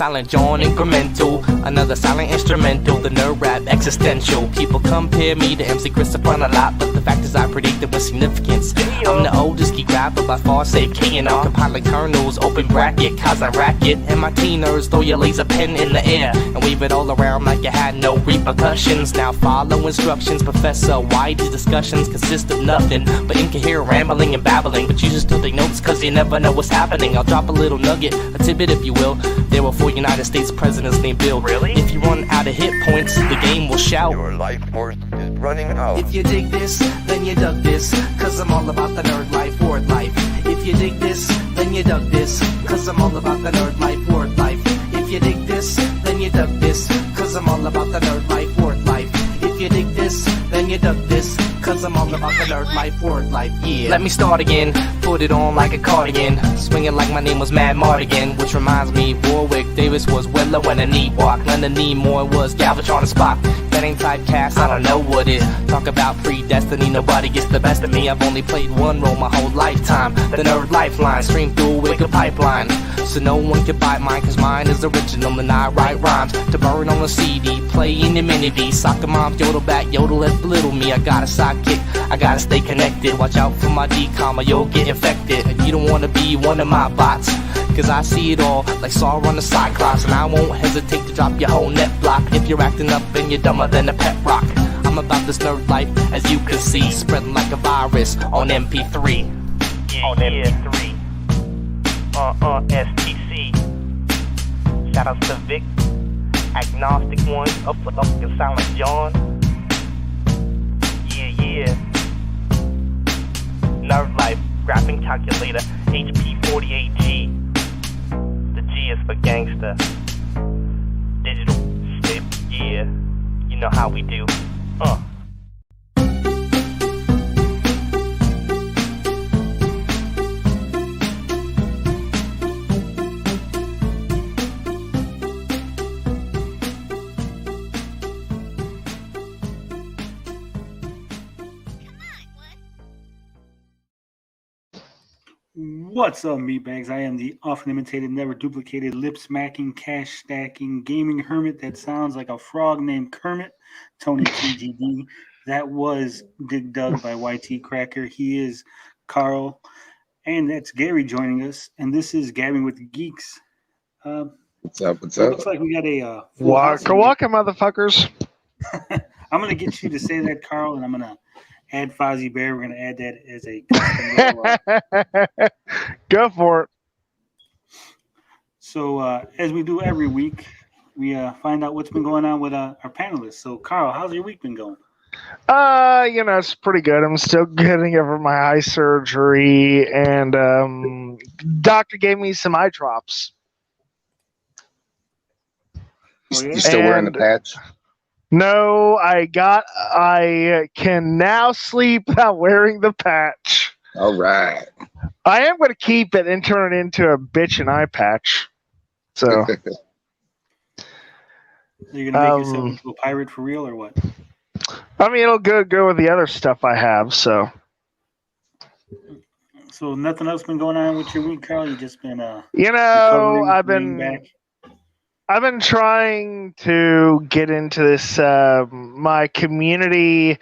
Silent John incremental, another silent instrumental, the nerd rap existential. People compare me to MC Christopher a lot, but the fact is I predict it with significance. I'm the oldest geek rapper by far, save K&R. Compiling kernels, open bracket, cause I rack it. And my teen nerds throw your laser pen in the air and wave it all around like it had no repercussions. Now follow instructions, Professor. Why these discussions consist of nothing but incoherent rambling and babbling, but you just still take notes cause you never know what's happening. I'll drop a little nugget, a tidbit if you will. There were 4 United States presidents named Bill. Really? If you run out of hit points, the game will shout, your life force is running out. If you dig this, then you dug this, cause I'm all about the nerd life, word life. If you dig this, then you dug this, cause I'm all about the nerd life, word life. If you dig this, then you dug this, cause I'm all about the nerd life, word life. If you dig this, then you dug this, cause I'm all about the nerd life, word life, yeah. Let me start again, put it on like a cardigan, swinging like my name was Mad Mardigan, which reminds me, Warwick Davis was Willow and a Ewok, Leonard Nimoy was Galvatron and Spock. That ain't typecast, I don't know what it. Talk about predestiny, nobody gets the best of me. I've only played one role my whole lifetime, the nerd lifeline, stream through a wicked pipeline. So no one can bite mine, cause mine is original and I write rhymes to burn on a CD, play in the mini-V. Soccer mom, yodel back, yodel and belittle me. I got a sidekick, I gotta stay connected. Watch out for my decom or you'll get infected. And you don't wanna be one of my bots, cause I see it all like Sauron the Cyclops. And I won't hesitate to drop your whole net block if you're acting up and you're dumber than a pet rock. I'm about this nerd life, as you can see, spreading like a virus on MP3. Yeah, on MP3. STC. Shoutouts to Vic, Agnostic One, up with fucking Silent John. Yeah. Nerd Life, Graphing Calculator, HP48G. The G is for gangster. Digital stick, yeah. You know how we do. What's up, meatbags? I am the often imitated, never duplicated, lip-smacking, cash-stacking, gaming hermit that sounds like a frog named Kermit, Tony TGD. That was Dig Dug by YT Cracker. He is Carl, and that's Gary fucking us, and this is Gabbing with Geeks. What's up? It looks like we got a Waka waka, motherfuckers. I'm going to get you to say that, Carl, and I'm going to add Fozzie Bear. We're going to add that as a Go for it. So, as we do every week, we find out what's been going on with our panelists. So, Carl, how's your week been going? It's pretty good. I'm still getting over my eye surgery, and doctor gave me some eye drops. You still wearing the patch? No, I can now sleep without wearing the patch. All right. I am going to keep it and turn it into a bitchin' eye patch. So. You're going to make yourself into a pirate for real, or what? I mean, it'll go with the other stuff I have, so. So nothing else been going on with your week, Carl? You just been I've been trying to get into this my community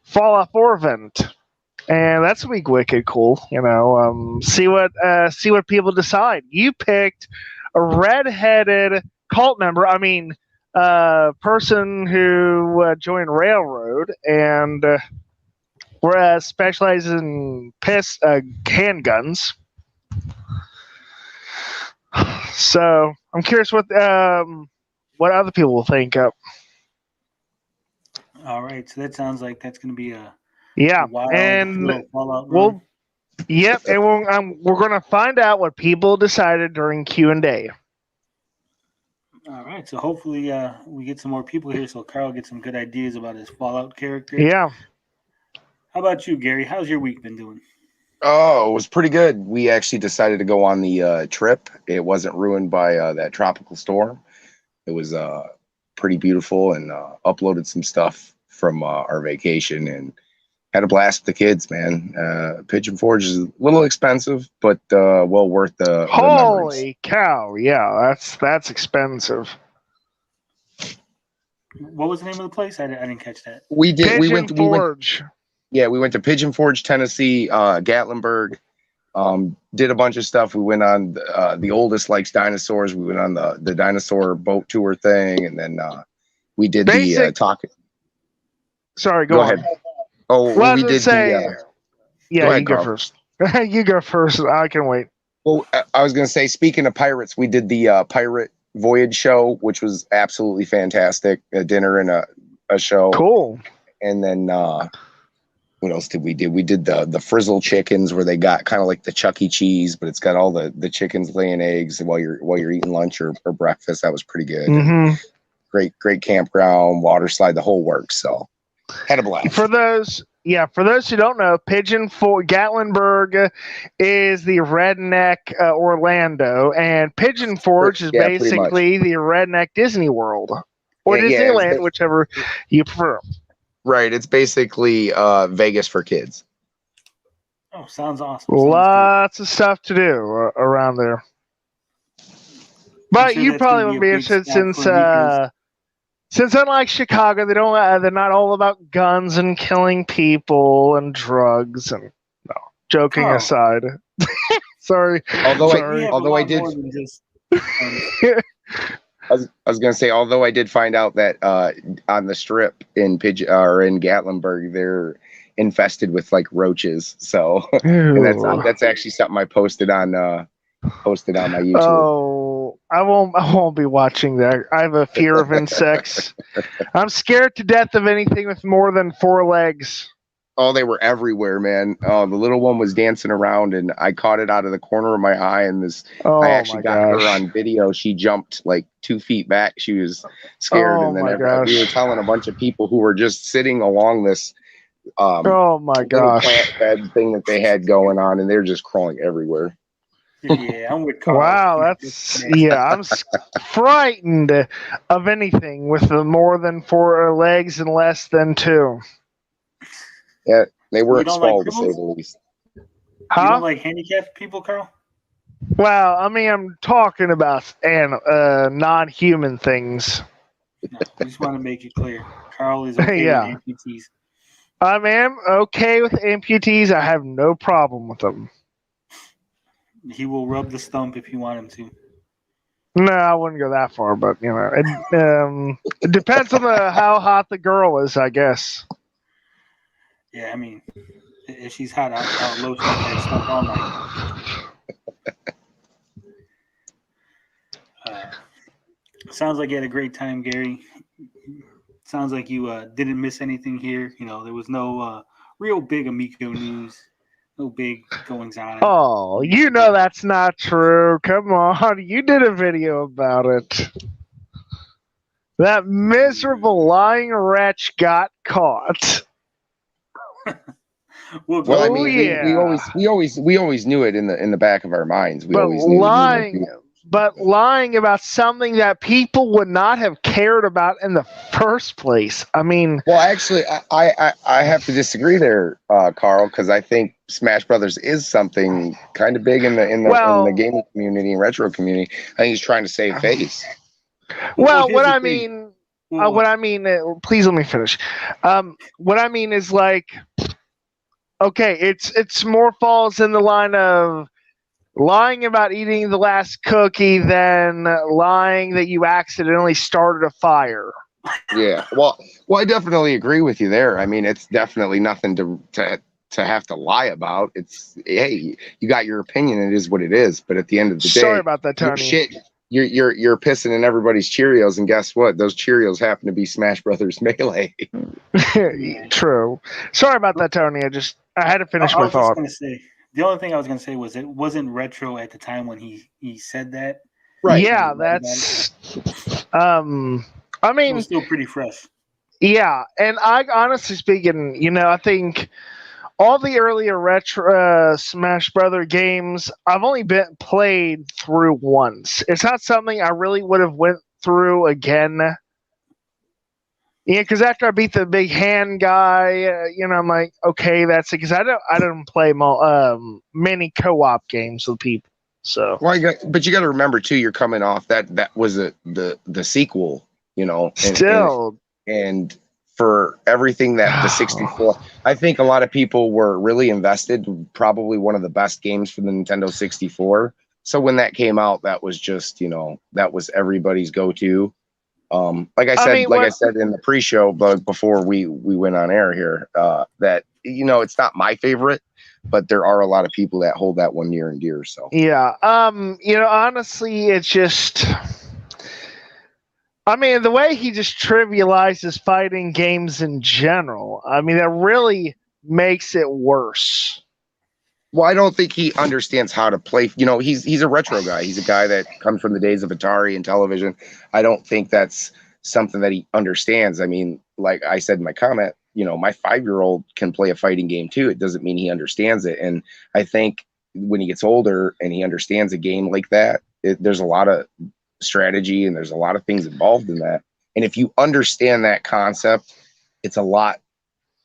Fallout 4 event, and that's gonna be wicked cool. See what people decide. You picked a redheaded cult member. I mean, person who joined Railroad and specializes in handguns. So I'm curious what other people will think of. All right, so that sounds like that's going to be a wild Fallout run. And we're going to find out what people decided during Q&A. All right, so hopefully we get some more people here, so Carl gets some good ideas about his Fallout character. Yeah. How about you, Gary? How's your week been doing? Oh, it was pretty good. We actually decided to go on the trip. It wasn't ruined by that tropical storm. It was pretty beautiful, and uploaded some stuff from our vacation, and had a blast with the kids, man. Pigeon Forge is a little expensive, but well worth the memories. Holy cow! Yeah, that's expensive. What was the name of the place? I didn't catch that. Pigeon Forge. We went to Pigeon Forge, Tennessee, Gatlinburg. Did a bunch of stuff. We went on the oldest likes dinosaurs. We went on the dinosaur boat tour thing, and then we did the talking. Sorry, go on. ahead. Oh, well, we did yeah, go ahead, you go Carl. first. You go first. I can wait. Well, I was going to say, speaking of pirates, we did the pirate voyage show, which was absolutely fantastic. A dinner and a show. Cool. And then what else did we do? We did the frizzle chickens, where they got kind of like the Chuck E. Cheese, but it's got all the chickens laying eggs while you're eating lunch or breakfast. That was pretty good. Mm-hmm. Great campground, water slide, the whole works. So had a blast. For those who don't know, Gatlinburg is the redneck Orlando, and Pigeon Forge is basically the redneck Disney World or Disneyland, whichever you prefer. Right, it's basically Vegas for kids. Oh, sounds awesome. Lots of stuff to do around there. But you probably won't be interested since unlike Chicago, they're not all about guns and killing people and drugs and joking aside. Sorry. Although I did I was going to say, although I did find out that on the strip in Gatlinburg, they're infested with like roaches. So and that's actually something I posted on my YouTube. Oh, I won't be watching that. I have a fear of insects. I'm scared to death of anything with more than 4 legs. Oh, they were everywhere, man. The little one was dancing around, and I caught it out of the corner of my eye. And I actually got her on video. She jumped like 2 feet back. She was scared, and then we were telling a bunch of people who were just sitting along this little plant bed thing that they had going on, and they're just crawling everywhere. Yeah, I'm with Carl. Wow, I'm frightened of anything with more than 4 legs and less than 2. Yeah, they weren't small, to say the least. You don't like handicapped people, Carl? Well, I mean, I'm talking about non-human things. No, I just want to make it clear. Carl is okay with amputees. I am okay with amputees. I have no problem with them. He will rub the stump if you want him to. No, I wouldn't go that far, but it depends on how hot the girl is, I guess. Yeah, I mean, if she's hot, I'll lotion that stump all night. Sounds like you had a great time, Gary. Sounds like you didn't miss anything here. There was no real big Amico news. No big goings on. Oh, that's not true. Come on. You did a video about it. That miserable lying wretch got caught. We always knew it in the back of our minds. Lying about something that people would not have cared about in the first place. I mean, well, actually, I have to disagree there, Carl, because I think Smash Brothers is something kind of big in the gaming community and retro community. I think he's trying to save face. Well, what I mean, please let me finish. What I mean is like, okay, it's more falls in the line of lying about eating the last cookie than lying that you accidentally started a fire. Yeah, well, I definitely agree with you there. I mean, it's definitely nothing to have to lie about. It's, hey, you got your opinion. It is what it is. But at the end of the day, sorry about that, Tony. You're pissing in everybody's Cheerios, and guess what? Those Cheerios happen to be Smash Brothers Melee. True. Sorry about that, Tony. I had to finish my thought. The only thing I was going to say was it wasn't retro at the time when he said that. Right. Yeah, that's. I mean, it was still pretty fresh. Yeah, and I honestly speaking, I think all the earlier retro Smash Brother games I've only played through once. It's not something I really would have went through again. Yeah, because after I beat the big hand guy, I'm like, okay, that's it. Because I don't play many co-op games with people. So, well, but you got to remember too, you're coming off that was the sequel, still, and for everything that the 64, I think a lot of people were really invested. Probably one of the best games for the Nintendo 64. So when that came out, that was just that was everybody's go-to. Like I said in the pre-show, but before we went on air here, that it's not my favorite, but there are a lot of people that hold that one near and dear. So yeah, honestly, it's just, the way he just trivializes fighting games in general, that really makes it worse. Well, I don't think he understands how to play. He's a retro guy. He's a guy that comes from the days of Atari and television. I don't think that's something that he understands. Like I said in my comment, my 5-year-old can play a fighting game too. It doesn't mean he understands it. And I think when he gets older and he understands a game like that, there's a lot of strategy and there's a lot of things involved in that. And if you understand that concept, it's a lot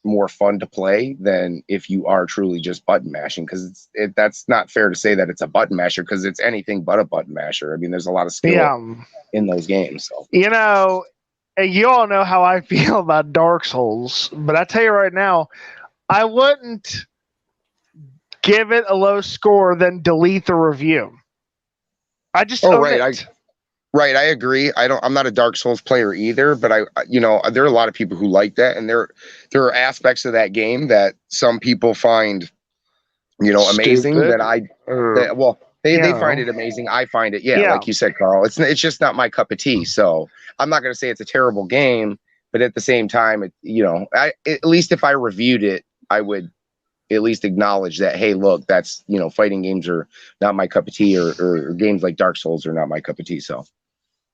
more fun to play than if you are truly just button mashing, because that's not fair to say that it's a button masher, because it's anything but a button masher. There's a lot of skill in those games. So you all know how I feel about Dark Souls, but I tell you right now, I wouldn't give it a low score then delete the review. I just Right, I agree. I'm not a Dark Souls player either, but there are a lot of people who like that, and there are aspects of that game that some people find, amazing. They find it amazing. I find it, like you said, Carl. It's just not my cup of tea. So I'm not going to say it's a terrible game, but at the same time, at least if I reviewed it, I would at least acknowledge that, hey, look, that's fighting games are not my cup of tea, or games like Dark Souls are not my cup of tea. So.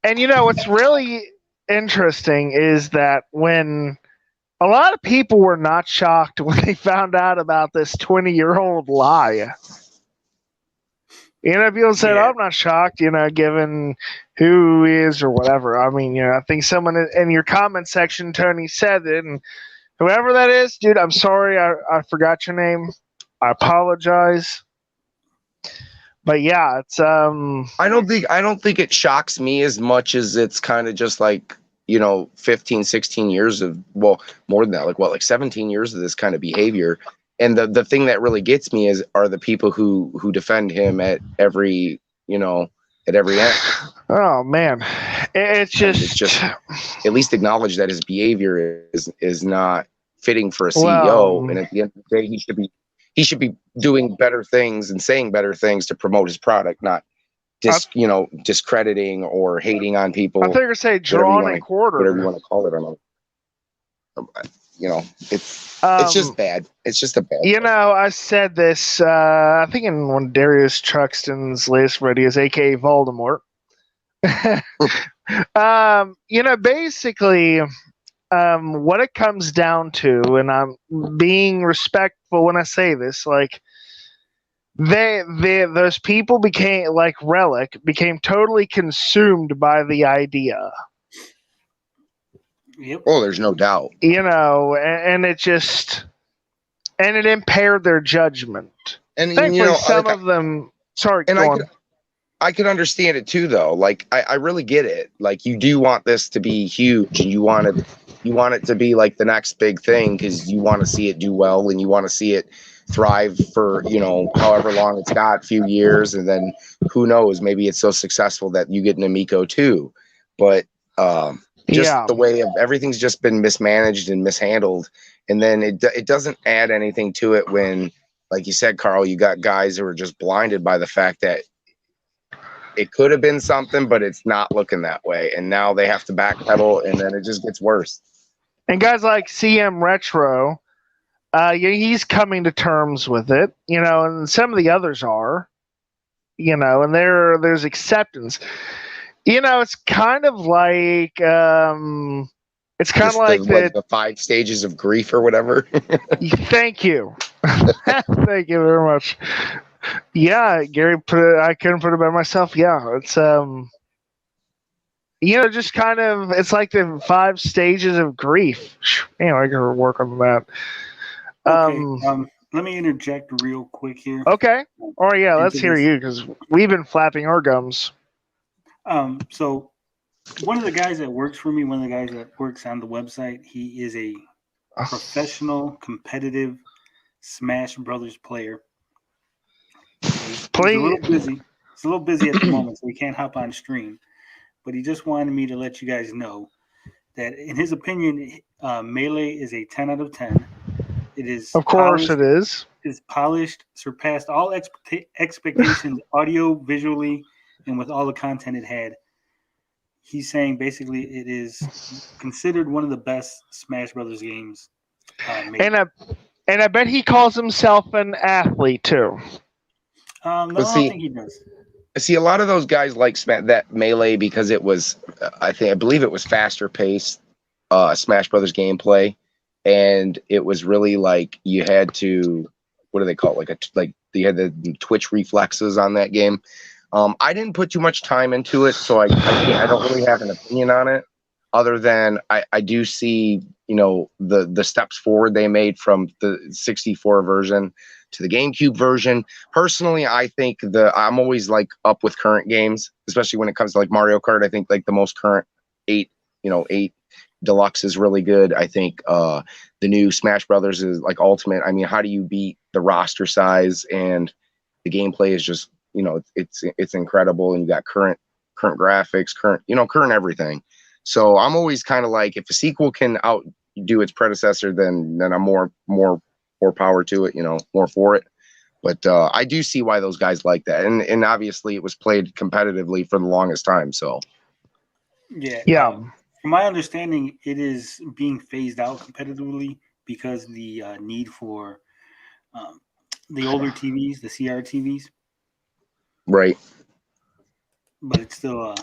And what's really interesting is that when a lot of people were not shocked when they found out about this 20-year-old lie. People said, I'm not shocked, given who he is or whatever. I think someone in your comment section, Tony, said it, and whoever that is, dude, I'm sorry, I forgot your name. I apologize. But yeah, it's I don't think it shocks me as much as it's kind of just like 15, 16 years of, well, more than that, like 17 years of this kind of behavior. And the thing that really gets me are the people who defend him at every end. Oh man, it's just at least acknowledge that his behavior is not fitting for a CEO, and at the end of the day, he should be doing better things and saying better things to promote his product, not discrediting or hating on people. I think you're saying drawn and quarter, whatever you want to call it. It's just bad. It's just a bad. I said this. I think in one of Darius Truxton's latest videos, aka Voldemort. Basically. What it comes down to, and I'm being respectful when I say this, like those people became, like Relic, became totally consumed by the idea. Yep. Oh, there's no doubt. And it just, and it impaired their judgment. And thankfully, some of them. Sorry, and I could understand it too, though. Like I really get it. Like you do want this to be huge, and you want it to be like the next big thing, because you want to see it do well, and you want to see it thrive for however long it's got, a few years, and then who knows, maybe it's so successful that you get an Amico too. But the way of everything's just been mismanaged and mishandled, and then it doesn't add anything to it when, like you said, Carl, you got guys who are just blinded by the fact that it could have been something, but it's not looking that way. And now they have to backpedal, and then it just gets worse. And guys like CM Retro, he's coming to terms with it, and some of the others are, and there's acceptance. It's kind of like, the 5 stages of grief or whatever. Thank you. Thank you very much. Yeah, Gary I couldn't put it by myself. Yeah, it's just kind of, it's like the 5 stages of grief. Anyway, I gotta work on that. Okay. Let me interject real quick here. Okay. Oh yeah, let's hear you because we've been flapping our gums. So one of the guys that works for me, one of the guys that works on the website, he is a professional, competitive Smash Brothers player. He's a little busy. He's a little busy at the moment, so he can't hop on stream. But he just wanted me to let you guys know that, in his opinion, Melee is a 10 out of 10. It is, of course, it is. It's polished, surpassed all expectations, audio, visually, and with all the content it had. He's saying basically it is considered one of the best Smash Brothers games made. And I bet he calls himself an athlete too. No, I don't think he does. See, a lot of those guys like that Melee because it was, I believe it was faster paced Smash Brothers gameplay, and it was really like you had to, what do they call it? Like you had the twitch reflexes on that game. I didn't put too much time into it, so I don't really have an opinion on it, other than I do see, the steps forward they made from the 64 version to the GameCube version. Personally, I think I'm always like up with current games, especially when it comes to like Mario Kart. I think like the most current 8 Deluxe is really good. I think the new Smash Brothers is like ultimate. I mean, how do you beat the roster size, and the gameplay is just, it's incredible, and you got current graphics, current everything. So I'm always kind of like, if a sequel can outdo its predecessor, then I'm more power to it, more for it. But I do see why those guys like that, and obviously it was played competitively for the longest time. So yeah. From my understanding, it is being phased out competitively because the need for the older TVs, the CRTVs. Right. But it's still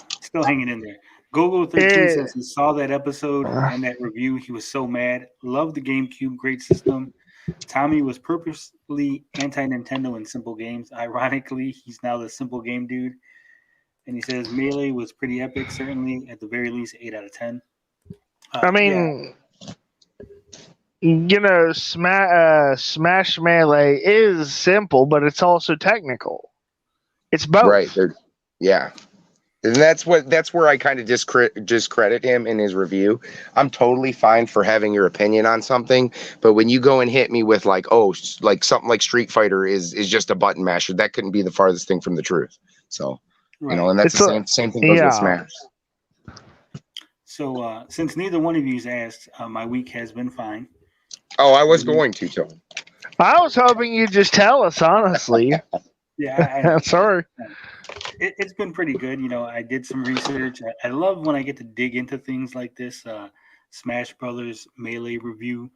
hanging in there. Gogo13 says he saw that episode and that review. He was so mad. Loved the GameCube. Great system. Tommy was purposely anti-Nintendo in simple games. Ironically, he's now the simple game dude. And he says Melee was pretty epic, certainly, at the very least, 8 out of 10. I mean, Smash Melee is simple, but it's also technical. It's both. Right. Yeah. And that's where I kind of discredit him in his review. I'm totally fine for having your opinion on something, but when you go and hit me with like something like Street Fighter is just a button masher, that couldn't be the farthest thing from the truth. So, right. And that's the same thing goes with Smash. So, since neither one of you's asked, my week has been fine. Oh, I was going to, Tony. I was hoping you'd just tell us, honestly. Yeah, sorry. It's been pretty good. I did some research. I love when I get to dig into things like this. Smash Brothers Melee review.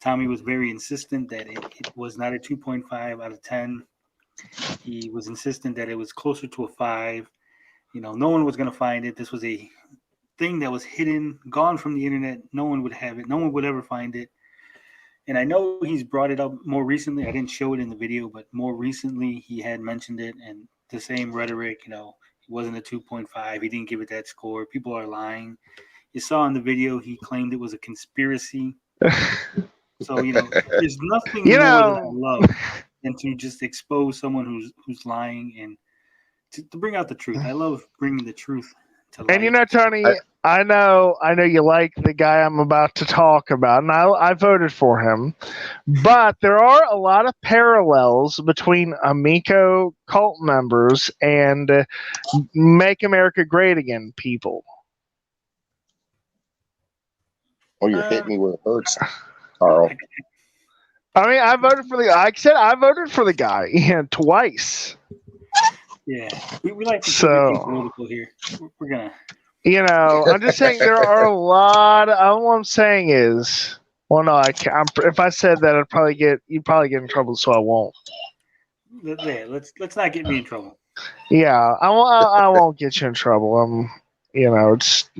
Tommy was very insistent that it was not a 2.5 out of 10. He was insistent that it was closer to a 5. No one was going to find it. This was a thing that was hidden, gone from the internet. No one would have it. No one would ever find it. And I know he's brought it up more recently. I didn't show it in the video, but more recently he had mentioned it, and the same rhetoric, it wasn't a 2.5. He didn't give it that score. People are lying. You saw in the video he claimed it was a conspiracy. So, there's nothing more that I love than to just expose someone who's lying and to bring out the truth. I love bringing the truth to light. And Tony, I know you like the guy I'm about to talk about, and I voted for him. But there are a lot of parallels between Amico cult members and Make America Great Again people. Oh, you're hitting me where it hurts, Carl. I mean, I voted for the guy twice. Yeah, we like to keep it political here. We're gonna. I'm just saying there are a lot. All I'm saying is, well, no, I can't. If I said that, you'd probably get in trouble, so I won't. Yeah, let's not get me in trouble. Yeah, I won't get you in trouble. It's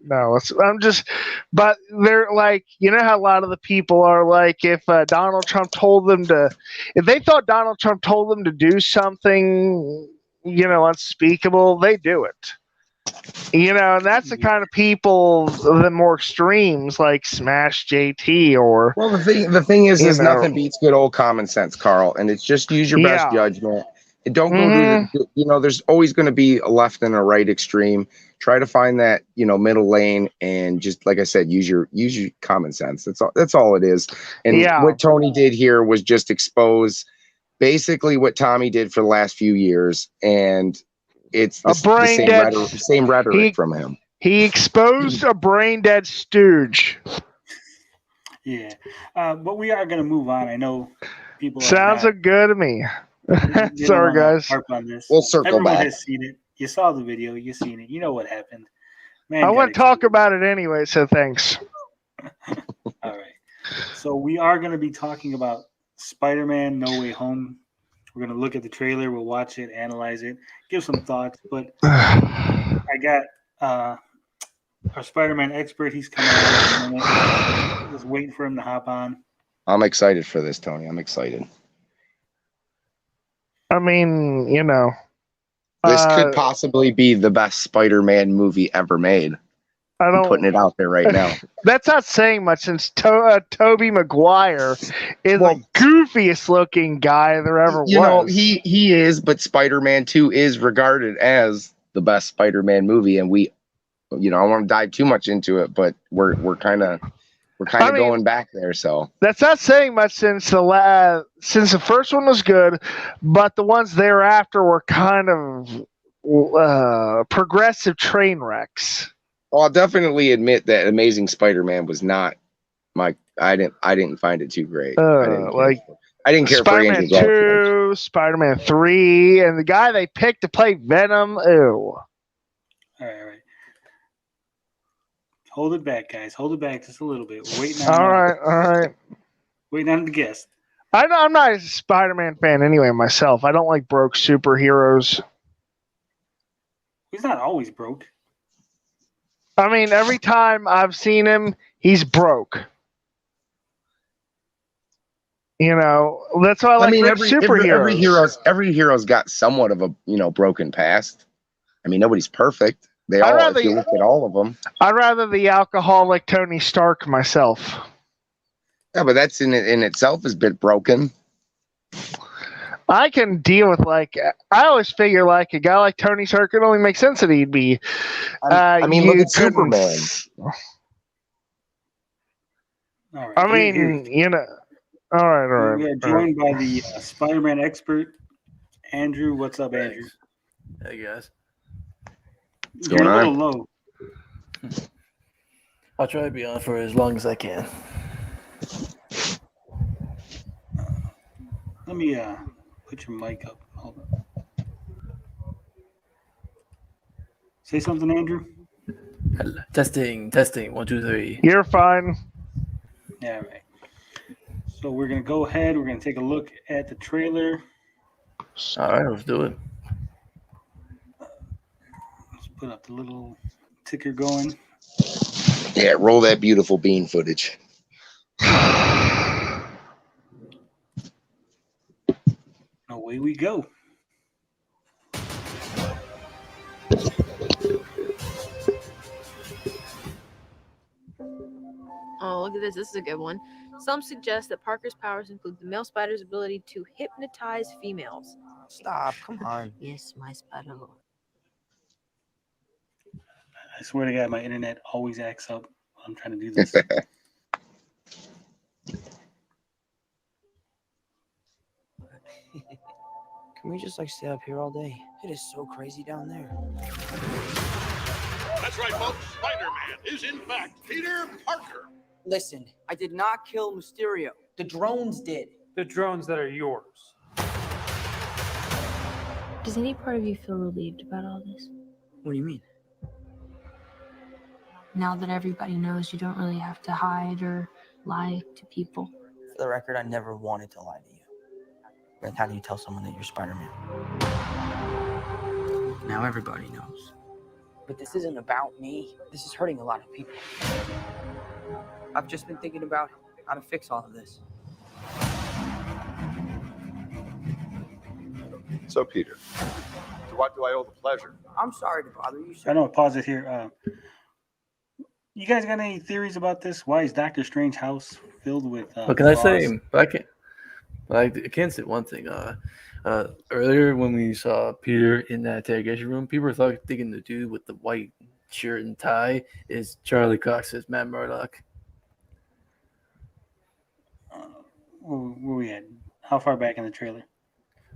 no. I'm just, but they're like, how a lot of the people are like, if Donald Trump told them to, if they thought Donald Trump told them to do something, unspeakable, they do it. You know, and that's the kind of people, the more extremes, like Smash JT or. Well, the thing is nothing beats good old common sense, Carl, and it's just use your best judgment. And don't go to the, there's always going to be a left and a right extreme. Try to find that, middle lane, and just like I said, use your common sense. That's all it is. And what Tony did here was just expose basically what Tommy did for the last few years, and it's the same rhetoric from him. He exposed a brain dead stooge. Yeah, but we are going to move on. I know people sounds good to me. Sorry, guys. Harp on this. We'll circle Everyone back. has seen it. You saw the video. You've seen it. You know what happened. Man, I want to talk about it anyway, so thanks. All right. So we are going to be talking about Spider-Man No Way Home. We're going to look at the trailer. We'll watch it, analyze it, give some thoughts. But I got our Spider-Man expert. He's coming on in a minute. Just waiting for him to hop on. I'm excited for this, Tony. I'm excited. I mean, this could possibly be the best Spider-Man movie ever made. I'm putting it out there right now. That's not saying much, since Tobey Maguire is the goofiest looking guy there ever was. He is, but Spider-Man 2 is regarded as the best Spider-Man movie, and I don't want to dive too much into it, but we're kind of going back there. So that's not saying much, since the first one was good, but the ones thereafter were kind of progressive train wrecks. Well, I'll definitely admit that Amazing Spider-Man was not I didn't find it too great. I didn't care for Andrew Garfield. 2, Spider-Man 3, and the guy they picked to play Venom. Ew. All right. Hold it back, guys. Hold it back just a little bit. We're waiting on all right. Waiting on the guest. I'm not a Spider-Man fan anyway myself. I don't like broke superheroes. He's not always broke. I mean, every time I've seen him, he's broke. That's why I like superheroes. Every hero's got somewhat of a broken past. I mean, nobody's perfect. If you look at all of them. I'd rather the alcoholic Tony Stark myself. Yeah, but that's in itself is a bit broken. I can deal with I always figure a guy like Tony Stark, it only makes sense that he'd be. Look at Superman. All right. I mean, all right. We are joined by the Spider-Man expert, Andrew. What's up, Andrew? Hey, guys. You're a little low. I'll try to be on for as long as I can. Let me put your mic up. Hold on. Say something, Andrew. Hello. Testing. 1, 2, 3. You're fine. Yeah, right. So we're gonna go ahead. We're gonna take a look at the trailer. All right, let's do it. Let's put up the little ticker going. Yeah, roll that beautiful bean footage. Away we go. Oh, look at this. This is a good one. Some suggest that Parker's powers include the male spider's ability to hypnotize females. Stop. Come on. Yes, my spider lord. I swear to God, my internet always acts up while I'm trying to do this. Can we just stay up here all day? It is so crazy down there. That's right, folks. Spider-Man is in fact Peter Parker. Listen, I did not kill Mysterio. The drones did. The drones that are yours. Does any part of you feel relieved about all this? What do you mean? Now that everybody knows, you don't really have to hide or lie to people. For the record, I never wanted to lie to you. But how do you tell someone that you're Spider-Man? Now everybody knows. But this isn't about me. This is hurting a lot of people. I've just been thinking about how to fix all of this. So, Peter, what do I owe the pleasure? I'm sorry to bother you, sir. I know. Pause it here. You guys got any theories about this? Why is Doctor Strange house filled with? What can I say? frogs? I can't say one thing. Earlier when we saw Peter in that interrogation room, people were thinking the dude with the white shirt and tie is Charlie Cox's Matt Murdock. Where we at? How far back in the trailer?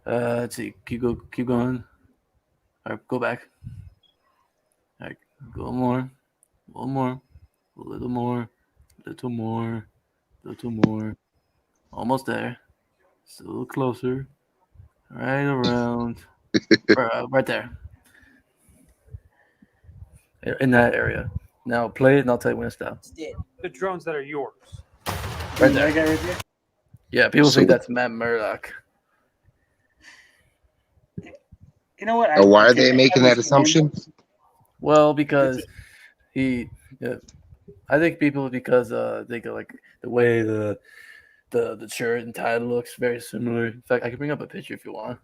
Let's see. Keep going. All right, go back. All right, go more. One more. A little more. Little more. Little more. Almost there. Still a little closer. Right around. Right there. In that area. Now play it and I'll tell you when to stop. The drones that are yours. Right there. That guy right there? Yeah, people think that's Matt Murdock. You know what? Why are they making that assumption? Well, because I think people because they go like the way the shirt and tie looks very similar. In fact, I can bring up a picture if you want.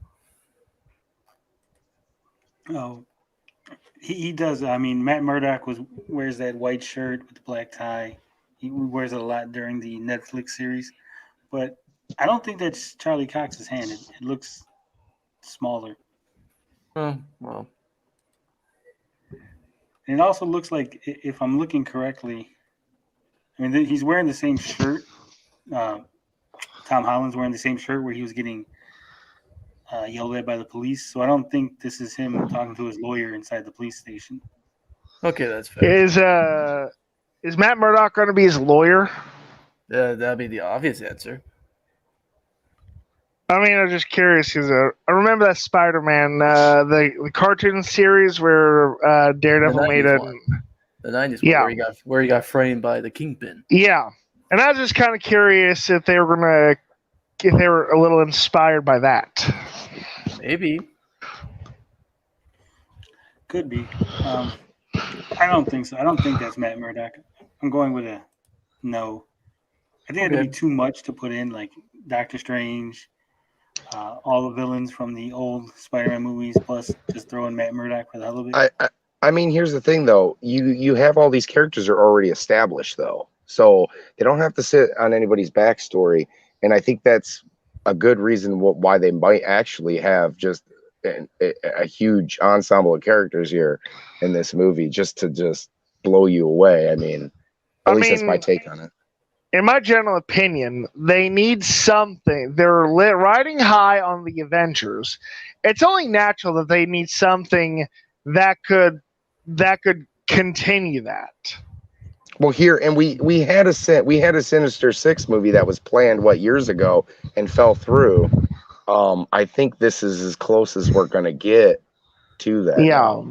Oh, he does. I mean, Matt Murdock wears that white shirt with the black tie. He wears it a lot during the Netflix series, but I don't think that's Charlie Cox's hand. It looks smaller. Oh, well. And it also looks like, if I'm looking correctly, I mean, he's wearing the same shirt. Tom Holland's wearing the same shirt where he was getting yelled at by the police. So I don't think this is him talking to his lawyer inside the police station. Okay, that's fair. Is Matt Murdock going to be his lawyer? That'd be the obvious answer. I mean, I'm just curious because I remember that Spider-Man, the cartoon series where Daredevil made it. The 90s one, where he got framed by the Kingpin. Yeah, and I was just kind of curious if they were a little inspired by that. Maybe. Could be. I don't think so. I don't think that's Matt Murdock. I'm going with a no. I think it'd be too much to put in, like Doctor Strange, all the villains from the old Spider-Man movies, plus just throw in Matt Murdock for the hell of it. I mean, here's the thing, though. You have all these characters are already established, though, so they don't have to sit on anybody's backstory. And I think that's a good reason why they might actually have just a huge ensemble of characters here in this movie, just to blow you away. I mean, at least that's my take on it. In my general opinion, they need something. They're riding high on the Avengers. It's only natural that they need something that could continue that. Well, here, and we had a Sinister Six movie that was planned years ago and fell through. I think this is as close as we're gonna get to that. Yeah.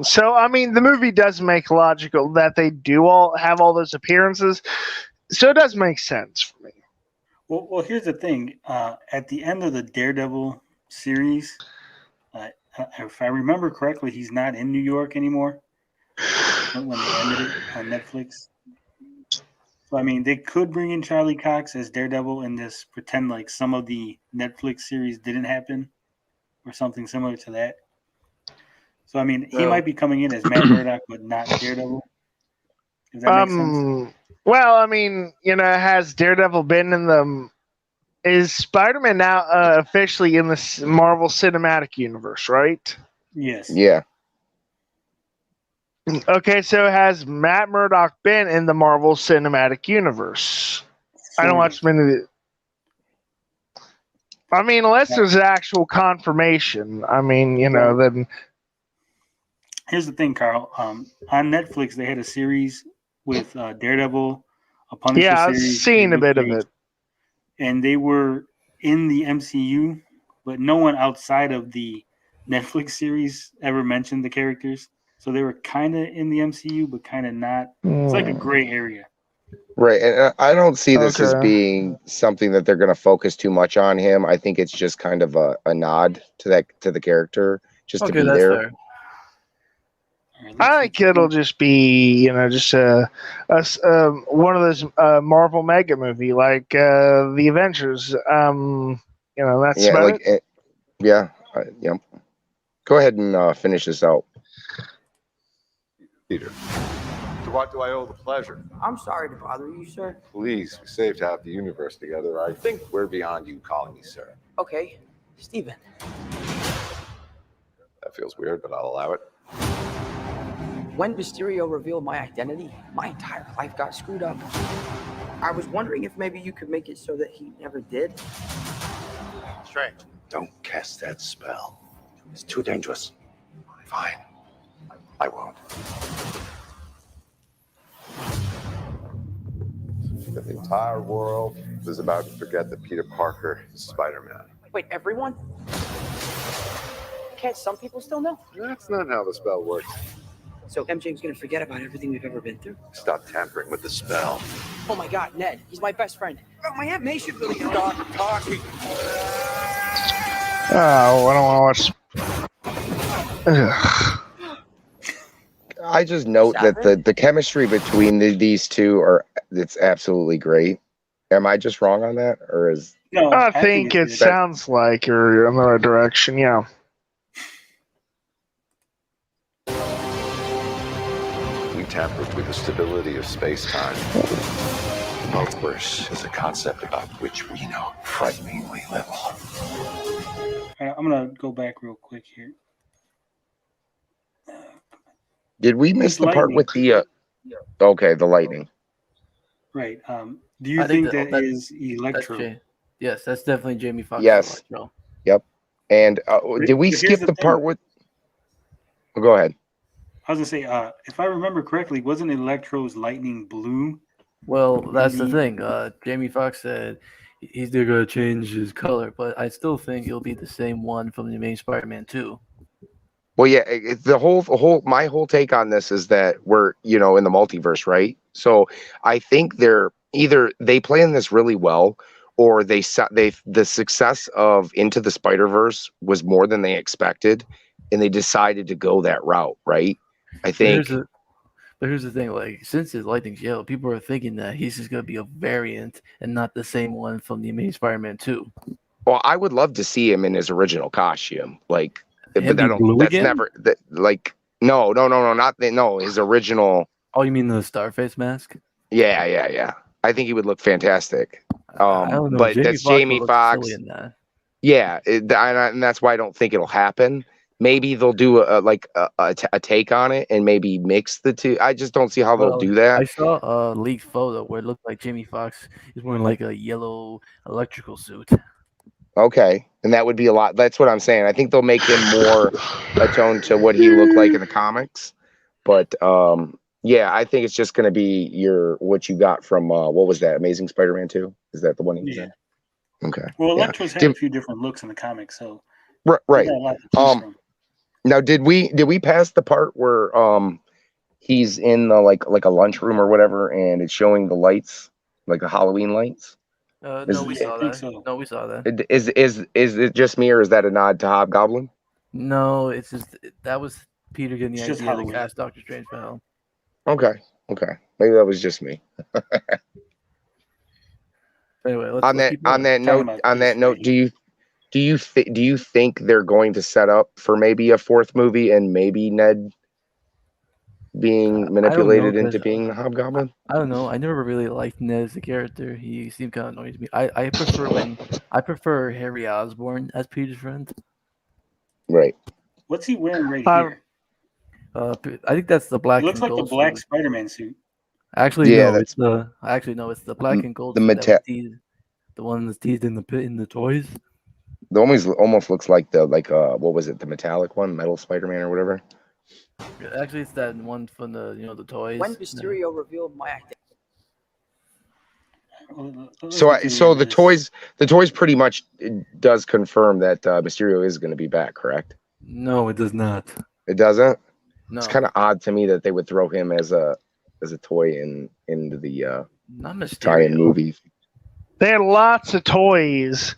So I mean, the movie does make logical that they do all have all those appearances, so it does make sense for me. Well, here's the thing. At the end of the Daredevil series, if I remember correctly, he's not in New York anymore when they ended it on Netflix. So, I mean, they could bring in Charlie Cox as Daredevil and just pretend like some of the Netflix series didn't happen or something similar to that. So, I mean, he might be coming in as Matt Murdock, but not Daredevil. Does that make sense? Well, I mean, has Daredevil been in the... Is Spider-Man now officially in the Marvel Cinematic Universe, right? Yes. Yeah. Okay, so has Matt Murdock been in the Marvel Cinematic Universe? I don't watch many of the... I mean, unless there's actual confirmation. I mean, then... Here's the thing, Carl. On Netflix, they had a series with Daredevil, a Punisher series. Yeah, I've seen a bit of it. And they were in the MCU, but no one outside of the Netflix series ever mentioned the characters. So they were kind of in the MCU, but kind of not. It's like a gray area. Right. And I don't see this as being something that they're going to focus too much on him. I think it's just kind of a nod to the character, just to be there. Fair. I think it'll just be, just one of those Marvel mega movie like the Avengers. That's about it. Yeah. Yep. Go ahead and finish this out. Peter, to what do I owe the pleasure? I'm sorry to bother you, sir. Please, we saved half the universe together. I think we're beyond you calling me sir. Okay, Steven. That feels weird, but I'll allow it. When Mysterio revealed my identity, my entire life got screwed up. I was wondering if maybe you could make it so that he never did. Strange. Don't cast that spell. It's too dangerous. Fine. I won't. The entire world is about to forget that Peter Parker is Spider-Man. Wait, everyone? Can't some people still know? That's not how the spell works. So MJ's gonna forget about everything we've ever been through? Stop tampering with the spell. Oh my God, Ned, he's my best friend. Oh, my Aunt May should really know. Stop talking. Oh, I don't want to watch. Ugh. I just note that the chemistry between these two it's absolutely great. Am I just wrong on that, or is? No, I think it sounds like you're in the right direction. Yeah. We tampered with the stability of space-time. Multiverse is a concept about which we know frighteningly little. I'm gonna go back real quick here. Did we miss the part with the? Okay, the lightning. Right. Do you think that is Electro? Yes, that's definitely Jamie Foxx. Yes. Electro. Yep. And did we skip the part with? Oh, go ahead. I was gonna say, if I remember correctly, wasn't Electro's lightning blue? Well, that's the thing. Jamie Foxx said he's gonna change his color, but I still think it'll be the same one from the main Spider-Man 2. Well, yeah, my whole take on this is that we're, in the multiverse, right? So I think they plan this really well, or the success of Into the Spider-Verse was more than they expected, and they decided to go that route, right? I think. But here's the thing, like, since his lightning's yellow, people are thinking that he's just gonna be a variant and not the same one from the Amazing Spider-Man 2. Well, I would love to see him in his original costume, like. But his original. Oh, you mean the Starface mask? Yeah. I think he would look fantastic. I don't know. But that's Jamie Foxx. Yeah, and that's why I don't think it'll happen. Maybe they'll do a take on it and maybe mix the two. I just don't see how they'll do that. I saw a leaked photo where it looked like Jamie Foxx is wearing like a yellow electrical suit. Okay, and that would be a lot. That's what I'm saying. I think they'll make him more attuned to what he looked like in the comics. But yeah, I think it's just going to be what you got from what was that? Amazing Spider-Man 2? Is that the one he was in? Okay. Well, Electro's had a few different looks in the comics, so right. Now, did we pass the part where he's in the like a lunchroom or whatever, and it's showing the lights, like the Halloween lights? No, we saw that. So. No, we saw that. Is it just me, or is that a nod to Hobgoblin? No, it's just that was Peter getting the idea to cast Doctor Strange for Hell. Okay, maybe that was just me. Anyway, on that note, do you think they're going to set up for maybe a fourth movie and maybe Ned being manipulated into being the Hobgoblin? I don't know. I never really liked Ned as a character. He seemed kind of annoying to me. I prefer Harry Osborn as Peter's friend. Right. What's he wearing right here? I think that's the black. It looks like the black suit. Spider-Man suit. Actually, no, it's the black and gold. The one that's teased in the toys. The almost looks like what was it? The metallic one, Metal Spider-Man or whatever. Actually, it's that one from the toys. When Mysterio revealed my identity. So the toys pretty much does confirm that Mysterio is going to be back, correct? No, it does not. It doesn't. No. It's kind of odd to me that they would throw him as a toy into the tie-in movie. They had lots of toys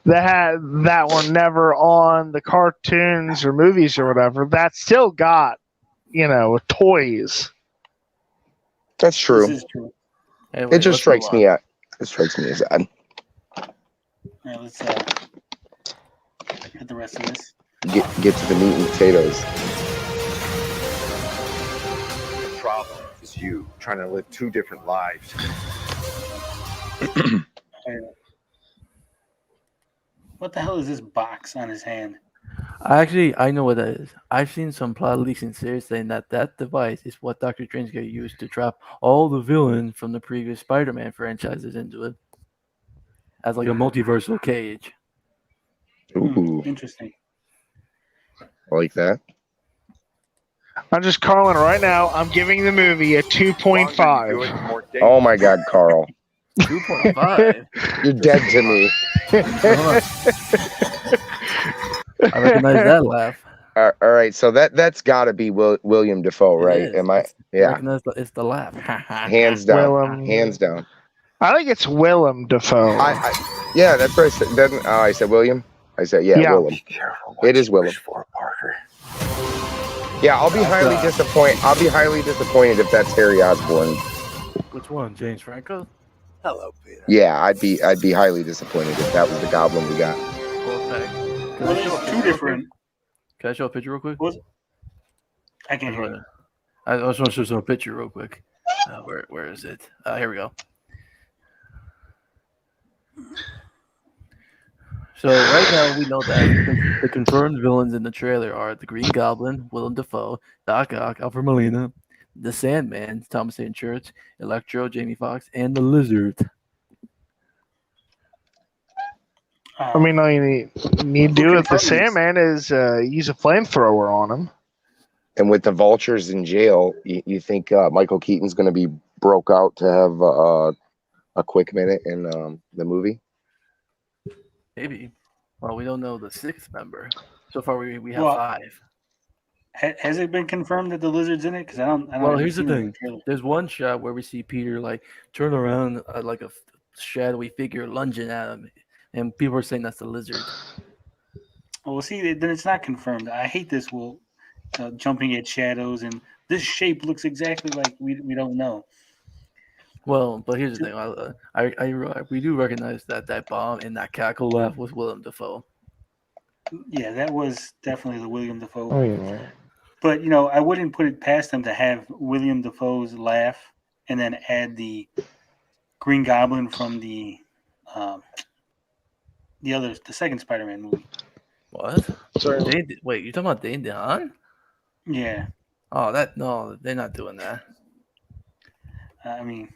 that were never on the cartoons or movies or whatever that still got, toys. That's true. This is true. Anyway, it just strikes me as odd. All right, let's get the rest of this. get to the meat and potatoes. The problem is you trying to live two different lives. What the hell is this box on his hand? I know what that is. I've seen some plot leaks in series saying that device is what Doctor Strange got used to trap all the villains from the previous Spider-Man franchises into it, as like a multiversal cage. Ooh, interesting. I like that. I'm just calling right now. I'm giving the movie a 2.5. Oh my God, Carl. 2.5. You're dead to me. I recognize that laugh. All right, so that's got to be William Dafoe, right? It is. Am I? I recognize it's the laugh. Hands down. Hands down. I think it's Willem Dafoe. Yeah, that's what I said. I said William. I said Willem. It is Willem. Parker. Yeah, I'll be highly disappointed. I'll be highly disappointed if that's Harry Osborn. Which one, James Franco? Hello, Peter. Yeah, I'd be highly disappointed if that was the Goblin we got. Perfect. Well, there's two different. Can I show a picture real quick? I can't hear you. I just want to show a picture real quick. Where is it? Here we go. So right now we know that the confirmed villains in the trailer are the Green Goblin, Willem Dafoe, Doc Ock, Alfred Molina, the Sandman, Thomas Hayden Church, Electro, Jamie Foxx, and the Lizard. I mean, all you need to do with the Sandman is use a flamethrower on him. And with the vultures in jail, you think Michael Keaton's going to be broke out to have a quick minute in the movie? Maybe. Well, we don't know the sixth member. So far, we have 5. Has it been confirmed that the Lizard's in it? Because I don't. Well, here's the thing. There's one shot where we see Peter like turn around like a shadowy figure lunging at him, and people are saying that's the Lizard. Well, see, then it's not confirmed. I hate this. Jumping at shadows, and this shape looks exactly like we don't know. Well, but here's the thing. We do recognize that bomb and that cackle laugh was Willem Dafoe. Yeah, that was definitely the William Dafoe. Oh, yeah. But, I wouldn't put it past them to have William Dafoe's laugh and then add the Green Goblin from the second Spider-Man movie. What? Sorry. Wait, you're talking about Dane DeHaan? Yeah. Oh, no, they're not doing that. I mean,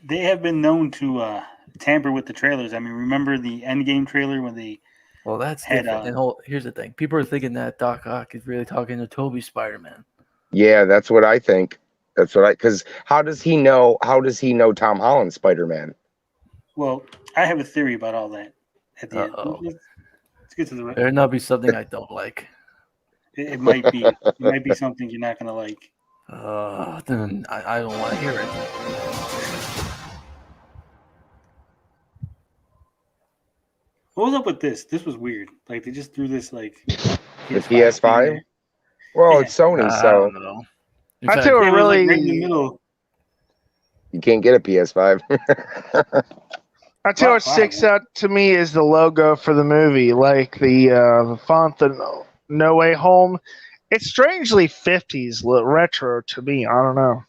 they have been known to tamper with the trailers. I mean, remember the Endgame trailer when they Well, that's different. And here's the thing. People are thinking that Doc Ock is really talking to Tobey Spider-Man. Yeah, that's what I think. Because how does he know Tom Holland's Spider-Man? Well, I have a theory about all that at the end. Let's get to the There not be something I don't like. It might be. It might be something you're not going to like. Then I don't want to hear it. What was up with this? This was weird. Like, they just threw this, like... The PS5? Well, it's Sony, so... I don't know. I tell you, really... Right in the middle. You can't get a PS5. I tell you what sticks out to me is the logo for the movie. Like, the font, the No Way Home. It's strangely 50s retro to me. I don't know.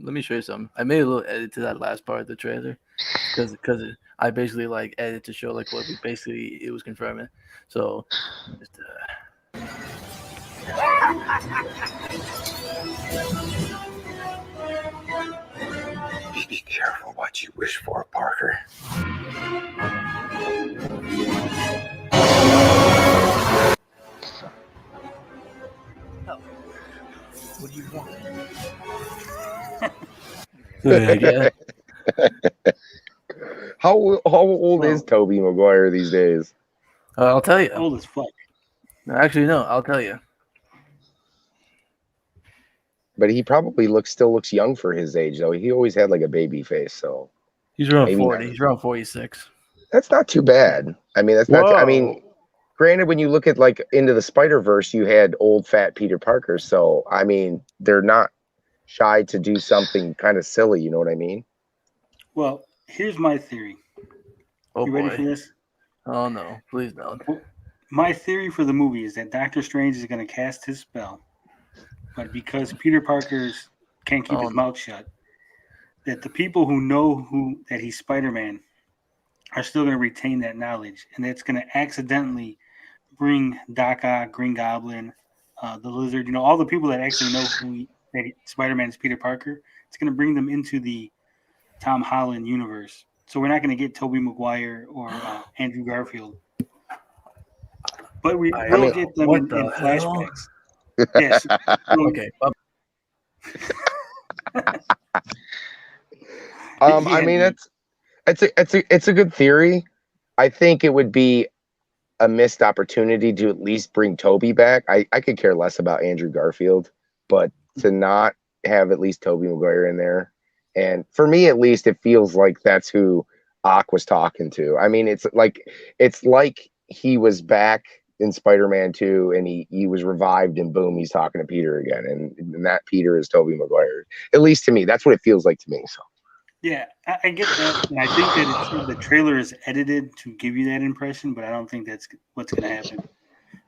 Let me show you something. I made a little edit to that last part of the trailer because I basically like edited to show like what it was confirming. So, just, Be careful what you wish for, Parker. What do you want? yeah. How old is Tobey Maguire these days? I'll tell you. Old as fuck. Actually, no. I'll tell you. But he probably still looks young for his age, though. He always had like a baby face, so he's around 40. He's around 46. That's not too bad. I mean, that's not. I mean, granted, when you look at like Into the Spider-Verse, you had old fat Peter Parker. So I mean, they're not shy to do something kind of silly. You know what I mean? Well, here's my theory. Oh, you ready for this? Oh no! Please don't. My theory for the movie is that Doctor Strange is going to cast his spell, but because Peter Parker's can't keep his mouth shut, that the people who know that he's Spider-Man are still going to retain that knowledge, and that's going to accidentally bring Doc Ock, Green Goblin, the Lizard, all the people that actually know that Spider-Man is Peter Parker. It's going to bring them into the Tom Holland universe. So we're not going to get Tobey Maguire or Andrew Garfield, but we will get them in flashbacks. Yes. Okay. I mean, it's a good theory. I think it would be a missed opportunity to at least bring Tobey back. I could care less about Andrew Garfield, but to not have at least Tobey Maguire in there, and for me at least, it feels like that's who Ock was talking to. I mean, it's like he was back in Spider-Man 2 and he was revived and boom, he's talking to Peter again, and that Peter is Tobey Maguire. At least to me, that's what it feels like to me. So. Yeah, I get that. And I think that the trailer is edited to give you that impression, but I don't think that's what's going to happen.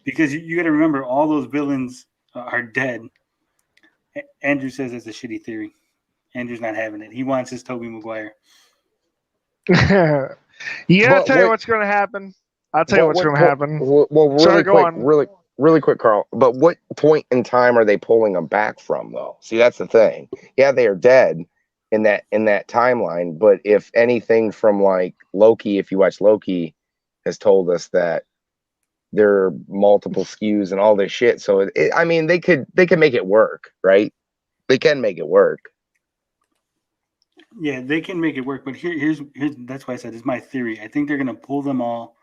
Because you got to remember, all those villains are dead. Andrew says it's a shitty theory. Andrew's not having it. He wants his Tobey Maguire. You gotta tell you what's going to happen. I'll tell you what's going to happen. Really quick, Carl. But what point in time are they pulling them back from, though? See, that's the thing. Yeah, they are dead in that timeline, but if anything from like Loki, if you watch Loki, has told us that there are multiple SKUs and all this shit. So I mean, they could make it work, right? They can make it work. Yeah, they can make it work, but here's that's why I said it's my theory. I think they're gonna pull them all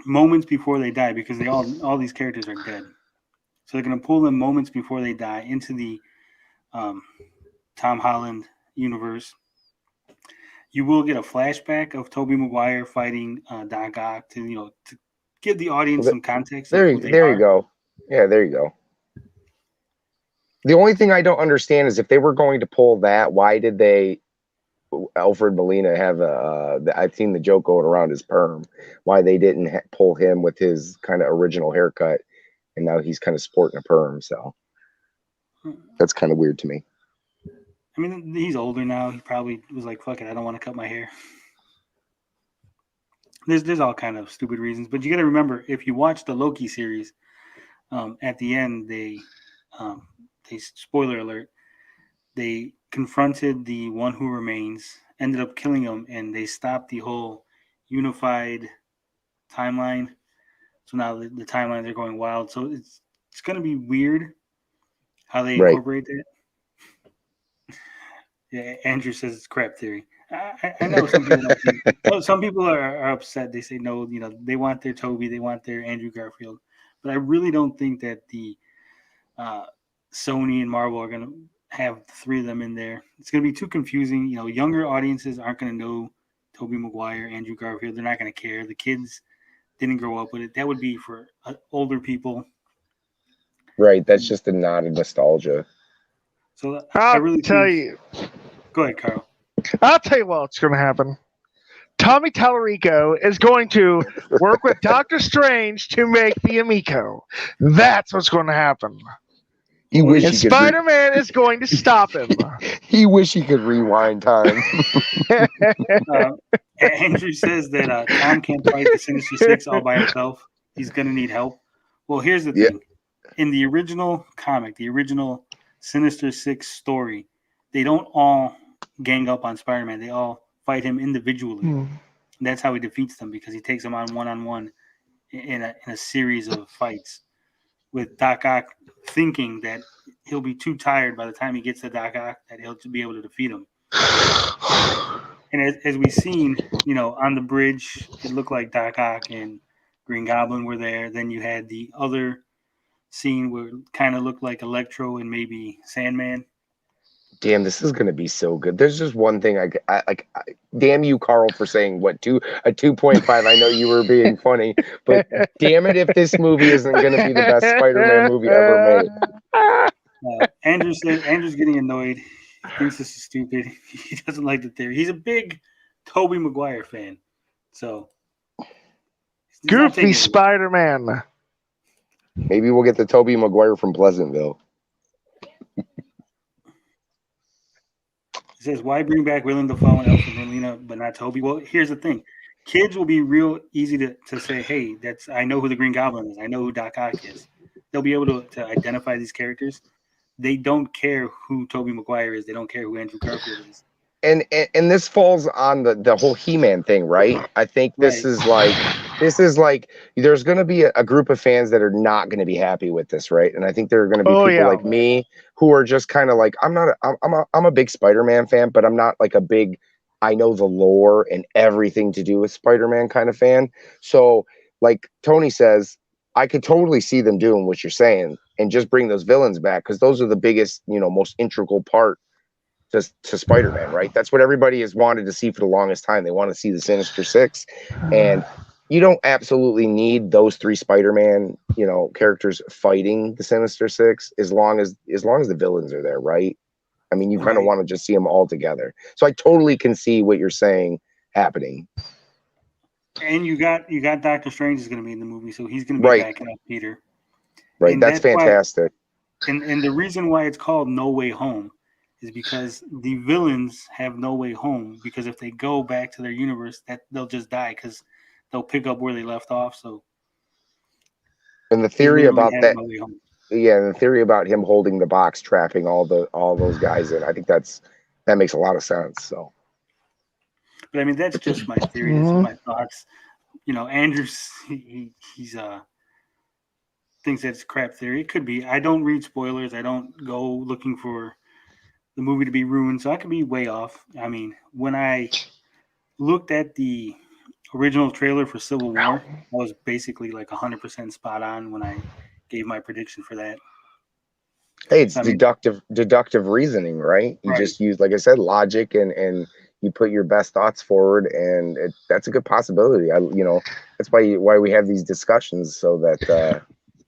moments before they die, because all these characters are dead. So they're gonna pull them moments before they die into the Tom Holland universe. You will get a flashback of Tobey Maguire fighting Doc Ock to give the audience some context. There you go. Yeah, there you go. The only thing I don't understand is if they were going to pull that, why did they Alfred Molina have I've seen the joke going around his perm, why they didn't pull him with his kind of original haircut, and now he's kind of sporting a perm. So that's kind of weird to me. I mean, he's older now. He probably was like, fuck it, I don't want to cut my hair. There's all kind of stupid reasons. But you got to remember, if you watch the Loki series, at the end, they spoiler alert, they confronted the One Who Remains, ended up killing him, and they stopped the whole unified timeline. So now the timelines are going wild. So it's going to be weird how they incorporate that. Yeah, Andrew says it's crap theory. I know some people don't think. Some people are upset. They say no, they want their Toby, they want their Andrew Garfield. But I really don't think that the Sony and Marvel are going to have the three of them in there. It's going to be too confusing. Younger audiences aren't going to know Tobey Maguire, Andrew Garfield. They're not going to care. The kids didn't grow up with it. That would be for older people. Right. That's just a nod of nostalgia. So I really tell you. Go ahead, Carl. I'll tell you what's going to happen. Tommy Tallarico is going to work with Doctor Strange to make the Amico. That's what's going to happen. And Spider-Man is going to stop him. He wish he could rewind time. Andrew says that Tom can't fight the Sinister Six all by himself. He's going to need help. Well, here's the thing. In the original comic, the original Sinister Six story, they don't all gang up on Spider-Man. They all fight him individually. That's how he defeats them, because he takes them on one-on-one in a series of fights, with Doc Ock thinking that he'll be too tired by the time he gets to Doc Ock that he'll be able to defeat him. And as we've seen, on the bridge, it looked like Doc Ock and Green Goblin were there. Then you had the other scene where it kind of looked like Electro and maybe Sandman. Damn, this is gonna be so good. There's just one thing I damn you, Carl, for saying a 2.5. I know you were being funny, but damn it, if this movie isn't gonna be the best Spider-Man movie ever made. Andrew's getting annoyed. He thinks this is stupid. He doesn't like the theory. He's a big Tobey Maguire fan, so Goofy Spider-Man. Maybe we'll get the Tobey Maguire from Pleasantville. It says, why bring back Willem Dafoe and Alfred Molina, but not Toby? Well, here's the thing. Kids will be real easy to say, hey, I know who the Green Goblin is. I know who Doc Ock is. They'll be able to identify these characters. They don't care who Tobey Maguire is. They don't care who Andrew Garfield is. And this falls on the whole He-Man thing, right? I think this is like there's going to be a group of fans that are not going to be happy with this, right? And I think there are going to be people like me who are just kind of like, I'm a big Spider-Man fan, but I'm not like a big I know the lore and everything to do with Spider-Man kind of fan. So like Tony says, I could totally see them doing what you're saying and just bring those villains back, because those are the biggest, most integral part to Spider-Man, right? That's what everybody has wanted to see for the longest time. They want to see the Sinister Six, and you don't absolutely need those three Spider-Man, characters fighting the Sinister Six as long as the villains are there, right? I mean, you kind of want to just see them all together. So I totally can see what you're saying happening. And you got Doctor Strange is going to be in the movie, so he's going to be backing up Peter. Right, and that's fantastic. And the reason why it's called No Way Home is because the villains have no way home, because if they go back to their universe, that they'll just die, because they'll pick up where they left off. So, and the theory about that, and the theory about him holding the box, trapping all those guys in, I think that makes a lot of sense. So, but I mean, that's just my theory. That's my thoughts. Andrews, he's thinks that's crap theory. It could be. I don't read spoilers. I don't go looking for the movie to be ruined, so I could be way off. I mean, when I looked at the original trailer for Civil War, I was basically like 100% spot on when I gave my prediction for that. Hey, it's deductive reasoning, right? You just use, like I said, logic, and you put your best thoughts forward, and that's a good possibility. That's why we have these discussions, so that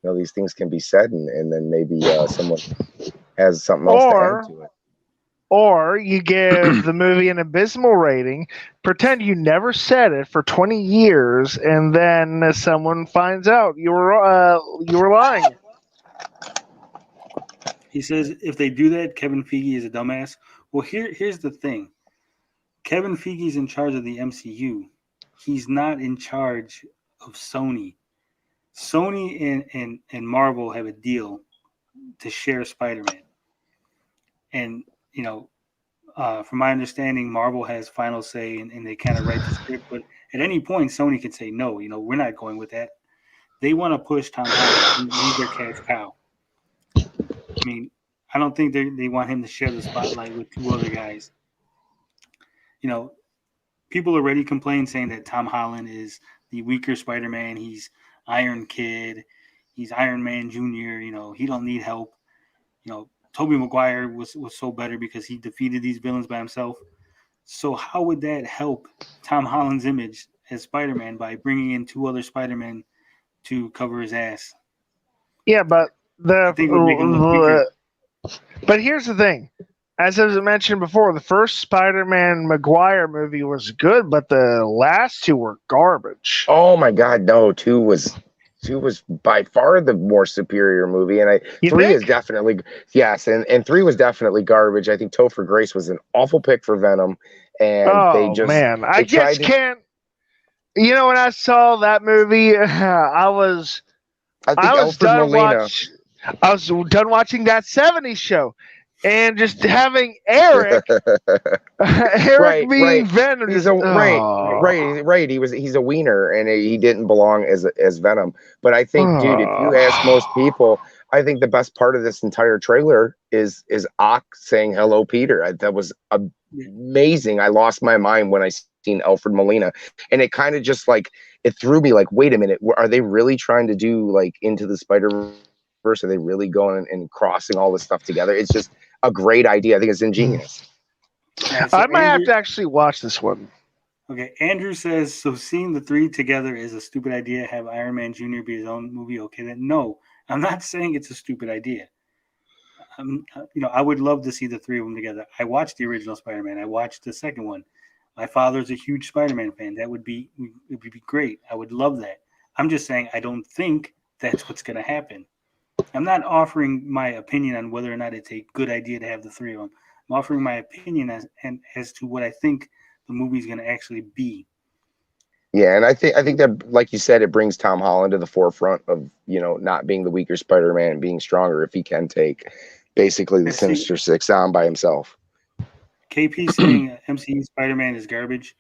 these things can be said, and then maybe someone has something else to add to it. Or you give the movie an abysmal rating, pretend you never said it for 20 years, and then someone finds out you were lying. He says if they do that, Kevin Feige is a dumbass. Well, here's the thing. Kevin Feige's in charge of the MCU. He's not in charge of Sony. Sony and Marvel have a deal to share Spider-Man. And from my understanding, Marvel has final say, and they kind of write the script. But at any point, Sony could say, no, we're not going with that. They want to push Tom Holland. He's their cash cow. I mean, I don't think they want him to share the spotlight with two other guys. People already complain saying that Tom Holland is the weaker Spider-Man. He's Iron Kid. He's Iron Man Jr. He don't need help. Tobey Maguire was so better because he defeated these villains by himself. So how would that help Tom Holland's image as Spider-Man by bringing in two other Spider-Men to cover his ass? Yeah, but but here's the thing. As I mentioned before, the first Spider-Man Maguire movie was good, but the last two were garbage. Oh my God, no! Two was by far the more superior movie, and three is definitely and three was definitely garbage. I think Topher Grace was an awful pick for Venom, and I just can't. When I saw that movie, I was done watching that '70s show. And just having Eric being Venom. He's he's a wiener, and he didn't belong as Venom. But I think, dude, if you ask most people, I think the best part of this entire trailer is Ock saying hello, Peter. That was amazing. I lost my mind when I seen Alfred Molina, and it kind of just it threw me wait a minute, are they really trying to do Into the Spider-Verse? Are they really going and crossing all this stuff together? It's just a great idea. I think it's ingenious. Yeah, so I might have to actually watch this one. Okay, Andrew says, so seeing the three together is a stupid idea. Have Iron Man Jr. be his own movie. Okay, then no, I'm not saying it's a stupid idea. I would love to see the three of them together. I watched the original Spider-Man. I watched the second one. My father's a huge Spider-Man fan. It would be great. I would love that. I'm just saying I don't think that's what's going to happen. I'm not offering my opinion on whether or not it's a good idea to have the three of them. I'm offering my opinion as to what I think the movie's going to actually be. Yeah, and I think that, like you said, it brings Tom Holland to the forefront of, not being the weaker Spider-Man and being stronger if he can take basically the Sinister Six on by himself. KP saying MCU Spider-Man is garbage.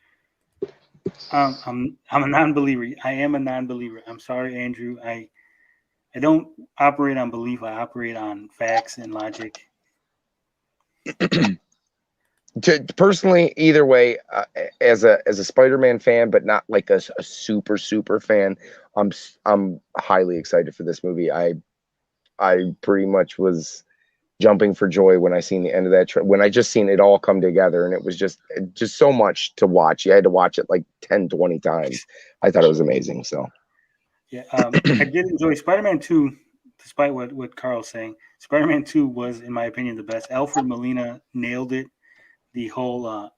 I'm a non-believer. I am a non-believer. I'm sorry, Andrew. I don't operate on belief. I operate on facts and logic. Personally, either way, as a Spider-Man fan, but not like a super fan, I'm highly excited for this movie. I pretty much was jumping for joy when I seen the end of that when I just seen it all come together, and it was just so much to watch. You had to watch it like 10, 20 times. I thought it was amazing. So yeah, I did enjoy Spider-Man 2, despite what Carl's saying. Spider-Man 2 was, in my opinion, the best. Alfred Molina nailed it. The whole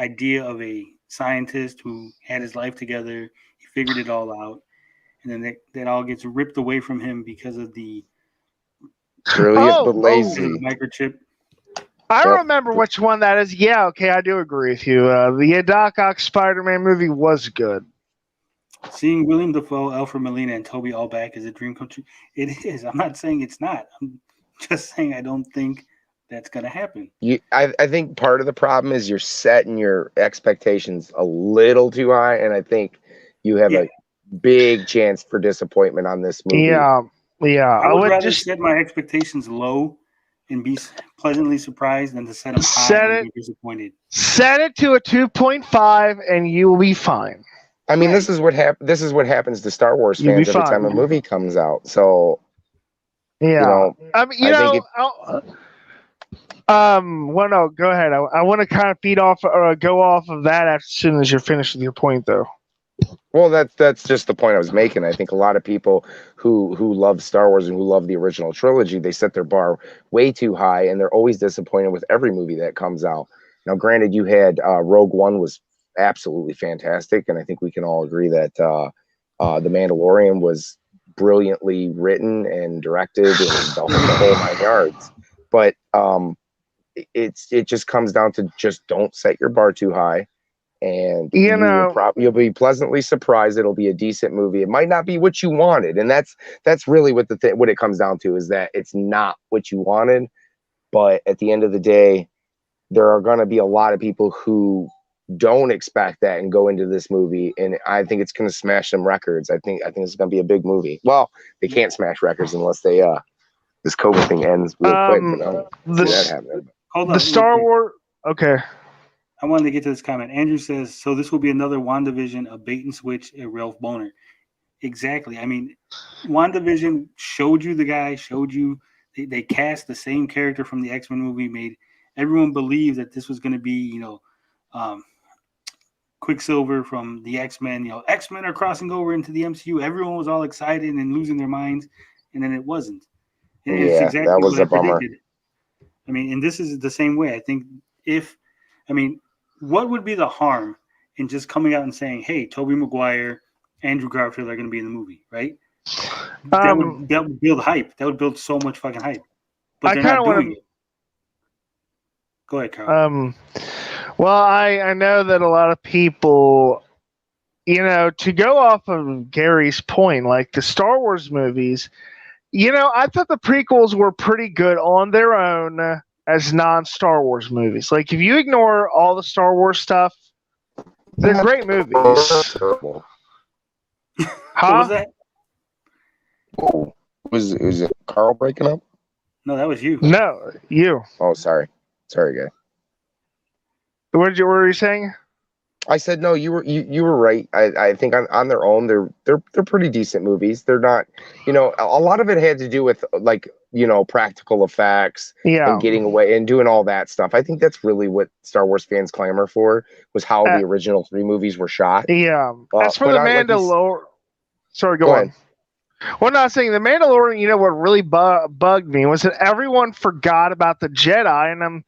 idea of a scientist who had his life together, he figured it all out, and then that all gets ripped away from him because of the brilliant but lazy microchip. I remember which one that is. Yeah, okay, I do agree with you. The Doc Ock Spider-Man movie was good. Seeing William Dafoe, Alfred Molina, and Toby all back is a dream come true. It is. I'm not saying it's not. I'm just saying I don't think that's going to happen. I think part of the problem is you're setting your expectations a little too high, and I think you have a big chance for disappointment on this movie. Yeah. I would rather set my expectations low and be pleasantly surprised than to set them high and be disappointed. Set it to a 2.5, and you will be fine. I mean, this is what happens to Star Wars fans every time a movie comes out. So, yeah, I mean, well, no, go ahead. I want to kind of feed off or go off of that as soon as you're finished with your point, though. Well, that's just the point I was making. I think a lot of people who love Star Wars and who love the original trilogy, they set their bar way too high, and they're always disappointed with every movie that comes out. Now, granted, you had Rogue One was absolutely fantastic, and I think we can all agree that The Mandalorian was brilliantly written and directed and the whole 9 yards. But it just comes down to just don't set your bar too high, and you'll be pleasantly surprised. It'll be a decent movie. It might not be what you wanted, and that's really what what it comes down to, is that it's not what you wanted. But at the end of the day, there are going to be a lot of people who don't expect that and go into this movie, and I think it's going to smash some records. I think it's going to be a big movie. Well, they can't smash records unless they this COVID thing ends real quick. But I don't see that happening. Hold on, the Star Wars. Okay. I wanted to get to this comment. Andrew says, so this will be another WandaVision, a bait and switch, a Ralph Boner. Exactly. I mean, WandaVision showed you the guy, they cast the same character from the X-Men movie, made everyone believe that this was going to be, Quicksilver from the X-Men. X-Men are crossing over into the MCU. Everyone was all excited and losing their minds, and then it wasn't. And it's exactly that was what a bummer. predicted. I mean, and this is the same way. I think what would be the harm in just coming out and saying, hey, Tobey Maguire, Andrew Garfield are going to be in the movie, right? That would build hype. That would build so much fucking hype. But they're not doing it. Go ahead, Carl. Well, I know that a lot of people, to go off of Gary's point, like the Star Wars movies, I thought the prequels were pretty good on their own as non-Star Wars movies. Like, if you ignore all the Star Wars stuff, they're great movies. Huh? What was that? Whoa. Was it Carl breaking up? No, that was you. No, you. Oh, sorry. Sorry, guy. What were you saying? I said no. You were right. I think on their own, they're pretty decent movies. They're not, a lot of it had to do with practical effects and getting away and doing all that stuff. I think that's really what Star Wars fans clamor for, was how the original 3 movies were shot. Yeah. As for the Mandalorian, sorry, go on. Well, I'm not saying the Mandalorian. What really bugged me was that everyone forgot about the Jedi, and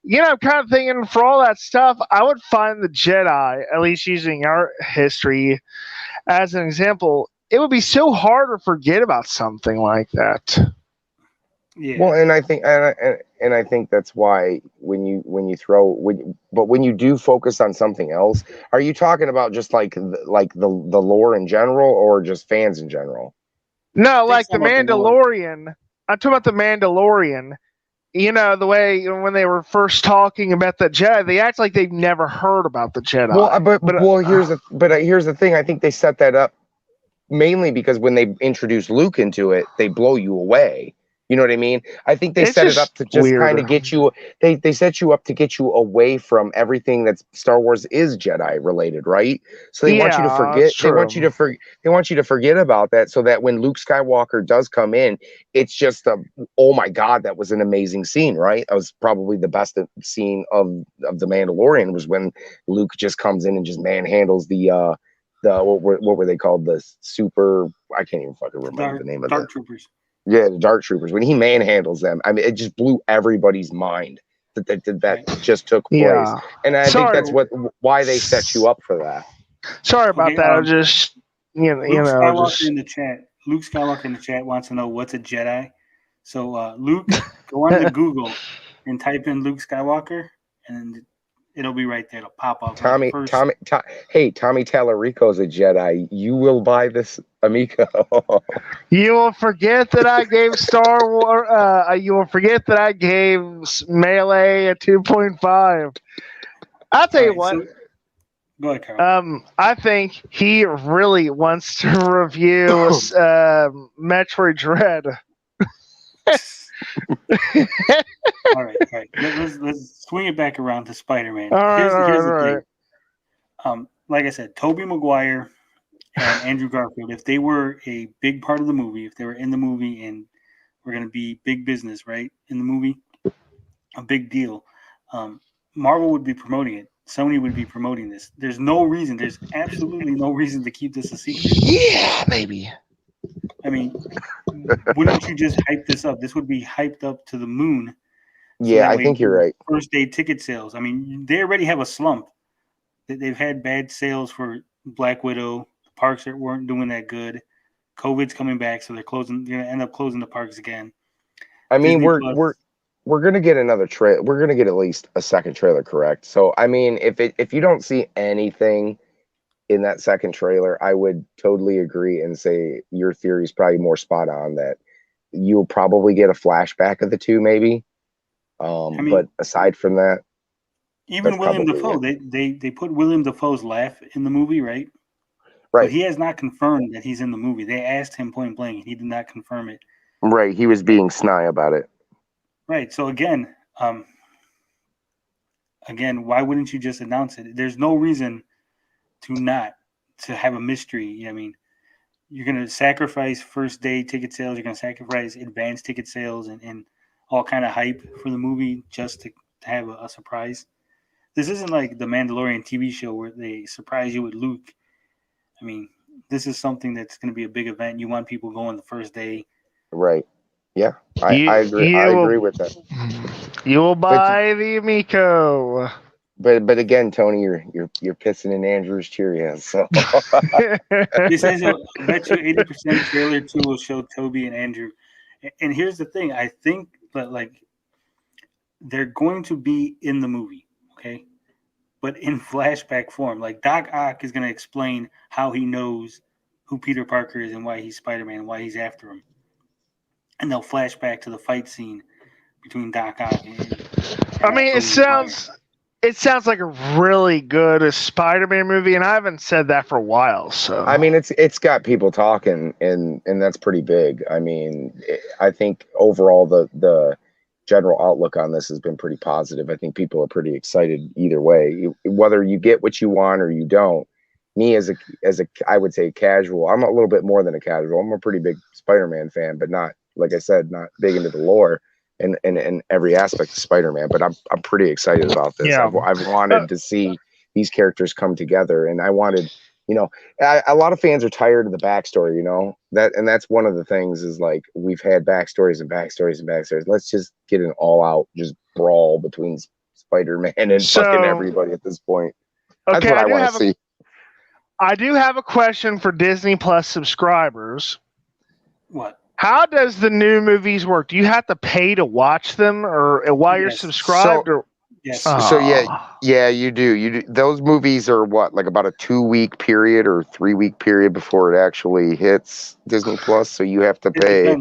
I'm kind of thinking for all that stuff, I would find the Jedi, at least using our history as an example, it would be so hard to forget about something like that. Yeah. Well, and I think and I think that's why when you when you do focus on something else, are you talking about just like the lore in general, or just fans in general? No, like the Mandalorian. I'm talking about the Mandalorian. The way when they were first talking about the Jedi, they act like they've never heard about the Jedi. Well, here's the thing. I think they set that up mainly because when they introduce Luke into it, they blow you away. You know what I mean? I think they set it up to just kind of get you. They set you up to get you away from everything that's Star Wars is Jedi related, right? So they want you to forget. They want you to forget about that, so that when Luke Skywalker does come in, it's just oh my God, that was an amazing scene, right? That was probably the best scene of the Mandalorian, was when Luke just comes in and just manhandles the what were they called? The super, I can't even fucking remember the name of Dark Troopers. Yeah, the Dark Troopers. When he manhandles them, I mean, it just blew everybody's mind that just took place. And I think that's why they set you up for that. Sorry about that. I just Luke Skywalker in the chat. Luke Skywalker in the chat wants to know what's a Jedi. So Luke, go on to Google and type in Luke Skywalker, and it'll be right there. It'll pop up. Tommy Tallarico's a Jedi. You will buy this Amico. You will forget that I gave Star Wars. You will forget that I gave Melee a 2.5. I'll tell you what. So, go ahead, Carl. I think he really wants to review Metroid Dread. All right. Let's swing it back around to Spider-Man. Here's the thing. Like I said, Tobey Maguire and Andrew Garfield, if they were a big part of the movie, if they were in the movie and were going to be big business, right, in the movie, a big deal, Marvel would be promoting it. Sony would be promoting this. There's absolutely no reason to keep this a secret. Yeah, maybe. I mean, wouldn't you just hype this up? This would be hyped up to the moon. Yeah, I think you're right. First day ticket sales. I mean, they already have a slump. They've had bad sales for Black Widow. The parks weren't doing that good. COVID's coming back, so they're closing. They're gonna end up closing the parks again. I mean, we're gonna get another trailer. We're gonna get at least a second trailer, correct? So, I mean, if you don't see anything in that second trailer, I would totally agree and say your theory is probably more spot on, that you'll probably get a flashback of the two, maybe. But aside from that, even William Dafoe, they put William Dafoe's laugh in the movie, right? Right. But he has not confirmed that he's in the movie. They asked him point blank, and he did not confirm it. Right. He was being snide about it. Right. So again, why wouldn't you just announce it? There's no reason to have a mystery. I mean, you're going to sacrifice first day ticket sales. You're going to sacrifice advanced ticket sales and all kind of hype for the movie just to have a surprise. This isn't like the Mandalorian TV show where they surprise you with Luke. I mean, this is something that's going to be a big event. You want people going the first day. Right. Yeah. I agree. I agree with that. You will buy the Amico. But again, Tony, you're pissing in Andrew's Cheerios. So This says I bet you 80% trailer 2 will show Toby and Andrew. And here's the thing: I think that they're going to be in the movie, okay, but in flashback form. Like Doc Ock is going to explain how he knows who Peter Parker is and why he's Spider-Man and why he's after him, and they'll flash back to the fight scene between Doc Ock and I mean, it sounds like a really good Spider-Man movie, and I haven't said that for a while. So I mean, it's got people talking, and that's pretty big. I mean, I think overall the general outlook on this has been pretty positive. I think people are pretty excited either way, whether you get what you want or you don't. Me as a I would say casual. I'm a little bit more than a casual. I'm a pretty big Spider-Man fan, but not, like I said, not big into the lore and every aspect of Spider-Man, but I'm pretty excited about this. Yeah. I've wanted to see these characters come together, and I wanted, a lot of fans are tired of the backstory, that's one of the things is like, we've had backstories and backstories and backstories. Let's just get an all out just brawl between Spider-Man and fucking everybody at this point. That's what I want to see. I do have a question for Disney Plus subscribers. What? How does the new movies work? Do you have to pay to watch them, or while you're subscribed? Yes. So yeah, you do. You do. Those movies are what, like about a 2-week period or 3-week period before it actually hits Disney Plus. So you have to pay.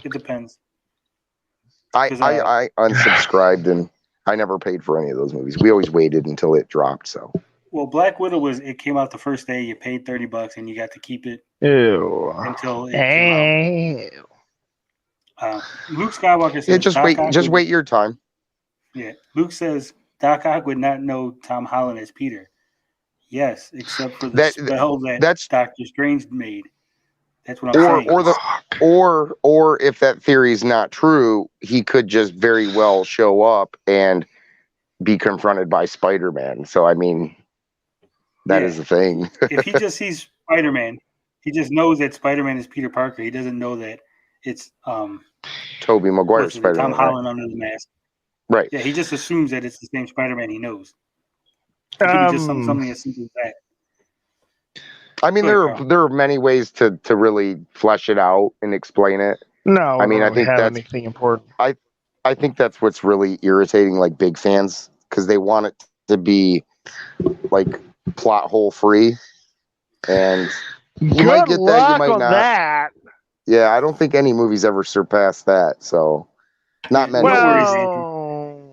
It depends. I unsubscribed and I never paid for any of those movies. We always waited until it dropped. So. Well, Black Widow it came out the first day. You paid $30 and you got to keep it. Ew. Until it came out. Luke Skywalker says, just wait your time. Yeah, Luke says Doc Ock would not know Tom Holland as Peter. Yes, except for the spell that Doctor Strange made. That's what I'm saying. Or if that theory is not true, he could just very well show up and be confronted by Spider-Man. So I mean, that is the thing. If he just sees Spider-Man, he just knows that Spider-Man is Peter Parker. He doesn't know that it's Tobey Maguire Spider-Man. Tom Holland under the mask. Right. Yeah, he just assumes that it's the same Spider-Man he knows. It could be just something as simple as that. I mean, there are many ways to really flesh it out and explain it. No, I mean, I think that's anything important. I think that's what's really irritating, like big fans, because they want it to be like plot hole free, and you might get that, you might not. That. Yeah, I don't think any movie's ever surpassed that. So, not many. No worries, Andrew.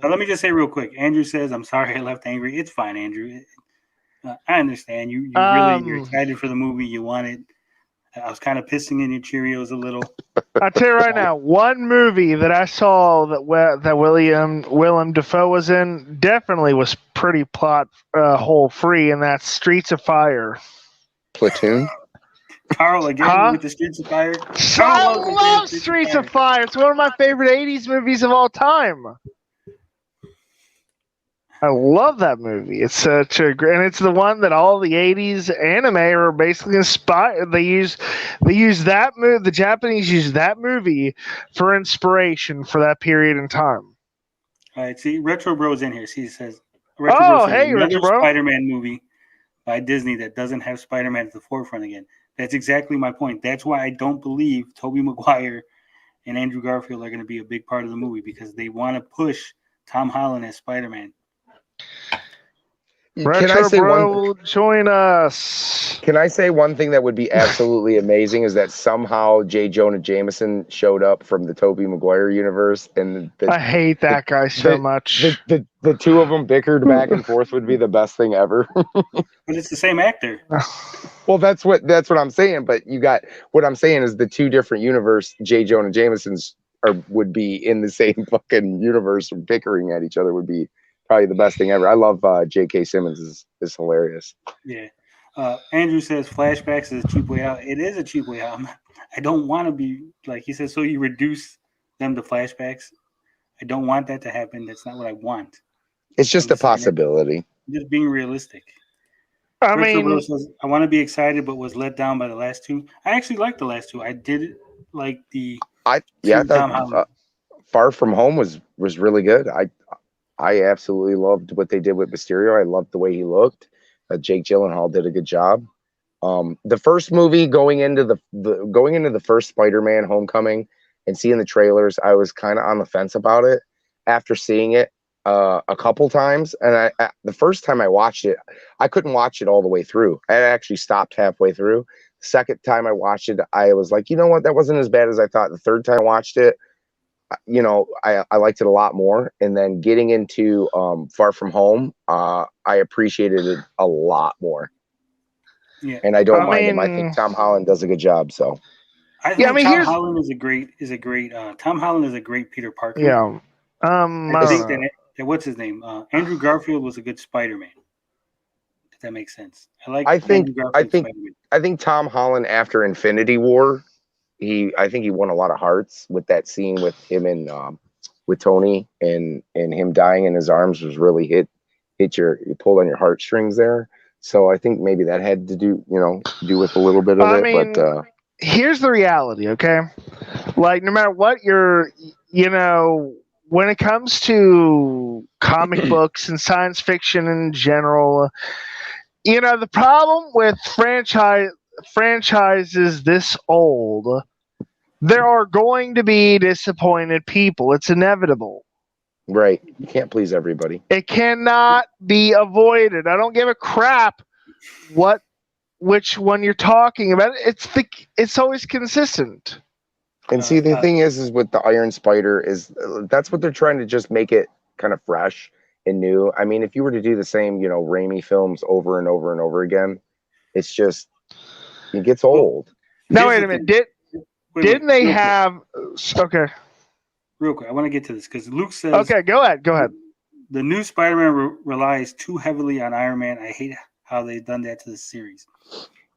Let me just say real quick. Andrew says, "I'm sorry I left angry." It's fine, Andrew. I understand. You're excited for the movie. You want it. I was kind of pissing in your Cheerios a little. I'll tell you right now, one movie that I saw that Willem Dafoe was in definitely was pretty plot hole free, and that's Streets of Fire. Platoon. Carl again with the Streets of Fire. I love Streets of Fire. It's one of my favorite 80s movies of all time. I love that movie. It's such a great, and it's the one that all the 80s anime are basically inspired. They use that movie. The Japanese use that movie for inspiration for that period in time. All right, see, Retro Bro's in here. He says, hey, Retro Bro. Spider-Man movie by Disney that doesn't have Spider-Man at the forefront again. That's exactly my point. That's why I don't believe Tobey Maguire and Andrew Garfield are going to be a big part of the movie, because they want to push Tom Holland as Spider-Man. Can I say join us. Can I say one thing that would be absolutely amazing is that somehow J. Jonah Jameson showed up from the Tobey Maguire universe, and I hate that guy so much. The two of them bickered back and forth would be the best thing ever. But it's the same actor. Well, that's what I'm saying. But what I'm saying is the two different universe J. Jonah Jamesons would be in the same fucking universe, bickering at each other would be probably the best thing ever. I love J.K. Simmons is hilarious. Yeah. Andrew says flashbacks is a cheap way out. It is a cheap way out. I don't want to be like he says. So you reduce them to flashbacks. I don't want that to happen. That's not what I want. It's just a possibility. Just being realistic. I mean, says, I want to be excited, but was let down by the last two. I actually liked the last two. I did like the. I thought Far From Home was really good. I absolutely loved what they did with Mysterio. I loved the way he looked. Jake Gyllenhaal did a good job. The first movie, going into the first Spider-Man Homecoming and seeing the trailers, I was kind of on the fence about it. After seeing it a couple times, and the first time I watched it, I couldn't watch it all the way through. I actually stopped halfway through. The second time I watched it, I was like, you know what, that wasn't as bad as I thought. The third time I watched it, I liked it a lot more. And then getting into Far From Home, I appreciated it a lot more. Yeah, and I don't mind him. I think Tom Holland does a good job. So, Tom Holland is a great. Tom Holland is a great Peter Parker. Yeah. I think that what's his name? Andrew Garfield was a good Spider-Man. If that makes sense. I think Tom Holland after Infinity War. I think he won a lot of hearts with that scene with him and with Tony and him dying in his arms was really you pulled on your heartstrings there. So I think maybe that had to do with a little bit of it. But here's the reality, okay? Like no matter what when it comes to comic books and science fiction in general, the problem with franchises this old, there are going to be disappointed people. It's inevitable. Right. You can't please everybody. It cannot be avoided. I don't give a crap which one you're talking about. It's always consistent. And see, the thing is with the Iron Spider is that's what they're trying to just make it kind of fresh and new. I mean, if you were to do the same, Raimi films over and over and over again, it's just, it gets old. Now, wait a minute. Didn't they have... Okay. Real quick, I want to get to this because Luke says... Okay, go ahead. The new Spider-Man relies too heavily on Iron Man. I hate how they've done that to the series.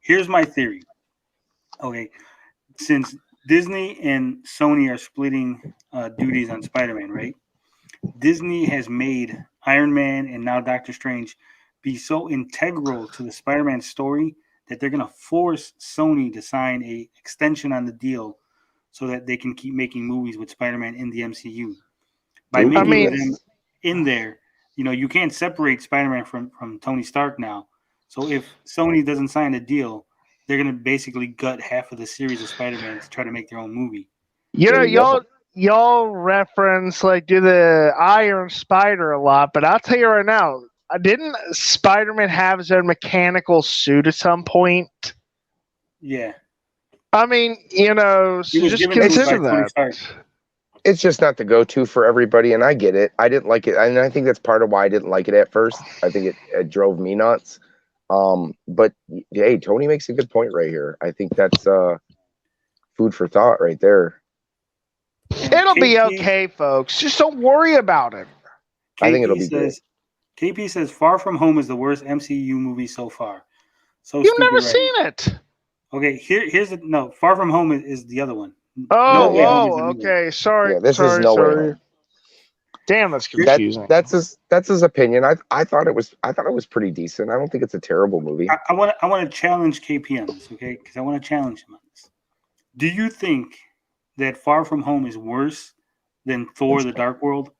Here's my theory. Okay, since Disney and Sony are splitting duties on Spider-Man, right? Disney has made Iron Man and now Doctor Strange be so integral to the Spider-Man story that they're going to force Sony to sign a extension on the deal so that they can keep making movies with Spider-Man in the MCU. By making them in there, you can't separate Spider-Man from Tony Stark now. So if Sony doesn't sign a deal, they're going to basically gut half of the series of Spider-Man to try to make their own movie. Y'all reference do the Iron Spider a lot, but I'll tell you right now, didn't Spider-Man have his own mechanical suit at some point? Yeah. I mean, so just consider that. It's just not the go-to for everybody, and I get it. I didn't like it, and I think that's part of why I didn't like it at first. I think it drove me nuts. But hey, Tony makes a good point right here. I think that's food for thought right there. It'll be okay, folks. Just don't worry about it. I think it'll be good. KP says Far From Home is the worst MCU movie so far. So you've never seen it. Okay, here's Far From Home is the other one. Okay. Sorry. Yeah, this is No Way Home. Damn, that's confusing. That's his opinion. I thought it was pretty decent. I don't think it's a terrible movie. I want to challenge KP on this, okay? Because I want to challenge him on this. Do you think that Far From Home is worse than Thor: The Dark World?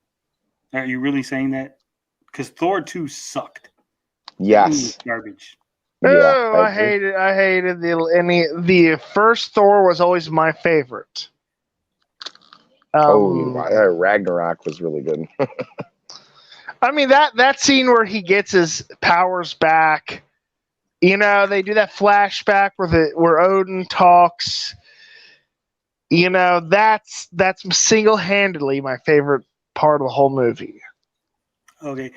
Are you really saying that? Because Thor 2 sucked. Yes. Garbage. No, I hated the first Thor was always my favorite. Ragnarok was really good. I mean that scene where he gets his powers back, they do that flashback where Odin talks. That's single-handedly my favorite part of the whole movie. Okay.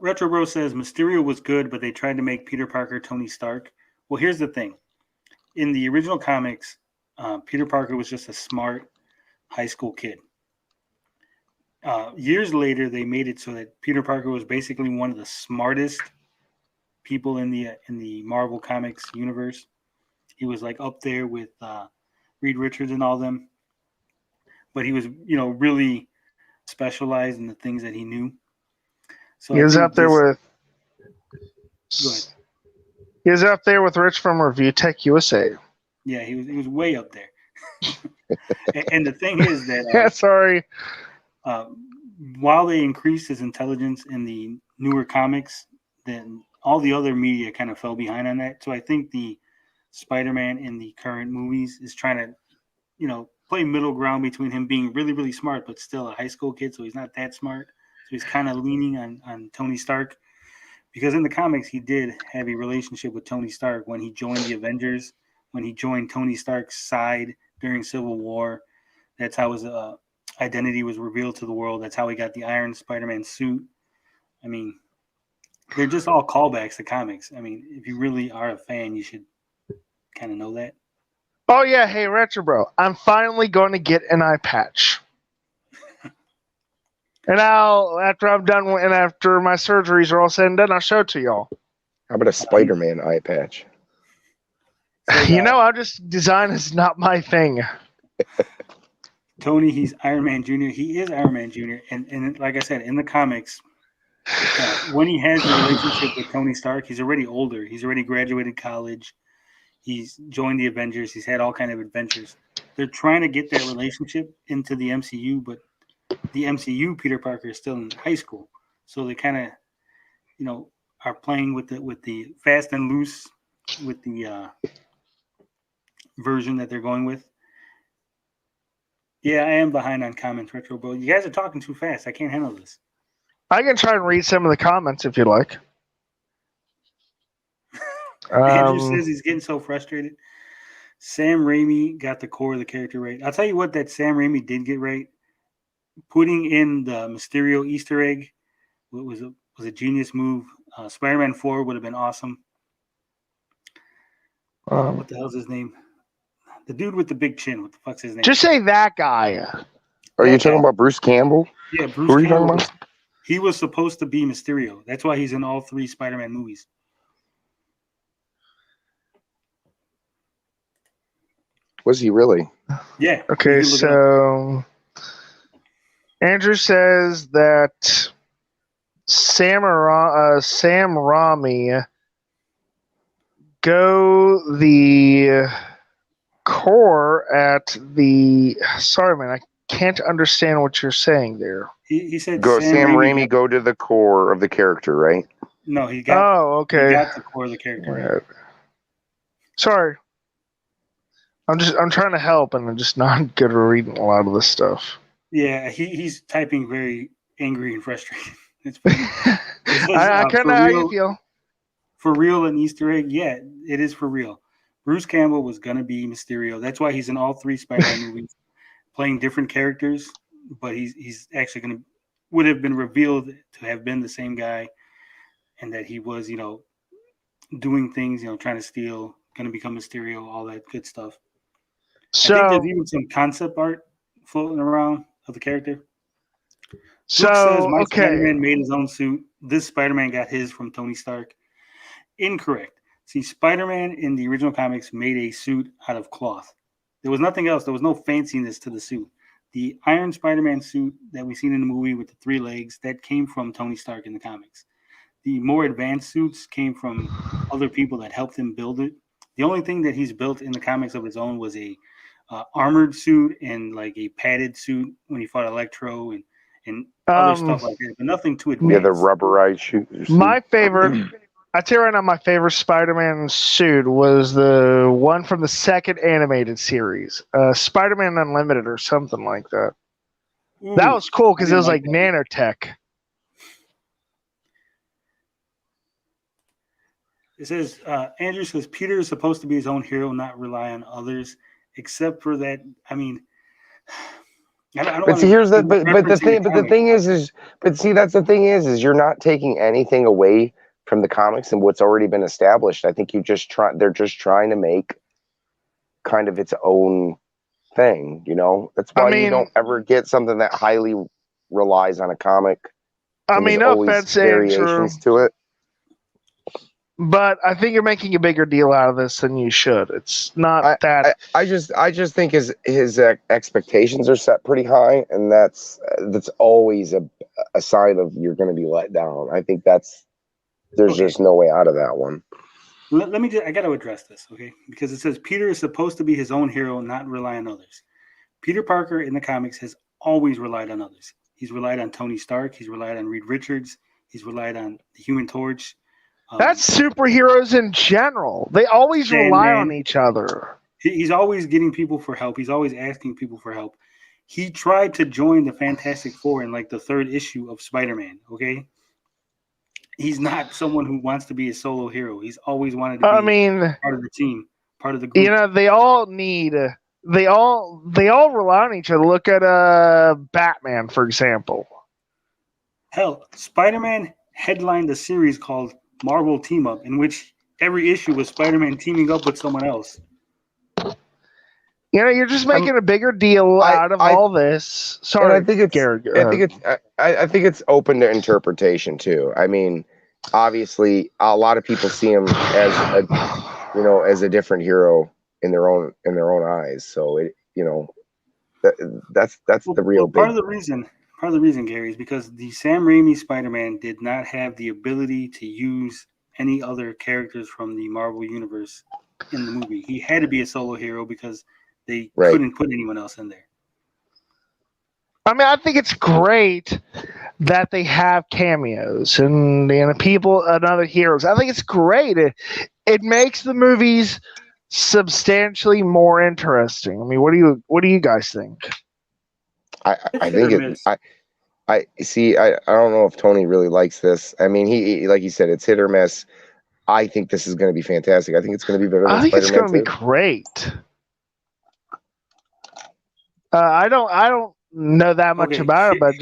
Retro Bro says Mysterio was good, but they tried to make Peter Parker Tony Stark. Well, here's the thing. In the original comics, Peter Parker was just a smart high school kid. Years later, they made it so that Peter Parker was basically one of the smartest people in the Marvel Comics universe. He was up there with Reed Richards and all them. But he was, really specialized in the things that he knew. So he was up there with. Go ahead. He was up there with Rich from Review Tech USA. Yeah, he was way up there. and the thing is that sorry. While they increased his intelligence in the newer comics, then all the other media kind of fell behind on that. So I think the Spider-Man in the current movies is trying to, play middle ground between him being really, really smart, but still a high school kid, so he's not that smart. So he's kind of leaning on Tony Stark. Because in the comics, he did have a relationship with Tony Stark when he joined the Avengers, when he joined Tony Stark's side during Civil War. That's how his identity was revealed to the world. That's how he got the Iron Spider-Man suit. I mean, they're just all callbacks to comics. I mean, if you really are a fan, you should kind of know that. Oh, yeah. Hey, Retro Bro, I'm finally going to get an eye patch. And after I'm done and after my surgeries are all said and done, I'll show it to y'all. How about a Spider-Man eye patch? Design is not my thing. Tony, he's Iron Man Jr. He is Iron Man Jr. And like I said, in the comics, when he has the relationship with Tony Stark, he's already older. He's already graduated college. He's joined the Avengers. He's had all kind of adventures. They're trying to get that relationship into the MCU, but the MCU Peter Parker is still in high school, so they kind of, are playing with the fast and loose with the version that they're going with. Yeah, I am behind on comments, Retro Bo. You guys are talking too fast. I can't handle this. I can try and read some of the comments if you like. Andrew says he's getting so frustrated. Sam Raimi got the core of the character right. I'll tell you what that Sam Raimi did get right. Putting in the Mysterio Easter egg was a genius move. Spider-Man 4 would have been awesome. What the hell's his name? The dude with the big chin. What the fuck's his name? Just say that guy. Are you talking about Bruce Campbell? Yeah, Bruce Who are you Campbell. talking about? He was supposed to be Mysterio. That's why he's in all 3 Spider-Man movies. Was he really? Yeah. Okay, so Andrew says that Sam Raimi go the core at the. Sorry, man, I can't understand what you're saying there. He said Sam Raimi go to the core of the character, right? No, he got. Oh, okay. He got the core of the character. Right. Sorry. I'm trying to help, and I'm just not good at reading a lot of this stuff. Yeah, he's typing very angry and frustrated. It's I kind of how you feel. For real, an Easter egg? Yeah, it is for real. Bruce Campbell was gonna be Mysterio. That's why he's in all 3 Spider-Man movies, playing different characters. But he's actually would have been revealed to have been the same guy, and that he was doing things, trying to steal, gonna become Mysterio, all that good stuff. So, I think there's even some concept art floating around of the character. So, says my Spider-Man made his own suit. This Spider-Man got his from Tony Stark. Incorrect. See, Spider-Man in the original comics made a suit out of cloth. There was nothing else. There was no fanciness to the suit. The Iron Spider-Man suit that we've seen in the movie with the 3 legs, that came from Tony Stark in the comics. The more advanced suits came from other people that helped him build it. The only thing that he's built in the comics of his own was a armored suit and like a padded suit when he fought Electro and other stuff like that, but nothing too advanced. Yeah, the rubberized suit. My favorite, I tell you right now, my favorite Spider-Man suit was the one from the second animated series, Spider-Man Unlimited or something like that. Ooh, that was cool because it was like nanotech. It says, Andrew says, Peter is supposed to be his own hero, not rely on others, except for that. I mean, I don't but see, here's the thing is that's the thing is you're not taking anything away from the comics and what's already been established. I think they're just trying to make kind of its own thing, That's why you don't ever get something that highly relies on a comic. I mean, no offense, variations to it. But I think you're making a bigger deal out of this than you should. It's not that. I just think his expectations are set pretty high, and that's always a sign of you're going to be let down. I think there's just no way out of that one. Let me I got to address this, okay? Because it says Peter is supposed to be his own hero, not rely on others. Peter Parker in the comics has always relied on others. He's relied on Tony Stark. He's relied on Reed Richards. He's relied on the Human Torch. That's superheroes in general. They always rely on each other. He's always getting people for help. He's always asking people for help. He tried to join the Fantastic Four in like the 3rd issue of Spider-Man, okay? He's not someone who wants to be a solo hero. He's always wanted to be part of the team, part of the group. They all rely on each other. Look at Batman, for example. Hell, Spider-Man headlined a series called Marvel Team Up, in which every issue was Spider-Man teaming up with someone else. You're just making a bigger deal out of all this. Sorry, I think it's open to interpretation too. I mean, obviously, a lot of people see him as a different hero in their own eyes. So that's the real part of the reason. Part of the reason, Gary, is because the Sam Raimi Spider-Man did not have the ability to use any other characters from the Marvel Universe in the movie. He had to be a solo hero because they couldn't put anyone else in there. I mean, I think it's great that they have cameos and people and other heroes. I think it's great. It makes the movies substantially more interesting. I mean, what do you guys think? I think it. I see. I don't know if Tony really likes this. I mean, he like you said, it's hit or miss. I think this is going to be fantastic. I think it's going to be better than Spider-Man 2. I think it's going to be great. I don't know that much about it, but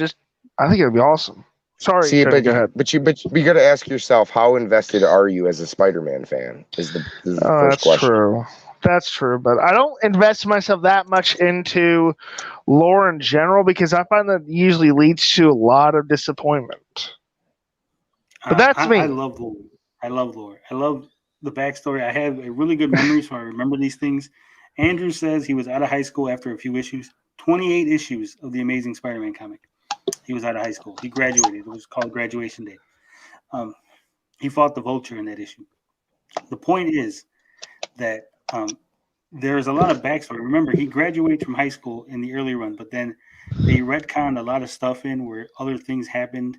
I think it'll be awesome. Sorry, see, go ahead. But you got to ask yourself, how invested are you as a Spider-Man fan? Is the first question. True. That's true, but I don't invest myself that much into lore in general because I find that usually leads to a lot of disappointment. But that's me. I love lore. I love the backstory. I have a really good memory, so I remember these things. Andrew says he was out of high school after a few issues. 28 issues of the Amazing Spider-Man comic. He was out of high school. He graduated. It was called Graduation Day. He fought the Vulture in that issue. The point is that there's a lot of backstory. Remember, he graduated from high school in the early run, but then they retconned a lot of stuff in where other things happened.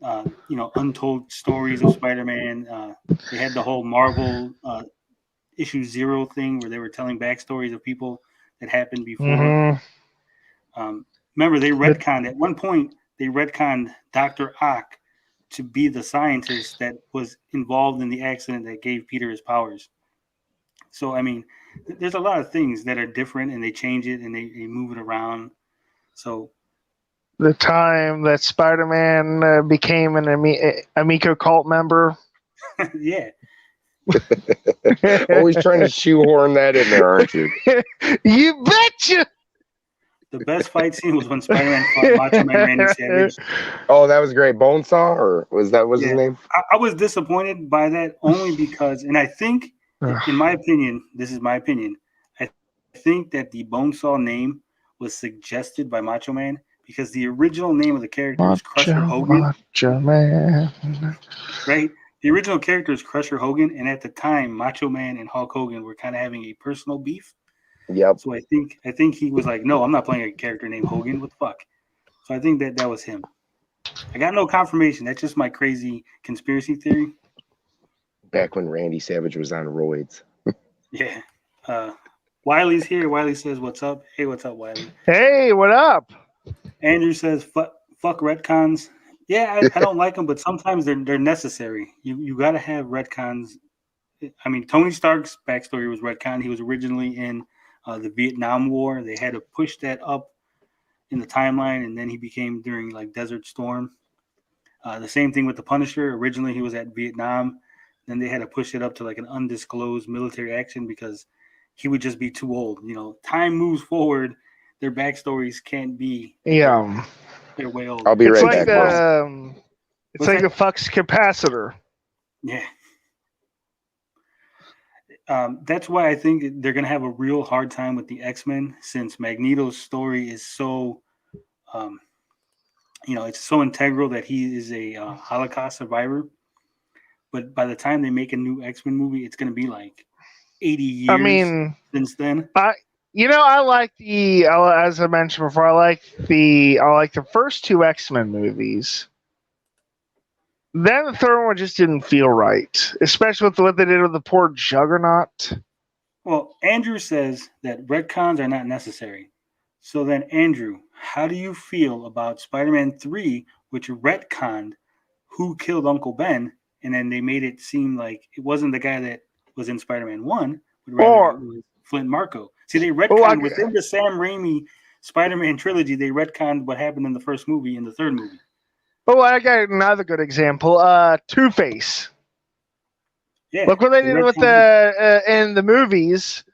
Untold stories of Spider-Man. They had the whole Marvel issue 0 thing where they were telling backstories of people that happened before. Mm-hmm. Remember, they retconned at one point. They retconned Dr. Ock to be the scientist that was involved in the accident that gave Peter his powers. So, I mean, there's a lot of things that are different, and they change it and they move it around. So, the time that Spider-Man became an Amico cult member. Yeah. Always trying to shoehorn that in there, aren't you? You betcha. The best fight scene was when Spider-Man fought Macho Man Randy Savage. Oh, that was great. Bonesaw, or was his name? I was disappointed by that only because, and I think, in my opinion, this is my opinion, I think that the Bonesaw name was suggested by Macho Man because the original name of the character is Crusher Hogan. Macho Man. Right? The original character is Crusher Hogan, and at the time, Macho Man and Hulk Hogan were kind of having a personal beef. Yep. So I think he was like, no, I'm not playing a character named Hogan. What the fuck? So I think that was him. I got no confirmation. That's just my crazy conspiracy theory. Back when Randy Savage was on roids. Yeah. Wiley's here. Wiley says, what's up? Hey, what's up, Wiley? Hey, what up? Andrew says, fuck retcons. Yeah, I don't like them, but sometimes they're necessary. You got to have retcons. I mean, Tony Stark's backstory was retcon. He was originally in the Vietnam War. They had to push that up in the timeline, and then he became during like Desert Storm. The same thing with the Punisher. Originally, he was at Vietnam. Then they had to push it up to like an undisclosed military action because he would just be too old. Time moves forward. Their backstories can't be. Yeah. They're way old. I'll be right back. It's like a flux capacitor. Yeah. That's why I think they're going to have a real hard time with the X-Men since Magneto's story is so, it's so integral that he is a Holocaust survivor. But by the time they make a new X-Men movie, it's going to be like 80 years since then. I like as I mentioned before, I like the first 2 X-Men movies. Then the third one just didn't feel right, especially with what they did with the poor Juggernaut. Well, Andrew says that retcons are not necessary. So then, Andrew, how do you feel about Spider-Man 3, which retconned who killed Uncle Ben, and then they made it seem like it wasn't the guy that was in Spider-Man 1, but rather it was Flint Marko. See, they retconned within the Sam Raimi Spider-Man trilogy, they retconned what happened in the first movie and the third movie. Oh, I got another good example. Two-Face. Yeah, look what they did with in the movies.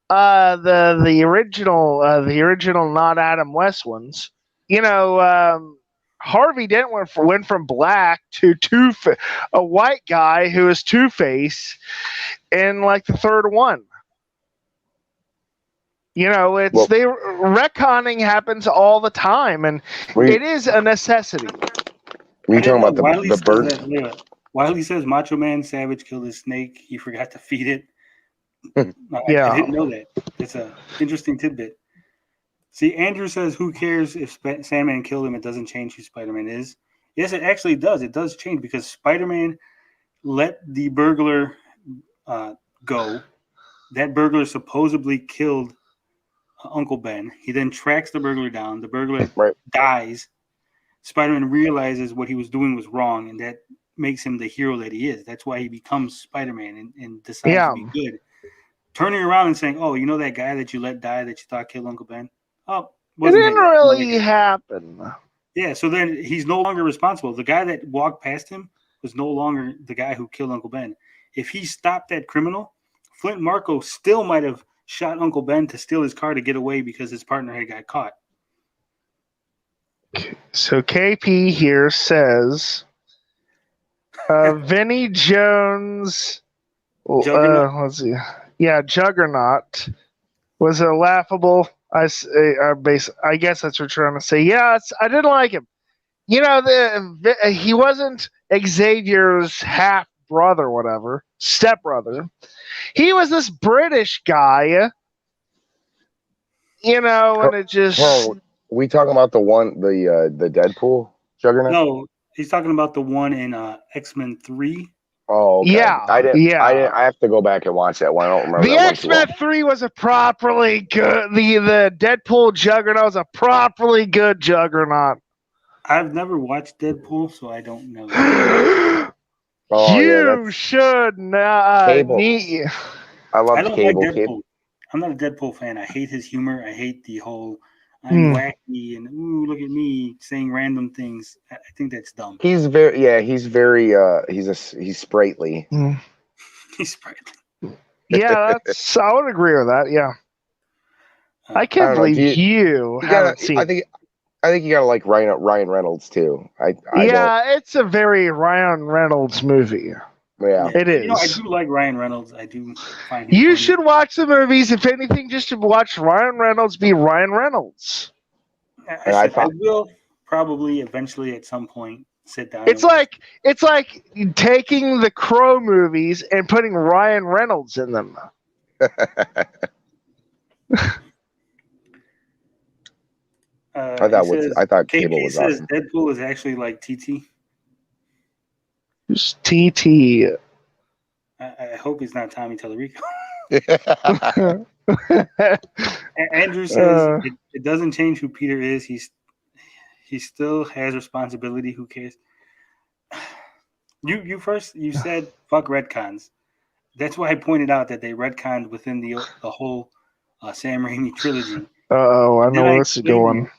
The original not Adam West ones. Harvey Dent went from black to a white guy who is Two-Face in like the third one. Retconning happens all the time, and it is a necessity. Were you talking about the bird? Wiley says Macho Man Savage killed his snake. He forgot to feed it. I didn't know that. It's an interesting tidbit. See, Andrew says, who cares if Sandman killed him? It doesn't change who Spider-Man is. Yes, it actually does. It does change because Spider-Man let the burglar go. That burglar supposedly killed Uncle Ben. He then tracks the burglar down. The burglar dies. Spider-Man realizes what he was doing was wrong, and that makes him the hero that he is. That's why he becomes Spider-Man and decides to be good. Turning around and saying, "Oh, you know that guy that you let die that you thought killed Uncle Ben? Oh, it didn't really happen." Yeah, so then he's no longer responsible. The guy that walked past him was no longer the guy who killed Uncle Ben. If he stopped that criminal, Flint Marko still might have shot Uncle Ben to steal his car to get away because his partner had got caught. So KP here says Vinnie Jones, let's see, Juggernaut was a laughable. I guess that's what we're trying to say. Yeah, I didn't like him. You know, he wasn't Xavier's half brother, whatever, stepbrother. He was this British guy. You know, and it just. Bro, we talking about the Deadpool Juggernaut? No, he's talking about the one in X-Men 3. Oh, okay. Yeah. I have to go back and watch that one. I don't remember. The X-Men 3 was a properly good. The Deadpool Juggernaut was a properly good Juggernaut. I've never watched Deadpool, so I don't know. You should not. Cable. I love Cable. Like Deadpool. I'm not a Deadpool fan. I hate his humor. I hate the whole I'm wacky and ooh, look at me saying random things. I think that's dumb. He's sprightly. He's sprightly. Yeah, I would agree with that. Yeah. I can't believe you haven't seen. I think you gotta like Ryan Reynolds too. It's a very Ryan Reynolds movie. Yeah, it is. You know, I do like Ryan Reynolds. I do find him you funny. should watch the movies, if anything, just to watch Ryan Reynolds be Ryan Reynolds. I will probably eventually at some point sit down. It's like taking the Crow movies and putting Ryan Reynolds in them. I thought Cable was awesome. Deadpool is actually like TT. Who's TT? I hope he's not Tommy Tallarico. Andrew says it doesn't change who Peter is. He still has responsibility. Who cares? You said fuck retcons. That's why I pointed out that they retconned within the whole Sam Raimi trilogy. I know where this is going.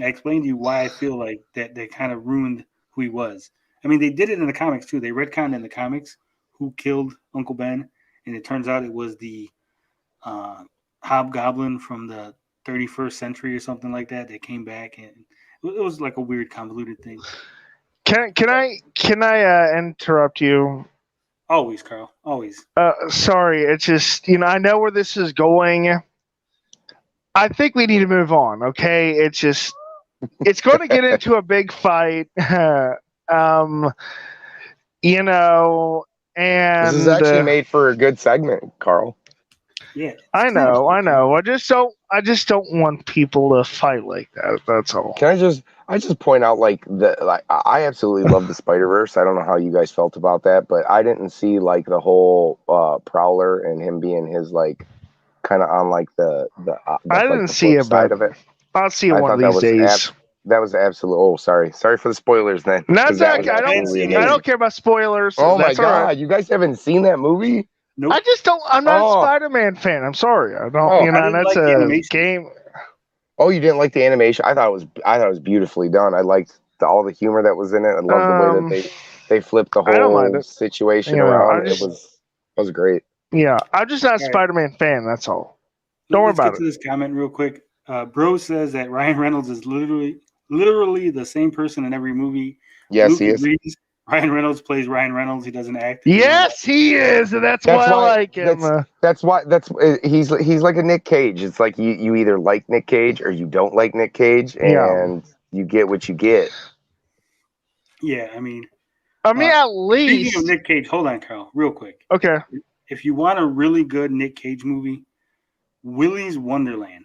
I explained to you why I feel like that they kind of ruined who he was. I mean, they did it in the comics too. They retconned in the comics who killed Uncle Ben, and it turns out it was the Hobgoblin from the 31st century or something like that. They came back, and it was like a weird, convoluted thing. Can I interrupt you? Always, Carl. Always. Sorry, it's just I know where this is going. I think we need to move on. Okay, it's just it's going to get into a big fight. And this is actually made for a good segment, Carl. Yeah, I know. I just don't want people to fight like that. That's all. Can I just point out I absolutely love the Spider-Verse. I don't know how you guys felt about that, but I didn't see like the whole Prowler and him being his like kind of on like the I didn't see it side of it. I'll see it one of these days. That was absolute. Oh, sorry for the spoilers. Then that's okay. I don't care about spoilers. Oh my god, right. You guys haven't seen that movie? Nope. I just don't. I'm not a Spider-Man fan. I'm sorry. I don't. That's like a game. Oh, you didn't like the animation? I thought it was beautifully done. I liked all the humor that was in it. I loved the way that they flipped the whole situation around. It was great. Yeah, I'm just not a Spider-Man fan. That's all. Don't worry about it. Let's get to this comment real quick. Bro says that Ryan Reynolds is literally the same person in every movie. Yes, Luke he is. agrees. Ryan Reynolds plays Ryan Reynolds. He doesn't act. Yes, he is, and that's why I like him. That's why he's like a Nick Cage. It's like you either like Nick Cage or you don't like Nick Cage, and you get what you get. Yeah, I mean, at least. Speaking of Nick Cage, hold on, Carl, real quick. Okay. If you want a really good Nick Cage movie, Willy's Wonderland.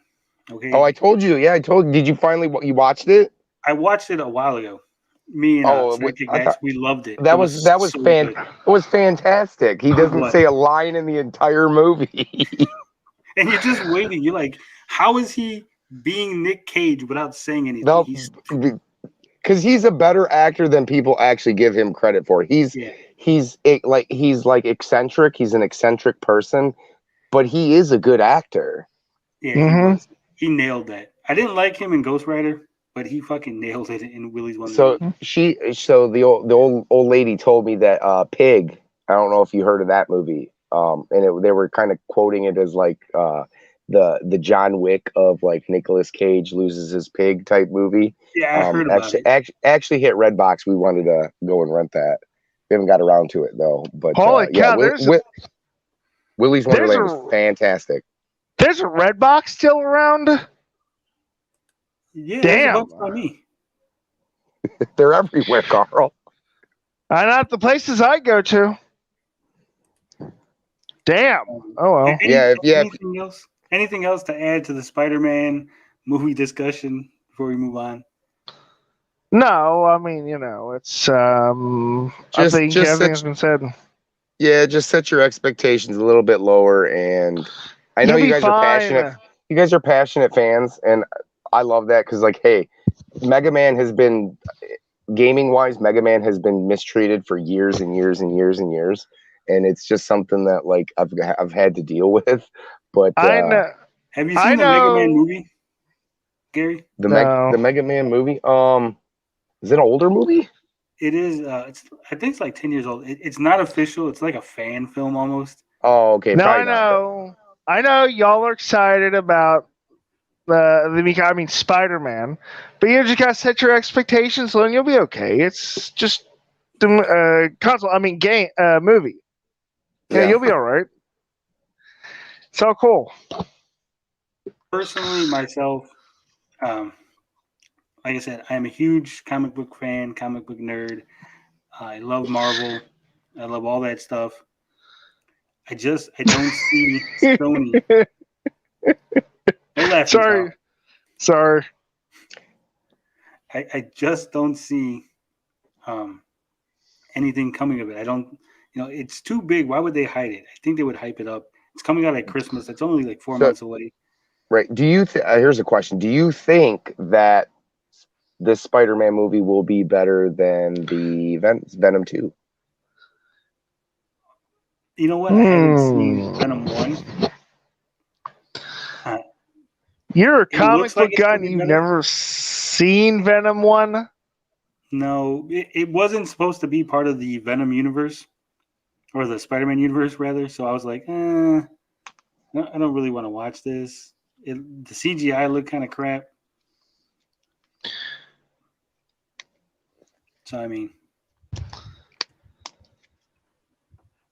Okay. Oh, I told you. Yeah, I told you. Did you finally you watched it? I watched it a while ago. Me and Sidekick I Dax, thought we loved it. that It was so good. It was fantastic. He doesn't What? say a line in the entire movie. And you're just waiting. You're like, how is he being Nick Cage without saying anything? No, because he's a better actor than people actually give him credit for. He's like eccentric. He's an eccentric person, but he is a good actor. Yeah, he was. He nailed that. I didn't like him in Ghost Rider, but he fucking nailed it in Willy's Wonderland. So the old lady told me that Pig. I don't know if you heard of that movie. And they were kind of quoting it as like the John Wick of like Nicolas Cage loses his pig type movie. Yeah, I heard about it. Actually hit Redbox. We wanted to go and rent that. We haven't got around to it though. But holy cow, Willy's Wonderland is fantastic. There's a Redbox still around? Yeah, damn. By me. They're everywhere, Carl. Not the places I go to. Damn. Oh well. Anything else to add to the Spider-Man movie discussion before we move on? No, I mean, it's I think everything has been said. Yeah, just set your expectations a little bit lower, and I know you guys are passionate. You guys are passionate fans, and I love that because, like, hey, Mega Man has been gaming-wise. Mega Man has been mistreated for years and years and years and years, and it's just something that like I've had to deal with. But I know. Have you seen the Mega Man movie, Gary? The Mega Man movie. Is it an older movie? It is. I think it's like 10 years old. It's not official. It's like a fan film almost. Oh, okay. No, I know y'all are excited about Spider-Man, but you just gotta set your expectations low and you'll be okay. It's just movie. Yeah, you'll be all right. It's all cool. Personally, myself, like I said, I am a huge comic book fan, comic book nerd. I love Marvel. I love all that stuff. I don't see Sony. Sorry. I just don't see anything coming of it. I don't, it's too big. Why would they hide it? I think they would hype it up. It's coming out at Christmas. It's only like 4 months away. Right. Do you here's a question. Do you think that this Spider-Man movie will be better than the Venom 2? You know what? I haven't seen Venom 1. You're a comic book guy and you've never seen Venom 1? No, it wasn't supposed to be part of the Venom universe, or the Spider-Man universe, rather. So I was like, no, I don't really want to watch this. The CGI looked kind of crap. So, I mean.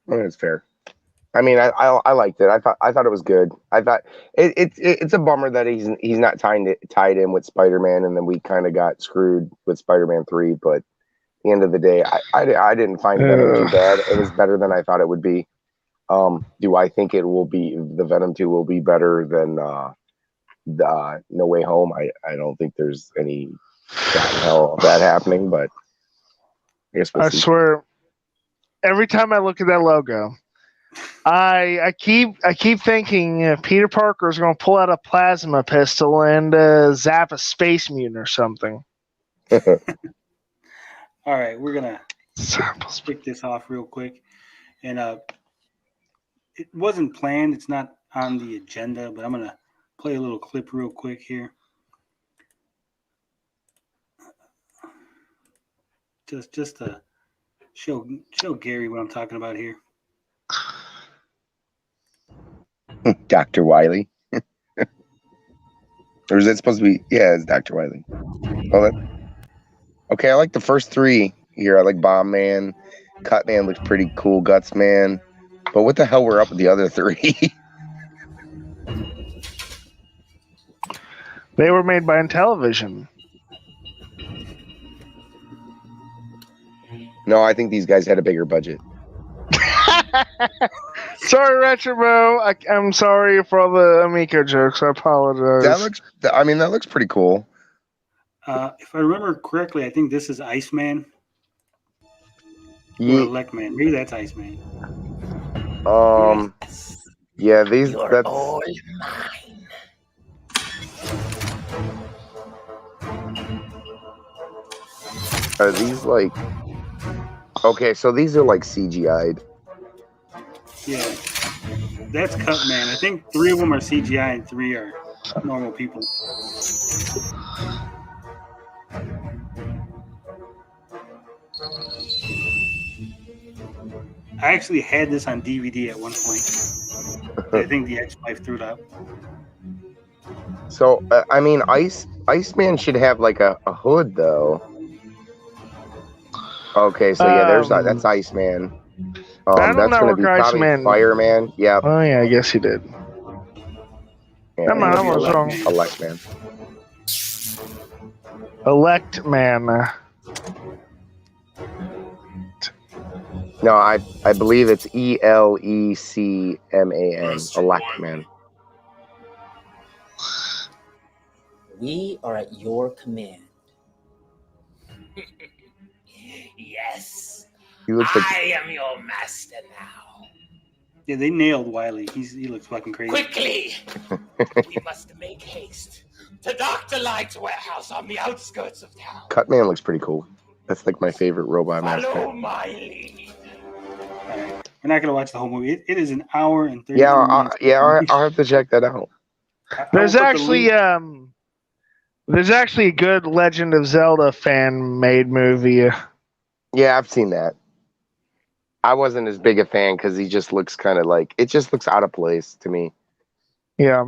I mean, it's fair. I mean, I liked it. I thought it was good. I thought it's a bummer that he's not tied in with Spider-Man, and then we kind of got screwed with Spider-Man 3. But at the end of the day, I didn't find Venom too bad. It was better than I thought it would be. Do I think the Venom 2 will be better than No Way Home? I don't think there's any hell of that happening, but I guess we'll see. I swear, every time I look at that logo, I keep thinking Peter Parker is going to pull out a plasma pistol and zap a space mutant or something. All right, we're gonna kick this off real quick, and it wasn't planned. It's not on the agenda, but I'm gonna play a little clip real quick here. Just to show Gary what I'm talking about here. Dr. Wily. Or is it supposed to be? Yeah, it's Dr. Wily. Okay, I like the first three here. I like Bomb Man. Cut Man looks pretty cool. Guts Man. But what the hell were up with the other three? They were made by Intellivision. No, I think these guys had a bigger budget. Sorry, Retro Bro. I'm sorry for all the Amico jokes. I apologize. That looks pretty cool. If I remember correctly, I think this is Iceman. Or Electman. Maybe that's Iceman. Yeah, these. You're all mine. Are these like? Okay, so these are like CGI'd. Yeah, that's Cutman. I think 3 of them are CGI and 3 are normal people. I actually had this on DVD at one point. I think the ex-wife threw it out. So I mean, Iceman should have like a hood though. Okay, so yeah, that's Iceman. That's going to be probably Iceman. Fireman. Yeah. Oh yeah, I guess he did. Yeah, I was wrong. Electman. Electman. No, I believe it's Elecman. Electman. We are at your command. Yes. He looks like... I am your master now. Yeah, they nailed Wiley. He looks fucking crazy. Quickly! We must make haste to Dr. Light's warehouse on the outskirts of town. Cutman looks pretty cool. That's like my favorite robot Follow mascot. my lead. Right. We're not gonna watch the whole movie. It is an hour and 30 Yeah, minutes. I'll have to check that out. There's actually a good Legend of Zelda fan-made movie. Yeah, I've seen that. I wasn't as big a fan because he just looks kind of like, it just looks out of place to me. Yeah.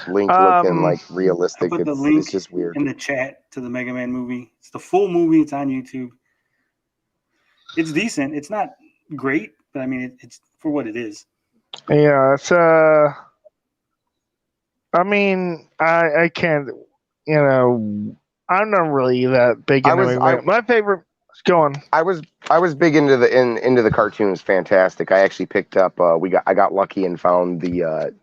Link looking like realistic. I put the link it's just weird. in the chat to the Mega Man movie. It's the full movie. It's on YouTube. It's decent. It's not great, but I mean, it's for what it is. Yeah, it's I mean, I can't, I'm not really that big into my favorite. Go on. I was big into the cartoons. Fantastic. I actually picked up. I got lucky and found the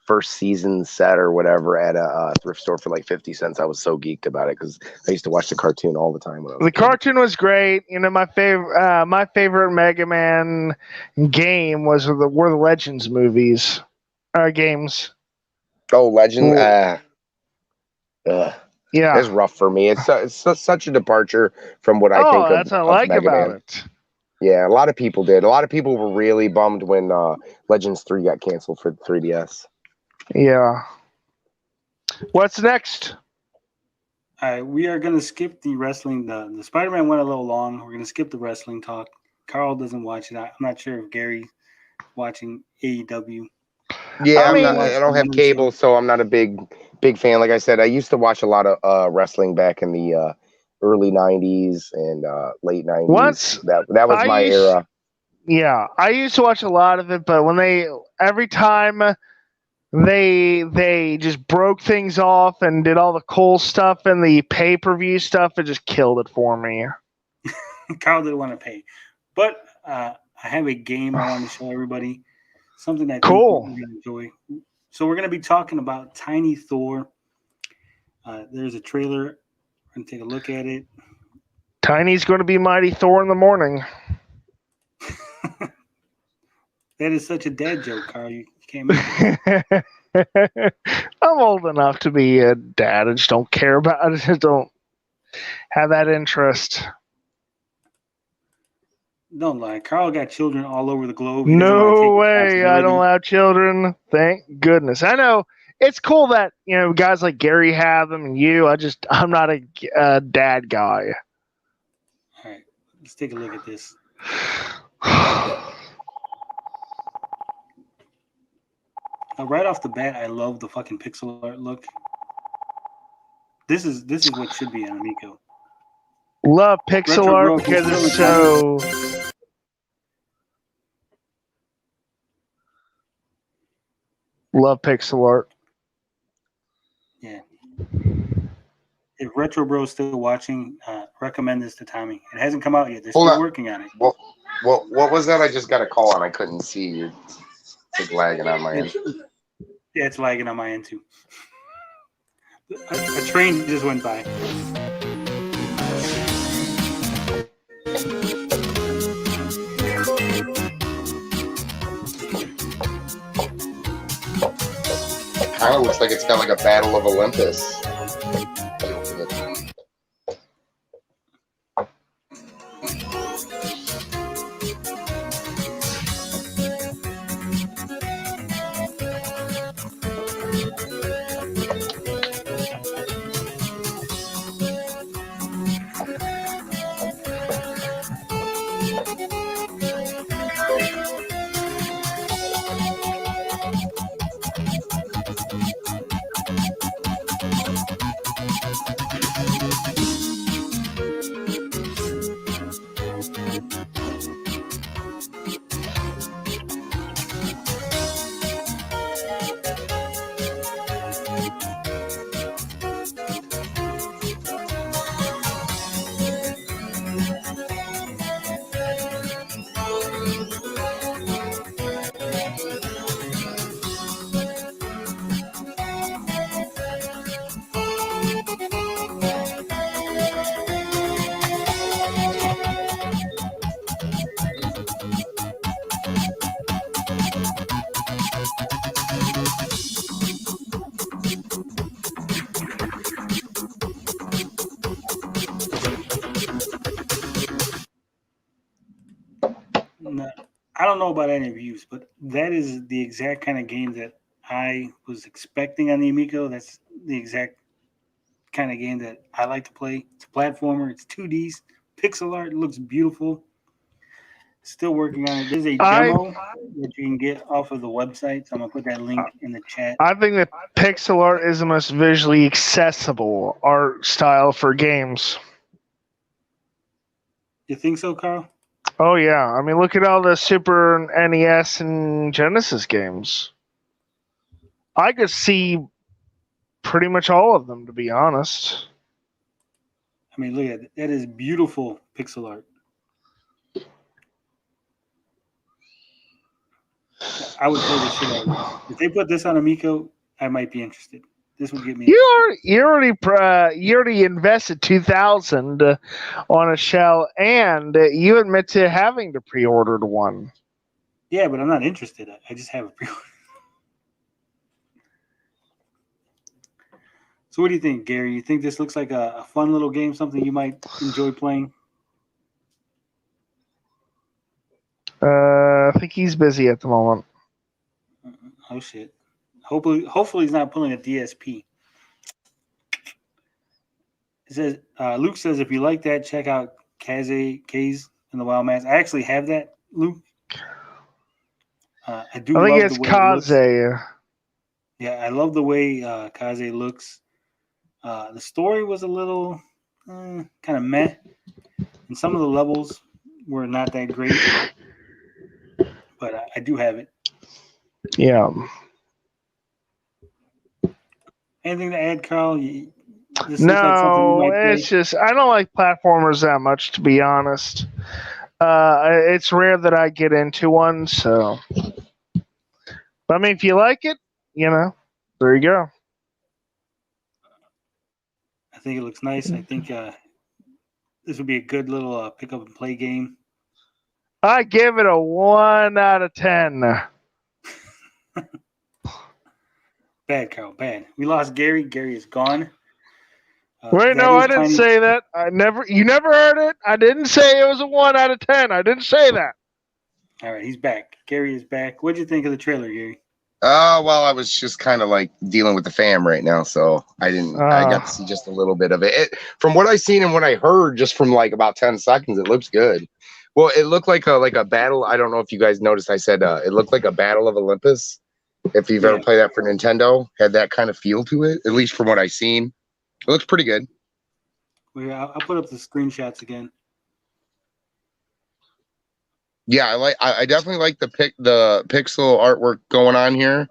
first season set or whatever at a thrift store for like 50 cents. I was so geeked about it because I used to watch the cartoon all the time. When I was cartoon was great. My favorite Mega Man game were the Legends movies, games. Oh, Legend. Yeah, it's rough for me. It's such a departure from what I think of. That's what I like Mega about Man. it. Yeah, a lot of people did. A lot of people were really bummed when Legends 3 got canceled for 3DS. Yeah. What's next? All right, we are going to skip the wrestling. The Spider-Man went a little long. We're going to skip the wrestling talk. Carl doesn't watch it. I'm not sure if Gary's watching AEW. Yeah, I don't have cable, so I'm not a big fan. Like I said, I used to watch a lot of wrestling back in the early 90s and late 90s. That was my era. Yeah, I used to watch a lot of it, but when every time they just broke things off and did all the cool stuff and the pay-per-view stuff, it just killed it for me. Carl didn't want to pay. But I have a game I want to show everybody. Something that cool. People really enjoy. So we're going to be talking about Tiny Thor. There's a trailer. We're going to take a look at it. Tiny's going to be Mighty Thor in the morning. That is such a dad joke, Carl. You can't make it. I'm old enough to be a dad. I just don't care about it. I just don't have that interest. Don't lie. Carl got children all over the globe. No way. I don't have children. Thank goodness. I know it's cool that, guys like Gary have them and you. I'm not a dad guy. All right. Let's take a look at this. Right off the bat, I love the fucking pixel art look. This is what should be on Amico. Love pixel art because it's so. Love pixel art. Yeah. If Retro Bro's still watching, recommend this to Tommy. It hasn't come out yet. They're still working on it. Well, What was that? I just got a call and I couldn't see you. It's lagging on my end. Yeah, it's lagging on my end too. A train just went by. Kind of looks like it's got like a Battle of Olympus. No, I don't know about any reviews, but that is the exact kind of game that I was expecting on the Amico. That's the exact kind of game that I like to play. It's a platformer. It's 2Ds. Pixel art. It looks beautiful. Still working on it. There's a demo that you can get off of the website. So I'm going to put that link in the chat. I think that pixel art is the most visually accessible art style for games. You think so, Carl? Oh, yeah. I mean, look at all the Super NES and Genesis games. I could see pretty much all of them, to be honest. I mean, look at it. That is beautiful pixel art. I would play this shit out of this. If they put this on Amico, I might be interested. This would get me. You already invested $2,000 on a shell, and you admit to having to pre-ordered one. Yeah, but I'm not interested. I just have a pre-order. So, what do you think, Gary? You think this looks like a fun little game, something you might enjoy playing? I think he's busy at the moment. Oh shit! Hopefully he's not pulling a DSP. It says Luke says if you like that, check out Kaze in the Wild Mass. I actually have that, Luke. I think it's Kaze. Yeah, I love the way Kaze looks. The story was a little kind of meh, and some of the levels were not that great. But I do have it. Yeah. Anything to add, Carl? No, it's just I don't like platformers that much, to be honest. It's rare that I get into one, so. But I mean, if you like it, there you go. I think it looks nice. I think this would be a good little pick up and play game. I give it a 1 out of 10. Bad, Carl. Bad. We lost Gary. Gary is gone. Wait, no, I didn't say that. You never heard it. I didn't say it was a 1 out of 10. I didn't say that. All right, he's back. Gary is back. What'd you think of the trailer, Gary? Well, I was just kind of like dealing with the fam right now, so I got to see just a little bit of it. From what I seen and what I heard, just from like about 10 seconds, it looks good. Well, it looked like a battle. I don't know if you guys noticed. I said it looked like a Battle of Olympus. If you've ever played that for Nintendo, had that kind of feel to it. At least from what I seen, it looks pretty good. Well, I'll put up the screenshots again. Yeah, I definitely like the pixel artwork going on here.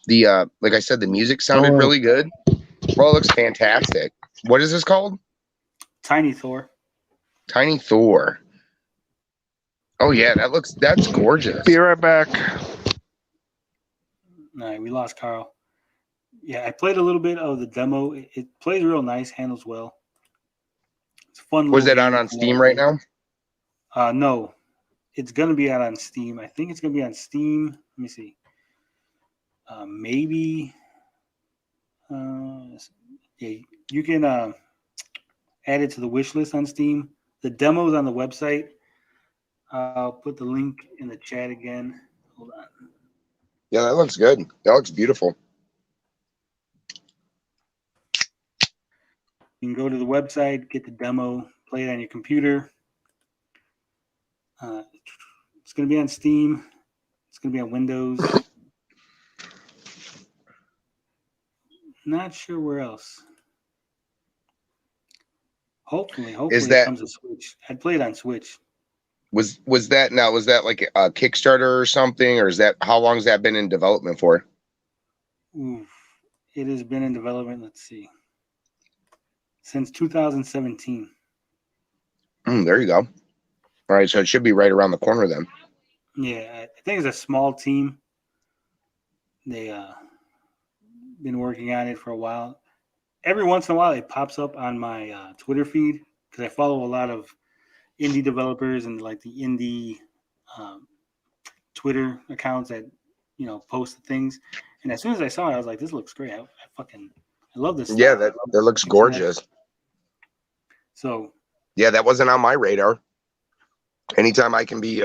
The like I said, the music sounded really good. Well, it looks fantastic. What is this called? Tiny Thor. Tiny Thor. Oh yeah, that's gorgeous. Be right back. All right, we lost Carl. Yeah, I played a little bit of the demo. It plays real nice, handles well. It's a fun. Was it out on Steam right now? No, it's gonna be out on Steam. I think it's gonna be on Steam. Let me see. Maybe. Yeah, you can add it to the wish list on Steam. The demo's on the website. I'll put the link in the chat again. Hold on. Yeah, that looks good. That looks beautiful. You can go to the website, get the demo, play it on your computer. It's going to be on Steam. It's going to be on Windows. Not sure where else. Hopefully it comes to Switch. I'd play it on Switch. Was that like a Kickstarter or something, or how long has that been in development for? Oof. It has been in development, let's see, since 2017. There you go. All right, so it should be right around the corner then. Yeah, I think it's a small team. They been working on it for a while. Every once in a while, it pops up on my Twitter feed because I follow a lot of indie developers and like the indie Twitter accounts that post things. And as soon as I saw it, I was like, "This looks great! I love this." Yeah, stuff. that looks gorgeous. So yeah, that wasn't on my radar. Anytime I can be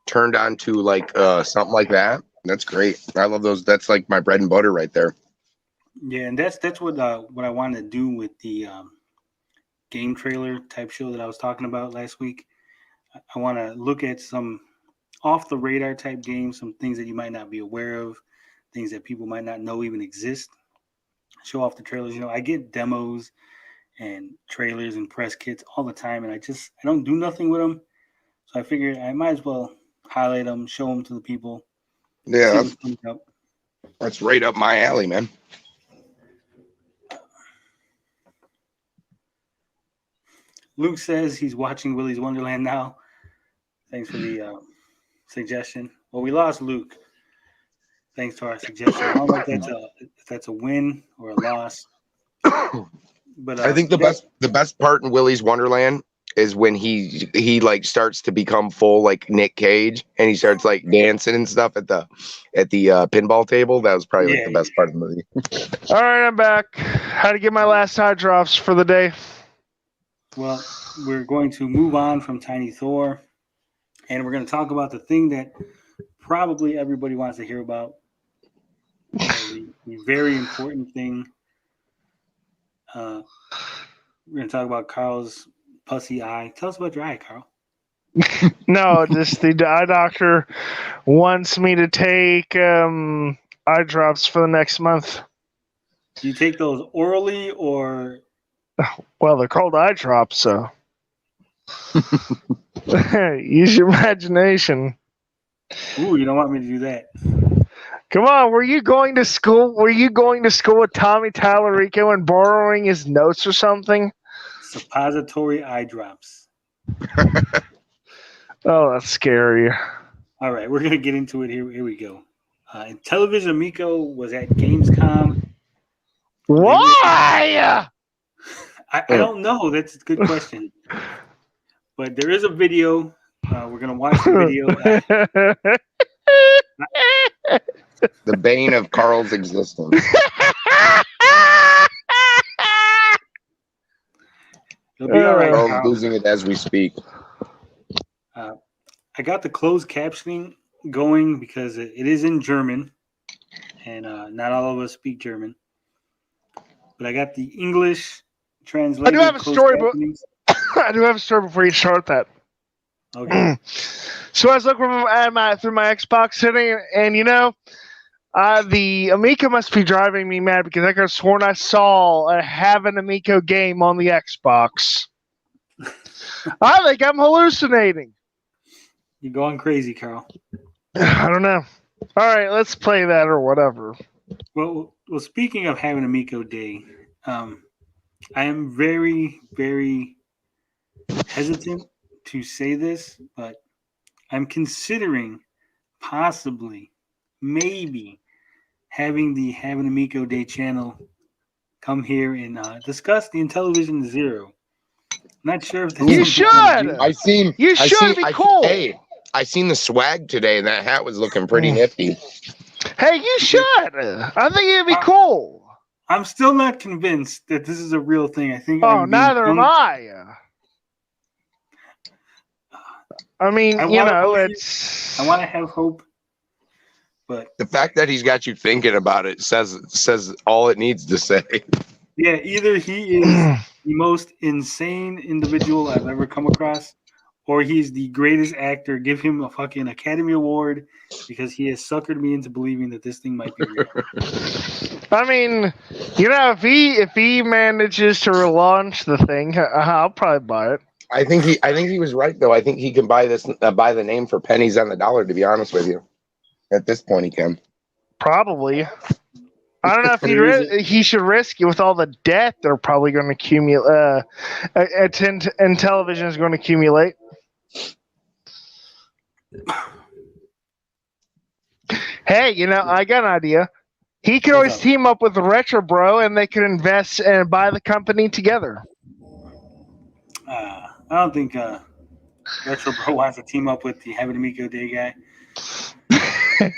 turned on to like something like that, that's great. I love those. That's like my bread and butter right there. Yeah, and that's what I wanted to do with the game trailer type show that I was talking about last week. I want to look at some off the radar type games, some things that you might not be aware of, things that people might not know even exist. Show off the trailers. I get demos and trailers and press kits all the time, and I don't do nothing with them. So I figured I might as well highlight them, show them to the people. Yeah, that's right up my alley, man. Luke says he's watching Willy's Wonderland now. Thanks for the suggestion. Well, we lost Luke. Thanks to our suggestion. I don't know if that's a win or a loss. But I think the best part in Willy's Wonderland is when he like starts to become full like Nick Cage and he starts like dancing and stuff at the pinball table. That was probably like the best part of the movie. All right, I'm back. How to get my last eye drops for the day? Well, we're going to move on from Tiny Thor, and we're going to talk about the thing that probably everybody wants to hear about. The very important thing. We're going to talk about Carl's pussy eye. Tell us about your eye, Carl. No, just the eye doctor wants me to take eye drops for the next month. Do you take those orally or? Well, they're called eye drops, so use your imagination. Ooh, you don't want me to do that. Come on, were you going to school? Were you going to school with Tommy Tallarico and borrowing his notes or something? Suppository eye drops. Oh, that's scary. All right, we're gonna get into it. Here we go. Intellivision Amico was at Gamescom. Why? I don't know. That's a good question. But there is a video. We're going to watch the video. The bane of Carl's existence. It'll be all right. Carl's losing it as we speak. I got the closed captioning going because it is in German. And not all of us speak German. But I got the English translated. I do have a story. I do have a story before you start that. Okay. So I was looking through my Xbox setting, and the Amico must be driving me mad because I could have sworn I saw have an Amico game on the Xbox. I think I'm hallucinating. You're going crazy, Carl. I don't know. All right, let's play that or whatever. Well, speaking of having Amico Day, I am very, very hesitant to say this, but I'm considering possibly, maybe, having the Have an Amico Day channel come here and discuss the Intellivision Zero. Not sure if that's you should. I seen. You should be cool. Hey, I seen the swag today, and that hat was looking pretty nifty. Hey, you should. I think it'd be cool. I'm still not convinced that this is a real thing. I think. Neither am I. I mean, I want to have hope, but the fact that he's got you thinking about it says all it needs to say. Yeah, either he is the most insane individual I've ever come across, or he's the greatest actor. Give him a fucking Academy Award because he has suckered me into believing that this thing might be real. I mean, if he manages to relaunch the thing, I'll probably buy it. I think he was right though. I think he can buy the name for pennies on the dollar. To be honest with you, at this point he can. Probably. I don't know if he should risk it with all the debt they're probably going to accumulate. Intellivision is going to accumulate. Hey, I got an idea. He could always team up with the Retro Bro, and they could invest and buy the company together. I don't think Retro Bro wants to team up with the Have an Amico Day guy. I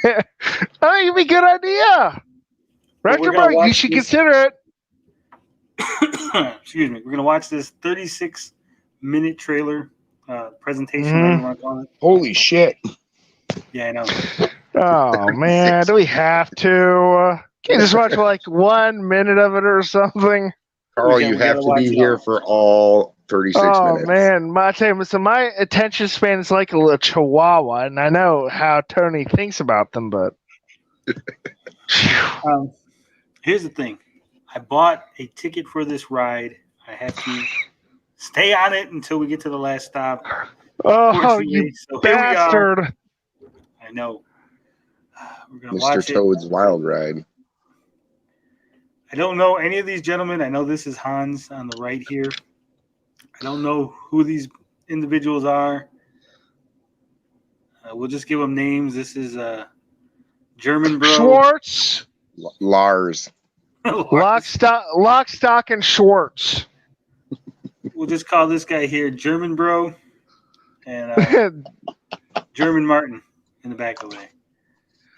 think it'd be a good idea. Retro Bro, you should consider it. Excuse me. We're going to watch this 36-minute trailer presentation. Whatever you want to call it. Holy shit. Yeah, I know. Oh, man. Do we have to? Can't just watch like 1 minute of it or something? Carl, you have to be here for all 36 minutes. Oh, man. My attention span is like a little chihuahua, and I know how Tony thinks about them, but... Here's the thing. I bought a ticket for this ride. I have to stay on it until we get to the last stop. Oh, you bastard. I know. We're going to watch Mr. Toad's Wild Ride. I don't know any of these gentlemen. I know this is Hans on the right here. I don't know who these individuals are. We'll just give them names. This is German Bro. Schwartz. Lars. Lock, stock, and Schwartz. We'll just call this guy here German Bro and German Martin in the back of the way.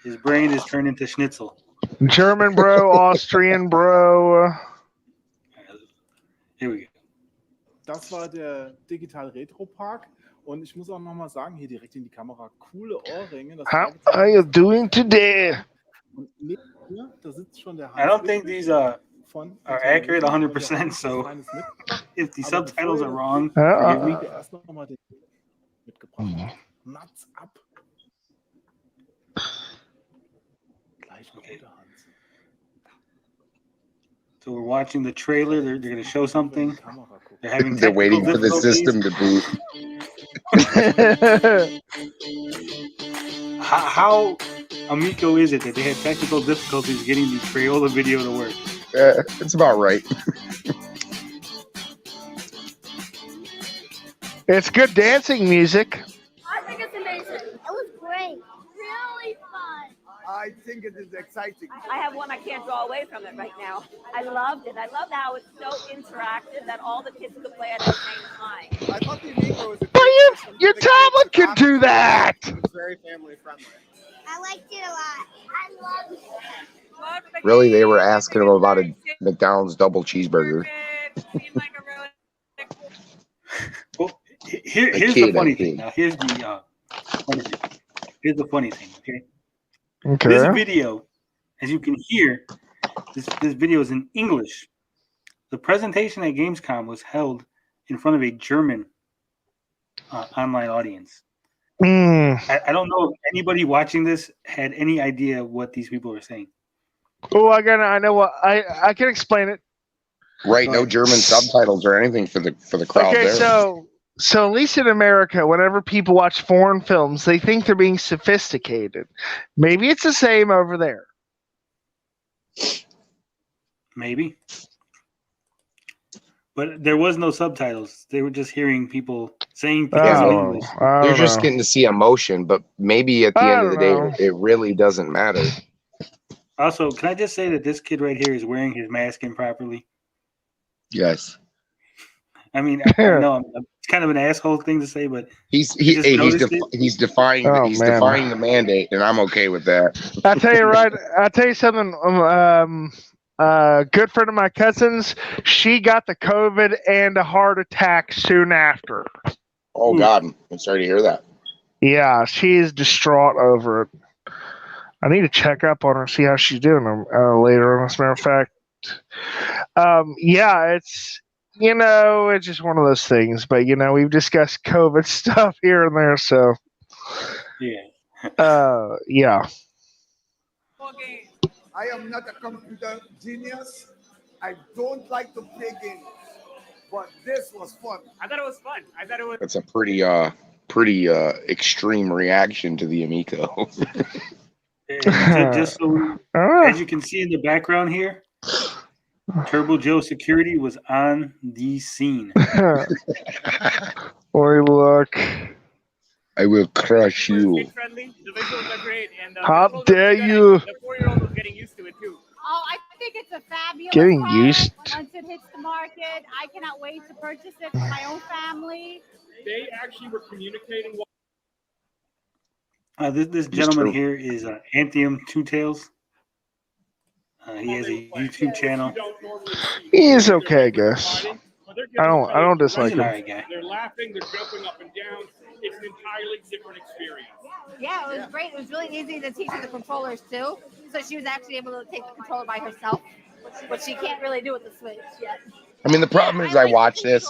His brain is turned into schnitzel. German Bro, Austrian Bro. Here we go. Das war der Digital Retro Park. Und ich muss auch nochmal sagen, hier direkt in die Kamera, coole Ohrringe. How are you doing today? Und neben mir, da sitzt schon der I don't think these are accurate 100%, so if the subtitles are wrong, forgive me. Erst noch mal den mitgebracht. Nuts ab. Gleich noch unter Hans. So we're watching the trailer. They're going to show something. They're waiting for the system to boot. How Amico is it that they had technical difficulties getting the Crayola video to work? It's about right. It's good dancing music. I think it's amazing. It was great. Really fun. I think it is exciting. I have one I can't draw away from it right now. I loved it. I loved how it's so interactive that all the kids could play at the same time. I thought the Amico was a But your tablet can do that. It's very family friendly. I liked it a lot. I loved it. Really, they were asking him about a McDonald's double cheeseburger. Well, here's the funny thing. Now, here's the funny thing. Here's the funny thing, okay? Okay. This video, as you can hear, this video is in English. The presentation at Gamescom was held in front of a German online audience. I don't know if anybody watching this had any idea what these people are saying. Oh, I know what I can explain it. Right, no German subtitles or anything for the crowd okay, there. So at least in America, whenever people watch foreign films, they think they're being sophisticated. Maybe it's the same over there. But there was no subtitles. They were just hearing people saying things in English. They're just getting to see emotion, but maybe at the end of the day, it really doesn't matter. Also, can I just say that this kid right here is wearing his mask improperly? Yes. I mean, I know it's kind of an asshole thing to say, but he's defying the mandate, and I'm okay with that. I'll tell you something. Good friend of my cousin's, she got the COVID and a heart attack soon after. Oh God, I'm sorry to hear that. Yeah, she's distraught over it. I need to check up on her, see how she's doing later on. As a matter of fact, yeah, it's it's just one of those things. But we've discussed COVID stuff here and there, so yeah. I am not a computer genius. I don't like to play games, but this was fun. I thought it was fun. I thought it was. That's a pretty extreme reaction to the Amico. Just so, as you can see in the background here, Turbo Joe Security was on the scene. Boy, look. I will crush you. The visuals are great, and how dare you? The 4-year-old was getting used to it too. Oh, I think it's a fabulous Getting product. used. Once it hits the market, I cannot wait to purchase it for my own family. They actually were communicating. This gentleman here is Anthium Two Tails. He has a YouTube channel. He is okay, I guess. I don't dislike him. Right guy. They're laughing, they're jumping up and down. It's an entirely different experience. Yeah, it was great. It was really easy to teach her the controllers too. So she was actually able to take the controller by herself, which she can't really do with the Switch yet. I mean, the problem is I watch this,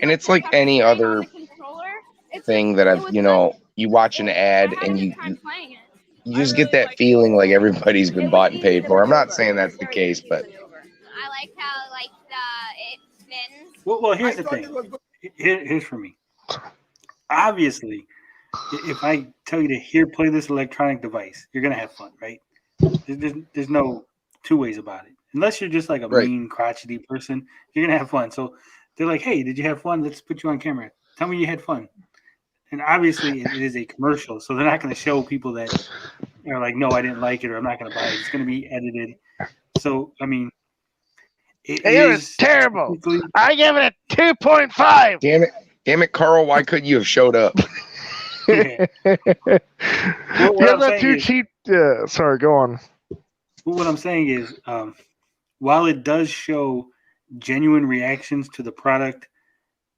and it's like any other thing that I've, you watch an ad and you just get that feeling like everybody's been bought and paid for. I'm not saying that's the case, but I like how it spins. Well, here's the thing. Here's for me. Obviously, if I tell you to play this electronic device, you're gonna have fun, right? There's no two ways about it. Unless you're just like a mean, crotchety person, you're gonna have fun. So they're like, "Hey, did you have fun? Let's put you on camera. Tell me you had fun." And obviously, it is a commercial, so they're not going to show people that are like, "No, I didn't like it," or "I'm not going to buy it." It's going to be edited. So, I mean, it was terrible. I give it a 2.5. Damn it, Carl! Why couldn't you have showed up? Yeah. That too cheap. Sorry, go on. What I'm saying is, while it does show genuine reactions to the product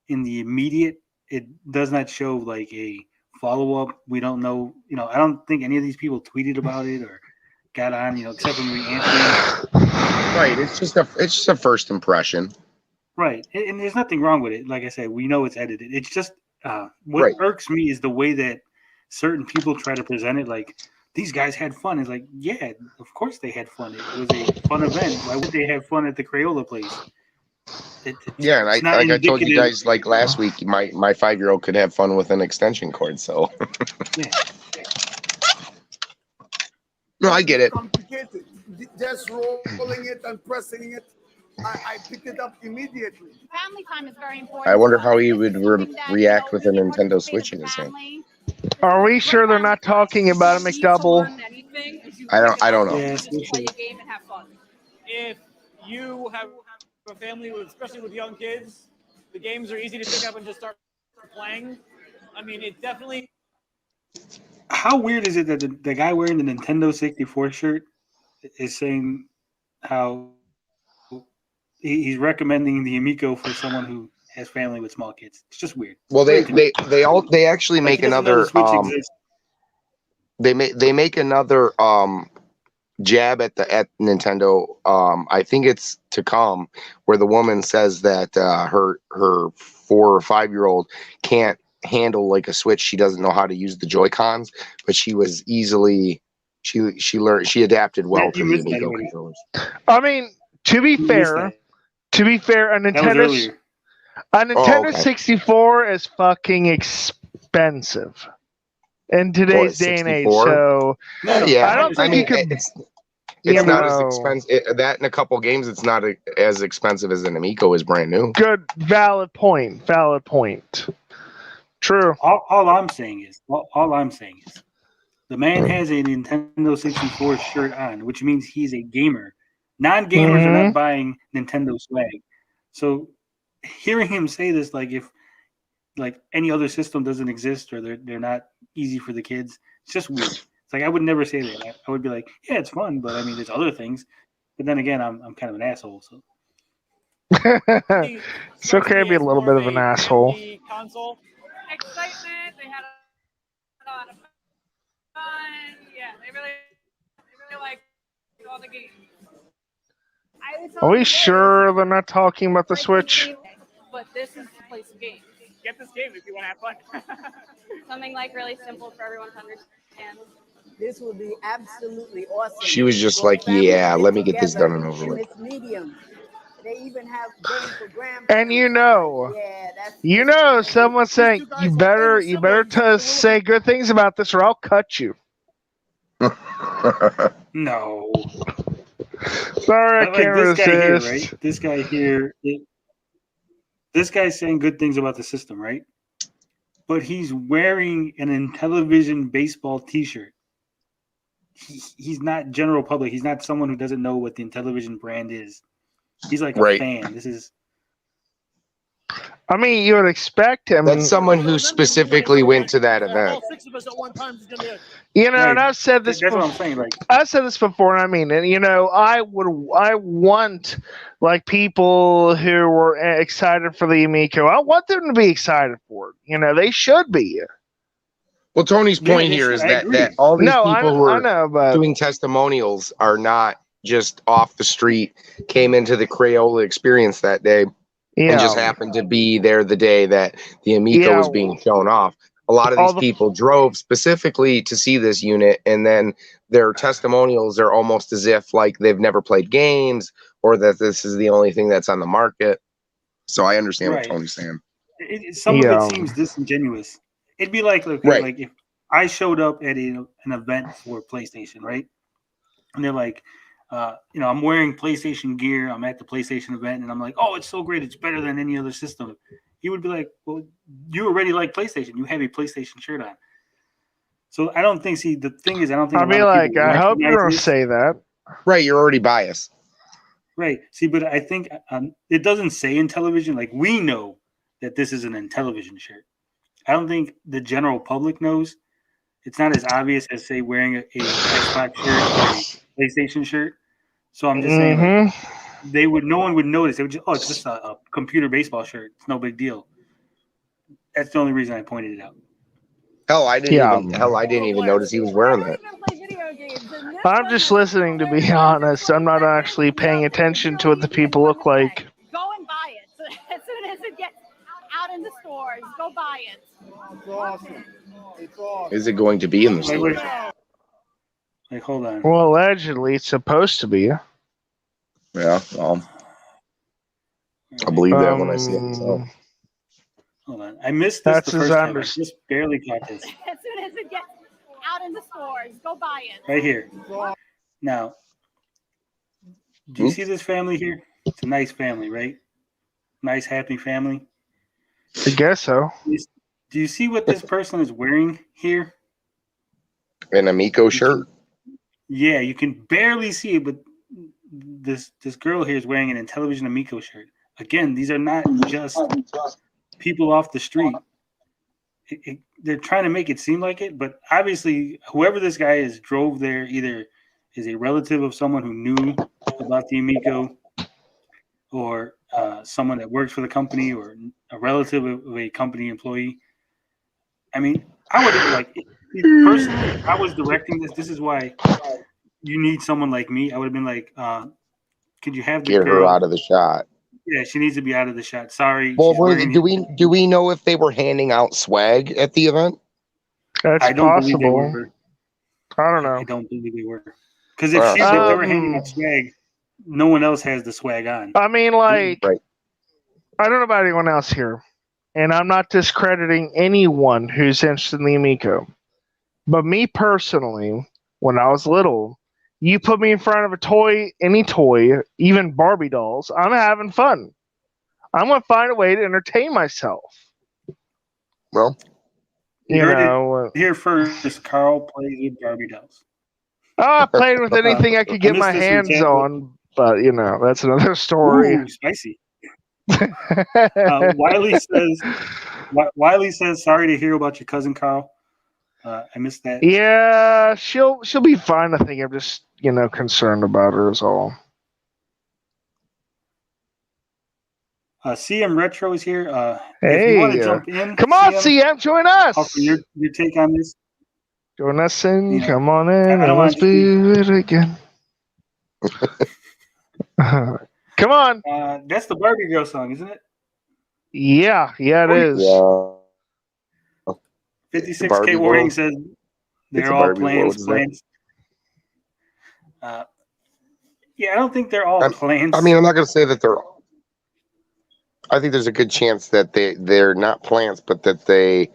in the immediate, it does not show like a follow-up. We don't know, I don't think any of these people tweeted about it or got on, except for maybe Anthony. Right. It's just a first impression. Right. And there's nothing wrong with it. Like I said, we know it's edited. It's just what irks me is the way that certain people try to present it. Like, these guys had fun. It's like, yeah, of course they had fun. It was a fun event. Why would they have fun at the Crayola place? And I told you guys like last week, my 5-year-old could have fun with an extension cord. So, yeah. No, I get it. Complicated. Just rolling it and pressing it. I picked it up immediately. Family time is very important. I wonder how he would react with a Nintendo Switch in his hand. Are we sure they're not talking about a McDouble? I don't know. Yeah, Play a game and have fun. If you have a family, especially with young kids, the games are easy to pick up and just start playing. I mean, it definitely. How weird is it that the guy wearing the Nintendo 64 shirt is saying how he's recommending the Amico for someone who has family with small kids? It's just weird. Well, they actually make another. They make another jab at Nintendo. I think it's to come, where the woman says that her 4 or 5-year-old can't handle like a Switch. She doesn't know how to use the Joy-Cons, but she was easily she learned, she adapted well to the Amico controllers. I mean, to be fair, a Nintendo 64 is fucking expensive in today's day and age. So yeah, I don't think you could. It's not as expensive. That in a couple games, it's not as expensive as an Amico is brand new. Good, valid point. True. All I'm saying is, the man has a Nintendo 64 shirt on, which means he's a gamer. Non-gamers are not buying Nintendo swag. So, hearing him say this, like if like any other system doesn't exist or they're not easy for the kids, it's just weird. It's like I would never say that. I would be like, yeah, it's fun, but I mean, there's other things. But then again, I'm kind of an asshole. So it's okay to be a little bit of an asshole. Console excitement. They had a lot of fun. Yeah, they really like all the games. Are we sure they're not talking about the Switch? But this is the place of games. Get this game if you want to have fun. Something like really simple for everyone to understand. This will be absolutely awesome. She was just like, yeah, let me get this done and over with. Medium. They even have games for grandparents. And someone's saying you better say good things about this or I'll cut you. No. Sorry, I can't resist. Right? This guy here, this guy's saying good things about the system, right? But he's wearing an Intellivision baseball T-shirt. He's not general public. He's not someone who doesn't know what the Intellivision brand is. He's like a fan. This is. I mean, you would expect him. That's someone who specifically went to that event. And I've said this. That's what I'm saying. Like I've said this before. And I mean, and I want like people who were excited for the Amico. I want them to be excited for it. They should be. Well, Tony's point here is that all these people who are doing testimonials are not just off the street, came into the Crayola experience that day. And just happened to be there the day that the Amico was being shown off. A lot of these people drove specifically to see this unit, and then their testimonials are almost as if like they've never played games or that this is the only thing that's on the market. So I understand what Tony's saying. Some of it seems disingenuous. It'd be like, like if I showed up at an event for PlayStation, right? And they're like, I'm wearing PlayStation gear. I'm at the PlayStation event, and I'm like, oh, it's so great. It's better than any other system. He would be like, well, you already like PlayStation. You have a PlayStation shirt on. So I don't think. See, the thing is, I don't think. I'll be like, I hope you don't say that. Right, you're already biased. Right. See, but I think it doesn't say Intellivision. Like we know that this is an Intellivision shirt. I don't think the general public knows. It's not as obvious as say wearing a Xbox shirt or a PlayStation shirt. So I'm just saying, like, no one would notice. They would just, it's just a computer baseball shirt. It's no big deal. That's the only reason I pointed it out. Hell, I didn't even notice he was wearing that. I'm just listening, to be honest. I'm not actually paying attention to what the people look like. Go and buy it. As soon as it gets out in the stores, go buy it. It's awesome. It's awesome. Is it going to be in the store? Like, hold on. Well, allegedly, it's supposed to be. Yeah, well, I believe that when I see it. So. Hold on. I missed this the first time. I just barely got this. As soon as it gets out in the stores, go buy it. Right here. Now, do you see this family here? It's a nice family, right? Nice, happy family. I guess so. Do you see what this person is wearing here? An Amico shirt? Yeah, you can barely see it, but this girl here is wearing an Intellivision Amico shirt. Again, these are not just people off the street. They're trying to make it seem like it, but obviously, whoever this guy is drove there either is a relative of someone who knew about the Amico, or someone that works for the company, or a relative of a company employee. I mean, I would like personally, if I was directing this. This is why you need someone like me. I would have been like, "Could you have the get girl her out of the shot?" Yeah, she needs to be out of the shot. Sorry. Well, do we know if they were handing out swag at the event? That's possible. I don't know. I don't believe they were. Because if they were handing out swag, no one else has the swag on. I mean, like, I don't know about anyone else here, and I'm not discrediting anyone who's interested in the Amico. But me personally, when I was little, You put me in front of a toy, any toy, even Barbie dolls, I'm having fun. I'm going to find a way to entertain myself. Well, you heard it here first. Carl plays with Barbie dolls. I played with anything I could get my hands on, but that's another story. Ooh, spicy. Wiley says, "Sorry to hear about your cousin Carl. I missed that." Yeah, she'll be fine. I think I'm just concerned about her is all. CM Retro is here. Hey, if you want to jump in, come on, CM, join us. Offer your take on this. Join us in. Come on in. I don't Let's do it again. Come on. That's the Barbie girl song, isn't it? Yeah, it is. Yeah. 56K Warning says they're all plans. Yeah, I don't think they're all plans. I mean, I'm not going to say that they're. I think there's a good chance that they're not plants, but that they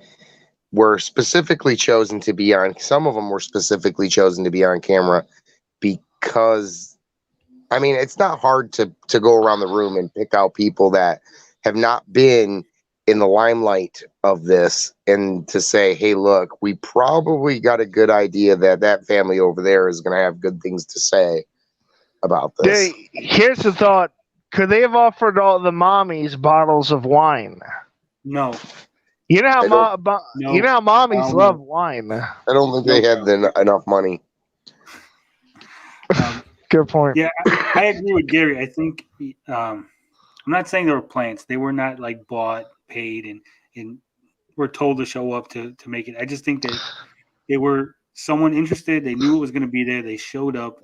were specifically chosen to be on. Some of them were specifically chosen to be on camera because, I mean, it's not hard to go around the room and pick out people that have not been in the limelight of this and to say, hey, look, we probably got a good idea that family over there is going to have good things to say about this. Here's the thought. Could they have offered all the mommies bottles of wine? No. You know how mommies love wine. I don't think they had enough money. Good point. Yeah, I agree with Gary. I think I'm not saying they were plants. They were not like bought, paid, and were told to show up to make it. I just think that they were someone interested. They knew it was going to be there. They showed up.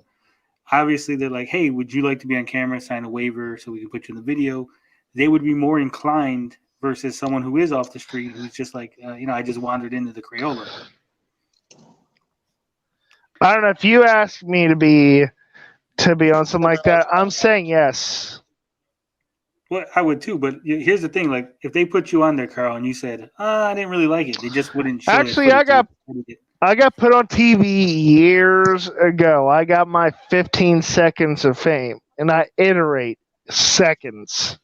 Obviously, they're like, hey, would you like to be on camera, sign a waiver so we can put you in the video? They would be more inclined versus someone who is off the street who's just like, I just wandered into the Crayola. I don't know. If you ask me to be on something like that, I'm saying yes. Well, I would too, but here's the thing: like, if they put you on there, Carl, and you said, I didn't really like it, they just wouldn't show Actually, I got put on TV years ago. I got my 15 seconds of fame, and I iterate seconds.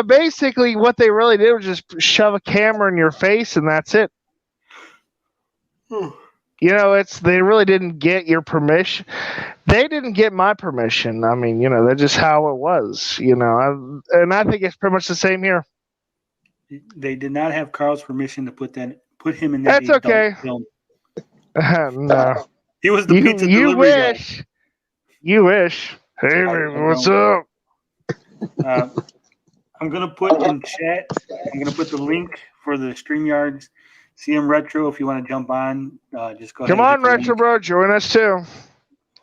Basically what they really did was just shove a camera in your face, and that's it. They really didn't get your permission. They didn't get my permission. I mean, that's just how it was. And I think it's pretty much the same here. They did not have Carl's permission to put him in that. That's okay. Film. No. He was the pizza delivery guy. You wish. Hey, what's up? I'm gonna put in chat. I'm gonna put the link for the StreamYards. CM Retro, if you want to jump on, just go ahead. Come on, Retro Bro, join us too.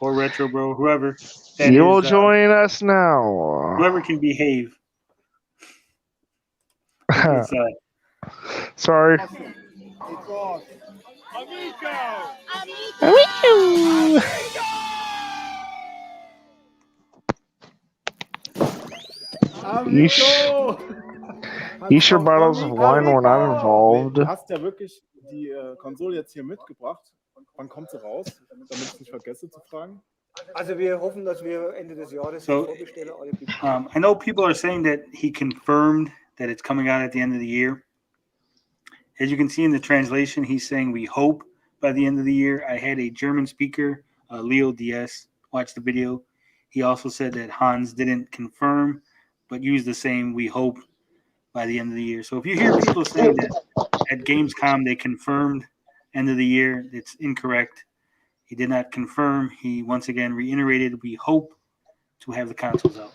Or Retro Bro, whoever. You will join us now. Whoever can behave. Sorry. Amico! Sure bottles of wine were not involved. Du hast ja wirklich die Konsole jetzt hier mitgebracht. Wann kommt sie raus? Damit ich nicht vergesse zu fragen. Also wir hoffen, dass wir Ende des Jahres vorbestellen. I know people are saying that he confirmed that it's coming out at the end of the year. As you can see in the translation, he's saying we hope by the end of the year. I had a German speaker, Leo DS, watch the video. He also said that Hans didn't confirm, but used the same we hope by the end of the year. So if you hear people saying that at Gamescom they confirmed end of the year, it's incorrect. He did not confirm. He once again reiterated we hope to have the consoles out.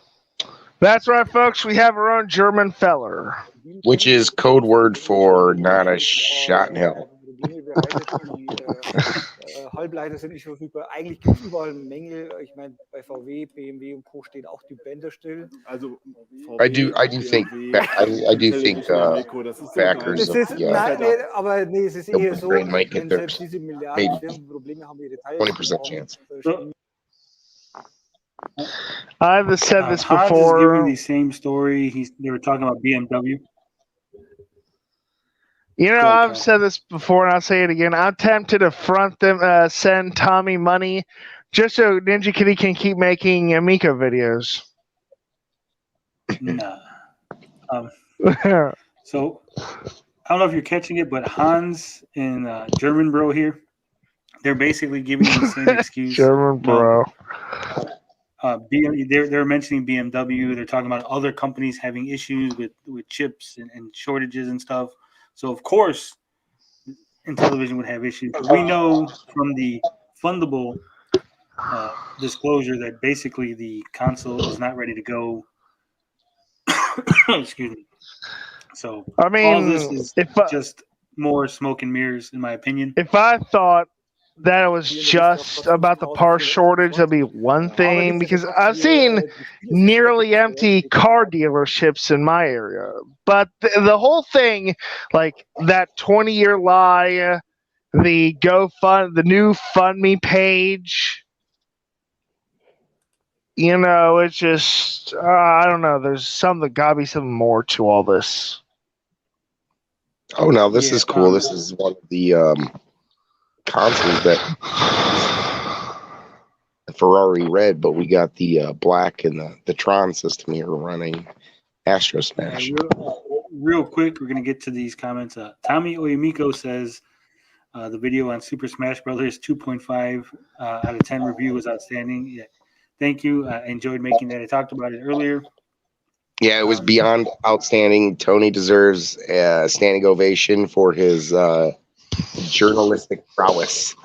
That's right, folks. We have our own German feller. Which is code word for not a shot in hell. Halbleiter sind nicht verfügbar. Eigentlich gibt es überall Mängel. Ich meine, bei VW, BMW und Co. stehen auch die Bänder still. Also, I do think backers of aber nee, es ist eher so, wenn selbst diese Milliarden Probleme haben, ihre Teile 20% chance. I've said this Hans before. is giving the same story. They were talking about BMW. You know, Go ahead, I've Kyle. said this before, and I'll say it again. I'm tempted to front them, send Tommy money, just so Ninja Kitty can keep making Amico videos. Nah. So I don't know if you're catching it, but Hans and German Bro here, they're basically giving you the same excuse. German Bro. They're mentioning BMW. They're talking about other companies having issues with chips and shortages and stuff. So of course, Intellivision would have issues. But we know from the fundable disclosure that basically the console is not ready to go. Excuse me. So I mean, all this is just more smoke and mirrors, in my opinion. If I thought that it was just about the part shortage, that'd be one thing, because I've seen nearly empty car dealerships in my area. But the whole thing, like that 20-year lie, the new Fund Me page, you know, it's just, I don't know. There's gotta be something more to all this. Oh, no, this is cool. This is one of the consoles that Ferrari red, but we got the black and the Tron system here running Astro Smash. Real quick, we're going to get to these comments. Tommy Oyamiko says the video on Super Smash Brothers 2.5 out of 10 review was outstanding. Yeah. Thank you. I enjoyed making that. I talked about it earlier. Yeah, it was beyond outstanding. Tony deserves a standing ovation for his journalistic prowess.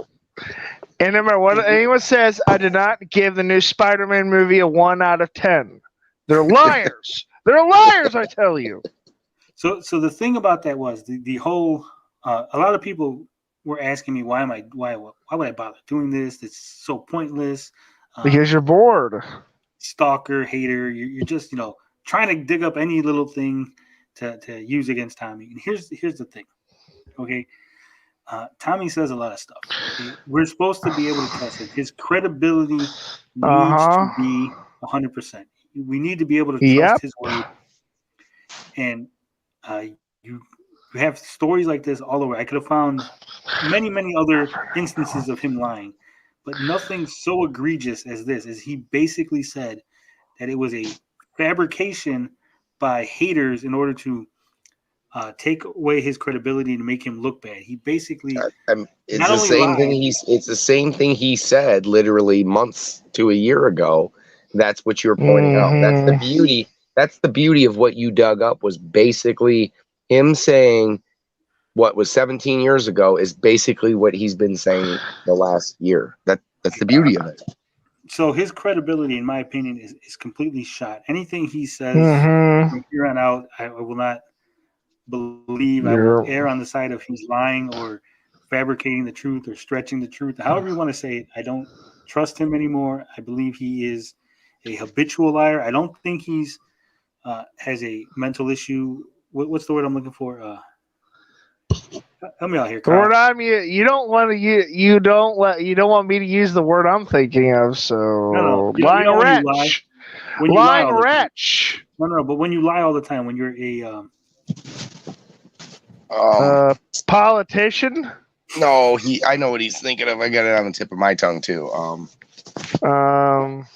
And no matter what anyone says, I did not give the new Spider-Man movie a 1 out of 10. They're liars. They're liars, I tell you. So the thing about that was the whole. A lot of people were asking me why would I bother doing this? It's so pointless. Because you're bored. Stalker, hater. You're just trying to dig up any little thing to use against Tommy. And here's the thing. Okay. Tommy says a lot of stuff. Okay? We're supposed to be able to trust him. His credibility needs to be 100%. We need to be able to trust his word. And you have stories like this all over. I could have found many, many other instances of him lying, but nothing so egregious as this. As he basically said that it was a fabrication by haters in order to take away his credibility and make him look bad. He basically it's the same thing it's the same thing he said literally months to a year ago. That's what you're pointing out. That's the beauty. That's the beauty of what you dug up, was basically him saying what was 17 years ago is basically what he's been saying the last year. That's the beauty of it. So his credibility, in my opinion, is completely shot. Anything he says from here on out, I will not believe. I will err on the side of he's lying or fabricating the truth or stretching the truth. However you want to say it, I don't trust him anymore. I believe he is a habitual liar. I don't think he's has a mental issue. What's the word I'm looking for? Help me out here, Kyle. The word you don't want me to use the word I'm thinking of. So lying wretch. Lying wretch. No, but when you lie all the time, when you're a politician. No, I know what he's thinking of. I got it on the tip of my tongue too. Come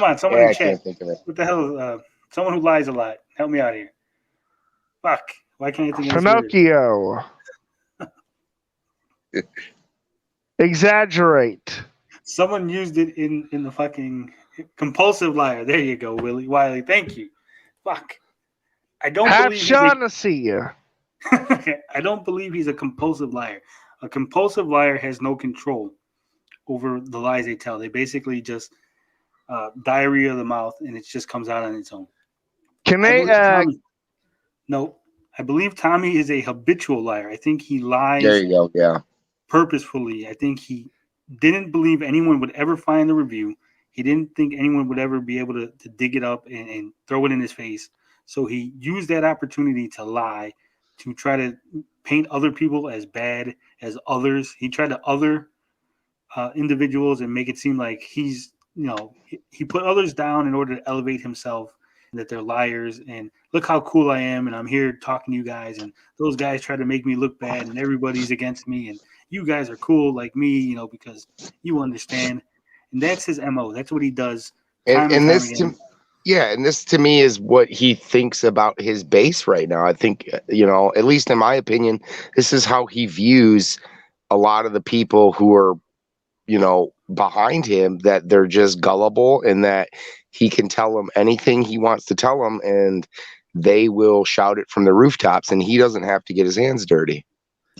on, someone in chat. What the hell? Someone who lies a lot. Help me out here. Fuck. Why can't I think of Pinocchio. Exaggerate. Someone used it in the fucking compulsive liar. There you go, Wiley. Thank you. Fuck. I don't believe I don't believe he's a compulsive liar. A compulsive liar has no control over the lies they tell. They basically just diarrhea of the mouth, and it just comes out on its own. No, I believe Tommy is a habitual liar. I think he lies. There you go. Yeah. Purposefully. I think he didn't believe anyone would ever find the review. He didn't think anyone would ever be able to dig it up and throw it in his face. So he used that opportunity to lie, to try to paint other people as bad as others. He tried to other individuals and make it seem like he's, he put others down in order to elevate himself. that they're liars, and look how cool I am, and I'm here talking to you guys, and those guys try to make me look bad, and everybody's against me, and you guys are cool like me, because you understand. And that's his MO. That's what he does. And this to me is what he thinks about his base right now. I think, at least in my opinion, this is how he views a lot of the people who are, behind him, that they're just gullible and that he can tell them anything he wants to tell them and they will shout it from the rooftops and he doesn't have to get his hands dirty.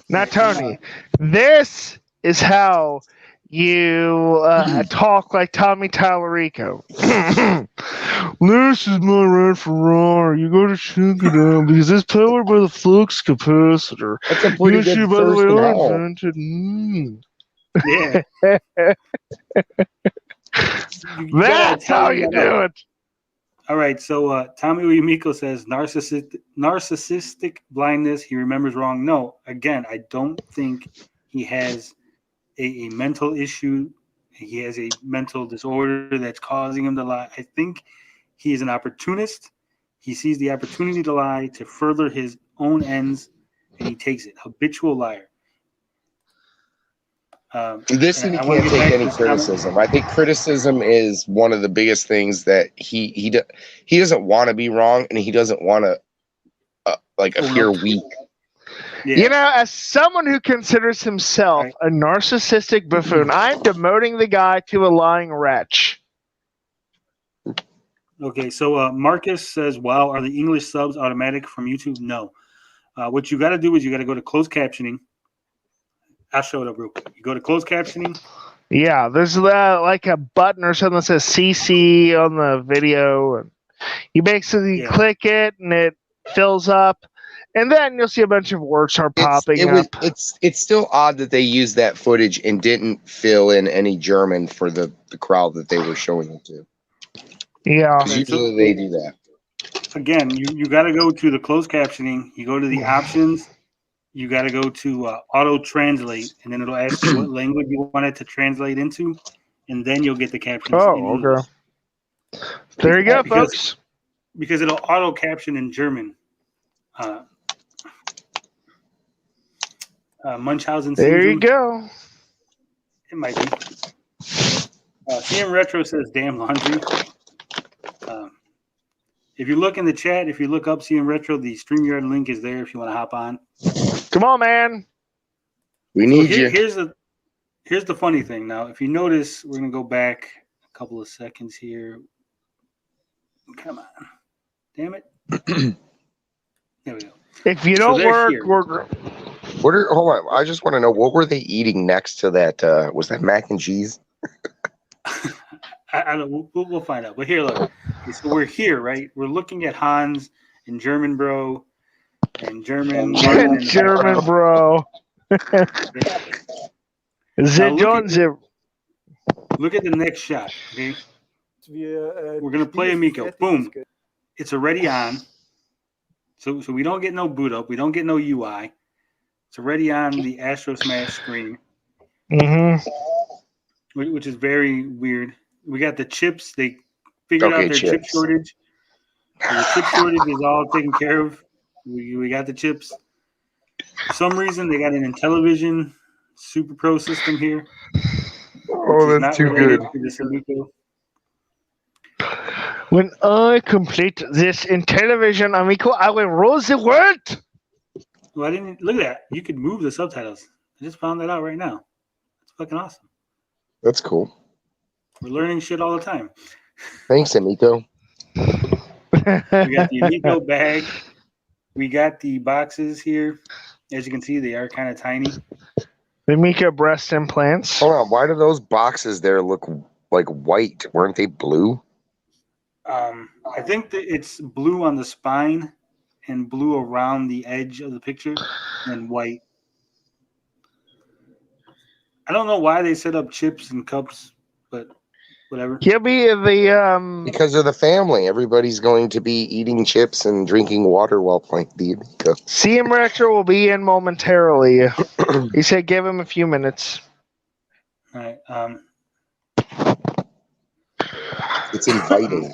Now, Tony, this is how you talk like Tommy Tallarico. This is my red Ferrari. You got to check it out because it's powered by the flux capacitor. That's a pretty good by the way, I first invented. Yeah. That's how you do it. All right, so Tommy Amico says narcissistic blindness. He remembers wrong. No, again, I don't think he has a mental issue. He has a mental disorder that's causing him to lie. I think he is an opportunist. He sees the opportunity to lie to further his own ends, and he takes it. Habitual liar. This he can't take any criticism. I think criticism is one of the biggest things that he doesn't want to be wrong, and he doesn't want to appear weak. Yeah. As someone who considers himself a narcissistic buffoon, I'm demoting the guy to a lying wretch. Okay, so Marcus says, wow, are the English subs automatic from YouTube? No. What you got to do is you got to go to closed captioning. I'll show it up real quick. You go to closed captioning. Yeah, there's like a button or something that says CC on the video. And you basically click it and it fills up. And then you'll see a bunch of words start popping up. It's still odd that they used that footage and didn't fill in any German for the crowd that they were showing it to. Yeah. Usually they do that. Again, you got to go to the closed captioning. You go to the options. You got to go to auto translate, and then it'll ask you what language you want it to translate into, and then you'll get the captions. Oh, okay. There you go, folks. Because it'll auto caption in German. Munchausen syndrome. There you go. It might be. CM Retro says, damn laundry. If you look in the chat, if you look up CM Retro, the StreamYard link is there if you want to hop on. Come on, man. We need you. Here's the funny thing. Now, if you notice, we're going to go back a couple of seconds here. Come on. Damn it. There we go. If you don't work, hold on. I just want to know, what were they eating next to that? Was that mac and cheese? I don't. We'll find out. But here, look. Okay, so we're here, right? We're looking at Hans and German Bro and German Bro. Look at the next shot. Okay. We're gonna play Amico. Boom. It's already on. So we don't get no boot up. We don't get no UI. It's already on the Astro Smash screen. Mm-hmm. Which is very weird. We got the chips. They figured out their chip shortage. So the chip shortage is all taken care of. We got the chips. For some reason, they got an Intellivision Super Pro system here. Oh, that's too good. When I complete this Intellivision Amico, I will rule the world. Well, I didn't look at that. You could move the subtitles. I just found that out right now. It's fucking awesome. That's cool. We're learning shit all the time. Thanks, Amico. We got the Amico bag. We got the boxes here. As you can see, they are kind of tiny. The Amico breast implants. Hold on. Why do those boxes there look like white? Weren't they blue? I think that it's blue on the spine and blue around the edge of the picture and white. I don't know why they set up chips and cups, but whatever. He'll be the because of the family. Everybody's going to be eating chips and drinking water while playing the Amico. CM Retro will be in momentarily. He said give him a few minutes. All right. It's inviting.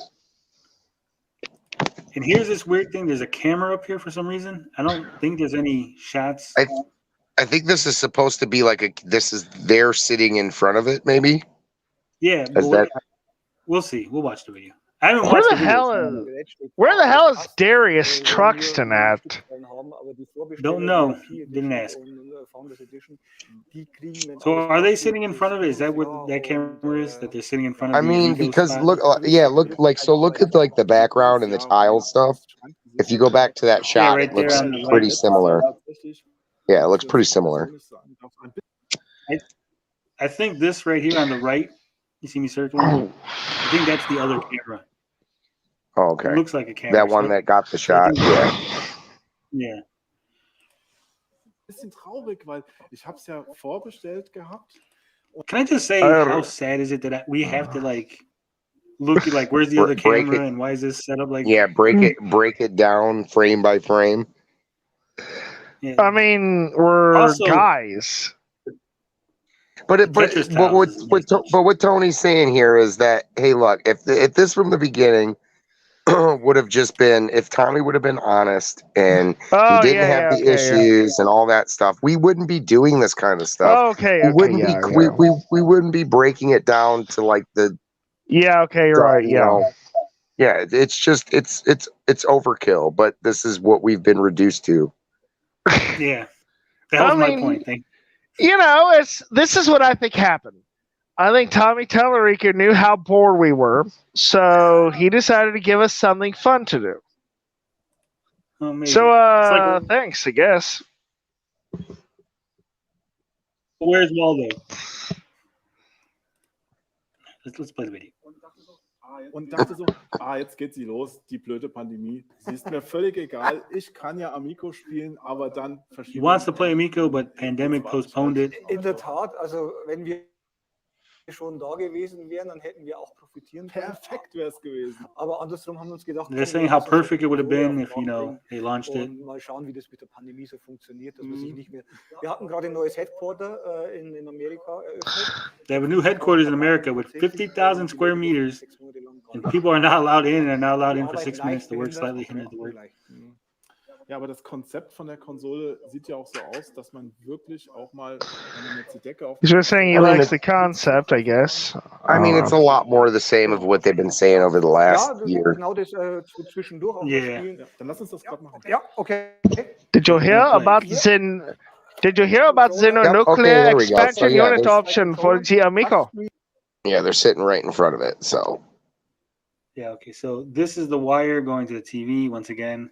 And here's this weird thing. There's a camera up here for some reason. I don't think there's any shots. I think this is supposed to be like they're sitting in front of it, maybe. Yeah, but we'll see. We'll watch the video. I haven't Where watched the the video. Where the hell is Darius Truxton at? Don't know. Didn't ask. So are they sitting in front of it? Is that what that camera is? That they're sitting in front of? I mean, because look at like the background and the tile stuff. If you go back to that shot, right it looks there on the pretty right. similar. Yeah, it looks pretty similar. I think this right here on the right. You see me circling? I think that's the other camera. Oh, okay. It looks like a camera. That one that got the shot. Yeah. Yeah. Bisschen traurig, weil ich habe es ja vorbestellt gehabt. Can I just say how sad is it that we have to like look at like where's the other camera and why is this set up like? Yeah, break it down frame by frame. Yeah. I mean, we're Also- guys. But what Tony's saying here is that, hey, look, if this from the beginning would have just been, if Tommy would have been honest and he didn't have the issues and all that stuff, we wouldn't be doing this kind of stuff. We wouldn't be breaking it down to like the. Yeah. Okay. You're right. You know, yeah. It's just it's overkill, but this is what we've been reduced to. Yeah. That was my point. Thank you. You know, this is what I think happened. I think Tommy Tallarica knew how bored we were, so he decided to give us something fun to do. Oh, maybe. So, thanks, I guess. Where's Waldo? Let's play the video. Und dachte so, jetzt geht sie los, die blöde Pandemie. Sie ist mir völlig egal. Ich kann ja Amico spielen, aber dann He wants to play Amico, but pandemic postponed it. In der Tat, also wenn wir schon da gewesen wären, dann hätten wir auch profitieren können. Perfekt wäre es gewesen. Aber andersrum haben wir uns gedacht, They're saying how perfect it would have been if, you know, they launched it. Und mal schauen, wie das mit der Pandemie so funktioniert, dass man sich nicht mehr. Wir hatten gerade ein neues Headquarter in Amerika eröffnet. They have a new headquarters in America with 50,000 square meters, and people are not allowed in and are not allowed in for 6 minutes to work slightly hindered to work. Ja, aber das Konzept von der Konsole sieht ja auch so aus, dass man wirklich auch mal, wenn man jetzt die Decke auf. He's just saying he likes the concept, I guess. I mean, it's a lot more the same of what they've been saying over the last year. Genau das zwischendurch auch spielen. Ja, dann lass uns das gerade machen. Ja, okay. Did you hear about Xenonuclear expansion unit option for the Amico? Yeah, they're sitting right in front of it. So. Yeah. Okay. So this is the wire going to the TV once again.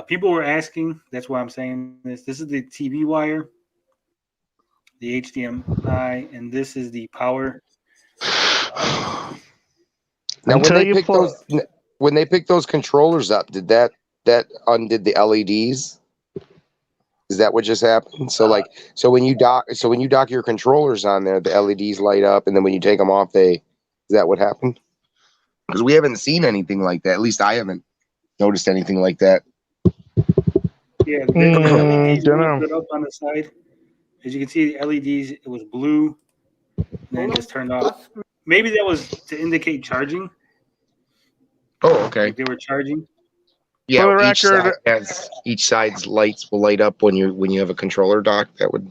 People were asking. That's why I'm saying this. This is the TV wire, the HDMI, and this is the power. Now, when they picked those controllers up, did that undid the LEDs? Is that what just happened? So when you dock your controllers on there, the LEDs light up, and then when you take them off, is that what happened? Because we haven't seen anything like that. At least I haven't noticed anything like that. Yeah, the LEDs were lit up on the side. As you can see, the LEDs, it was blue, and then it just turned off. Maybe that was to indicate charging. Oh, okay. Like they were charging. Yeah, each side's lights will light up when you have a controller dock. That would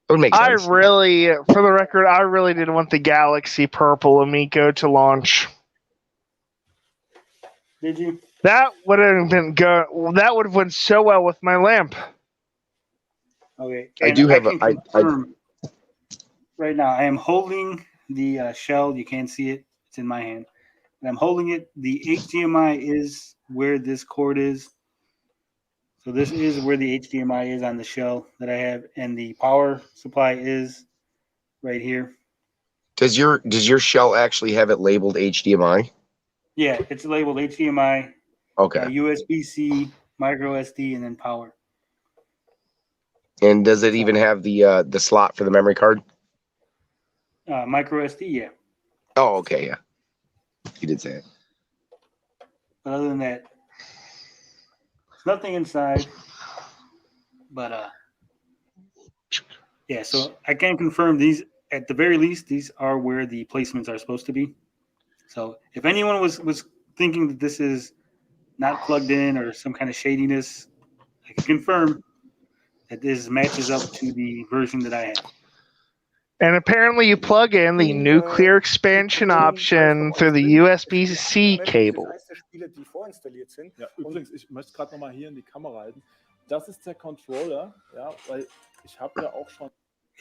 make sense. For the record, I really didn't want the Galaxy Purple Amico to launch. Did you? That would have been good. That would have went so well with my lamp. Okay. I do have right now, I am holding the shell. You can't see it. It's in my hand. And I'm holding it. The HDMI is where this cord is. So this is where the HDMI is on the shell that I have, and the power supply is right here. Does your shell actually have it labeled HDMI? Yeah, it's labeled HDMI. Okay. USB-C, micro SD, and then power. And does it even have the slot for the memory card? Micro SD, yeah. Oh, okay, yeah. You did say it. But other than that, there's nothing inside. But yeah, so I can confirm these. At the very least, these are where the placements are supposed to be. So if anyone was thinking that this is not plugged in or some kind of shadiness, I can confirm that this matches up to the version that I have. And apparently you plug in the nuclear expansion option through the USB-C cable. Ja, übrigens, ich möchte gerade nochmal hier in die Kamera halten. Das ist der Controller, ja, weil ich habe ja auch schon...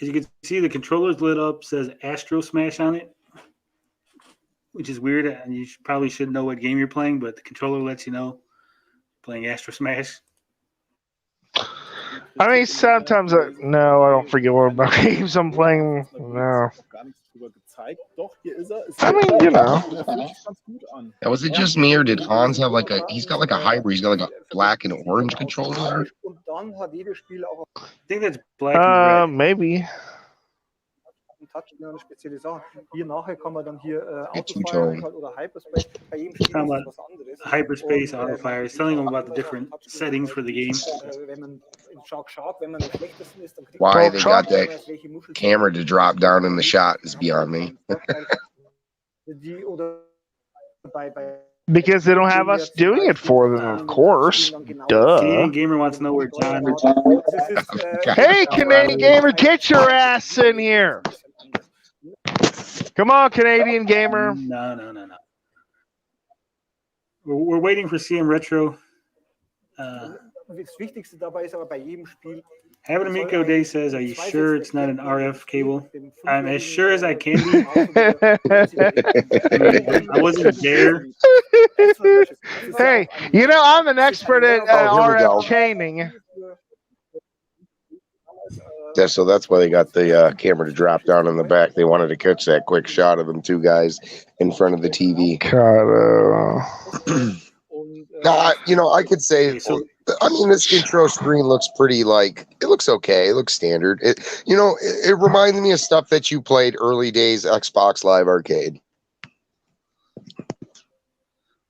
As you can see, the controller's lit up, says Astro Smash on it, which is weird. And you probably should know what game you're playing, but the controller lets you know playing Astro Smash. I mean, sometimes I don't forget what games I'm playing. No. I mean, you know. Now, was it just me, or did Hans have like he's got like a hybrid, he's got like a black and orange controller? I think that's black and red. Maybe. Eine spezielle Sache. Hier nachher kann man dann hier Autofire oder Hyperspace. Bei jedem Spiel ist was anderes. Hyperspace, Autofire. It's telling them about the different settings for the game. Wenn man in Shark, wenn man am schlechtesten ist, dann kriegt Why they got that camera to drop down in the shot is beyond me. Because they don't have us doing it for them, of course. Duh. Canadian Gamer wants to know where John... Hey, Canadian Gamer, get your ass in here. Come on, Canadian Gamer. No. We're waiting for CM Retro. Das Wichtigste dabei ist aber bei jedem Spiel. Having Amico Day says, "Are you sure it's not an RF cable?" I'm as sure as I can be. I wasn't there. Hey, you know I'm an expert at RF chaining. Yeah, so that's why they got the camera to drop down in the back. They wanted to catch that quick shot of them two guys in front of the TV. I could say, I mean, this intro screen looks pretty, like, it looks okay. It looks standard. It reminds me of stuff that you played early days Xbox Live Arcade.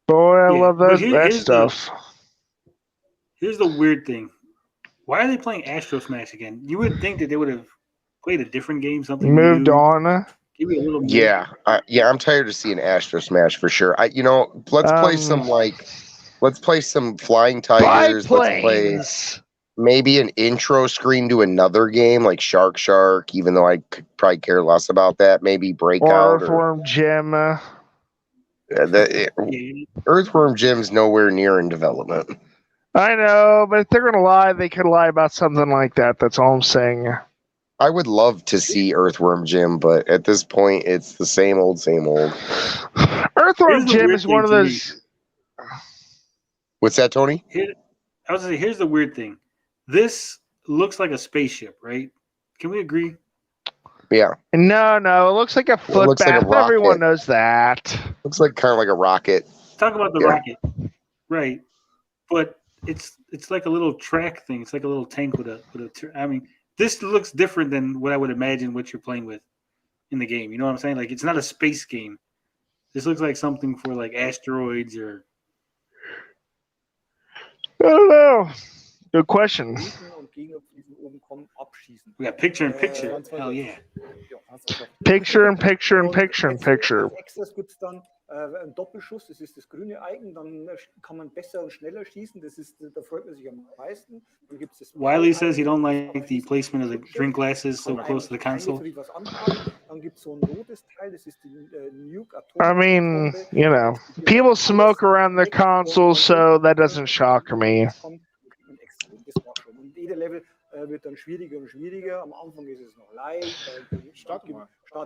Boy, I love that stuff. Here's the weird thing. Why are they playing Astro Smash again? You would think that they would have played a different game, something moved new. on. Give me a little Yeah, I'm tired of seeing Astro Smash for sure. Let's play let's play some Flying Tigers. Let's play maybe an intro screen to another game like Shark, even though I could probably care less about that. Maybe Breakout Earthworm Jim. Earthworm Jim's nowhere near in development. I know, but if they're gonna lie, they could lie about something like that. That's all I'm saying. I would love to see Earthworm Jim, but at this point, it's the same old, same old. Earthworm Jim is one of those. What's that, Tony? I was gonna say, here's the weird thing. This looks like a spaceship, right? Can we agree? Yeah. No, it looks like a foot bath. Like everyone knows that. Looks like kind of like a rocket. Talk about the rocket, right? But it's like a little track thing. It's like a little tank with a. I mean, this looks different than what I would imagine what you're playing with in the game. You know what I'm saying? Like, it's not a space game. This looks like something for like asteroids or. I don't know. Good question. We got picture in picture. Hell yeah. Picture in picture in picture in picture. Extras gibt es dann einen Doppelschuss, das ist das grüne Icon, dann kann man besser und schneller schießen, da freut man sich am meisten. Dann gibt's das Wiley says he don't like the placement of the drink glasses so close to the console. Dann gibt's so ein rotes Teil, das ist die Nuke Atom. I mean, people smoke around their consoles, so that doesn't shock me. Und jeder Level wird dann schwieriger und schwieriger. Am Anfang ist es noch leicht. Starte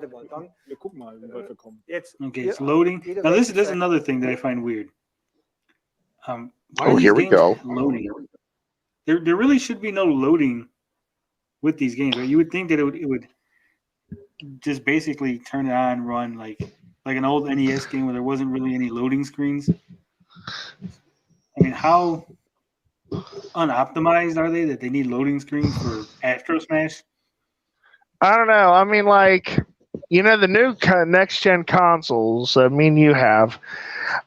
mal dann. Wir gucken mal, wie weit wir kommen. Okay, it's loading. Now this is another thing that I find weird. Here we go. Loading. There really should be no loading with these games, right? You would think that it would just basically turn it on, run like an old NES game where there wasn't really any loading screens. I mean, how unoptimized are they that they need loading screens for Astro Smash? I don't know. I mean, the new next-gen consoles, you have,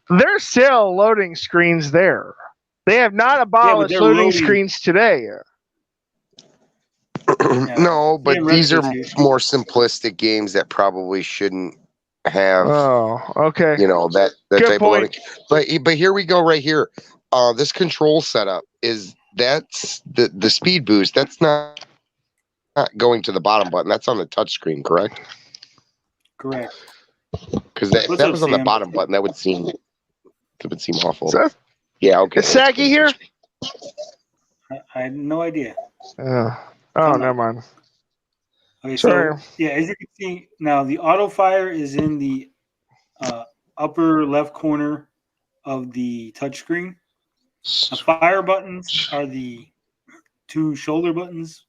there's still loading screens there. They have not abolished loading screens today. No, but these are more simplistic games that probably shouldn't have. Oh, okay. That Good type point. of loading. But here we go right here. this control setup that's the speed boost. That's not going to the bottom button. That's on the touch screen, correct? Correct. Because that What's up, was on the Sam? bottom button. That would seem awful. So, Yeah. Okay. is Saggy here? I had no idea. Oh, Come never on. mind. Okay, Sorry. so yeah, as you can see now, the auto fire is in the upper left corner of the touchscreen. The fire buttons are the two shoulder buttons.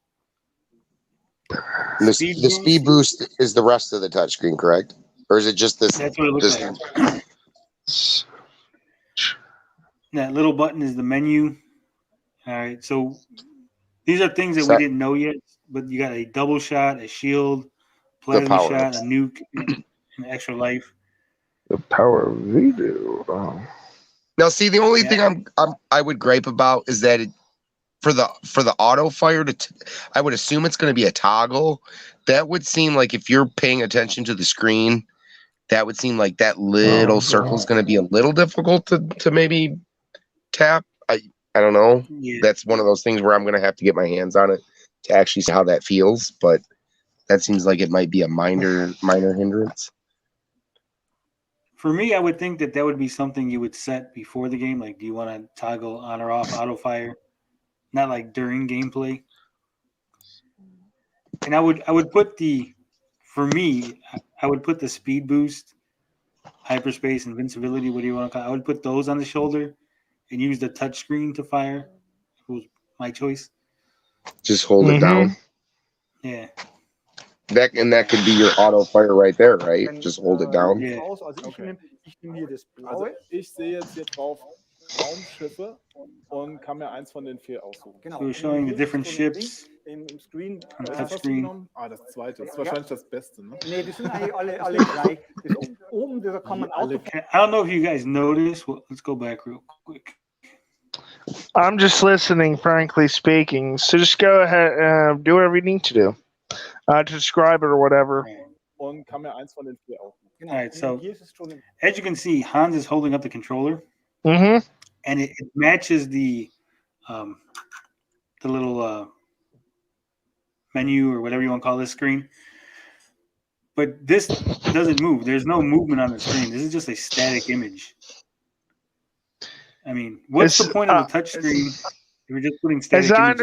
The speed boost is the rest of the touchscreen, correct? Or is it just this? That's what it looks like. That little button is the menu. All right, so these are things that we didn't know yet, but you got a double shot, a shield, plasma shot, a nuke, and extra life. The power of voodoo. Oh. Now, see, the only thing I would gripe about is that for the auto fire I would assume it's going to be a toggle. That would seem like if you're paying attention to the screen, that would seem like that little circle is going to be a little difficult to maybe tap. I don't know. Yeah. That's one of those things where I'm going to have to get my hands on it to actually see how that feels. But that seems like it might be a minor hindrance. For me, I would think that would be something you would set before the game. Like, do you want to toggle on or off auto fire? Not like during gameplay. And I would put for me, I would put the speed boost, hyperspace, invincibility, what do you want to call it? I would put those on the shoulder and use the touch screen to fire. It was my choice. Just hold it down. Yeah. That could be your auto fire right there, right? Just hold it down. Yeah. Okay. Also ich sehe jetzt hier drauf Raumschiffe und kann mir eins von den 4 aussuchen. So we're showing the different ships im Screen. on touchscreen. Das zweite. Das ist wahrscheinlich das Beste, ne? Nee, die sind eigentlich alle gleich. Oben, da kann man Auto. I don't know if you guys noticed. Well, let's go back real quick. I'm just listening, frankly speaking. So just go ahead, do whatever you need to do. To describe it or whatever. Und kann mir eins von den 4 aussuchen. All right, so as you can see, Hans is holding up the controller. Mm-hmm. And it matches the little menu or whatever you want to call this screen. But this doesn't move. There's no movement on the screen. This is just a static image. I mean, what's the point of the touch screen if you're just putting static images on?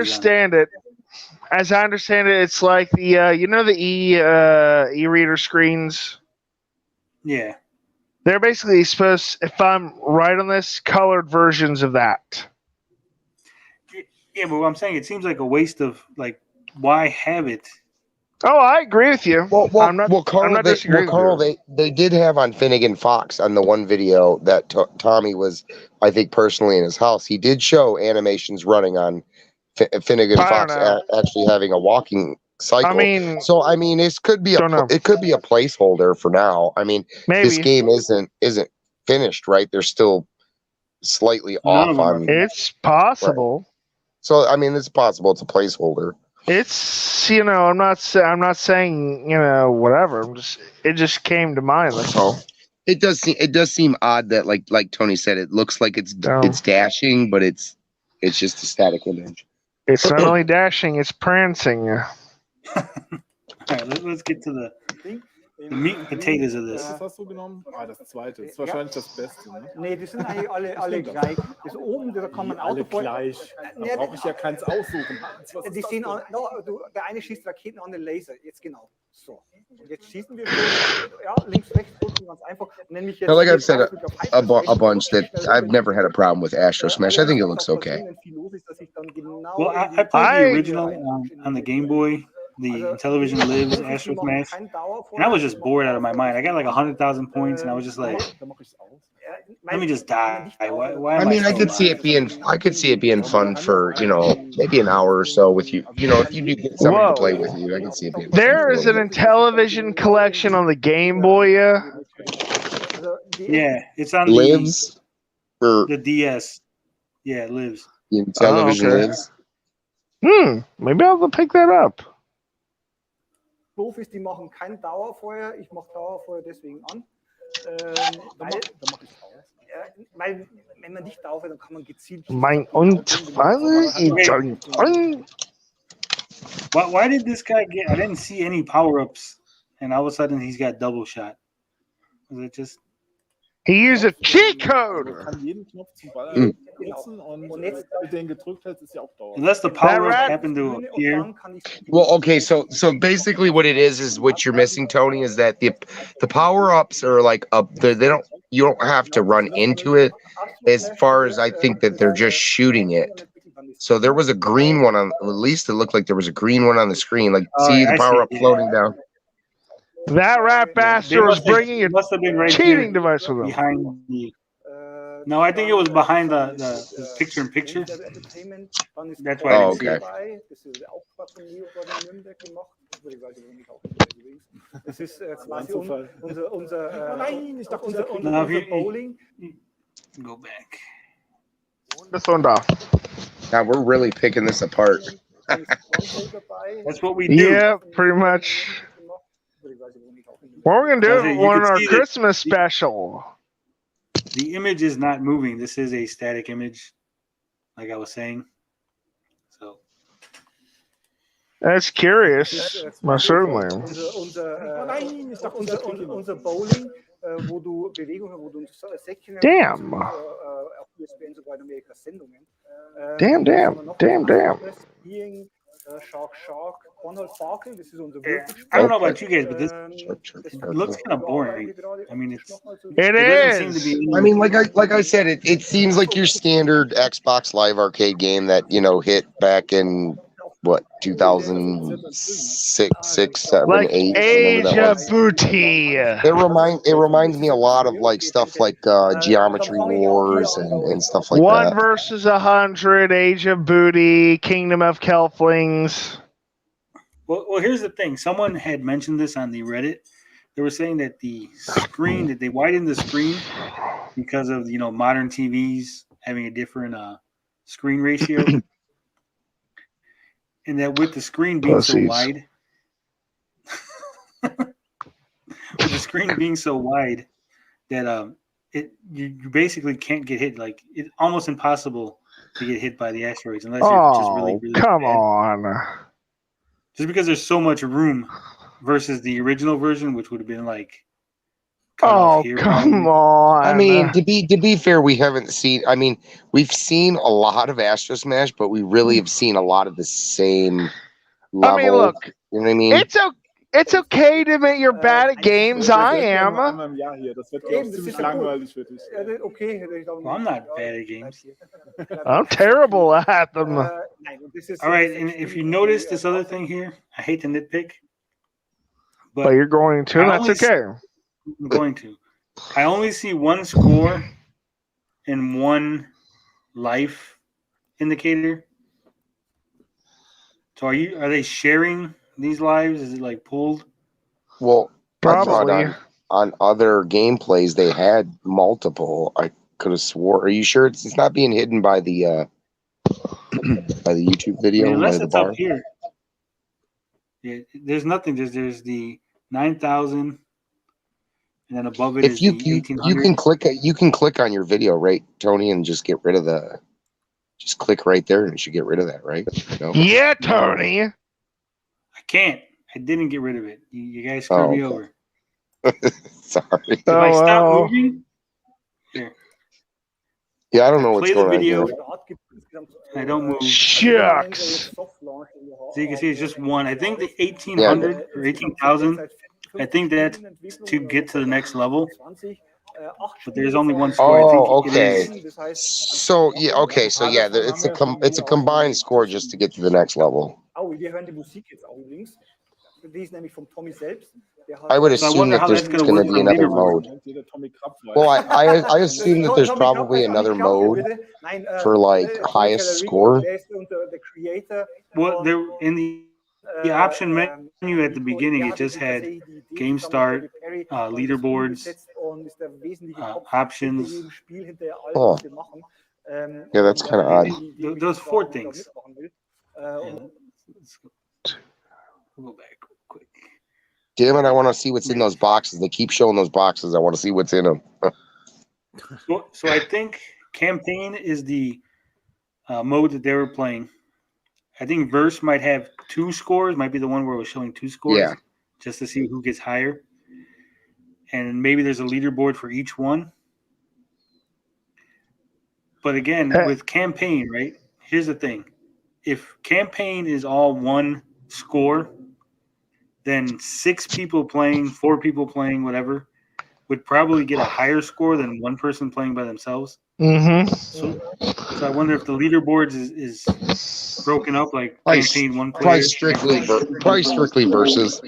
As I understand it, it's like the the e-reader screens. Yeah. They're basically supposed, if I'm right on this, colored versions of that. Yeah, but what I'm saying, it seems like a waste of, like, why have it? Oh, I agree with you. Carl, they did have on Finnegan Fox on the one video that Tommy was, I think, personally in his house. He did show animations running on Finnegan Fox actually having a walking cycle. I mean, it could be a placeholder for now. I mean, this game isn't finished, right? They're still slightly off on. It's possible. Right. So I mean, it's possible. It's a placeholder. It's I'm not saying whatever. It just came to mind. That's all. It does seem odd that like Tony said, it looks like it's dashing, but it's just a static image. It's not only dashing; it's prancing. All right, let's get to the meat and potatoes of this. Was hast du genommen? Das zweite. Das ist wahrscheinlich das Beste, ne? Nee, die sind eigentlich alle gleich. Das oben, da kann man alle gleich. Da brauche ich ja keins aussuchen. Die sehen der eine schießt Raketen an den Laser. Jetzt genau. So. Und jetzt schießen wir links, rechts drücken, ganz einfach. Now, like I've said a bunch, that I've never had a problem with Astro Smash. I think it looks okay. Well, I played the original on the Game Boy, the Intellivision Lives Astro Smash, and I was just bored out of my mind. I got like 100,000 points, and I was just like, let me just die. Why I mean, I could see it being fun for maybe an hour or so with you. If you do get somebody to play with you, I can see it being fun. There is an Intellivision collection on the Game Boy. Yeah, it's on Lives the DS. Yeah, it Lives. The Intellivision Lives. Maybe I'll pick that up. Profis, die machen kein Dauerfeuer. Ich mache Dauerfeuer deswegen an. Weil, wenn man nicht drauf ist, dann kann man gezielt. Why did this guy get? I didn't see any power-ups, and all of a sudden he's got double shot. Was it just? He used a cheat code. Kann jeden Knopf zum Ball nutzen und jetzt mit den gedrückt hält, ist ja auch Dauer. Unless the power-up happened to appear. Well, okay, so basically what it is what you're missing, Tony, is that the power-ups are like you don't have to run into it. As far as I think that they're just shooting it. So there was a green one on, at least it looked like there was a green one on the screen. Like, see the power-up floating down. That rat bastard was bringing a cheating device with him. Behind the. No, I think it was behind the picture-in-picture. That's why I didn't see it. Das ist quasi unser Bowling. Go back. Now we're really picking this apart. That's what we do. Yeah, pretty much. What we're gonna do on our Christmas special. The image is not moving. This is a static image, like I was saying. So that's curious. Most certainly. Unser Bowling, wo du Bewegungen, wo du Säckchen. Damn. Damn. Shark, Cornhole Sparkle, this is unser I don't know about you guys, but this looks kind of boring. I mean, it doesn't seem to be. I mean, like I said, it seems like your standard Xbox Live Arcade game that hit back in what 2006, 6, 7, like 8. Age of Booty. It reminds me a lot of like stuff like Geometry Wars and stuff like that. 1 versus 100, Age of Booty, Kingdom of Kelflings. Well, here's the thing. Someone had mentioned this on the Reddit. They were saying that the screen, that they widened the screen because of modern TVs having a different screen ratio. And that with the screen being so wide, that you basically can't get hit. Like, it's almost impossible to get hit by the asteroids unless you're just really come bad. on. Just because there's so much room versus the original version, which would have been like. Come on. I mean, to be fair, we haven't seen. I mean, we've seen a lot of Astro Smash, but we really have seen a lot of the same level. I mean, look, you know what I mean? It's okay to admit you're bad at games. I am. Well, I'm not bad at games. I'm terrible at them. All right, and if you notice this other thing here, I hate to nitpick, but you're going to. That's okay. I'm going to. I only see one score and one life indicator. So are they sharing these lives? Is it like pooled? Well, probably on other gameplays they had multiple. I could have swore. Are you sure it's not being hidden by the YouTube video? I mean, unless by the it's bar? up here. Yeah, there's nothing. There's the 9,000. And then above it if you can click on your video, right, Tony, and just get rid of just click right there and it should get rid of that, right? No? Yeah, Tony. I can't. I didn't get rid of it. You guys screwed me over. Sorry. If I stop moving, here. Yeah, I don't know what's going on here. I don't move. Shucks. So you can see it's just one. I think the 1,800 or 18,000. I think that's to get to the next level, but there's only one score. Oh, okay. So yeah, it's a combined score just to get to the next level. I would assume that there's going to be another mode. Well, I assume that there's probably another mode for like highest score. Well, there in the option menu at the beginning, it just had game start, leaderboards, options. Oh, yeah, that's kind of odd. Those 4 things. We'll go back real quick. Damn it! I want to see what's in those boxes. They keep showing those boxes. I want to see what's in them. So I think campaign is the mode that they were playing. I think Verse might have 2 scores. Might be the one where it was showing 2 scores. Yeah. Just to see who gets higher. And maybe there's a leaderboard for each one. But again, with campaign, right? Here's the thing. If campaign is all 1 score, then 6 people playing, 4 people playing, whatever, would probably get a higher score than 1 person playing by themselves. Mm-hmm. So I wonder if the leaderboards is broken up like campaign 1 player. Probably strictly versus.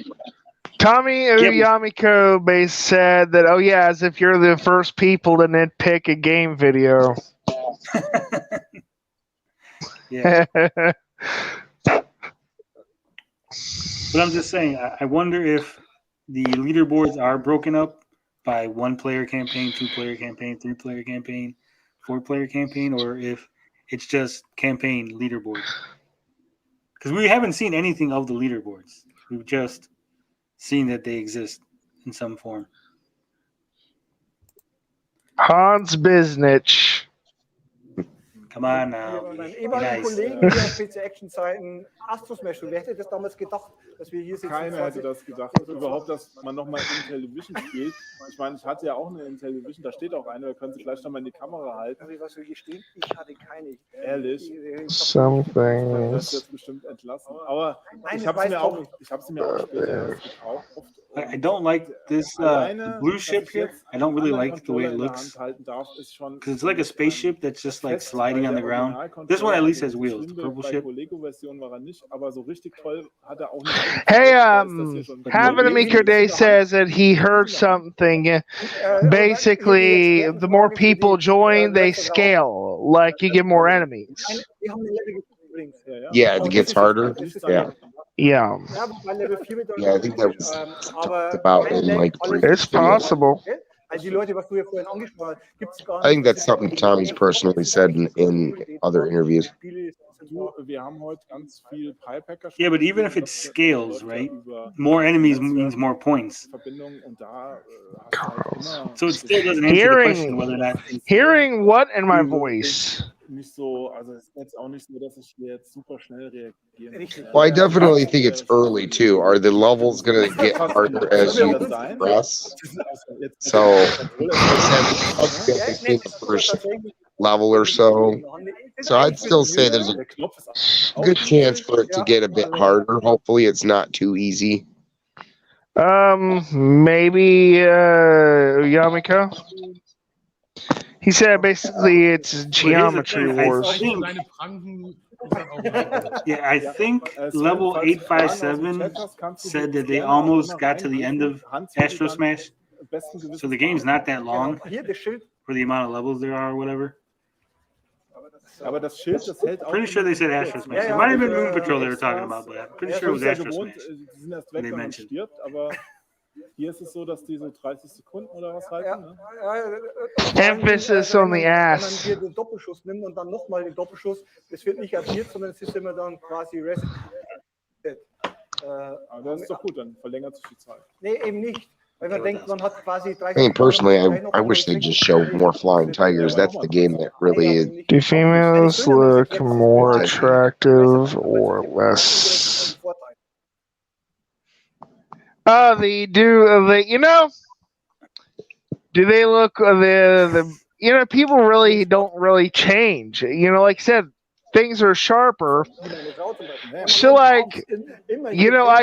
Tommy Yamiko base said that, oh yeah, as if you're the first people to nitpick a game video. Yeah. But I'm just saying, I wonder if the leaderboards are broken up by 1 player campaign, 2 player campaign, 3 player campaign, 4 player campaign, or if it's just campaign leaderboard. Because we haven't seen anything of the leaderboards. We've just seen that they exist in some form. Hans Biznich. Come on now. Mein ehemaliger Kollege hier auf PC-Action-Zeiten Astro-Smash, wer hätte das damals gedacht, dass wir hier sitzen? Keiner hätte das gedacht, überhaupt, dass man nochmal Intellivision spielt. Ich meine, ich hatte ja auch eine Intellivision, da steht auch eine, da können Sie vielleicht nochmal in die Kamera halten. Was will hier stehen? Ich hatte keine. Ehrlich? Something. Das wird bestimmt entlassen. Aber ich habe sie mir auch später gekauft. I don't like this blue ship here. I don't really like the way it looks. Because it's like a spaceship that's just like sliding on the ground. This one at least has wheels. The purple ship. Hey, Having Amico Day says that he heard something. Basically, the more people join, they scale. Like you get more enemies. Yeah, it gets harder. Yeah. Yeah. Yeah, I think that was talked about in like. It's possible. I think that's something Tommy's personally said in other interviews. Yeah, but even if it scales, right? More enemies means more points. So it still doesn't answer the question whether or not. Hearing what in my voice? Well, I definitely think it's early too. Are the levels going to get harder as you progress? So, the first level or so. So I'd still say there's a good chance for it to get a bit harder. Hopefully, it's not too easy. Maybe Yamiko. He said basically it's Geometry Wars. Yeah, I think level 857 said that they almost got to the end of Astro Smash. So the game's not that long for the amount of levels there are or whatever. Pretty sure they said Astro Smash. It might have been Moon Patrol they were talking about, but I'm pretty sure it was Astro Smash. They mentioned. Hier ist es so, dass die so 30 Sekunden oder was halten. Ne? Emphasis on the ass. Wenn man hier den Doppelschuss nimmt und dann nochmal den Doppelschuss, das wird nicht addiert, sondern es ist immer dann quasi Reset. Aber das ist doch gut, dann verlängert sich die Zeit. Nee, eben nicht. Weil man denkt, man hat quasi 30 I mean, personally, I wish they just showed more flying tigers. That's the game that really is. Do females look more attractive or less? Do they look people really don't really change. Like I said, things are sharper. So I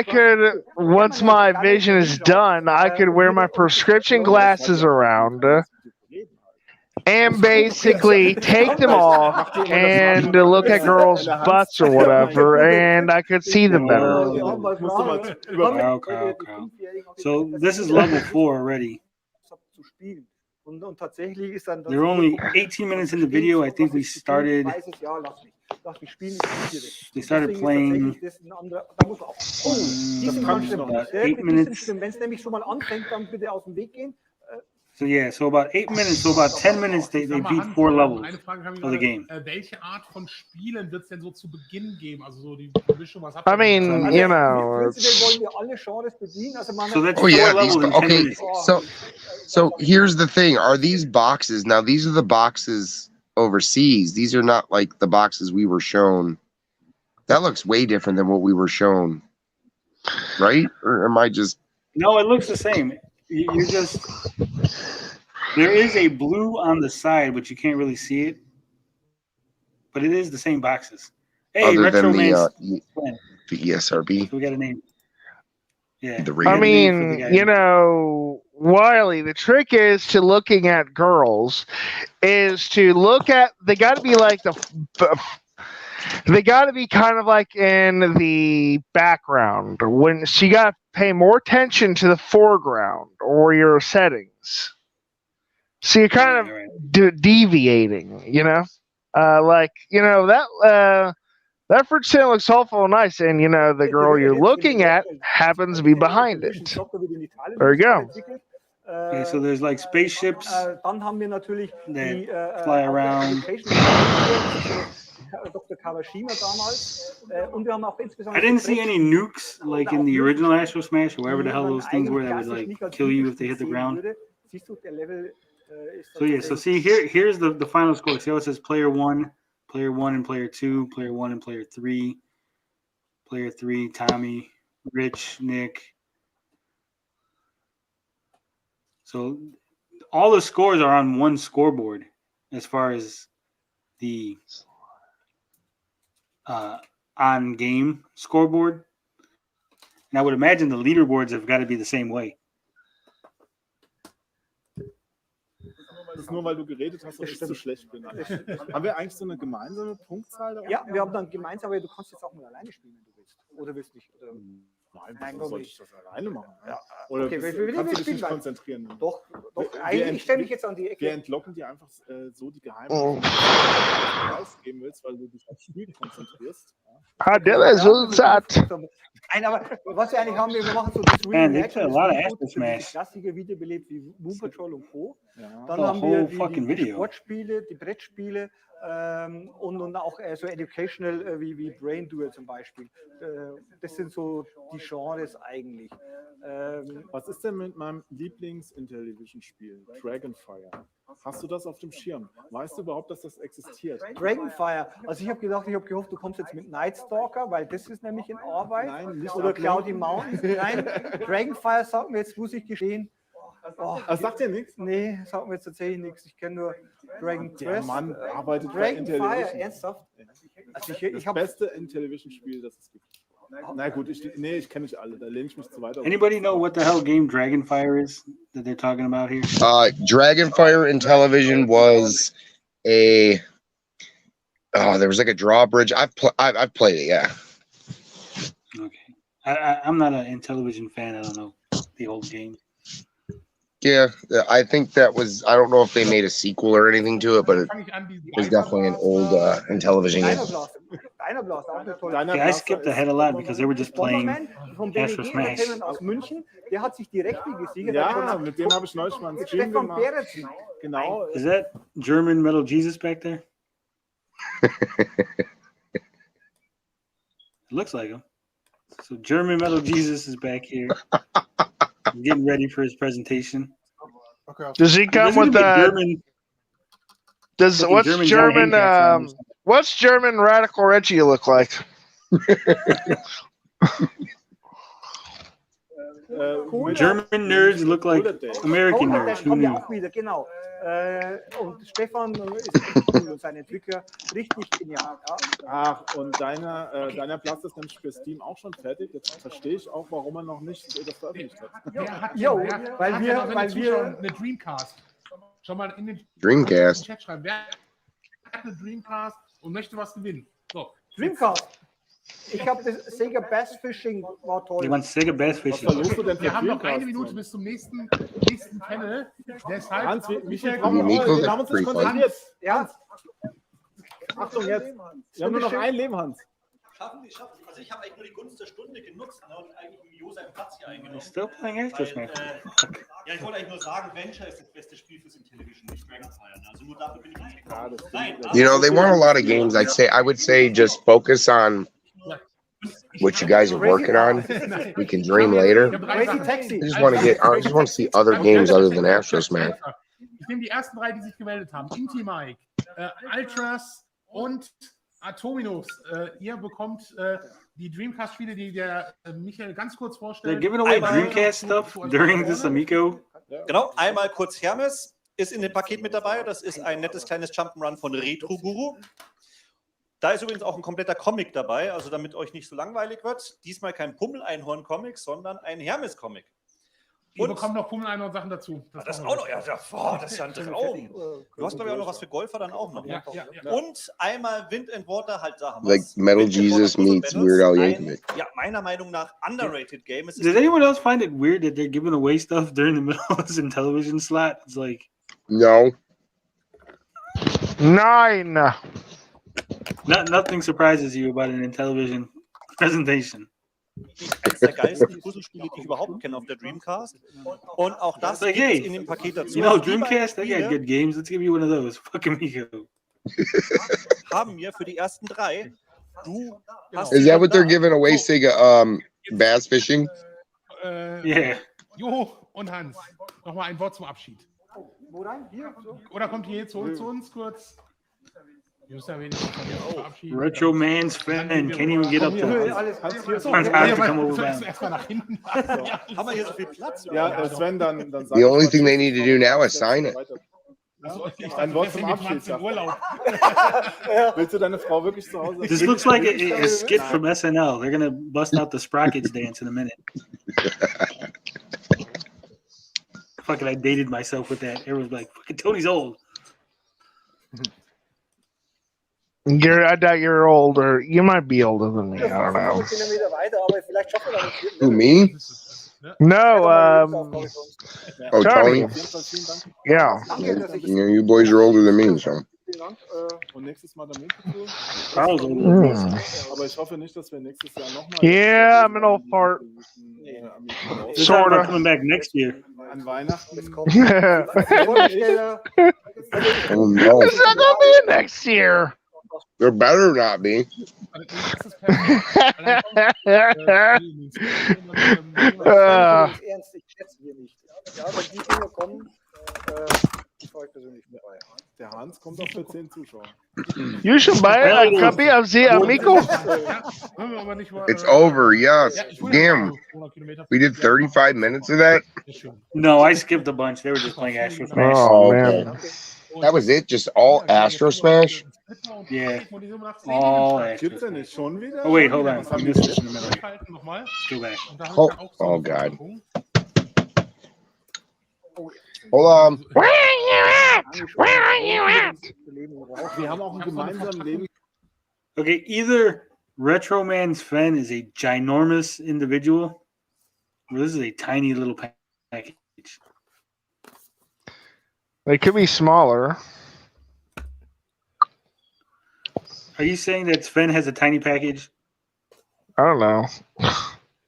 could, once my vision is done, I could wear my prescription glasses around and basically take them off and look at girls' butts or whatever, and I could see them better. So this is level 4 already. They're only 18 minutes in the video. I think we started. They started playing about 8 minutes. So about 8 minutes, so about 10 minutes, they beat 4 levels of the game. Welche Art von Spielen wird es denn so zu Beginn geben? Also so die Mischung, was habt I mean, you know. Wollen wir alle Genres bedienen? Also So that's 4 levels in 10 minutes. So here's the thing: are these boxes now? These are the boxes overseas. These are not like the boxes we were shown. That looks way different than what we were shown, right? Or am I just? No, it looks the same. You're just. There is a blue on the side, but you can't really see it. But it is the same boxes. Hey, Other Retro than Man. the ESRB. So we got a name. Yeah. I mean, you know, Wiley, the trick is to looking at girls is to look at, they got to be like they got to be kind of like in the background. When so you got to pay more attention to the foreground or your settings. So you're kind of deviating, you know? Like, you know, that fridge stand looks awful nice, and, you know, the girl you're looking at happens to be behind it. There you go. Yeah, so there's like spaceships Dann haben wir natürlich die fly around. Dr. Kawashima damals. Und wir haben auch insgesamt. I didn't see any nukes like in the original Astro Smash, or wherever the hell those things were that would like kill you if they hit the ground. Siehst du, der Level So yeah, so see here's the final score. See how it says player 1 and player 2, player 1 and player 3, player 3, Tommy, Rich, Nick. So all the scores are on one scoreboard as far as the on game scoreboard. And I would imagine the leaderboards have got to be the same way. Das ist nur, weil du geredet hast und ich zu schlecht bin. Haben wir eigentlich so eine gemeinsame Punktzahl? Ja, wir haben dann gemeinsam, aber du kannst jetzt auch mal alleine spielen, wenn du willst. Oder willst nicht? Oder? Nein, warum soll ich das alleine machen? Ja. Oder okay, kannst du dich nicht konzentrieren? Doch. Ich stelle mich jetzt an die Ecke. Wir entlocken dir einfach so die Geheimnisse, die du rausgeben willst, weil du dich aufs Spiel konzentrierst. Nein, aber was wir eigentlich haben, wir machen so das Reimagining, das klassische Videobelebt wie Moon Patrol und Co. Ja. Dann haben wir die Sportspiele, die Brettspiele und auch so educational wie Brain Duel zum Beispiel. Das sind so die Genres eigentlich. Was ist denn mit meinem Lieblings-Intellivision-Spiel, Dragonfire? Hast du das auf dem Schirm? Weißt du überhaupt, dass das existiert? Dragonfire. Also ich habe gehofft, du kommst jetzt mit Night Stalker, weil das ist nämlich in Arbeit. Nein, nicht oder Cloudy Mountains. Nein, Dragonfire sagt mir jetzt, muss ich gestehen. Sagt dir nichts? Nee, sagt mir jetzt tatsächlich nichts. Ich kenne nur Dragon Quest. Der Mann arbeitet bei Intellivision. Ernsthaft? Also das beste Intellivision-Spiel, das es gibt. Na gut, ich kenne nicht alle, da lehne ich mich zu weit auf. Anybody know what the hell game Dragonfire is that they're talking about here? Dragonfire Intellivision was there was like a drawbridge. I've played it, yeah. Okay. I'm not an Intellivision fan. I don't know the old game. Yeah, I think that was, I don't know if they made a sequel or anything to it, but it was definitely an old Intellivision game. Yeah, I skipped ahead a lot because they were just playing Astro Smash. Aus München, der hat sich die Rechte gesichert. Ja, mit dem habe ich neulich mal einen Stream gemacht. Genau. Is that German Metal Jesus back there? It looks like him. So German Metal Jesus is back here. Getting ready for his presentation. Okay. Does he come with German? What's German Radical Reggie look like? German nerds look like American nerds. Who knew? Genau. Und Stefan ist cool und sein Entwickler richtig genial. Ja. Ach, und deiner Platz ist nämlich für Steam auch schon fertig. Jetzt verstehe ich auch, warum er noch nicht das veröffentlicht hat. Weil wir eine Dreamcast. Schon mal in den Dreamcast. Chat schreiben. Wer hat eine Dreamcast und möchte was gewinnen? So. Dreamcast. Ich habe das Sega Bass Fishing war toll. Jemand Sega Bass Fishing. Wir haben noch eine Minute bis zum nächsten Panel. Deshalb Hans, wie viel brauchen wir? Wir haben uns das konzentriert. Ja. Achtung jetzt. Wir haben nur noch ein Leben, Hans. Also ich habe eigentlich nur die Gunst der Stunde genutzt, ne, und eigentlich Mio seinen Platz hier eingenommen. Still playing Astro Smash. Ja, ich wollte eigentlich nur sagen, Venture ist das beste Spiel fürs Intellivision, nicht Dragonfire. Ne? Also nur dafür bin ich nicht gekommen. Nein, You know, they want a lot of games. I would say just focus on what you guys are working on. We can dream later. I just want to see other games other than Astro Smash. Ich nehme die ersten 3, die sich gemeldet haben. Inti Mike, Ultras und Atominus. Ihr bekommt die Dreamcast-Spiele, die der Michael ganz kurz vorstellt. They're giving away Dreamcast stuff during this Amico. Genau, einmal kurz Hermes ist in dem Paket mit dabei. Das ist ein nettes kleines Jump'n'Run von Retro Guru. Da ist übrigens auch ein kompletter Comic dabei, also damit euch nicht so langweilig wird. Diesmal kein Pummel-Einhorn-Comic, sondern ein Hermes-Comic. Ihr bekommt noch Pummel-Einhorn-Sachen dazu. Das auch noch, ja, das ist ja ein Traum. Du hast, glaube ich, auch noch was für Golfer dann auch noch. Ja. Und einmal Wind and Water, halt da haben wir Like Metal Jesus meets Weird Al Yankovic. Ja, meiner Meinung nach underrated game. Does anyone else find it weird that they're giving away stuff during the middle of this Intellivision slot? It's like... No. Nein. Nothing surprises you about an Intellivision presentation. Eines der geilsten Puzzlespiele, die ich überhaupt kenne auf der Dreamcast. Und auch das like, gibt hey, es in dem Paket dazu. You know, Dreamcast, they got good games. Let's give you one of those. Fuck Amico. Haben wir für die ersten 3. Du hast Is that what they're giving away, Sega? Bass fishing? Yeah. Jo und Hans, nochmal ein Wort zum Abschied. Wo rein? Hier? So? Oder kommt ihr zu uns kurz? Retro Man's fan can't even get up there. Haben wir hier so viel Platz? Ja, Sven, dann The only thing they need to do now is sign it. Ein Wort zum Abschied. Willst du deine Frau wirklich zu Hause? This looks like a skit from SNL. They're gonna bust out the Sprockets dance in a minute. Fucking, I dated myself with that. Everyone's like, fucking Tony's old. I doubt you're older. You might be older than me. I don't know. Who, me? No, Oh, Tony? Yeah. You boys are older than me, so. Und nächstes Mal damit zu. Aber ich hoffe nicht, dass wir nächstes Jahr nochmal. Yeah, I'm an old fart. Sort of coming back next year. An Weihnachten. Oh no. It's not gonna be next year. There better not be. Der Hans kommt auch für 10 Zuschauer. You should buy a copy of the Amico. It's over, yes. Damn. We did 35 minutes of that? No, I skipped a bunch. They were just playing Astro Smash. Oh, man. That was it? Just all Astro Smash? Yeah. All Astro Gibt's denn nicht schon wieder? Oh, wait, hold on. I missed this in the middle. Let's go back. Oh, God. Hold on. Where are you at? Where are you at? Wir haben auch ein gemeinsames Leben. Okay, either Retro Man's Fen is a ginormous individual, or this is a tiny little package. They could be smaller. Are you saying that Sven has a tiny package? I don't know. Like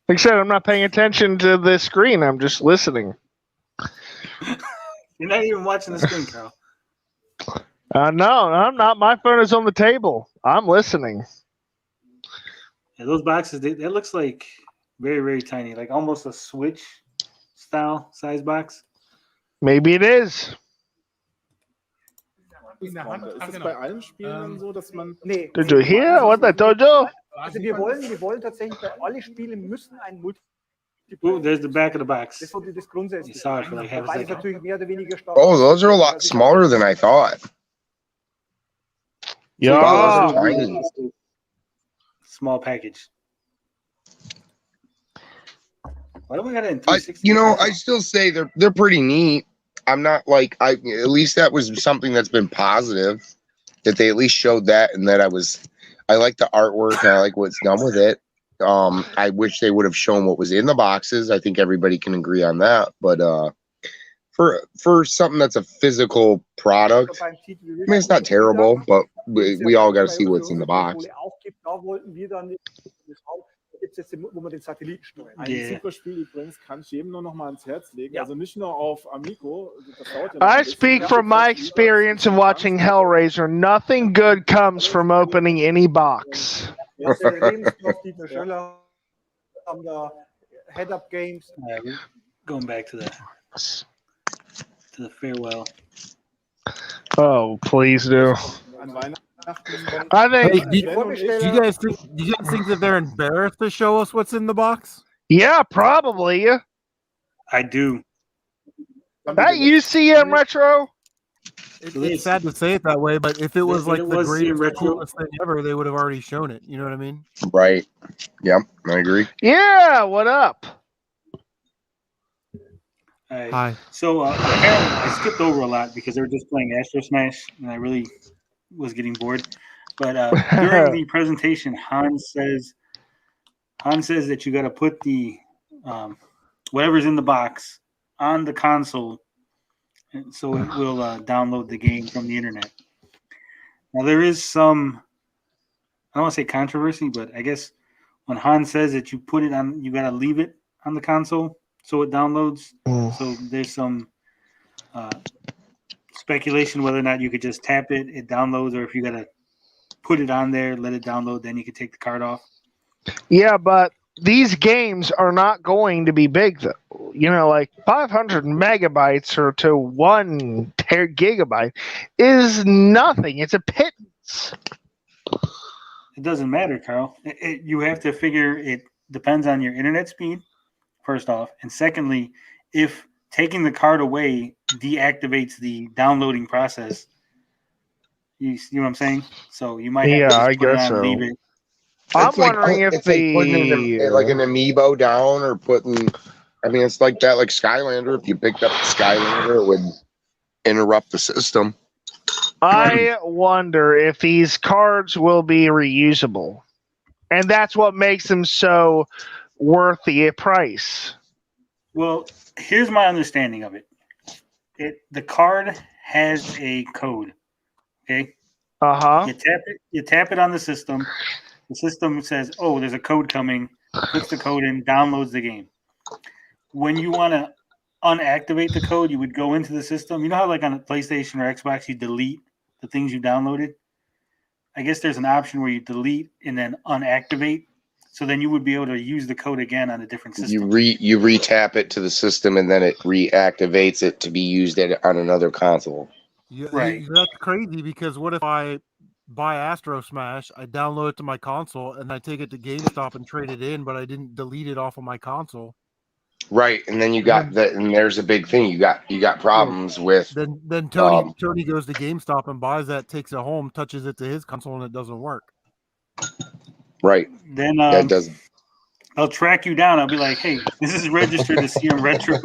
I said, I'm not paying attention to the screen. I'm just listening. You're not even watching the screen, Carl. No, I'm not. My phone is on the table. I'm listening. Yeah, those boxes, that looks like very, very tiny, like almost a Switch style size box. Maybe it is. Ist es bei allen Spielen dann so, dass man... Nee. Did you hear what I told you? Also wir wollen tatsächlich, bei alle Spiele müssen ein Multiplayer. Oh, there's the back of the box. Das wurde das grundsätzlich. You saw it for like half a Weil es second. natürlich mehr oder weniger stark. Oh, those are a lot smaller than I thought. Yeah. Wow, those are tiny. Small package. Why do we got it in I 360? still say they're pretty neat. I'm not like at least that was something that's been positive, that they at least showed that, and that I like the artwork and I like what's done with it. I wish they would have shown what was in the boxes. I think everybody can agree on that. But for something that's a physical product, I mean, it's not terrible, but we all got to see what's in the box. wollten wir dann schauen, gibt es jetzt, wo man den Satelliten steuert. Ein super Spiel übrigens, kann ich jedem nur noch mal ans Herz legen. Also nicht nur auf Amico. Das dauert ja noch I speak from my experience of watching Hellraiser. Nothing good comes from opening any box. Dieter Schöller haben da Head-Up Games. We're going back to the farewell. Oh, please do. I think. Hey, do you guys think that they're embarrassed to show us what's in the box? Yeah, probably. I do. That UCM retro. It's sad to say it that way, but if it was like the greatest coolest thing ever, they would have already shown it. You know what I mean? Right. Yep, I agree. Yeah, what up? Hi. So apparently I skipped over a lot because they were just playing Astro Smash, and I really was getting bored. But during the presentation, Han says that you got to put the whatever's in the box on the console, and so it will download the game from the internet. Now there is some, I don't want to say controversy, but I guess when Han says that you put it on, you got to leave it on the console so it downloads. So there's some speculation whether or not you could just tap it, it downloads, or if you got to put it on there, let it download, then you can take the card off. Yeah, but these games are not going to be big, though. You know, like 500 megabytes or to 1 gigabyte is nothing. It's a pittance. It doesn't matter, Carl. You have to figure it depends on your internet speed, first off. And secondly, if taking the card away deactivates the downloading process, you see what I'm saying? So you might have to just put it on, leave it. I'm wondering if it's like putting like an amiibo down or putting. I mean, it's like that, like Skylander. If you picked up the Skylander, it would interrupt the system. I wonder if these cards will be reusable, and that's what makes them so worthy a price. Well, here's my understanding of it. The card has a code. Okay. You tap it on the system. The system says, "Oh, there's a code coming." Puts the code in, downloads the game. When you want to unactivate the code, you would go into the system. You know how, like on a PlayStation or Xbox, you delete the things you downloaded. I guess there's an option where you delete and then unactivate. So then you would be able to use the code again on a different system. You re-tap it to the system, and then it reactivates it to be used on another console. Yeah, right. That's crazy, because what if I buy Astro Smash, I download it to my console, and I take it to GameStop and trade it in, but I didn't delete it off of my console? Right, and then you got that, and there's a big thing. You got problems with. Then Tony goes to GameStop and buys that, takes it home, touches it to his console, and it doesn't work. Right. Then it doesn't. I'll track you down. I'll be like, "Hey, this is registered to CM Retro."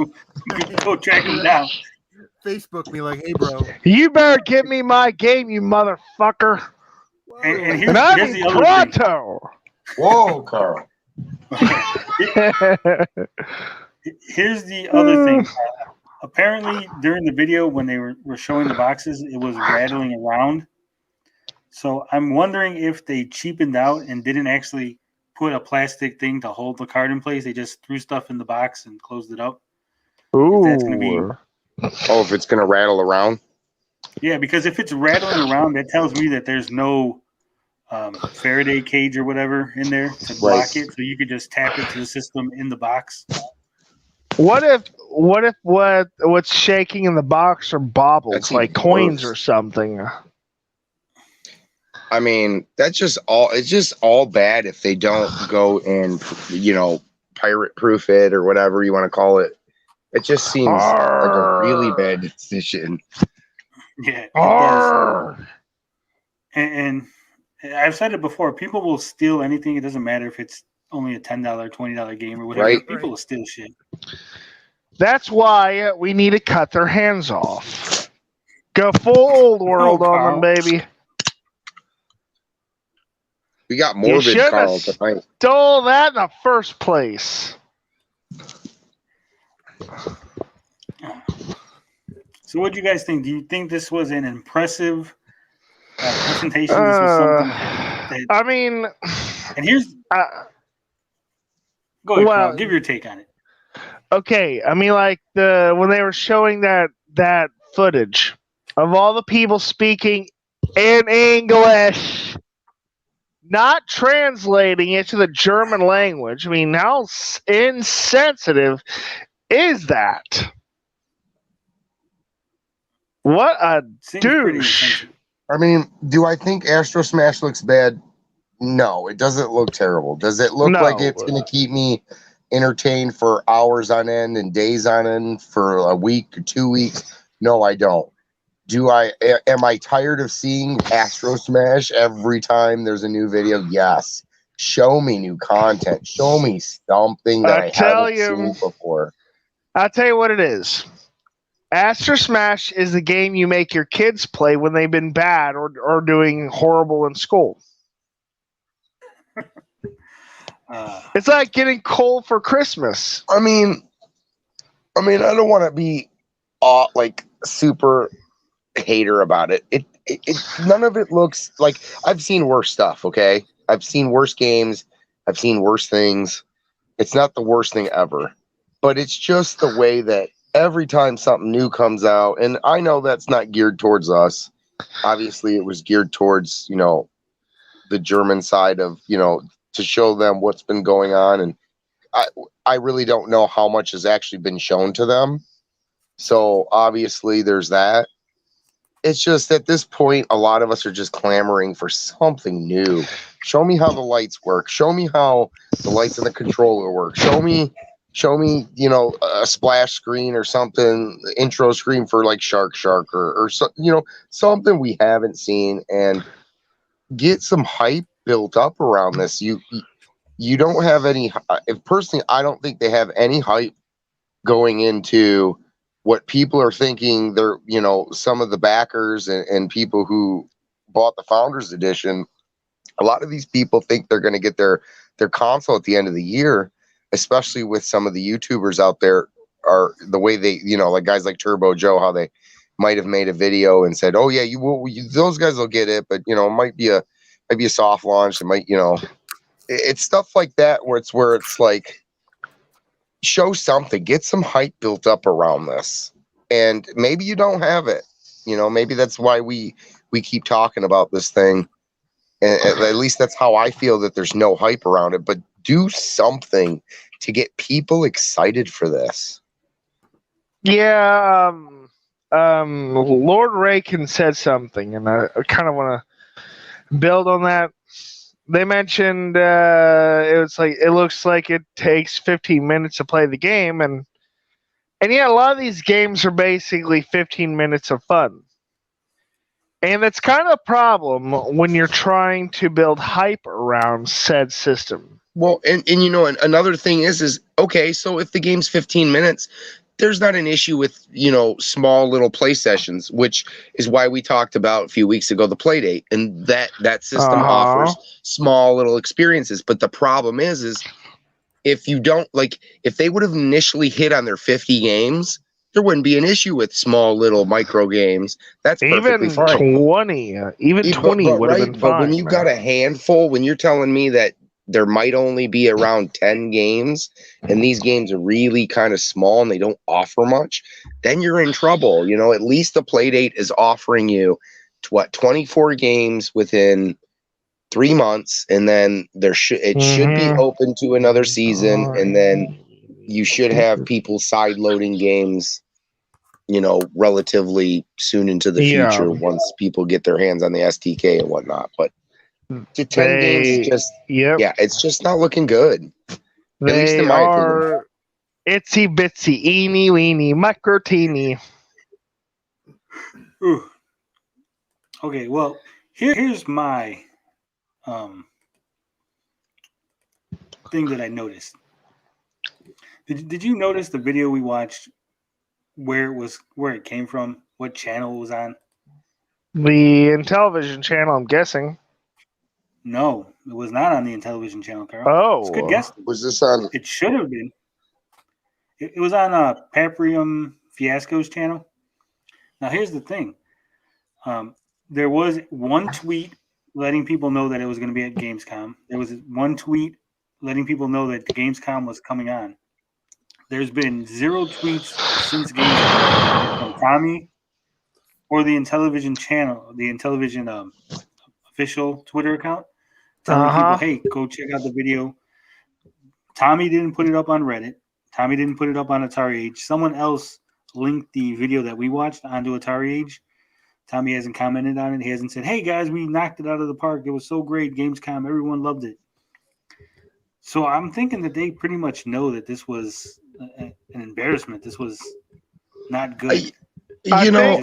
Go track him down. Facebook me like, "Hey, bro, you better give me my game, you motherfucker." And here's the other Toronto. Whoa, Carl. Here's the other thing. Apparently, during the video when they were showing the boxes, it was rattling around. So I'm wondering if they cheapened out and didn't actually put a plastic thing to hold the card in place. They just threw stuff in the box and closed it up. Ooh. If that's going to be... if it's going to rattle around? Yeah, because if it's rattling around, that tells me that there's no Faraday cage or whatever in there to block it. So you could just tap it to the system in the box. What if what's shaking in the box are baubles, That's like coins or something? I mean, it's just all bad if they don't go and, pirate proof it or whatever you want to call it. It just seems like a really bad decision. Yeah. It does. And I've said it before, people will steal anything. It doesn't matter if it's only a $10, $20 game or whatever. Right. People will steal shit. That's why we need to cut their hands off. Go full old world on them, baby. We got morbid, Carl, tonight. Stole that in the first place. So what do you guys think? Do you think this was an impressive presentation? This was something I mean, and here's go ahead, Carl, give your take on it. Okay, I mean, like when they were showing that footage of all the people speaking in English, not translating it to the German language. I mean, how insensitive is that? What a douche! I mean, do I think Astro Smash looks bad? No, it doesn't look terrible. Does it look like it's going to keep me entertained for hours on end and days on end for a week or 2 weeks? No, I don't. Am I tired of seeing Astro Smash every time there's a new video? Yes. Show me new content. Show me something that I haven't seen before. I'll tell you what it is. Astro Smash is the game you make your kids play when they've been bad or doing horrible in school. It's like getting coal for Christmas. I mean, I don't want to be like super hater about it. It none of it looks like I've seen worse stuff. Okay, I've seen worse games. I've seen worse things. It's not the worst thing ever, but it's just the way that every time something new comes out, and I know that's not geared towards us. Obviously, it was geared towards the German side of to show them what's been going on, and I really don't know how much has actually been shown to them. So obviously there's that. It's just at this point, a lot of us are just clamoring for something new. Show me how the lights work. Show me how the lights in the controller work. Show me, a splash screen or something, intro screen for like Shark or something we haven't seen, and get some hype built up around this. You don't have any. Personally, I don't think they have any hype going into what people are thinking. They're some of the backers and people who bought the Founders Edition. A lot of these people think they're going to get their console at the end of the year, especially with some of the YouTubers out there are the way they like guys like Turbo Joe, how they might have made a video and said, oh yeah, those guys will get it, but it might be a soft launch. It might it's stuff like that where it's like, show something, get some hype built up around this. And maybe you don't have it. Maybe that's why we keep talking about this thing. And at least that's how I feel, that there's no hype around it. But do something to get people excited for this. Yeah, Lord Rakin said something, and I kind of want to build on that. They mentioned it looks like it takes 15 minutes to play the game, and yeah, a lot of these games are basically 15 minutes of fun. And it's kind of a problem when you're trying to build hype around said system. Well, and another thing is okay, so if the game's 15 minutes, there's not an issue with, small little play sessions, which is why we talked about a few weeks ago the Playdate, and that system offers small little experiences. But the problem is if you don't if they would have initially hit on their 50 games, there wouldn't be an issue with small little micro games. That's perfectly fine. 20 would have been fine. But when you got a handful, when you're telling me that there might only be around 10 games, and these games are really kind of small and they don't offer much, then you're in trouble. At least the Playdate is offering you 24 games within 3 months, and then it should be open to another season, and then you should have people side loading games, relatively soon into the future once people get their hands on the STK and whatnot. But to 10 games, it's just not looking good. At least in my opinion. Itsy bitsy, eeny weeny, micro teeny. Okay, well, here's my thing that I noticed. Did you notice the video we watched, where it came from, what channel it was on? The Intellivision channel, I'm guessing. No, it was not on the Intellivision channel, Carl. Oh, it's a good guess. Was this on? It should have been. It was on Paprium Fiasco's channel. Now here's the thing. There was one tweet letting people know that it was going to be at Gamescom. There was one tweet letting people know that Gamescom was coming on. There's been 0 tweets since Gamescom from Tommy or the Intellivision channel, the Intellivision official Twitter account, telling people, hey, go check out the video. Tommy didn't put it up on Reddit. Tommy didn't put it up on Atari Age. Someone else linked the video that we watched onto Atari Age. Tommy hasn't commented on it. He hasn't said, hey, guys, we knocked it out of the park. It was so great. Gamescom, everyone loved it. So I'm thinking that they pretty much know that this was an embarrassment. This was not good. I don't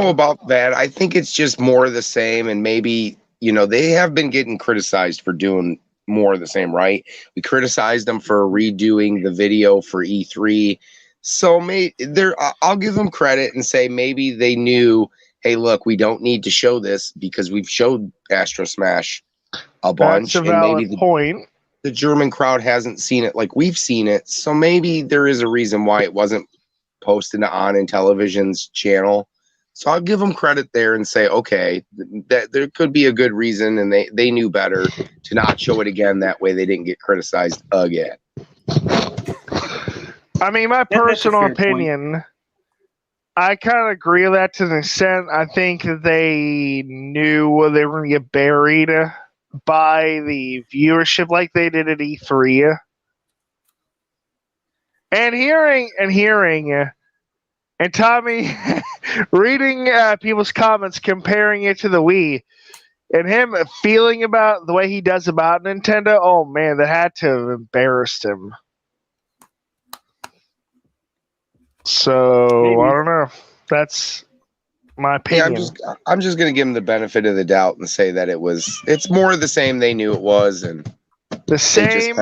know about that. I think it's just more of the same. And maybe, they have been getting criticized for doing more of the same, right? We criticized them for redoing the video for E3. So I'll give them credit and say maybe they knew, hey, look, we don't need to show this because we've showed Astro Smash a bunch. That's a valid point. The German crowd hasn't seen it like we've seen it. So maybe there is a reason why it wasn't posted on Intellivision's channel. So I'll give them credit there and say, okay, that there could be a good reason, and they knew better to not show it again. That way they didn't get criticized again. I mean, my personal opinion, I kind of agree with that to an extent. I think they knew they were going to get buried by the viewership like they did at E3. And hearing, and Tommy reading people's comments, comparing it to the Wii, and him feeling about the way he does about Nintendo, oh man, that had to have embarrassed him. So maybe. I don't know. That's my opinion. Yeah, I'm just gonna give him the benefit of the doubt and say that it's more of the same. They knew it was, and the same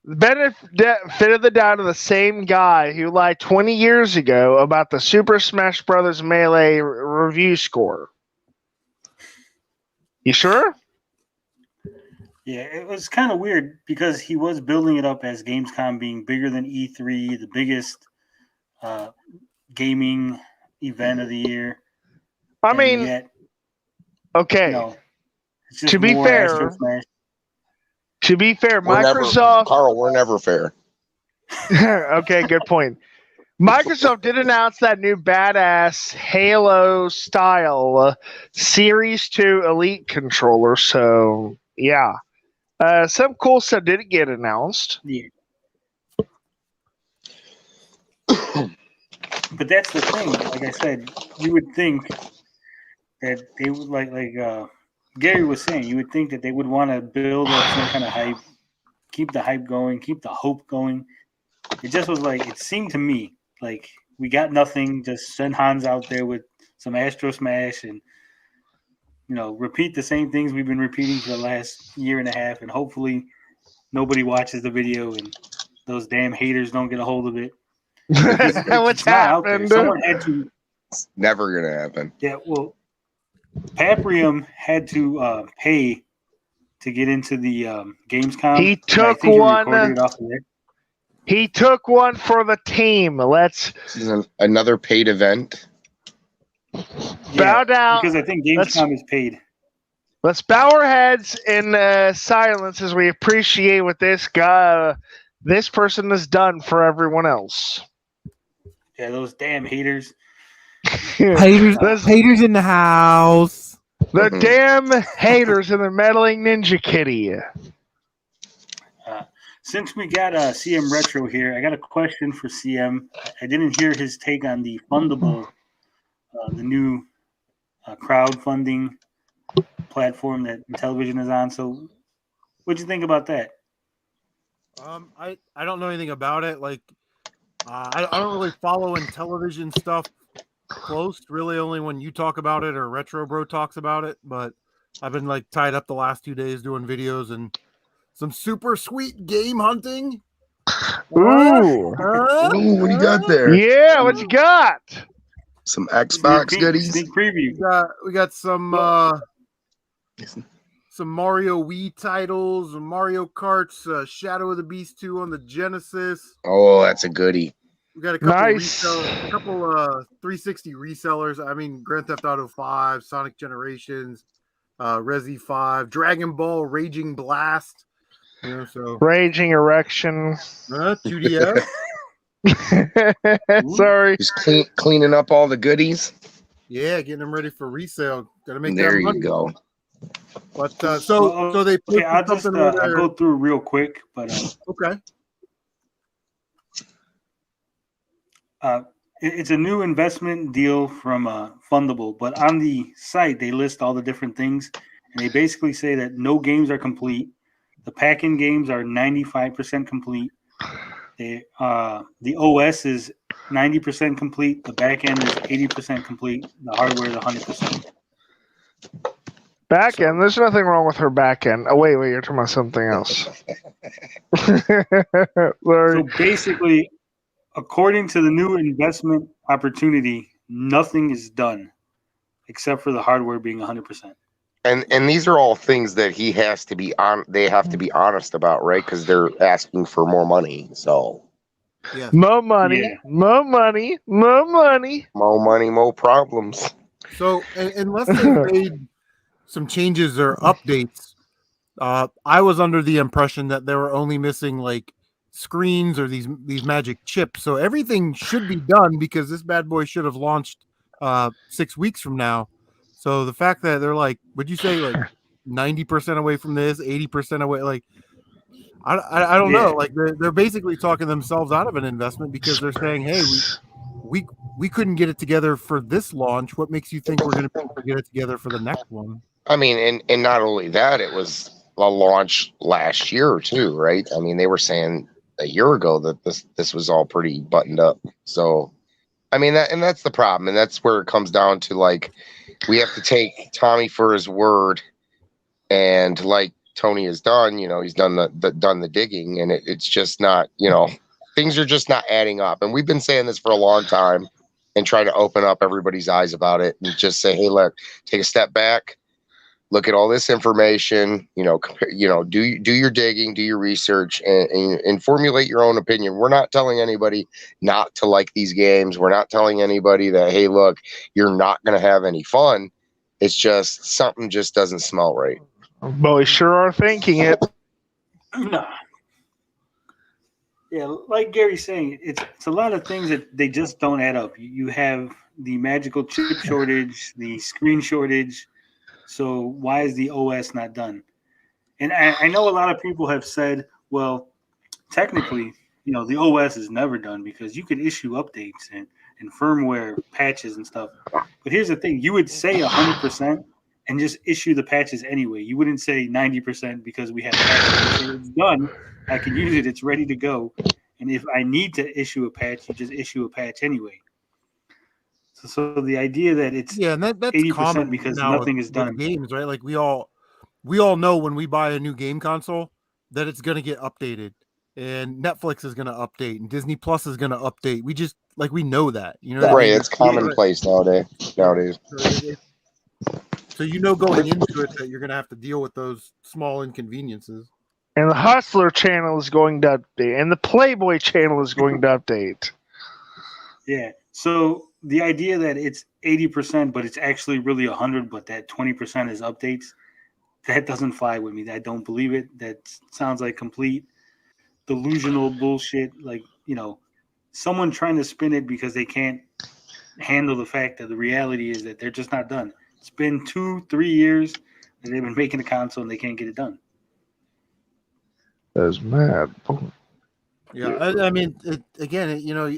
benefit of the doubt of the same guy who lied 20 years ago about the Super Smash Brothers Melee review score. You sure? Yeah, it was kind of weird because he was building it up as Gamescom being bigger than E3, the biggest gaming event of the year. I mean, yet, okay. To be fair, Microsoft. Carl, we're never fair. Okay, good point. Microsoft did announce that new badass Halo style Series 2 Elite controller. So yeah, some cool stuff did get announced. Yeah. But that's the thing. Like I said, you would think that they would like Gary was saying. You would think that they would want to build up some kind of hype, keep the hype going, keep the hope going. It just was like it seemed to me like we got nothing. Just send Hans out there with some Astro Smash and repeat the same things we've been repeating for the last year and a half, and hopefully nobody watches the video and those damn haters don't get a hold of it. What's happened? Someone had to. It's never gonna happen. Yeah, well, Paprium had to pay to get into the Gamescom. He took one. He took one for the team. This is another paid event. Bow down because I think Gamescom is paid. Let's bow our heads in silence as we appreciate what this person has done for everyone else. Yeah, those damn haters. Haters in the house. The damn haters in the meddling Ninja Kitty. Since we got CM Retro here, I got a question for CM. I didn't hear his take on the Fundable, the new crowdfunding platform that Intellivision is on. So, what'd you think about that? I don't know anything about it. Like, I don't really follow Intellivision stuff close. Really, only when you talk about it or Retro Bro talks about it. But I've been tied up the last 2 days doing videos and some super sweet game hunting. Ooh, what do you got there? Yeah, what you got? Some Xbox goodies. Sneak preview. We got some Mario Wii titles, Mario Kart's Shadow of the Beast 2 on the Genesis. Oh, that's a goodie. We got a couple Nice. a couple 360 resellers. I mean, Grand Theft Auto 5, Sonic Generations, Resi 5, Dragon Ball, Raging Blast. You know, so Raging Erection. 2DS. Sorry. Just cleaning up all the goodies. Yeah, getting them ready for resale. Got to make There that you money. go. But so they put I'll just something where I'll go through real quick, but okay. It's a new investment deal from Fundable, but on the site they list all the different things, and they basically say that no games are complete. The pack-in games are 95% complete. The OS is 90% complete. The back end is 80% complete. The hardware is 100%. Back end. There's nothing wrong with her back end. Oh wait, you're talking about something else. Sorry. So basically, according to the new investment opportunity, nothing is done except for the hardware being 100%. And these are all things that he has to be on. They have to be honest about, right? Because they're asking for more money. So yeah, more money, more money, more money, more money, more problems. So unless they made some changes or updates, I was under the impression that they were only missing like screens or these magic chips. So everything should be done because this bad boy should have launched 6 weeks from now. So the fact that they're like, would you say like 90% away from this, 80% away, like I don't know, like they're basically talking themselves out of an investment because they're saying, hey, we couldn't get it together for this launch. What makes you think we're going to get it together for the next one? I mean, and not only that, it was a launch last year too, right? I mean, they were saying a year ago that this was all pretty buttoned up. So, I mean, that's the problem, and that's where it comes down to, like, we have to take Tommy for his word, and like Tony has done, you know, he's done the digging, and it's just not, you know, things are just not adding up. And we've been saying this for a long time, and try to open up everybody's eyes about it, and just say, hey, look, take a step back. Look at all this information, you know, do your digging, do your research, and formulate your own opinion. We're not telling anybody not to like these games. We're not telling anybody that, hey, look, you're not going to have any fun. It's just something just doesn't smell right. But we sure are thinking it. No. Yeah, like Gary's saying, it's a lot of things that they just don't add up. You have the magical chip shortage, the screen shortage. So why is the OS not done? And I know a lot of people have said, well, technically, you know, the OS is never done because you could issue updates and firmware patches and stuff. But here's the thing. You would say 100% and just issue the patches anyway. You wouldn't say 90% because we have patches. It's done. I can use it. It's ready to go. And if I need to issue a patch, you just issue a patch anyway. So the idea that it's and that's 80% common because now nothing is done. with games, right? Like we all know when we buy a new game console that it's going to get updated, and Netflix is going to update, and Disney Plus is going to update. We just we know that, you know, right? It's commonplace nowadays. So you know going into it that you're going to have to deal with those small inconveniences. And the Hustler channel is going to update, and the Playboy channel is going to update. Yeah. So the idea that it's 80%, but it's actually really 100, but that 20% is updates, that doesn't fly with me. I don't believe it. That sounds like complete delusional bullshit. Like, you know, someone trying to spin it because they can't handle the fact that the reality is that they're just not done. It's been 2-3 years that they've been making a console and they can't get it done. That's mad. Yeah, I mean, again, you know,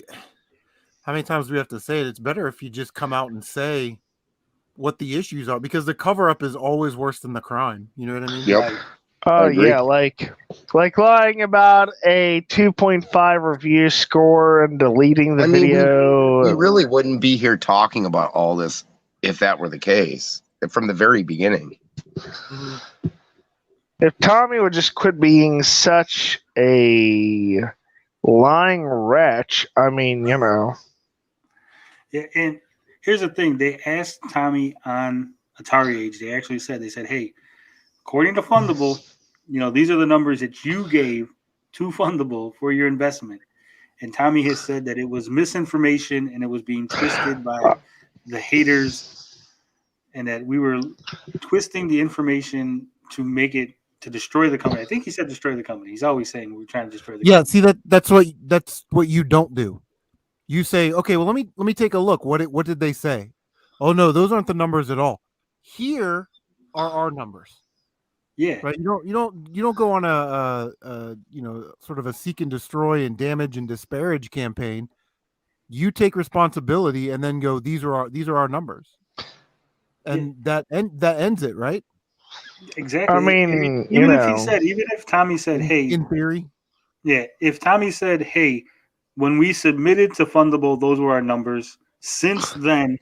how many times do we have to say it? It's better if you just come out and say what the issues are, because the cover up is always worse than the crime. You know what I mean? Yep. Oh yeah, like lying about a 2.5 review score and deleting the video. We really wouldn't be here talking about all this if that were the case from the very beginning. If Tommy would just quit being such a lying wretch, I mean, you know. Yeah, and here's the thing. They asked Tommy on Atari Age. They actually said, hey, according to Fundable, you know, these are the numbers that you gave to Fundable for your investment. and Tommy has said that it was misinformation and it was being twisted by the haters, and that we were twisting the information to make it to destroy the company. I think he said destroy the company. He's always saying we're trying to destroy the company. See that's what you don't do. You say, okay, well let me take a look. What did they say? Oh no, those aren't the numbers at all. Here are our numbers. Yeah. Right. You don't go on a sort of a seek and destroy and damage and disparage campaign. You take responsibility and then go, these are our numbers. And that ends it, right? Exactly. I mean, even if Tommy said, hey, in theory. Yeah, if Tommy said, hey, when we submitted to Fundable, those were our numbers. Since then,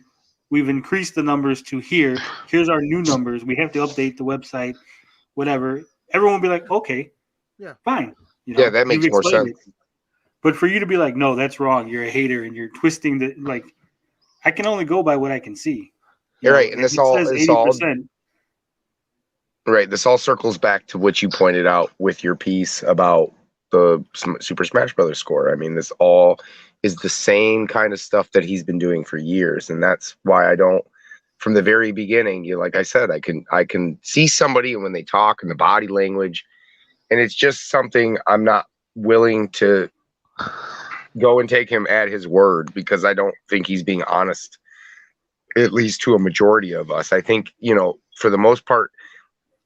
we've increased the numbers to here. Here's our new numbers. We have to update the website, whatever. Everyone will be like, okay, yeah, fine. Yeah, that makes you've more explained sense. it. But for you to be like, no, that's wrong. You're a hater and you're twisting the like. I can only go by what I can see. You're right, and if this it all says is all 80%. right. This all circles back to what you pointed out with your piece about the Super Smash Brothers score. I mean, this all is the same kind of stuff that he's been doing for years, and that's why I don't. From the very beginning, like I said, I can see somebody when they talk and the body language, and it's just something I'm not willing to go and take him at his word, because I don't think he's being honest, at least to a majority of us. I think, for the most part,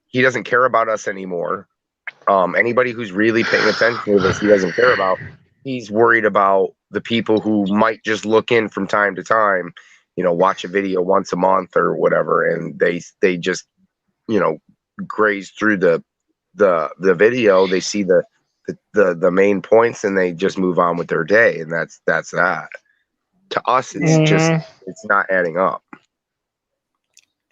he doesn't care about us anymore. Anybody who's really paying attention to this, he doesn't care about. He's worried about the people who might just look in from time to time, watch a video once a month or whatever, and they just, graze through the video. They see the main points and they just move on with their day, and that's that. To us, it's just it's not adding up.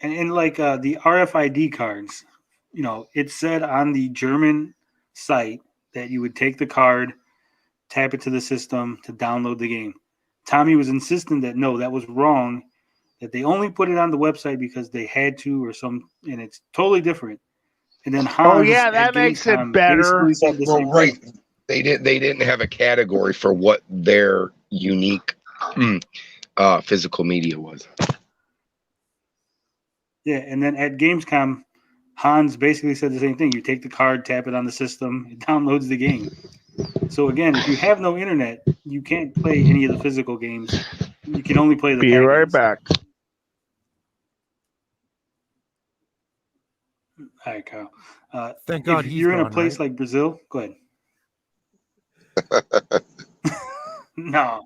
And like the RFID cards, it said on the German site that you would take the card, tap it to the system to download the game. Tommy was insisting that no, that was wrong, that they only put it on the website because they had to, and it's totally different. And then Hans, that makes it better. Said the same right. thing. They didn't have a category for what their unique physical media was. Yeah, and then at Gamescom, Hans basically said the same thing. You take the card, tap it on the system, it downloads the game. So again, if you have no internet, you can't play any of the physical games. You can only play the Be pack right games. back. All right, Kyle. Thank God if he's you're in a gone, place right? like Brazil, go ahead. No.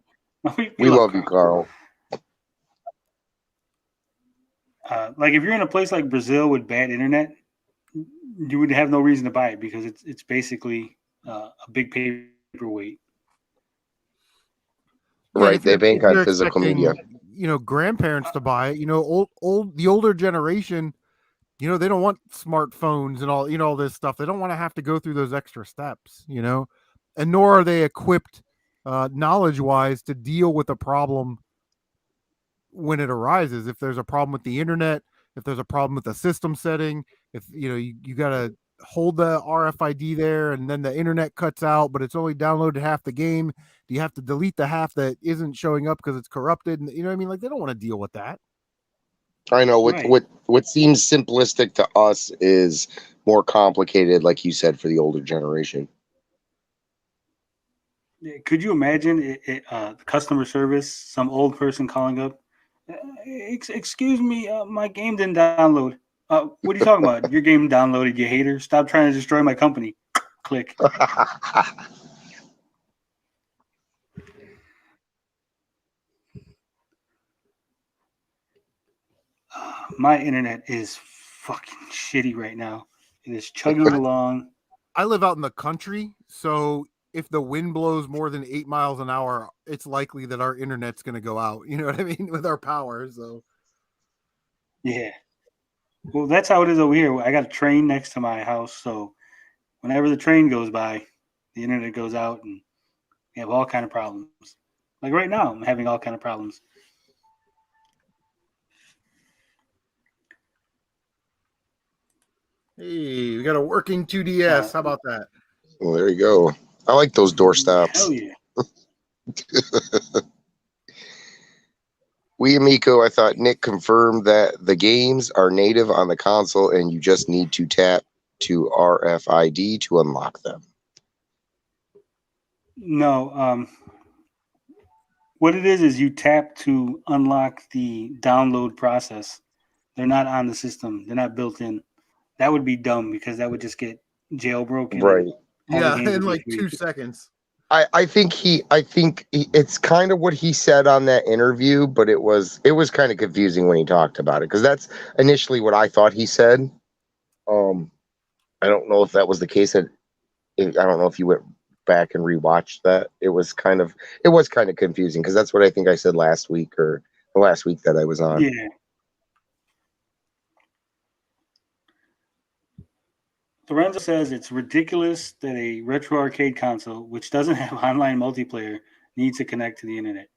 We love you, Carl. Like if you're in a place like Brazil with bad internet, you would have no reason to buy it because it's basically a big paperweight. Right, they bank on physical media. Grandparents to buy it. The older generation, they don't want smartphones and all this stuff. They don't want to have to go through those extra steps, and nor are they equipped knowledge-wise to deal with a problem when it arises. If there's a problem with the internet, if there's a problem with the system setting, if you got to hold the RFID there and then the internet cuts out, but it's only downloaded half the game, do you have to delete the half that isn't showing up because it's corrupted? And what I mean? Like, they don't want to deal with that. I know what seems simplistic to us is more complicated, like you said, for the older generation. Could you imagine customer service, some old person calling up? Excuse me, my game didn't download. What are you talking about? Your game downloaded, you hater. Stop trying to destroy my company. Click. My internet is fucking shitty right now. It is chugging along. I live out in the country, so if the wind blows more than 8 miles an hour, it's likely that our internet's going to go out. You know what I mean? With our power. So, yeah. Well, that's how it is over here. I got a train next to my house, so whenever the train goes by, the internet goes out, and we have all kind of problems. Like right now, I'm having all kind of problems. hey, we got a working 2DS. How about that? Well, there you go. I like those doorstops. Hell yeah. We Amico, I thought Nick confirmed that the games are native on the console and you just need to tap to RFID to unlock them. No, what it is you tap to unlock the download process. They're not on the system. They're not built in. That would be dumb because that would just get jailbroken. Right. Yeah, in like 2 seconds. I think it's kind of what he said on that interview, but it was kind of confusing when he talked about it because that's initially what I thought he said. I don't know if that was the case. I don't know if you went back and rewatched that. It was kind of confusing because that's what I think I said last week or the last week that I was on. Yeah. Lorenzo says it's ridiculous that a retro arcade console, which doesn't have online multiplayer, needs to connect to the internet.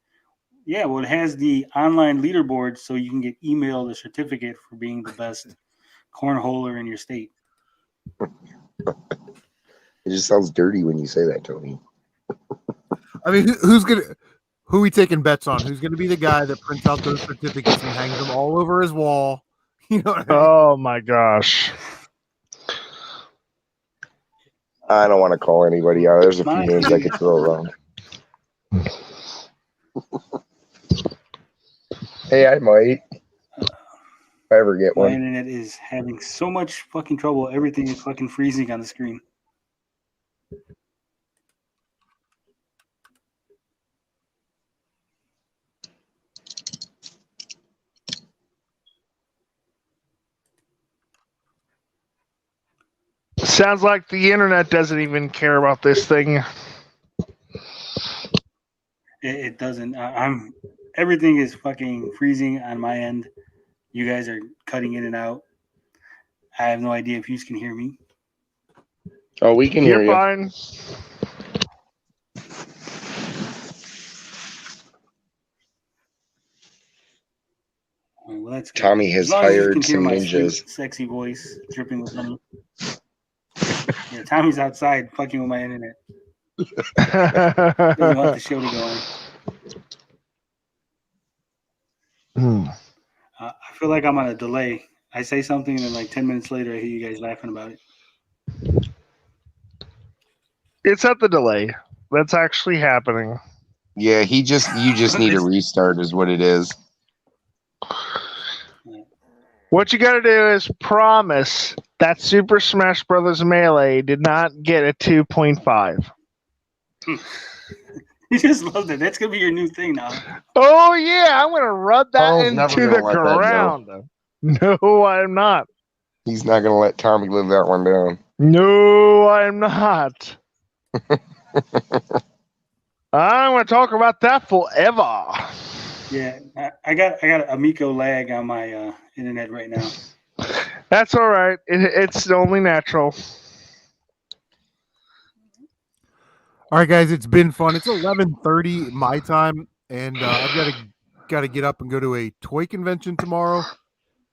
Yeah, well, it has the online leaderboard so you can get emailed a certificate for being the best cornholer in your state. It just sounds dirty when you say that, Tony. I mean, who are we taking bets on? Who's gonna be the guy that prints out those certificates and hangs them all over his wall? You know what I mean? Oh my gosh. I don't want to call anybody out. There's a few names I could throw around. Hey, I might. If I ever get My one. internet is having so much fucking trouble. Everything is fucking freezing on the screen. Sounds like the internet doesn't even care about this thing. It doesn't. Everything is fucking freezing on my end. You guys are cutting in and out. I have no idea if you can hear me. Oh, we can hear you. You're fine. Well, that's good. Tommy has As long as you hired can hear some my ninjas. sweet, sexy voice dripping with honey. Yeah, Tommy's outside fucking with my internet. Doesn't want the show to go on. I feel like I'm on a delay. I say something and then like 10 minutes later I hear you guys laughing about it. It's at the delay. That's actually happening. Yeah, you just need a restart is what it is. What you got to do is promise that Super Smash Bros. Melee did not get a 2.5. You just love it. That's going to be your new thing now. Oh, yeah. I'm going to rub that Carl's never into gonna the let that go. ground. No, I'm not. He's not going to let Tommy live that one down. No, I'm not. I'm going to talk about that forever. Yeah, I got Amico lag on my internet right now. That's all right. It's only natural. All right, guys, it's been fun. It's 11:30 my time, and I've got to get up and go to a toy convention tomorrow.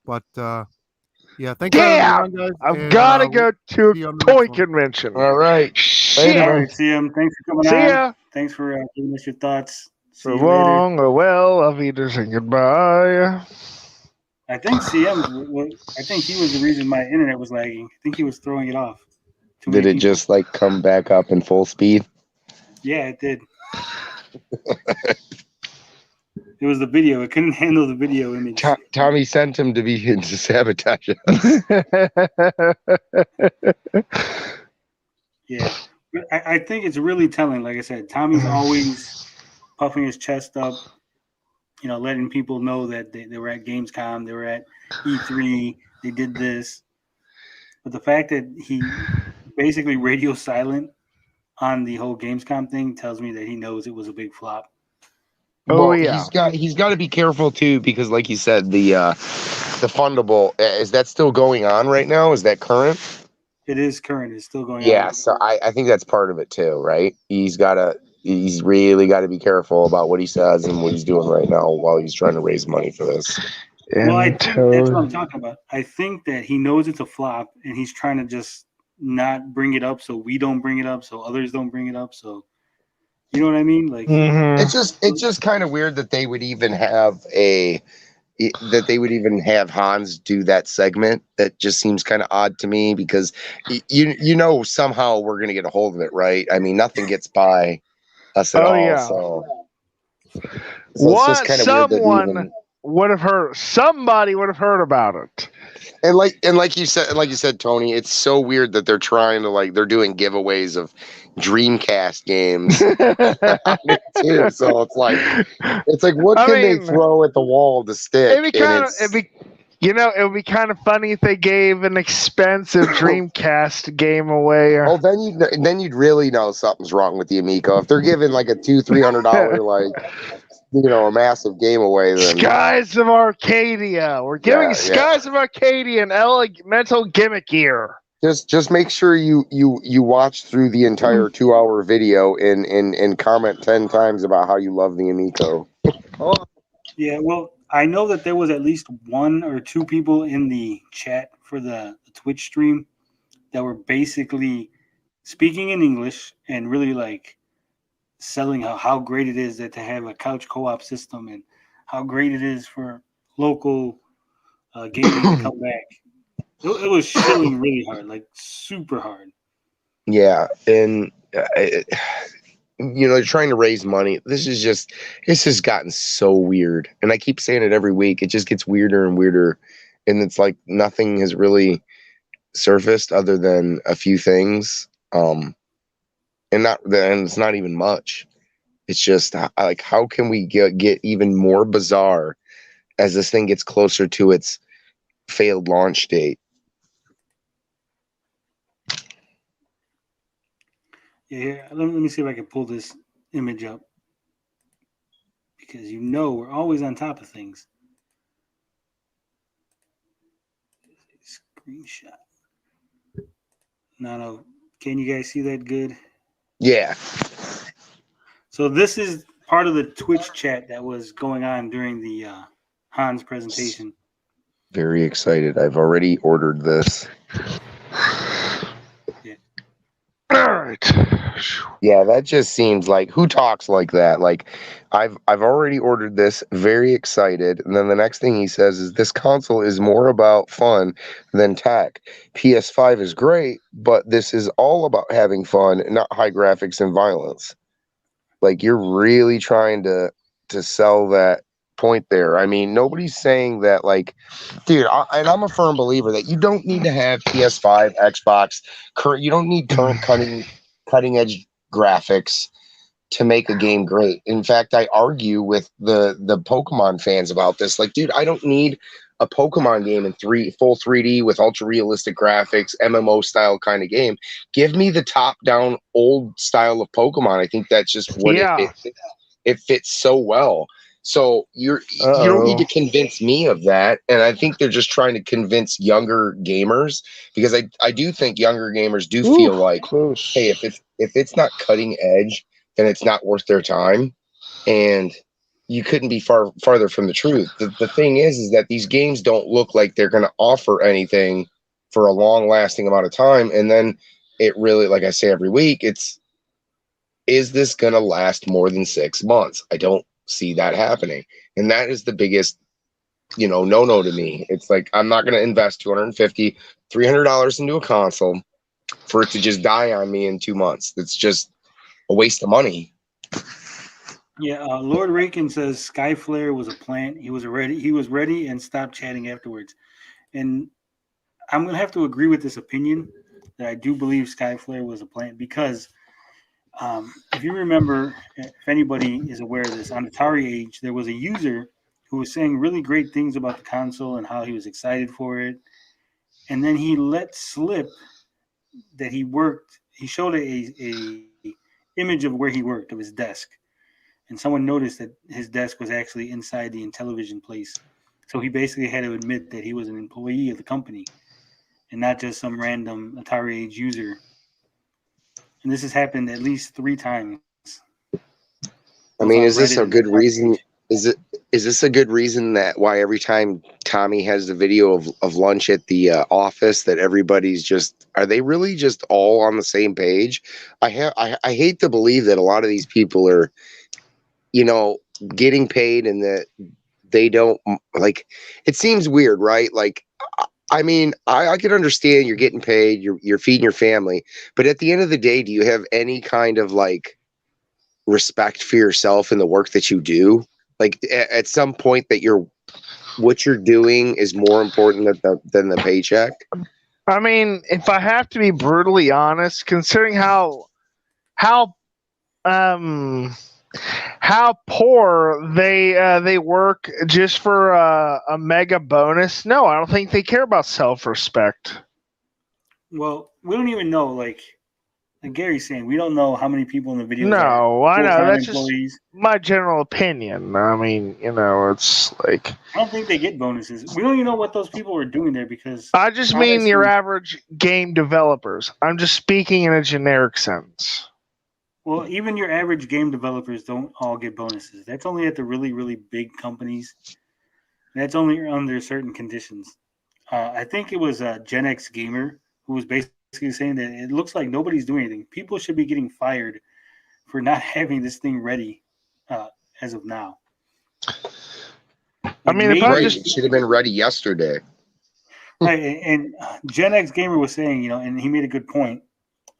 But yeah, thank you, Damn! guys. I've got to go to a toy convention. All right. Shit. All right, CM, thanks for coming See on. ya. Thanks for giving us your thoughts. See So you later. long, or well, auf Wiedersehen, goodbye. I think CM, I think he was the reason my internet was lagging. I think he was throwing it off. Did it just like come back up in full speed? Yeah, it did. It was the video. It couldn't handle the video image. Tommy sent him to sabotage us. Yeah. But I think it's really telling. Like I said, Tommy's always puffing his chest up, letting people know that they were at Gamescom, they were at E3, they did this. But the fact that he basically radio silent on the whole Gamescom thing tells me that he knows it was a big flop. Well, he's got to be careful too, because like you said, the fundable, is that still going on right now? Is that current? It is current. It's still going on. Yeah, so I think that's part of it too, right? He's really got to be careful about what he says and what he's doing right now while he's trying to raise money for this. Well, I think that's what I'm talking about. I think that he knows it's a flop and he's trying to just not bring it up so we don't bring it up, so others don't bring it up. So You know what I mean? Like it's just kind of weird that they would even have Hans do that segment. That just seems kind of odd to me because you know somehow we're gonna get a hold of it, right? I mean, nothing gets by us at all. Yeah. So it's just kind of weird that even would have heard. Somebody would have heard about it. And like you said, Tony, it's so weird that they're trying to they're doing giveaways of Dreamcast games too. So it's like what can they throw at the wall to stick? It would be kind of funny if they gave an expensive Dreamcast game away. Oh, then you'd really know something's wrong with the Amico. If they're giving like a $200-$300 a massive game away, then Skies of Arcadia. We're giving Skies of Arcadia an elemental gimmick here. Just make sure you watch through the entire 2-hour video and comment 10 times about how you love the Amico. Yeah, well, I know that there was at least 1 or 2 people in the chat for the Twitch stream that were basically speaking in English and really selling how great it is that to have a couch co-op system and how great it is for local gaming to come back. It was shilling really hard, super hard. Yeah, and trying to raise money. It's just gotten so weird, and I keep saying it every week. It just gets weirder and weirder, and it's like nothing has really surfaced other than a few things, and it's not even much. It's just how can we get even more bizarre as this thing gets closer to its failed launch date? Yeah, let me see if I can pull this image up because we're always on top of things. Screenshot. No, can you guys see that good? Yeah. So this is part of the Twitch chat that was going on during the Hans presentation. Very excited. I've already ordered this. All right. Yeah, that just seems like who talks like that? I've already ordered this, very excited, and then the next thing he says is this console is more about fun than tech. PS5 is great, but this is all about having fun, not high graphics and violence. You're really trying to sell that point there. I mean, nobody's saying that dude, and I'm a firm believer that you don't need to have PS5, Xbox, you don't need current cutting edge graphics to make a game great. In fact, I argue with the Pokemon fans about this. Dude, I don't need a Pokemon game in full 3D with ultra realistic graphics, MMO style kind of game. Give me the top down old style of Pokemon. I think that's just what it fits so well. So you don't need to convince me of that. And I think they're just trying to convince younger gamers because I do think younger gamers do feel like, hey, if it's not cutting edge, then it's not worth their time. And you couldn't be farther from the truth. The thing is that these games don't look like they're going to offer anything for a long lasting amount of time. And then it really, like I say every week, is this going to last more than 6 months? I don't see that happening. And that is the biggest, no to me. It's I'm not going to invest $250, $300 into a console for it to just die on me in 2 months. It's just a waste of money. Yeah, Lord Rankin says Skyflare was a plant. He was ready and stopped chatting afterwards. And I'm going to have to agree with this opinion that I do believe Skyflare was a plant because if you remember, if anybody is aware of this, on Atari Age, there was a user who was saying really great things about the console and how he was excited for it. And then he let slip that he showed a image of where he worked, of his desk. And someone noticed that his desk was actually inside the Intellivision place. So he basically had to admit that he was an employee of the company and not just some random Atari Age user. And this has happened at least 3 times. I mean, is this a good reason? Is this a good reason that why every time Tommy has the video of lunch at the office that everybody's just are they really just all on the same page? I hate to believe that a lot of these people are, getting paid and that they don't like. It seems weird, right? Like, I mean, I can understand you're getting paid, you're feeding your family, but at the end of the day, do you have any kind of like respect for yourself and the work that you do? Like at some point that what you're doing is more important than the paycheck. I mean, if I have to be brutally honest, considering how poor they work just for a mega bonus, no, I don't think they care about self-respect. Well, we don't even know, like Gary's saying, we don't know how many people in the video. No, I know. That's employees. Just my general opinion. I mean, it's like I don't think they get bonuses. We don't even know what those people were doing there because I just mean your average game developers. I'm just speaking in a generic sense. Well, even your average game developers don't all get bonuses. That's only at the really, really big companies. That's only under certain conditions. I think it was Gen X Gamer who was basically saying that it looks like nobody's doing anything. People should be getting fired for not having this thing ready as of now. I mean, it should have been ready yesterday. Right, and Gen X Gamer was saying, and he made a good point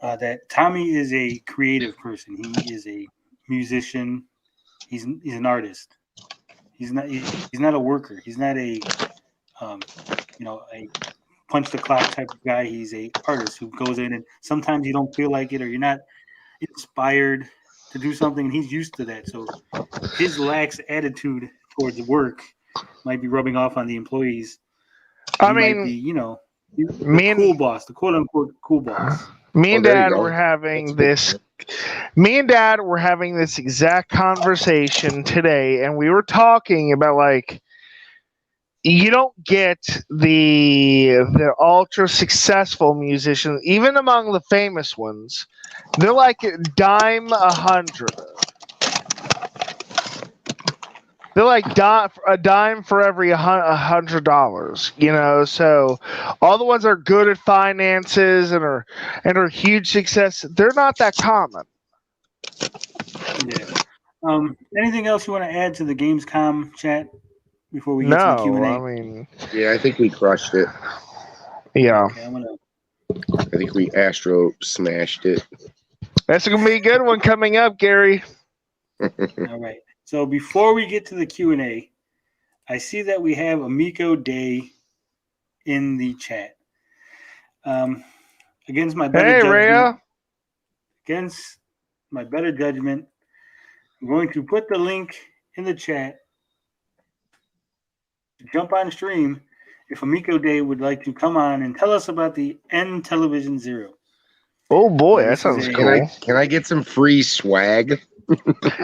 that Tommy is a creative person. He is a musician. He's an artist. He's not a worker. He's not a a punch the clock type of guy. He's a artist who goes in and sometimes you don't feel like it or you're not inspired to do something, and he's used to that. So his lax attitude towards work might be rubbing off on the employees. I mean, the cool boss, the quote unquote cool boss. Me and Dad were having this. Me and Dad were having this exact conversation today, and we were talking about like. You don't get the ultra successful musicians, even among the famous ones. They're like dime 100. They're like a dime for every $100. So all the ones that are good at finances and are huge success, they're not that common. Yeah. Anything else you want to add to the Gamescom chat? Before we get to the Q&A. I mean, yeah, I think we crushed it. Yeah, okay, I think we Astro smashed it. That's gonna be a good one coming up, Gary. All right. So before we get to the Q&A, I see that we have Amico Day in the chat. Against my better judgment, I'm going to put the link in the chat. Jump on stream if Amico Day would like to come on and tell us about the Intellivision Zero. Oh boy, that sounds cool. Can I get some free swag?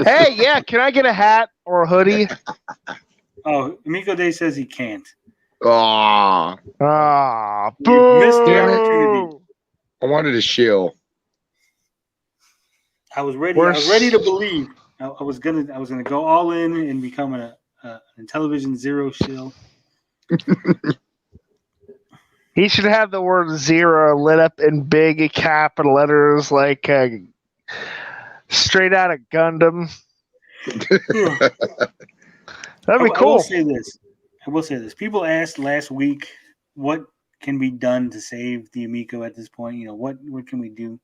Hey, yeah, can I get a hat or a hoodie? Oh, Amico Day says he can't. Ah, you missed the opportunity. I wanted to shill. I was ready. I was ready to believe. I was gonna go all in and become an Intellivision Zero shill. He should have the word zero lit up in big capital letters, like straight out of Gundam. That'd be cool. I will say this. People asked last week what can be done to save the Amico at this point. What can we do?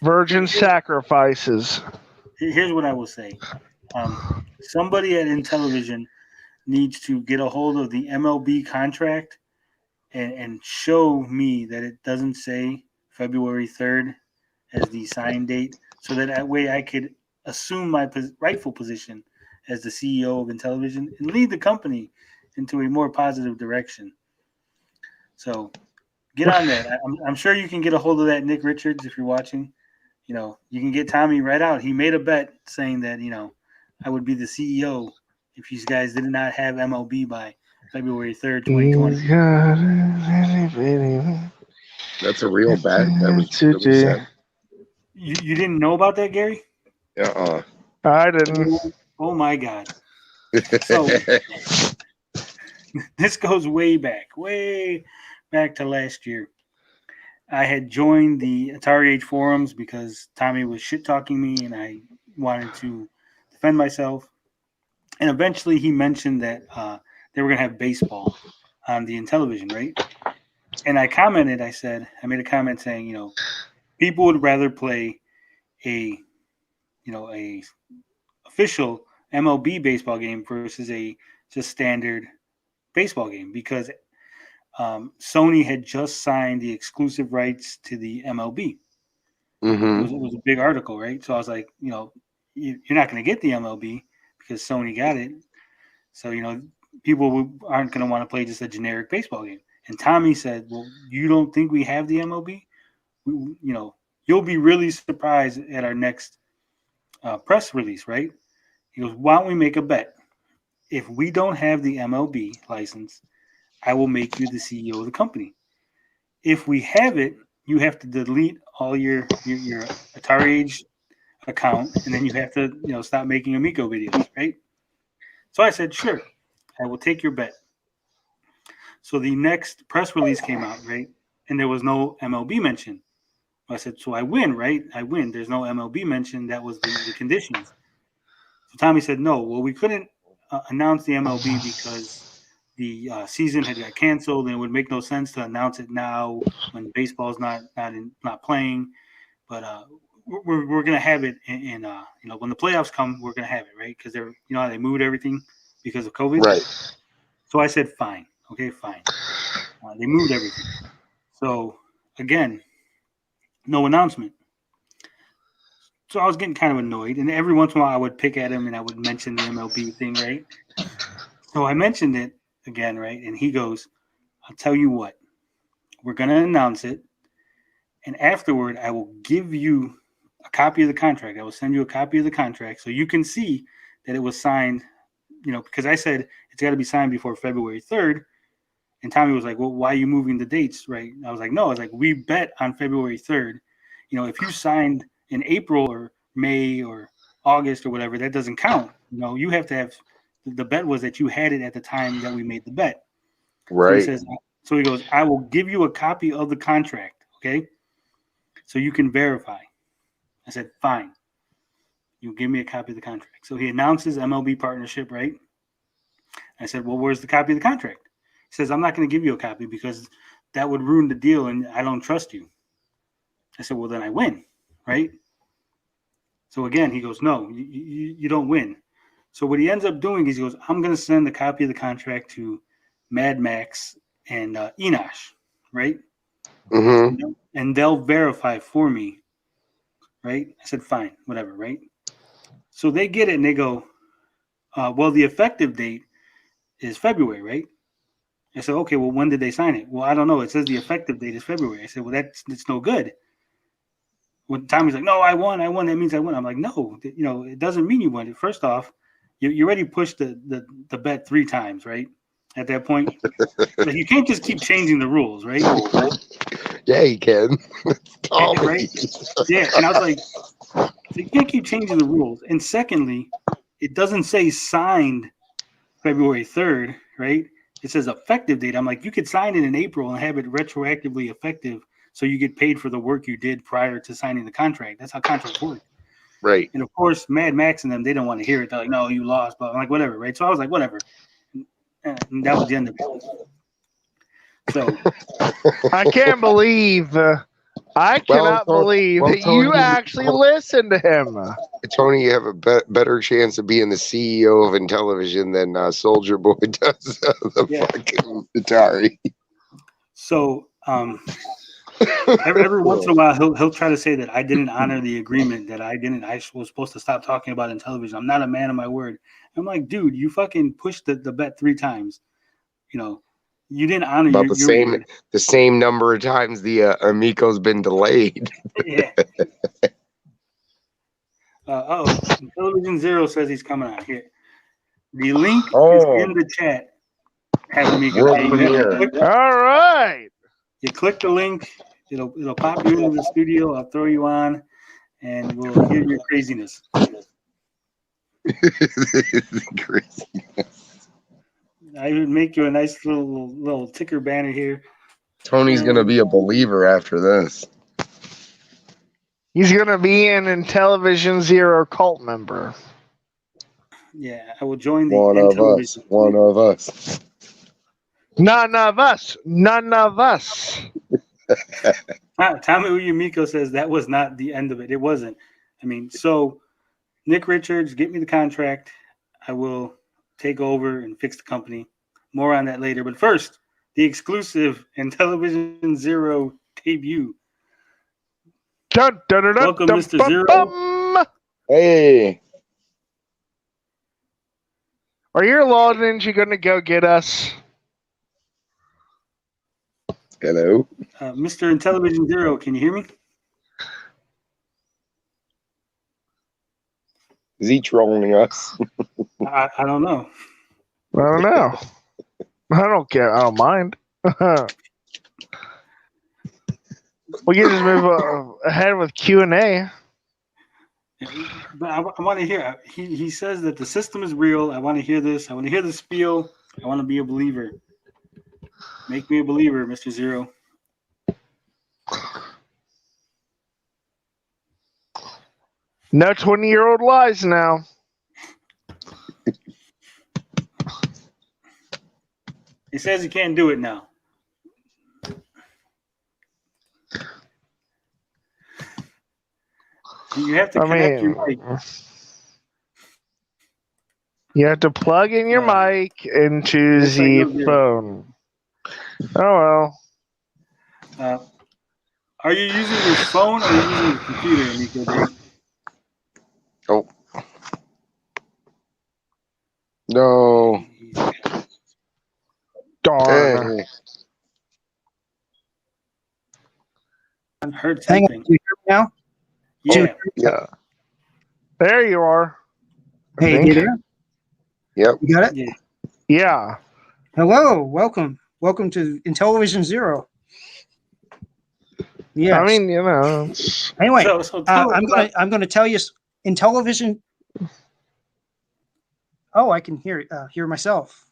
Virgin sacrifices. Here's what I will say. Somebody at Intellivision needs to get a hold of the MLB contract and show me that it doesn't say February 3rd as the sign date, so that way I could assume my rightful position as the CEO of Intellivision and lead the company into a more positive direction. So get on that. I'm sure you can get a hold of that, Nick Richards, if you're watching. You can get Tommy right out. He made a bet saying that, I would be the CEO if you guys did not have MLB by February 3rd, 2020. That's a real bet. That was really sad. You didn't know about that, Gary? Uh-uh. I didn't. Oh my God. So this goes way back to last year. I had joined the Atari Age forums because Tommy was shit talking me, and I wanted to defend myself. And eventually, he mentioned that they were going to have baseball on the Intellivision, right? And I commented. I made a comment saying, people would rather play a official MLB baseball game versus a just standard baseball game because Sony had just signed the exclusive rights to the MLB. Mm-hmm. It was a big article, right? So I was like, you're not going to get the MLB because Sony got it. So, people aren't going to want to play just a generic baseball game. And Tommy said, well, you don't think we have the MLB? You'll be really surprised at our next press release, right? He goes, why don't we make a bet? If we don't have the MLB license, I will make you the CEO of the company. If we have it, you have to delete all your Atari Age account, and then you have to stop making Amico videos, right? So I said, sure, I will take your bet. So the next press release came out, right? And there was no MLB mention. I said, so I win, right? I win. There's no MLB mention. That was the conditions. So Tommy said, no, well, we couldn't announce the MLB because the season had got canceled, and it would make no sense to announce it now when baseball's not playing. But we're going to have it in when the playoffs come, we're going to have it, right? Because they're how they moved everything because of COVID. Right. So I said, fine. Okay, fine. They moved everything. So again, no announcement. So I was getting kind of annoyed, and every once in a while I would pick at him and I would mention the MLB thing, right? So I mentioned it again, right? And he goes, I'll tell you what, we're going to announce it, and afterward I will give you a copy of the contract. I will send you a copy of the contract so you can see that it was signed, because I said it's got to be signed before February 3rd. And Tommy was like, well, why are you moving the dates, right? I was like, no, I was like, we bet on February 3rd. If you signed in April or May or August or whatever, that doesn't count. You have to have the bet was that you had it at the time that we made the bet. Right. So he goes, I will give you a copy of the contract, okay? So you can verify. I said, fine. You give me a copy of the contract. So he announces MLB partnership, right? I said, well, where's the copy of the contract? He says, I'm not going to give you a copy because that would ruin the deal and I don't trust you. I said, well, then I win, right? So again, he goes, no, you don't win. So what he ends up doing is he goes, I'm going to send a copy of the contract to Mad Max and Enosh, right? Mm-hmm. And they'll verify for me, right? I said, fine, whatever, right? So they get it and they go, well, the effective date is February, right? I said, okay, well, when did they sign it? Well, I don't know. It says the effective date is February. I said, well, that's no good. When Tommy's like, no, I won. That means I won. I'm like, no, it doesn't mean you won. First off, you already pushed the bet 3 times, right? At that point, like, you can't just keep changing the rules, right? Yeah, you can. Right? Yeah, and I was like, so you can't keep changing the rules. And secondly, it doesn't say signed February 3rd, right? It says effective date. I'm like, you could sign it in April and have it retroactively effective so you get paid for the work you did prior to signing the contract. That's how contracts work. Right. And of course, Mad Max and them, they don't want to hear it. They're like, no, you lost. But I'm like, whatever, right? So I was like, whatever. And that was the end of it. So I can't believe I cannot believe that Tony, you actually listened to him. Tony, you have a better chance of being the CEO of Intellivision than Soldier Boy does fucking Atari. So every once in a while, he'll try to say that I didn't honor the agreement, that I was supposed to stop talking about Intellivision. I'm not a man of my word. I'm like, dude, you fucking pushed the bet 3 times. You didn't honor about your word. the same number of times the Amico's been delayed. Yeah. Intellivision Zero says he's coming out here. The link is in the chat. Have Amico. All right. You click the link. It'll pop you into the studio. I'll throw you on, and we'll hear your craziness. Craziness. I would make you a nice little ticker banner here. Tony's gonna be a believer after this. He's gonna be an Intellivision Zero cult member. Yeah, I will join the One of us. Intellivision. One of us. None of us. None of us. Tommy Amico says that was not the end of it. It wasn't. I mean, so Nick Richards, get me the contract. I will take over and fix the company. More on that later. But first, the exclusive Intellivision Zero debut. Dun, dun, dun, Welcome, dun, Mr. bum, Zero. bum. Hey. Are your law ninja going to go get us? Hello. Mr. Intellivision Zero, can you hear me? Is he trolling us? I don't know. I don't know. I don't care. I don't mind. We can just move ahead with Q&A. But I want to hear. He says that the system is real. I want to hear this. I want to hear the spiel. I want to be a believer. Make me a believer, Mr. Zero. No 20-year-old lies now. He says he can't do it now. You have to connect your mic. You have to plug in your mic into the phone. Oh, well. Are you using your phone or are you using your computer, Amico Day? Oh. No. Darn. Hey. I heard Hang on. something. Do you hear me now? Yeah. There you are. Hey, you there? Yep. You got it? Yeah. Yeah. Hello. Welcome. Welcome to Intellivision Zero. Yes. I mean, you know. Anyway, So tell us I'm gonna tell you Intellivision. Oh, I can hear myself.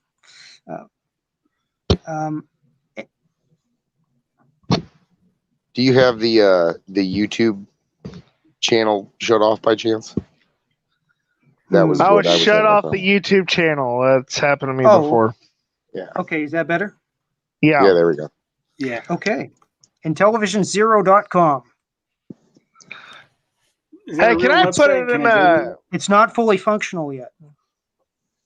Do you have the YouTube channel shut off by chance? That was I what would shut having off fun. the YouTube channel. That's happened to me Oh. before. Yeah. Okay, is that better? Yeah. Yeah, there we go. Yeah. Okay. Intellivision0.com. Hey, can I put it in a? It's not fully functional yet.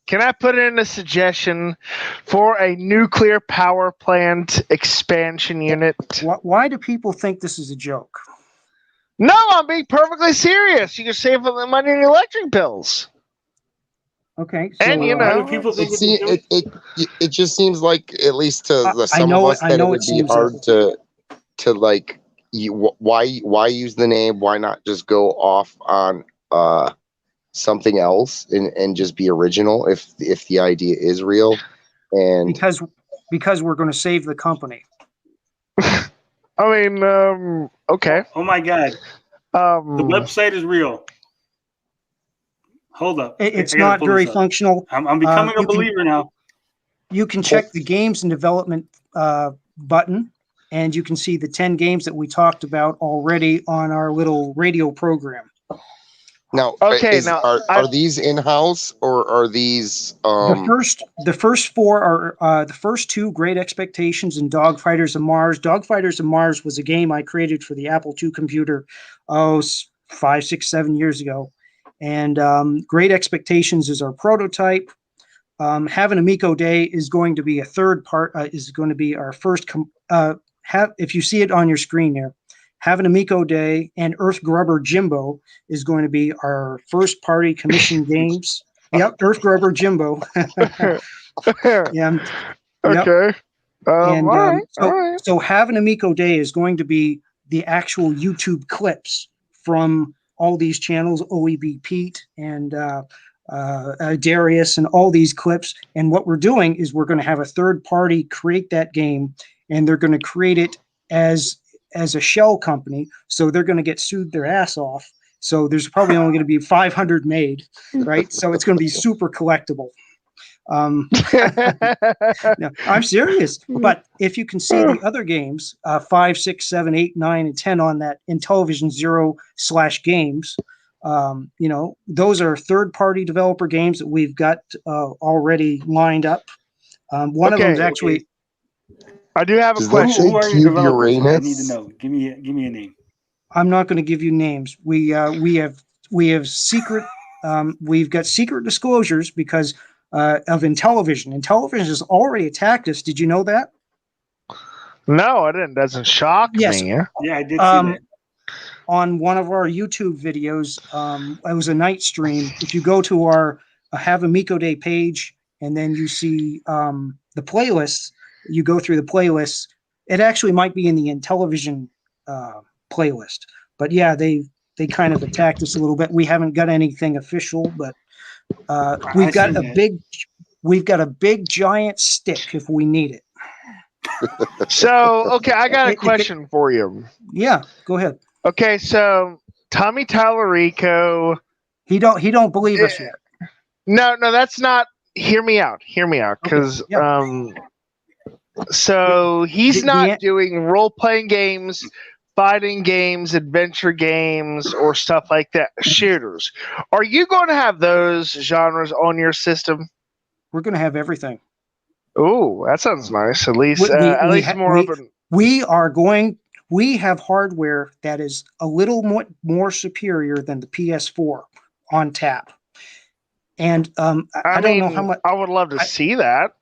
Can I put in a suggestion for a nuclear power plant expansion unit? Why do people think this is a joke? No, I'm being perfectly serious. You can save money on electric bills. Okay. So, and you know, people think it just seems like, at least to some of us, I that know it would it be seems hard to like. Why use the name? Why not just go off on something else and just be original if the idea is real? And because we're going to save the company. I mean, okay. Oh my God. The website is real. Hold up. It's I gotta not pull very this up. functional. I'm becoming a believer now. You can check the games and development button, and you can see the 10 games that we talked about already on our little radio program. now, are these in-house or are these The first four are the first two, Great Expectations and Dogfighters of Mars. Dogfighters of Mars was a game I created for the Apple II computer 5, 6, 7 years ago. And Great Expectations is our prototype. Have an Amico Day is going to be a third part, is going to be our first. If you see it on your screen here, Have an Amico Day and Earth Grubber Jimbo is going to be our first party commission games. Yep, Earth Grubber Jimbo. Yeah. Okay. So Have an Amico Day is going to be the actual YouTube clips from all these channels, OEB Pete and Darius and all these clips. And what we're doing is we're going to have a third party create that game, and they're going to create it as a shell company. So they're going to get sued their ass off So there's probably only going to be 500 made, right? So it's going to be super collectible. No, I'm serious. But if you can see the other games, 5, 6, 7, 8, 9, and 10 on that Intellivision Zero/games, those are third-party developer games that we've got already lined up. One of them is actually. I do have a Does question. that Who are say your Cube developers? I need to Uranus? know. Give me a name. I'm not going to give you names. We have secret. We've got secret disclosures because of Intellivision. Intellivision has already attacked us. Did you know that? No, it didn't. Doesn't shock Yes. me. Yeah, I did see that. On one of our YouTube videos, it was a night stream. If you go to our Have Amico Day page and then you see the playlists, you go through the playlists. It actually might be in the Intellivision playlist. But yeah, they kind of attacked us a little bit. We haven't got anything official, but we've got a big giant stick if we need it. So, okay, I got a question for you. Yeah, go ahead. Okay, so Tommy Tallarico. He don't believe us yet. No, that's not. Hear me out, because so he's not doing role-playing games, fighting games, adventure games, or stuff like that. Shooters. Are you going to have those genres on your system? We're going to have everything. Oh, that sounds nice. At least, more open. We have hardware that is a little more superior than the PS4 on tap. And I don't know how much. I would love to see that.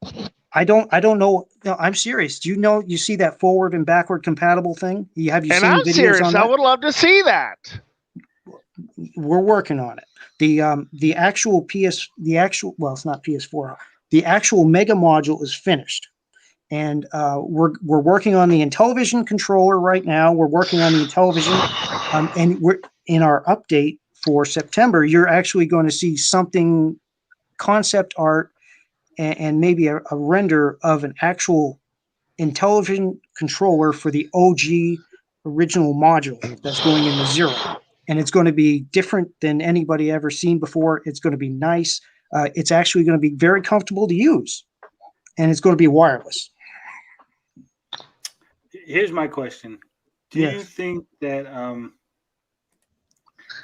I don't know. No, I'm serious. Do you know? You see that forward and backward compatible thing? Have you seen I'm videos serious. on that? I would love to see that. We're working on it. The actual it's not PS4. The actual Mega module is finished. And we're working on the Intellivision controller right now. We're working on the Intellivision, and we're in our update for September. You're actually going to see something, concept art, and maybe a render of an actual Intellivision controller for the OG original module that's going in the Zero, and it's going to be different than anybody ever seen before. It's going to be nice. It's actually going to be very comfortable to use, and it's going to be wireless. Here's my question. Do you think that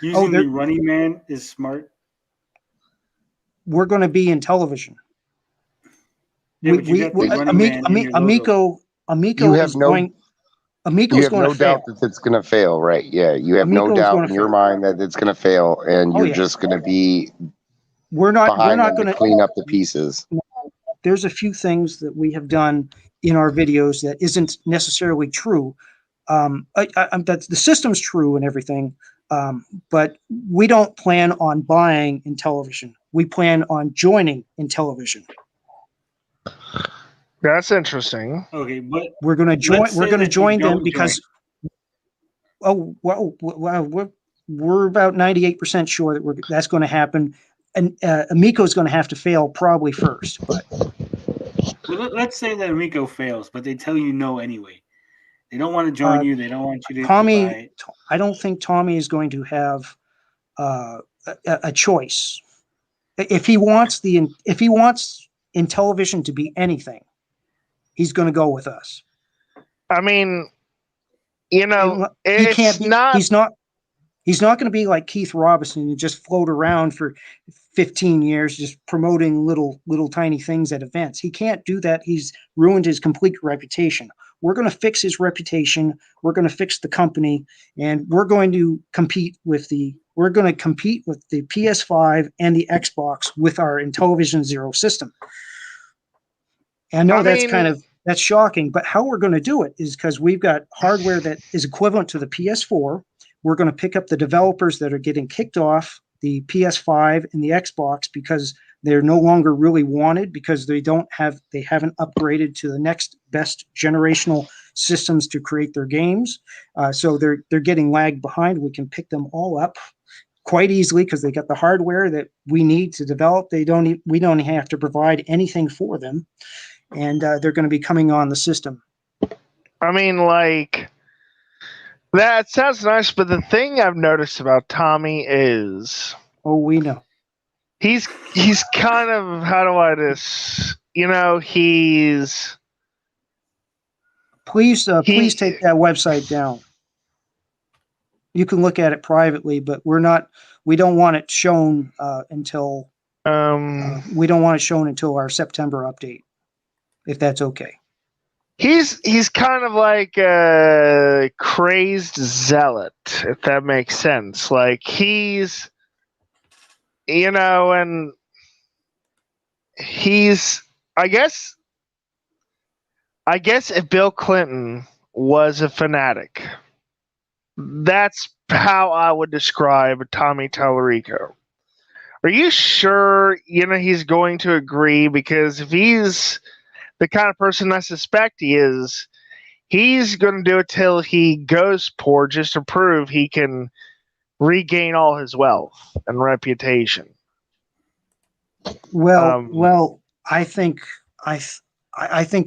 using the Running Man is smart? We're going to be Intellivision. Amico is going. You have no doubt that it's going to fail, right? Yeah, you have no doubt in your mind that it's going to fail, and you're just going to be. We're not going to clean up the pieces. There's a few things that we have done in our videos that isn't necessarily true. That the system's true and everything, but we don't plan on buying Intellivision. We plan on joining Intellivision. That's interesting. Okay, but we're going to join. We're going to join them because. Oh well, we're about 98% sure that that's going to happen, and Amico is going to have to fail probably first. But let's say that Amico fails, but they tell you no anyway. They don't want to join you. They don't want you to. Tommy, I don't think Tommy is going to have a choice. If he wants Intellivision to be anything, he's going to go with us. I mean, he can't be, not. He's not going to be like Keith Robinson and just float around for 15 years, just promoting little tiny things at events. He can't do that. He's ruined his complete reputation. We're going to fix his reputation. We're going to fix the company, and we're going to compete with the PS5 and the Xbox with our Intellivision Zero system. And I know that's shocking, but how we're going to do it is because we've got hardware that is equivalent to the PS4. We're going to pick up the developers that are getting kicked off the PS5 and the Xbox because they're no longer really wanted because they haven't upgraded to the next best generational systems to create their games. So they're getting lagged behind. We can pick them all up quite easily because they got the hardware that we need to develop. We don't have to provide anything for them, and they're going to be coming on the system. I mean, like, That sounds nice, but the thing I've noticed about Tommy is, we know he's kind of, how do I this? He's. Please take that website down. You can look at it privately, but we don't want it shown until we don't want it shown until our September update, if that's okay. He's kind of like a crazed zealot, if that makes sense. Like he's, and he's, I guess if Bill Clinton was a fanatic, that's how I would describe Tommy Tallarico. Are you sure, he's going to agree? Because if he's the kind of person I suspect he is, he's going to do it till he goes poor just to prove he can regain all his wealth and reputation. Well, I think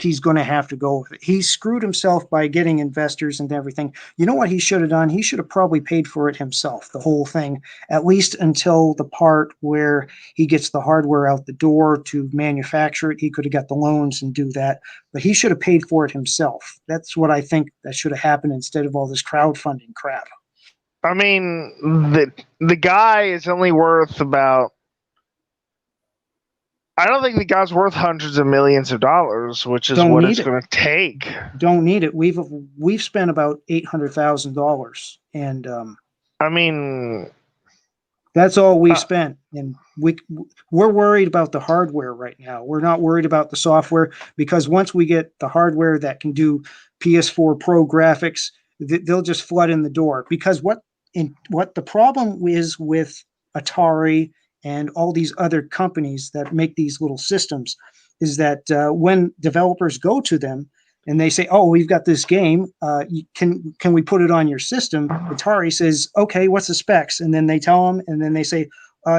he's going to have to go with it. He screwed himself by getting investors and everything. You know what he should have done? He should have probably paid for it himself, the whole thing, at least until the part where he gets the hardware out the door to manufacture it. He could have got the loans and do that, but he should have paid for it himself. That's what I think that should have happened instead of all this crowdfunding crap. I mean, the guy is only worth about, I don't think the guy's worth hundreds of millions of dollars, which is what it's going to take. Don't need it. We've spent about $800,000, and I mean, that's all we spent. And we're worried about the hardware right now. We're not worried about the software, because once we get the hardware that can do PS4 Pro graphics, they'll just flood in the door. Because what the problem is with Atari and all these other companies that make these little systems is that when developers go to them and they say, "Oh, we've got this game, can we put it on your system?" Atari says, "Okay, what's the specs?" And then they tell them, and then they say,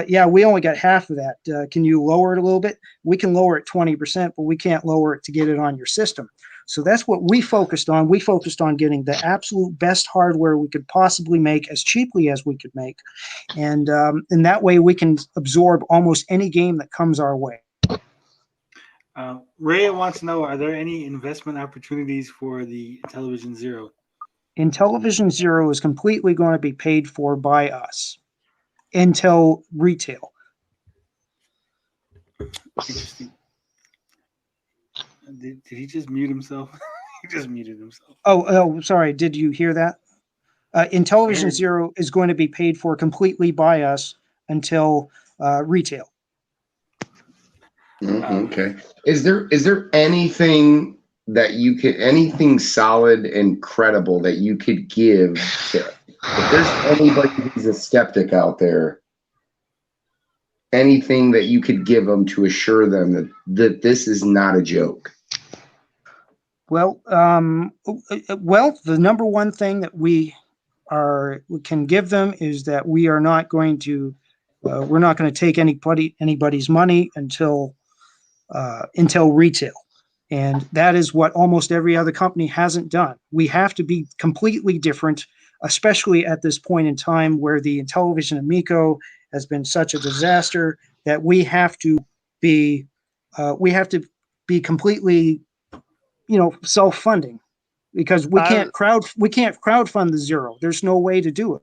"Yeah, we only got half of that. Can you lower it a little bit?" We can lower it 20%, but we can't lower it to get it on your system. So that's what we focused on. We focused on getting the absolute best hardware we could possibly make as cheaply as we could make. And in that way, we can absorb almost any game that comes our way. Ray wants to know, are there any investment opportunities for the Intellivision Zero? Intellivision Zero is completely going to be paid for by us. Intel Retail. Interesting. Did he just mute himself? He just muted himself. Oh, sorry. Did you hear that? Intellivision Zero is going to be paid for completely by us until retail. Okay. Is there anything that you could, anything solid and credible that you could give to, if there's anybody who's a skeptic out there, anything that you could give them to assure them that this is not a joke? Well, the number one thing that we can give them is that we are not going to take anybody's money until retail, and that is what almost every other company hasn't done. We have to be completely different, especially at this point in time where the Intellivision Amico has been such a disaster that we have to be completely, self-funding, because we can't crowdfund the Zero. There's no way to do it.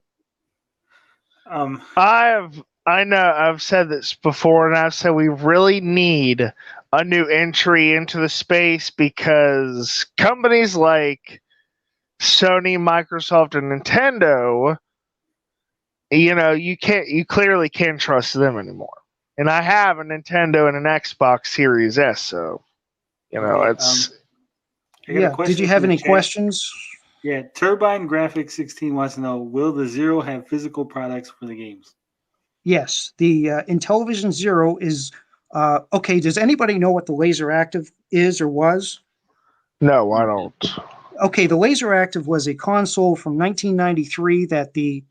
I know I've said this before, and I've said we really need a new entry into the space, because companies like Sony, Microsoft, and Nintendo, you clearly can't trust them anymore. And I have a Nintendo and an Xbox Series S, so it's. Did you have any questions? Yeah, Turbine Graphics 16 wants to know, will the Zero have physical products for the games? Yes, the Intellivision Zero is okay. Does anybody know what the Laser Active is or was? No, I don't. Okay, the Laser Active was a console from 1993 that the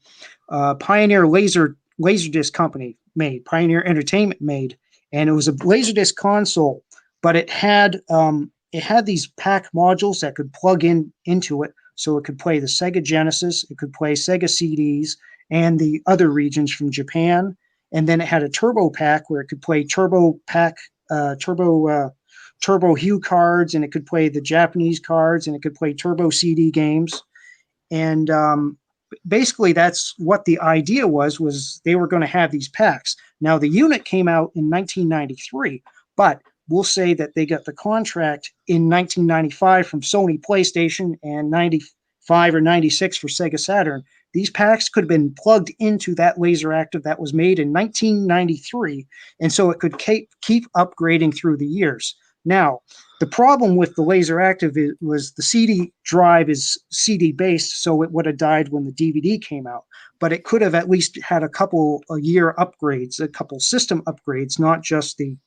Pioneer Laserdisc company made, Pioneer Entertainment made, and it was a Laserdisc console, but it had these pack modules that could plug into it, So it could play the Sega Genesis, it could play Sega CDs, and the other regions from Japan. And then it had a turbo pack where it could play turbo Hue cards, and it could play the Japanese cards, and it could play turbo CD games. And basically that's what the idea was they were going to have these packs. Now the unit came out in 1993, but we'll say that they got the contract in 1995 from Sony PlayStation and 95 or 96 for Sega Saturn. These packs could have been plugged into that laser active that was made in 1993, and so it could keep upgrading through the years. Now, the problem with the laser active was the CD drive is CD based, so it would have died when the DVD came out. But it could have at least had a year upgrades, a couple system upgrades, not just the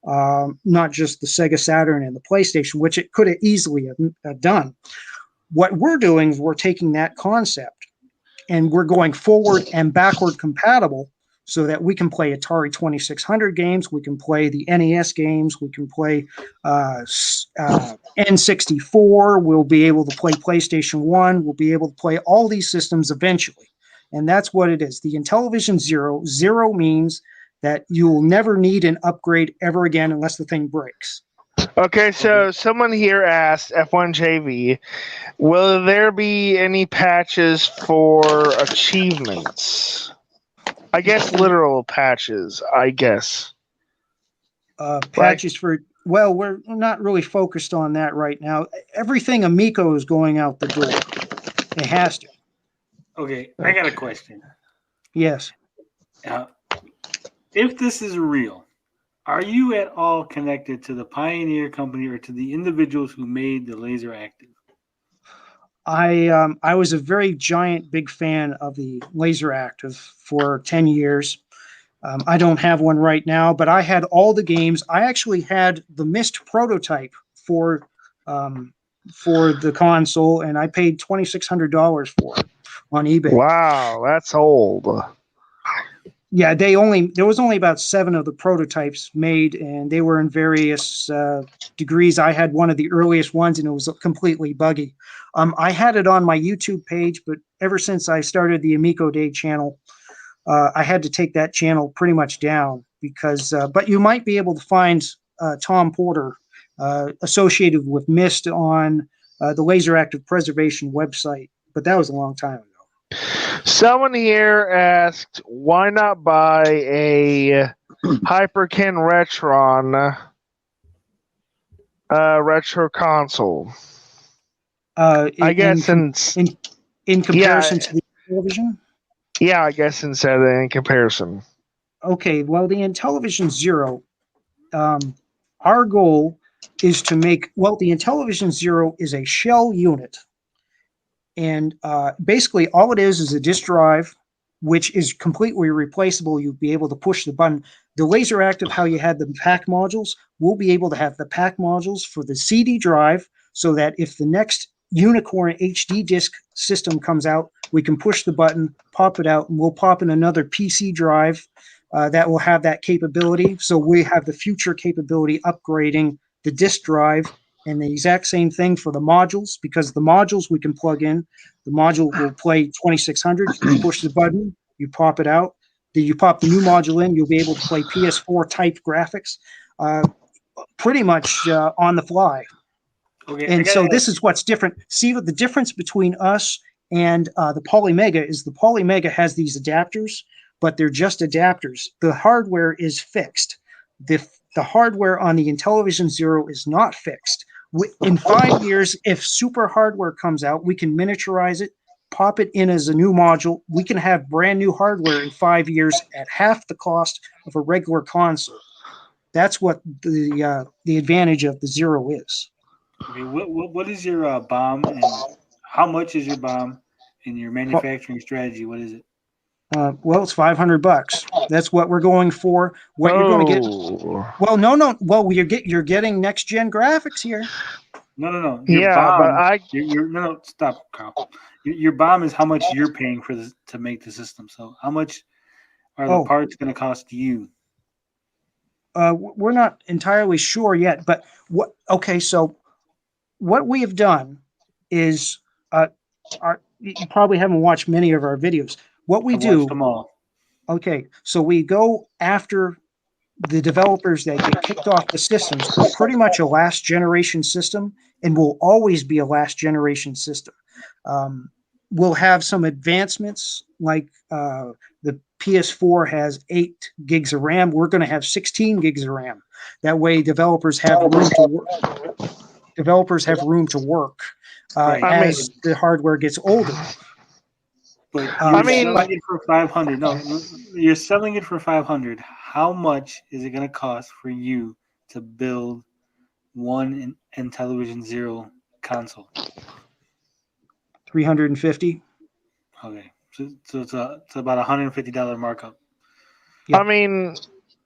Sega Saturn and the PlayStation, which it could have easily have done. What we're doing is we're taking that concept and we're going forward and backward compatible so that we can play Atari 2600 games, we can play the NES games, we can play N64, we'll be able to play PlayStation 1, we'll be able to play all these systems eventually. And that's what it is. The Intellivision Zero means that you will never need an upgrade ever again unless the thing breaks. Okay, so someone here asked, F1JV, will there be any patches for achievements? I guess literal patches, I guess. Patches for, well, we're not really focused on that right now. Everything Amico is going out the door. It has to. Okay, I got a question. Yes. If this is real, are you at all connected to the Pioneer Company or to the individuals who made the laser active? I was a very giant big fan of the laser active for 10 years. I don't have one right now, but I had all the games. I actually had the Myst prototype for the console, and I paid $2,600 for it on eBay. Wow, that's old. Yeah, there was only about 7 of the prototypes made, and they were in various degrees. I had one of the earliest ones, and it was completely buggy. I had it on my YouTube page, but ever since I started the Amico Day channel, I had to take that channel pretty much down because. But you might be able to find Tom Porter associated with Myst on the Laser Active Preservation website, but that was a long time ago. Someone here asked, why not buy a Hyperkin Retron retro console? I guess in comparison to the television? Yeah, I guess in comparison. Okay, well, the Intellivision Zero, our goal is to make, well, the Intellivision Zero is a shell unit. And basically all it is a disk drive, which is completely replaceable. You'll be able to push the button. The laser active, how you had the pack modules, we'll be able to have the pack modules for the CD drive so that if the next Unicorn HD disc system comes out, we can push the button, pop it out, and we'll pop in another PC drive that will have that capability. So we have the future capability upgrading the disk drive. And the exact same thing for the modules, because the modules we can plug in. The module will play 2600. You push the button, you pop it out. Then you pop the new module in, you'll be able to play PS4 type graphics pretty much on the fly. Okay, and so this is what's different. See what the difference between us and the Polymega is. The Polymega has these adapters, but they're just adapters. The hardware is fixed. The hardware on the Intellivision Zero is not fixed. In 5 years, if super hardware comes out, we can miniaturize it, pop it in as a new module. We can have brand new hardware in 5 years at half the cost of a regular console. That's what the advantage of the Zero is. Okay, what is your BOM, and how much is your BOM, and your manufacturing strategy? What is it? Well, it's $500. That's what we're going for. What you're going to get? Well, no. Well, you're getting next gen graphics here. No. Your BOM, no, stop, Carl. Your BOM is how much you're paying for this to make the system. So, how much are the parts going to cost you? We're not entirely sure yet, but what? Okay, so what we have done is you probably haven't watched many of our videos. What we I've do, watched them all. okay, so we go after the developers that get kicked off the systems. We're pretty much a last generation system and will always be a last generation system. We'll have some advancements like the PS4 has 8 gigs of RAM. We're going to have 16 gigs of RAM. That way developers have room to work. Developers have room to work as the hardware gets older. But you're selling it for 500. No, you're selling it for 500. How much is it going to cost for you to build one Intellivision Zero console? $350. Okay, so it's about $150 markup. I mean,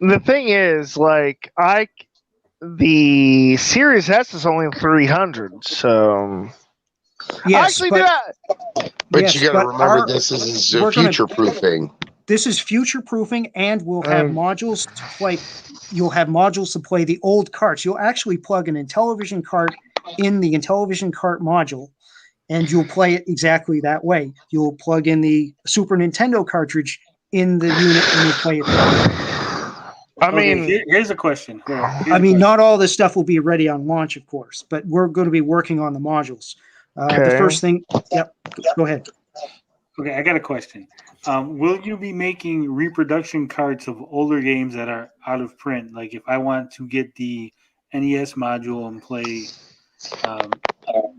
the thing is, like, the Series S is only 300, so yes, But you got to remember, this is future proofing. This is future proofing, and we'll have modules to play. You'll have modules to play the old carts. You'll actually plug an Intellivision cart in the Intellivision cart module, and you'll play it exactly that way. You'll plug in the Super Nintendo cartridge in the unit, and you play it. Here's a question. Not all this stuff will be ready on launch, of course, but we're going to be working on the modules. The first thing, go ahead. Okay, I got a question. Will you be making reproduction carts of older games that are out of print? Like if I want to get the NES module and play,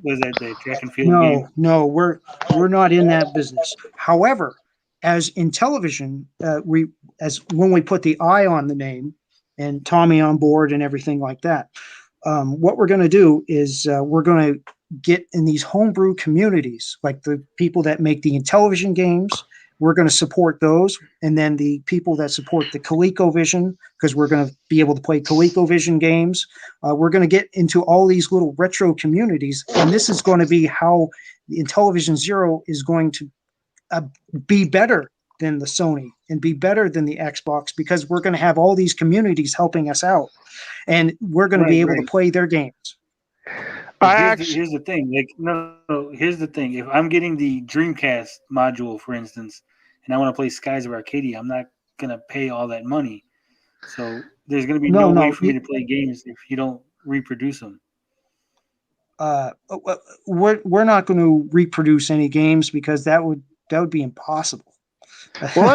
was that the track and field game? No, we're not in that business. However, as Intellivision, when we put the I on the name and Tommy on board and everything like that, what we're going to do is we're going to get in these homebrew communities, like the people that make the Intellivision games. We're going to support those, and then the people that support the ColecoVision, because we're going to be able to play ColecoVision games. We're going to get into all these little retro communities, and this is going to be how the Intellivision Zero is going to be better than the Sony and be better than the Xbox, because we're going to have all these communities helping us out, and we're going to be able to play their games. Here's the thing. Here's the thing. If I'm getting the Dreamcast module, for instance, and I want to play Skies of Arcadia, I'm not going to pay all that money. So there's going to be no way for me to play games if you don't reproduce them. We're not going to reproduce any games because that would be impossible. Well,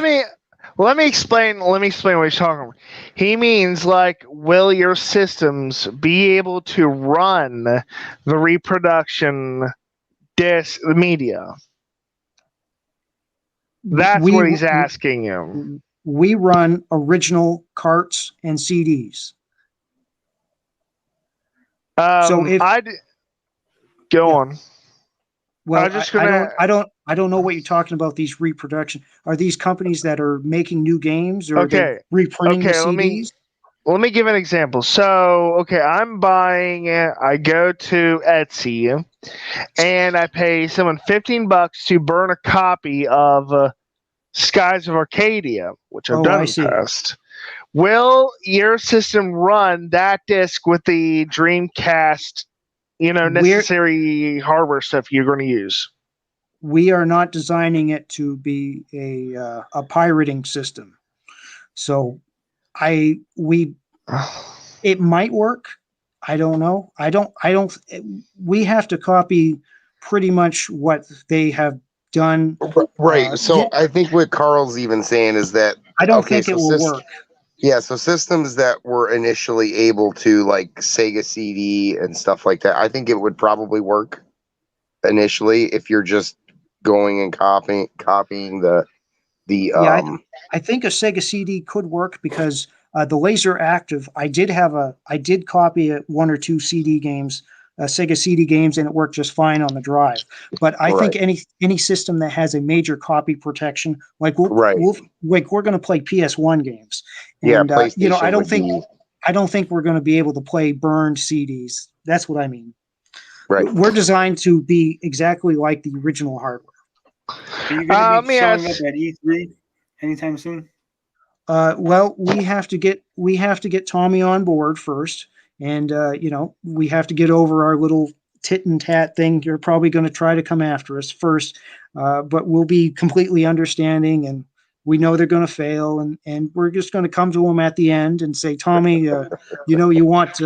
let me explain what he's talking about. He means, like, will your systems be able to run the reproduction disc, the media? That's what he's asking you. We run original carts and CDs. So if go on. Well, I don't know what you're talking about. These reproduction, are these companies that are making new games, or they're reprinting the CDs? Let me give an example. So, I'm buying it. I go to Etsy, and I pay someone $15 to burn a copy of Skies of Arcadia, which I've done in the past. Will your system run that disc with the Dreamcast, necessary hardware stuff you're going to use? We are not designing it to be a pirating system. So it might work. I don't know. We have to copy pretty much what they have done. Right. So I think what Carl's even saying is that I don't think it will work. Yeah, so systems that were initially able to, like Sega CD and stuff like that, I think it would probably work initially if you're just going and copying the I think a Sega CD could work because the Laser Active, I did copy one or two CD games, Sega CD games, and it worked just fine on the drive. But I think any system that has a major copy protection, like we're going to play PS1 games, and I don't think we're going to be able to play burned CDs. That's what I mean. Right. We're designed to be exactly like the original hardware. Are you going to be showing up at E3 anytime soon? Well, we have to get Tommy on board first, and we have to get over our little tit and tat thing. You're probably going to try to come after us first, but we'll be completely understanding, and we know they're going to fail, and we're just going to come to them at the end and say, Tommy, you want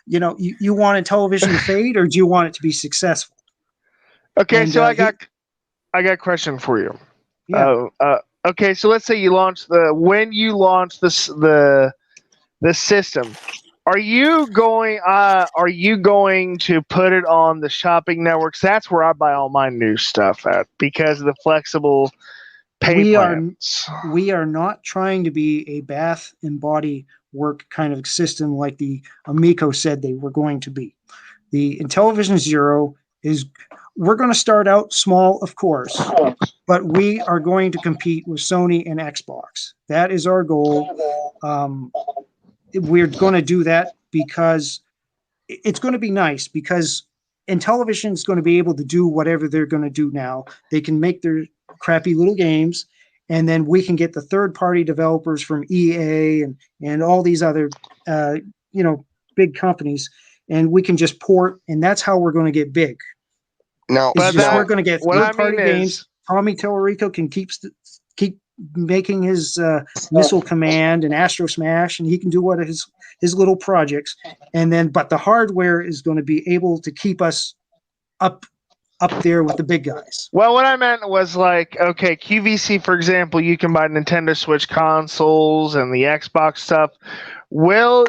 you want Intellivision to fade, or do you want it to be successful? Okay, And, so I got a question for you. Yeah. Okay, so let's say you launch when you launch the system, are you going to put it on the shopping networks? That's where I buy all my new stuff at, because of the flexible pay plans. We are not trying to be a bath and body work kind of system like the Amico said they were going to be. The Intellivision Zero we're going to start out small, of course, but we are going to compete with Sony and Xbox. That is our goal. We're going to do that because it's going to be nice, because Intellivision is going to be able to do whatever they're going to do now. They can make their crappy little games, and then we can get the third-party developers from EA and all these other big companies, and we can just port, and that's how we're going to get big. No, we're going to get third-party games. Tommy Tellerico can keep making his Missile Command and Astro Smash, and he can do what his little projects, and then but the hardware is going to be able to keep us up there with the big guys. Well, what I meant was okay, QVC, for example, you can buy Nintendo Switch consoles and the Xbox stuff. Will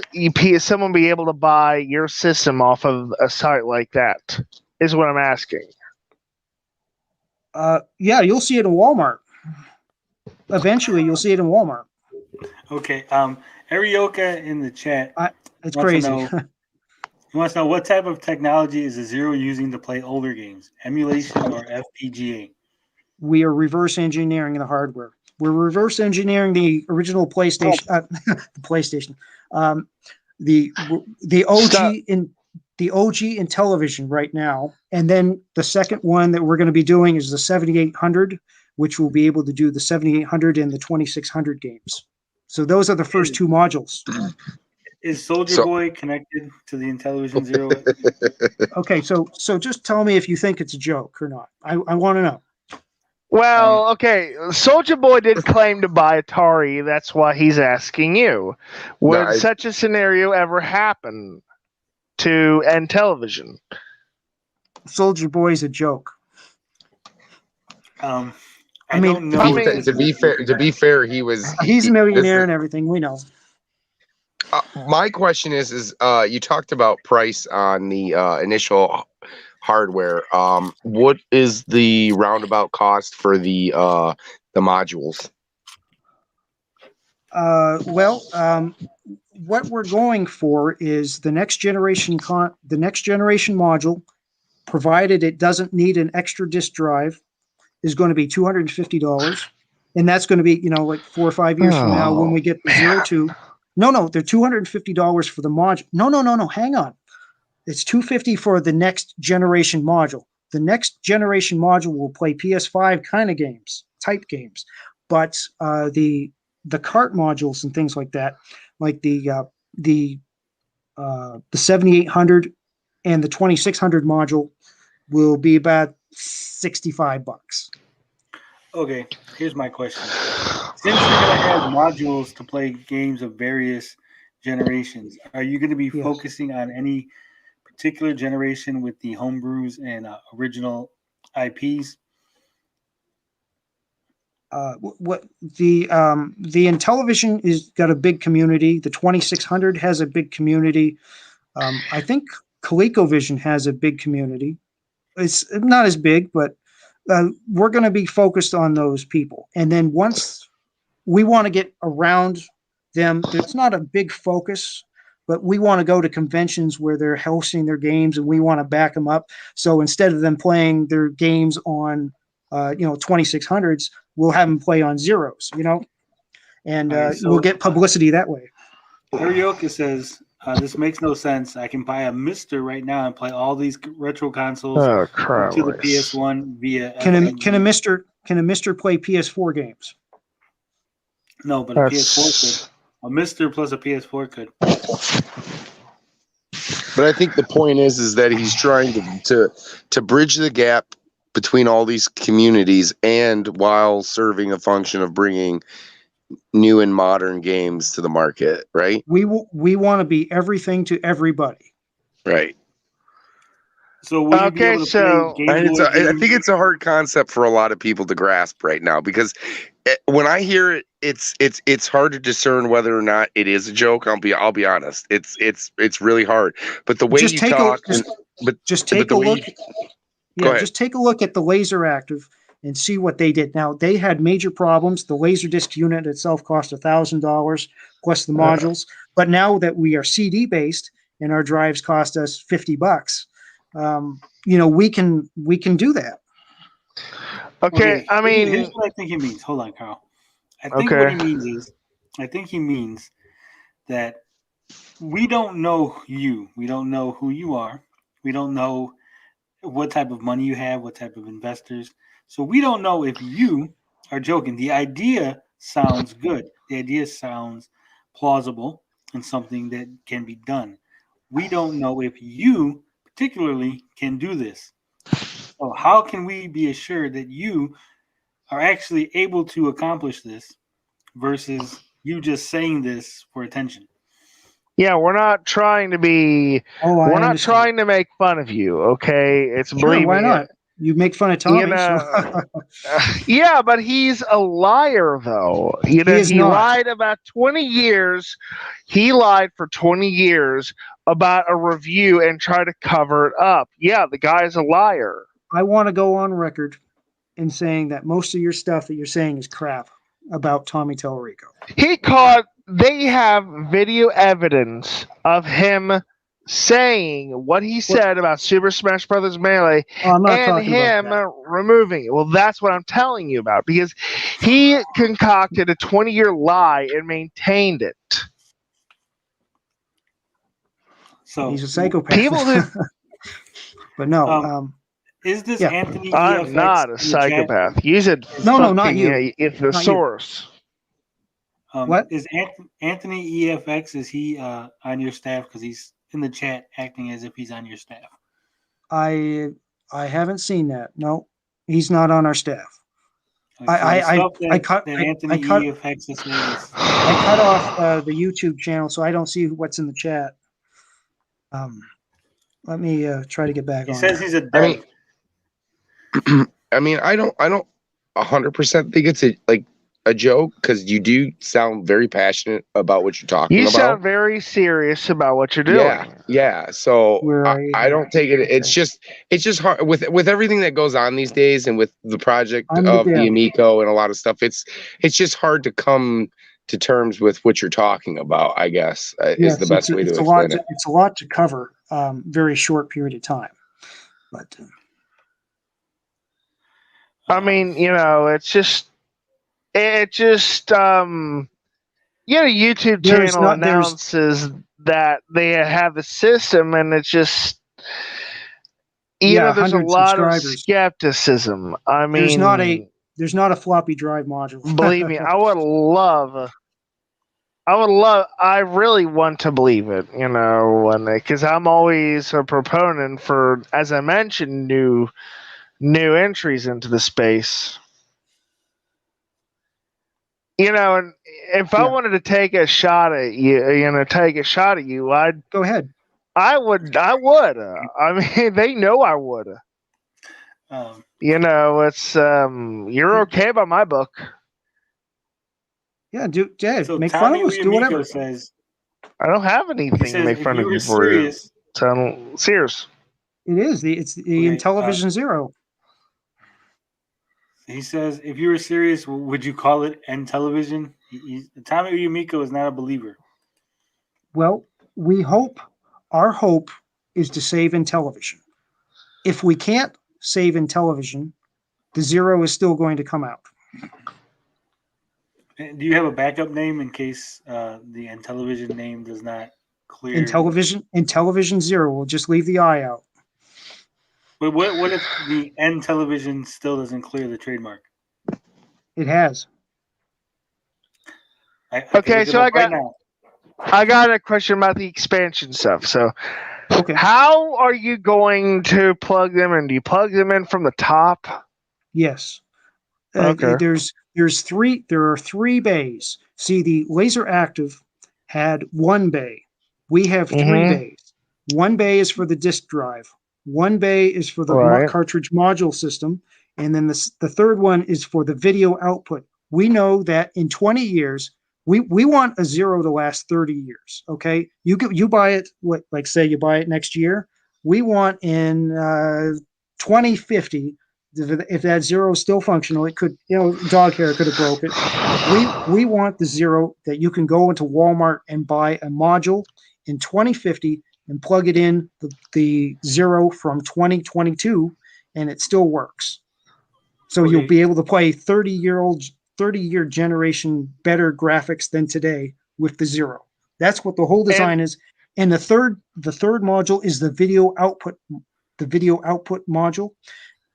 someone be able to buy your system off of a site like that? Is what I'm asking. Yeah, you'll see it in Walmart. Eventually, you'll see it in Walmart. Okay. Arioka in the chat. It's crazy. He wants to know what type of technology is the Zero using to play older games, emulation or FPGA? We are reverse engineering the hardware. We're reverse engineering the original PlayStation. The PlayStation. The OG the OG Intellivision right now, and then the second one that we're going to be doing is the 7800, which will be able to do the 7800 and the 2600 games. So those are the first two modules. Is Soldier Boy connected to the Intellivision Zero? Okay, so just tell me if you think it's a joke or not. I want to know. Well, okay, Soldier Boy did claim to buy Atari. That's why he's asking you. Would such a scenario ever happen to Intellivision? Soldier Boy's a joke. I don't know. To be fair, he's a millionaire and everything. We know. My question is you talked about price on the initial hardware. What is the roundabout cost for the modules? What we're going for is the next generation module, provided it doesn't need an extra disk drive, is going to be $250, and that's going to be like 4 or 5 years from now when we get the Zero 2. No, they're $250 for the module. No, hang on. It's $250 for the next generation module. The next generation module will play PS5 kind of games, type games, but the cart modules and things like that, like the 7800 and the 2600 module, will be about $65. Okay, here's my question. Since you're going to have modules to play games of various generations, are you going to be focusing on any particular generation with the homebrews and original IPs? What the Intellivision is got a big community. The 2600 has a big community. I think ColecoVision has a big community. It's not as big, but we're going to be focused on those people. And then once we want to get around them, it's not a big focus, but we want to go to conventions where they're hosting their games, and we want to back them up. So instead of them playing their games on 2600s, we'll have them play on Zeros, and we'll get publicity that way. Arioka says, this makes no sense. I can buy a Mister right now and play all these retro consoles to the PS1 via. Can a Mister play PS4 games? No, but a PS4 could. A Mister plus a PS4 could. But I think the point is that he's trying to bridge the gap between all these communities, and while serving a function of bringing new and modern games to the market, right? We want to be everything to everybody. Right. So will you be able to play Game Boy I games? think it's a hard concept for a lot of people to grasp right now, because when I hear it, it's hard to discern whether or not it is a joke. I'll be honest. It's really hard. But the way Just you take talk, just take a look. Yeah, just take a look at the Laser Active and see what they did. Now, they had major problems. The Laserdisc unit itself cost $1,000 plus the modules. But now that we are CD based and our drives cost us $50, we can do that. Okay, I mean, here's what I think he means. Hold on, Carl. I think what he means that we don't know you. We don't know who you are. We don't know what type of money you have, what type of investors. So we don't know if you are joking. The idea sounds good. The idea sounds plausible and something that can be done. We don't know if you particularly can do this. So how can we be assured that you are actually able to accomplish this versus you just saying this for attention? Yeah, we're not trying to be. We're not trying to make fun of you. Okay, it's Sure, why not? You make fun of Tommy. Yeah, but he's a liar, though. He lied about 20 years. He lied for 20 years about a review and tried to cover it up. Yeah, the guy's a liar. I want to go on record in saying that most of your stuff that you're saying is crap about Tommy Tallarico. They have video evidence of him saying what he said about Super Smash Brothers Melee and him removing it. Well, that's what I'm telling you about, because he concocted a 20-year lie and maintained it. So he's a psychopath. People who, but no. Is this Anthony? I'm not a psychopath. You said no, not you. It's the source. What is Anthony EFX? Is he on your staff? Because he's in the chat acting as if he's on your staff. I haven't seen that. No, he's not on our staff. Okay, I cut off the YouTube channel, so I don't see what's in the chat. Let me try to get back on. He says he's a dev. I mean, I don't 100% think it's a joke, because you do sound very passionate about what you're talking about. You sound very serious about what you're doing. Yeah. So I don't take it. It's just hard with everything that goes on these days, and with the project of the Amico and a lot of stuff. It's just hard to come to terms with what you're talking about, I guess, is the best way to explain it. It's a lot to cover, very short period of time. But I mean, it's just YouTube channel announces that they have the system, and it's just there's a lot of skepticism. I mean, there's not a floppy drive module. Believe me, I really want to believe it, because I'm always a proponent for, as I mentioned, new entries into the space. And if I wanted to take a shot at you, I'd go ahead. I would. I mean, they know I would. It's you're okay by my book. Yeah, make Tommy fun of us. Do whatever. Says, I don't have anything to make fun of you for. Serious. It is. It's the Intellivision Zero. He says, if you were serious, would you call it Intellivision? Tommy Amico is not a believer. Well, our hope is to save Intellivision. If we can't save Intellivision, the Zero is still going to come out. Do you have a backup name in case the Intellivision name does not clear? Intellivision Zero. We'll just leave the I out. But what if the Intellivision still doesn't clear the trademark? It has. I got a question about the expansion stuff. So Okay. How are you going to plug them in? Do you plug them in from the top? Yes. Okay. There are three bays. See, the Laser Active had one bay. We have three bays. One bay is for the disk drive. One bay is for the cartridge module system, and then the third one is for the video output. We know that in 20 years, we want a Zero to last 30 years. Okay, you buy it, like say you buy it next year. We want in 2050. If that Zero is still functional, it could, dog hair could have broke it. We want the Zero that you can go into Walmart and buy a module in 2050 and plug it in the Zero from 2022, and it still works. So you'll be able to play 30-year generation better graphics than today with the Zero. That's what the whole design is. And the third module is the video output module.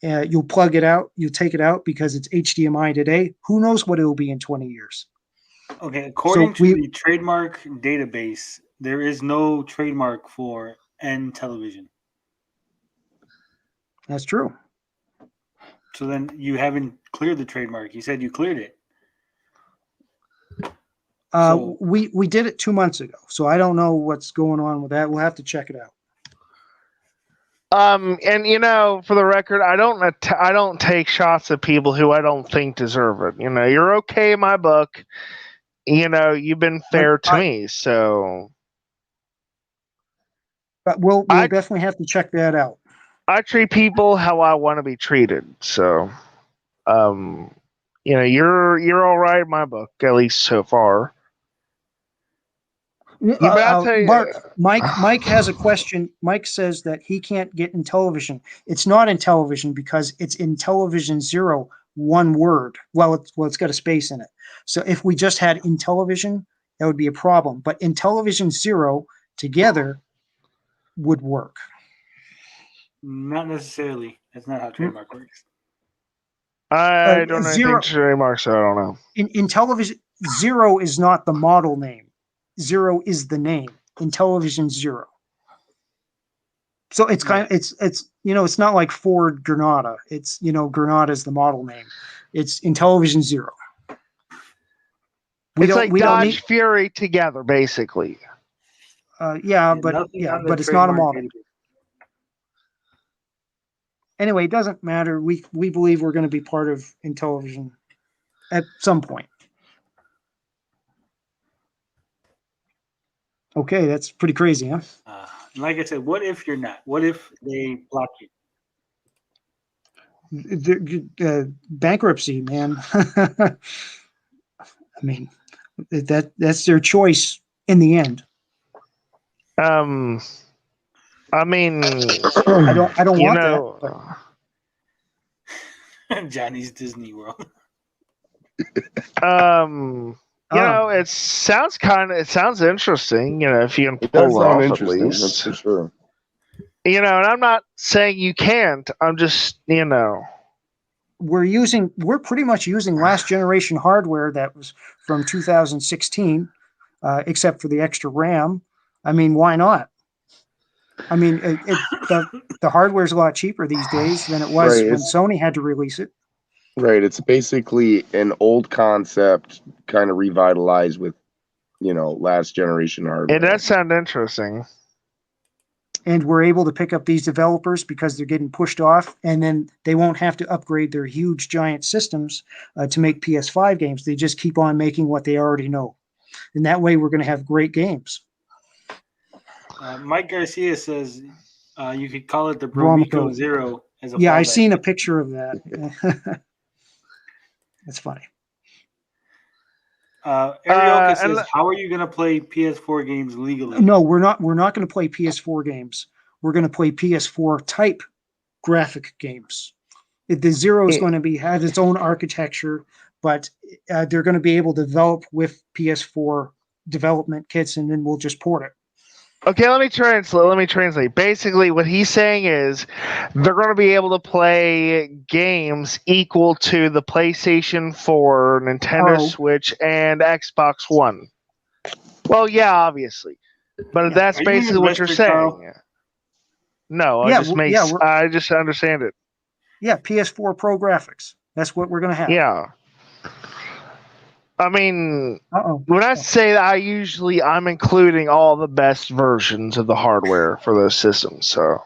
You'll plug it out, you take it out because it's HDMI today. Who knows what it will be in 20 years? Okay, according to the trademark database, there is no trademark for Intellivision. That's true. So then you haven't cleared the trademark. You said you cleared it. We did it 2 months ago, so I don't know what's going on with that. We'll have to check it out. And for the record, I don't take shots at people who I don't think deserve it. You're okay in my book. You've been fair to me, so. But we'll definitely have to check that out. I treat people how I want to be treated, so. You're all right in my book, at least so far. Mike has a question. Mike says that he can't get Intellivision. It's not Intellivision because it's Intellivision Zero, one word. Well, it's got a space in it. So if we just had Intellivision, that would be a problem. But Intellivision Zero together would work. Not necessarily. That's not how trademark works. I don't know anything trademark, so I don't know. In Intellivision, Zero is not the model name. Zero is the name. Intellivision Zero. So it's kind of it's not like Ford Granada. It's Granada is the model name. It's Intellivision Zero. We don't need Fury together, basically. But it's not a model. Anyway, it doesn't matter. We believe we're going to be part of Intellivision at some point. Okay, that's pretty crazy, huh? Like I said, what if you're not? What if they block you? Bankruptcy, man. I mean, that's their choice in the end. I mean, I don't want that. But... Johnny's Disney World. It sounds interesting, if you can pull it off at at least. That's for sure. And I'm not saying you can't. I'm just, we're pretty much using last generation hardware that was from 2016, except for the extra RAM. I mean, why not? I mean, the hardware's a lot cheaper these days than it was when Sony had to release it. Right. It's basically an old concept kind of revitalized with, last generation hardware. It does sound interesting. And we're able to pick up these developers because they're getting pushed off, and then they won't have to upgrade their huge giant systems to make PS5 games. They just keep on making what they already know. And that way we're going to have great games. Mike Garcia says you could call it the Bromico Zero as a I've seen a picture of that. That's funny. Arioka says, how are you going to play PS4 games legally? No, we're not going to play PS4 games. We're going to play PS4 type graphic games. The Zero is going to have its own architecture, but they're going to be able to develop with PS4 development kits, and then we'll just port it. Okay, let me translate. Basically, what he's saying is they're going to be able to play games equal to the PlayStation 4, Nintendo Switch, and Xbox One. Well, yeah, obviously. But that's basically what you're saying. No, I just understand it. Yeah, PS4 Pro graphics. That's what we're gonna have. Yeah. I mean, when I say that, I'm including all the best versions of the hardware for those systems. So,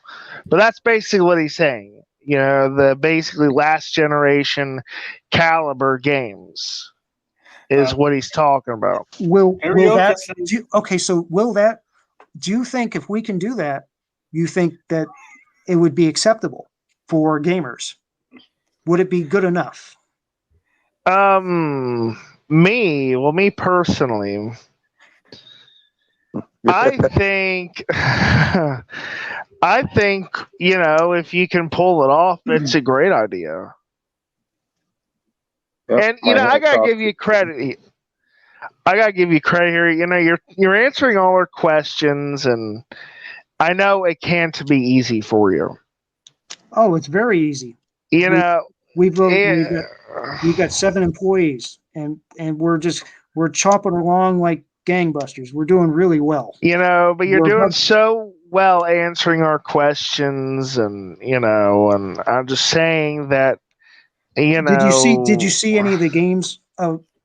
but that's basically what he's saying. You know, the basically last generation caliber games is what he's talking about. Will that? Do you think if we can do that, you think that it would be acceptable for gamers? Would it be good enough? Me personally, I think if you can pull it off, it's a great idea. And I gotta give you credit. Here. You're answering all our questions, and I know it can't be easy for you. Oh, it's very easy. We've got 7 employees, and we're chopping along like gangbusters. We're doing really well. But you're doing so well answering our questions, and and I'm just saying that. Did you see any of the games?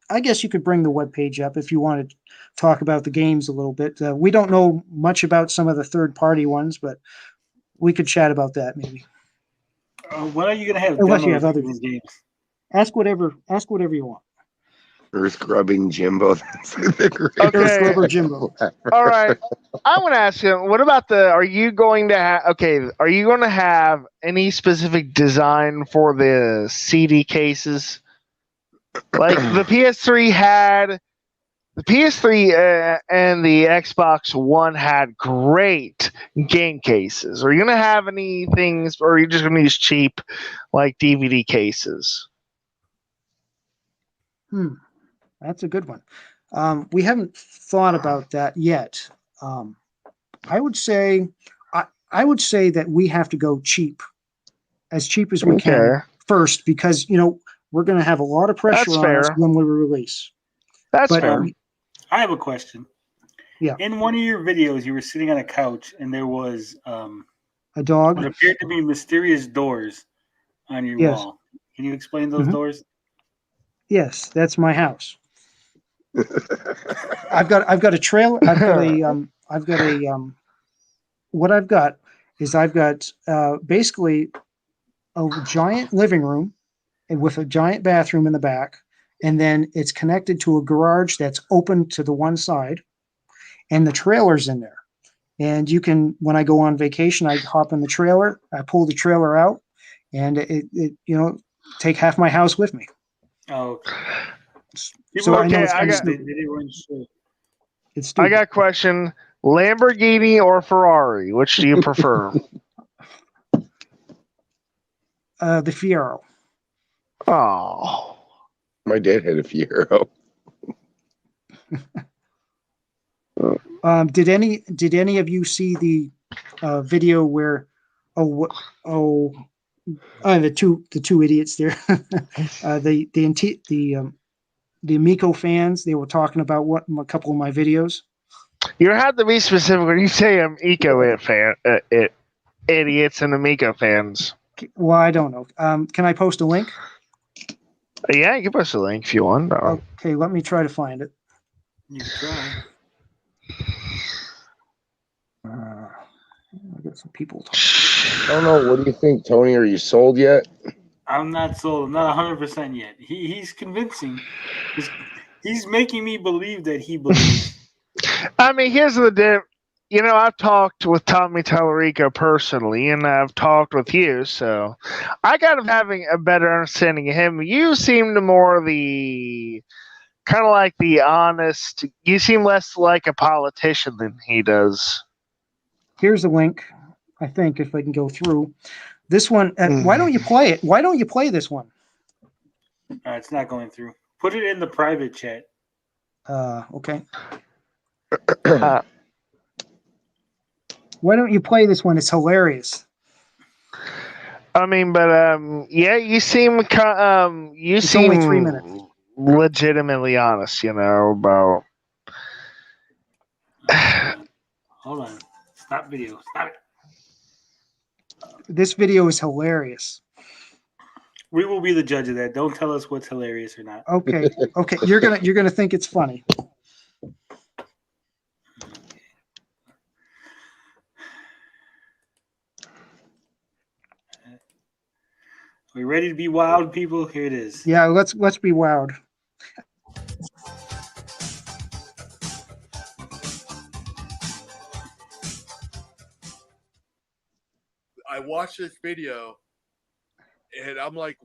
I guess you could bring the webpage up if you want to talk about the games a little bit. We don't know much about some of the third-party ones, but we could chat about that maybe. When are you going to have Unless demos you have other of these games? Ask whatever you want. Earth grubbing Jimbo. Okay. Earth grubber Jimbo. All right. I want to ask you, what about are you going to have any specific design for the CD cases? Like the PS3 and the Xbox One had great game cases. Are you going to have any things, or are you just going to use cheap, like DVD cases? That's a good one. We haven't thought about that yet. I would say that we have to go as cheap as we can first, because we're going to have a lot of pressure on us when we release. That's fair. I have a question. Yeah. In one of your videos, you were sitting on a couch, and there was a dog. What appeared to be mysterious doors on your wall. Can you explain those doors? Yes, that's my house. I've got a trailer. What I've got is basically a giant living room and with a giant bathroom in the back, and then it's connected to a garage that's open to the one side, and the trailer's in there. And when I go on vacation, I hop in the trailer, I pull the trailer out, and it take half my house with me. Oh, so I know it's kind of stupid. I got a question: Lamborghini or Ferrari? Which do you prefer? The Fiero. Oh, my dad had a Fiero. Did any of you see the video where the two idiots there, the Amico fans, they were talking about a couple of my videos. You have to be specific when you say Amico idiots and Amico fans. Well, I don't know. Can I post a link? Yeah, you can post a link if you want. Okay, let me try to find it. You try. I got some people talking. I don't know. What do you think, Tony? Are you sold yet? I'm not sold. I'm not 100% yet. He's convincing. He's making me believe that he believes. I mean, here's the deal. I've talked with Tommy Tallarico personally, and I've talked with you, so I kind of having a better understanding of him. You seem to more the kind of like the honest. You seem less like a politician than he does. Here's a link. I think if I can go through this one. Why don't you play it? Why don't you play this one? It's not going through. Put it in the private chat. Okay. Why don't you play this one? It's hilarious. I mean, but yeah, you seem only 3 minutes. Legitimately honest, about. Hold on. Stop video. Stop it. This video is hilarious. We will be the judge of that. Don't tell us what's hilarious or not. Okay. Okay. You're gonna think it's funny. Are we ready to be wild, people? Here it is. Yeah, let's be wowed. I watched this video and I'm like,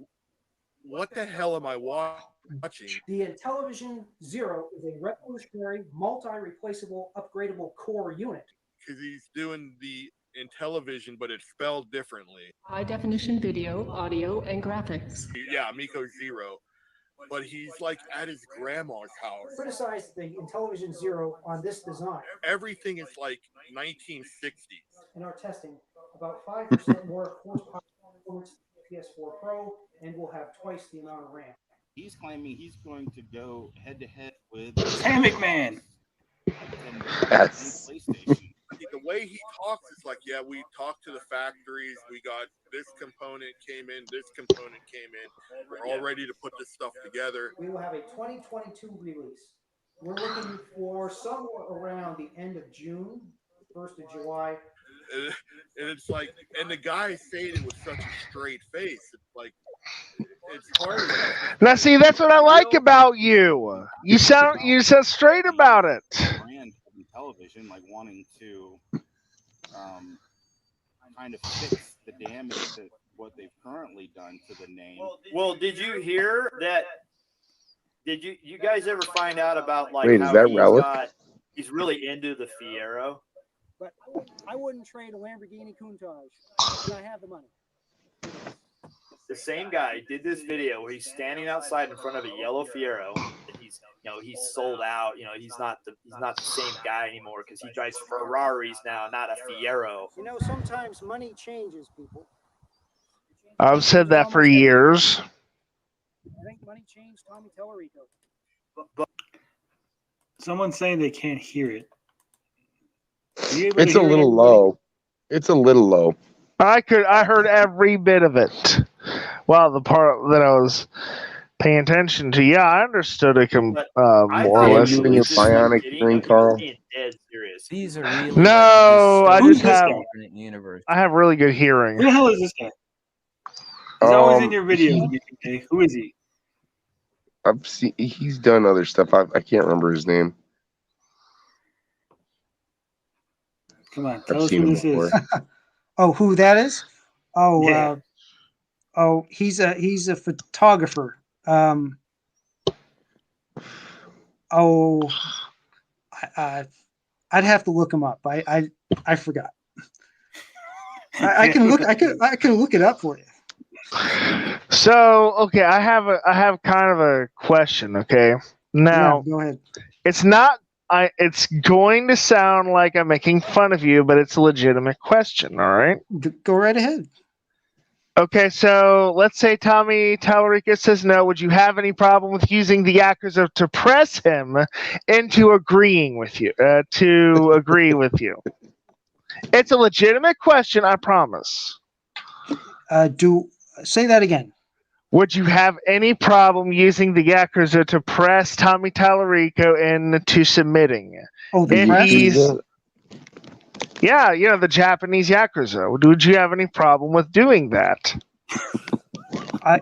what the hell am I watching? The Intellivision Zero is a revolutionary, multi-replaceable, upgradable core unit. Because he's doing the Intellivision, but it's spelled differently. High definition video, audio, and graphics. Yeah, Amico Zero. But he's like at his grandma's house. Criticized the Intellivision Zero on this design. Everything is like 1960s. In our testing, about 5% more horsepower performance than PS4 Pro, and will have twice the amount of RAM. He's claiming he's going to go head to head with Sam McMahon. Yes. The way he talks is like, yeah, we talked to the factories. We got this component came in, this component came in. We're all ready to put this stuff together. We will have a 2022 release. We're looking for somewhere around the end of June, 1st of July. And it's like, and the guy saying it with such a straight face. It's like, it's hard. Now, see, that's what I like about you. You sound straight about it. Brand television, like wanting to kind of fix the damage that what they've currently done to the name. Well, did you hear that? Did you guys ever find out about like Wait, how is that he's really into the Fiero? But I wouldn't trade a Lamborghini Countach, and I have the money. The same guy did this video where he's standing outside in front of a yellow Fiero, and he's sold out. He's not the same guy anymore because he drives Ferraris now, not a Fiero. Sometimes money changes people. I've said that for years. I think money changed Tommy Tellerico. But someone's saying they can't hear it. It's a little low. It's a little low. I heard every bit of it. Well, the part that I was paying attention to, yeah, I understood it more or less. You and your bionic screen, Carl. These are really No, I just have. alternate universe. I have really good hearing. Who the hell is this guy? He's always in your videos. Who is he? He's done other stuff. I can't remember his name. Come on, tell us who this is. Oh, who that is? Oh, yeah. He's a photographer. I'd have to look him up. I forgot. I can look it up for you. So, okay, I have kind of a question. Okay, now go ahead. It's not. It's going to sound like I'm making fun of you, but it's a legitimate question. All right, go right ahead. Okay, so let's say Tommy Tallarico says no. Would you have any problem with using the Yakuza to press him into agreeing with you? To agree with you? It's a legitimate question, I promise. Say that again. Would you have any problem using the Yakuza to press Tommy Tallarico into submitting? Oh, the Yakuza? Yeah, the Japanese Yakuza. Would you have any problem with doing that?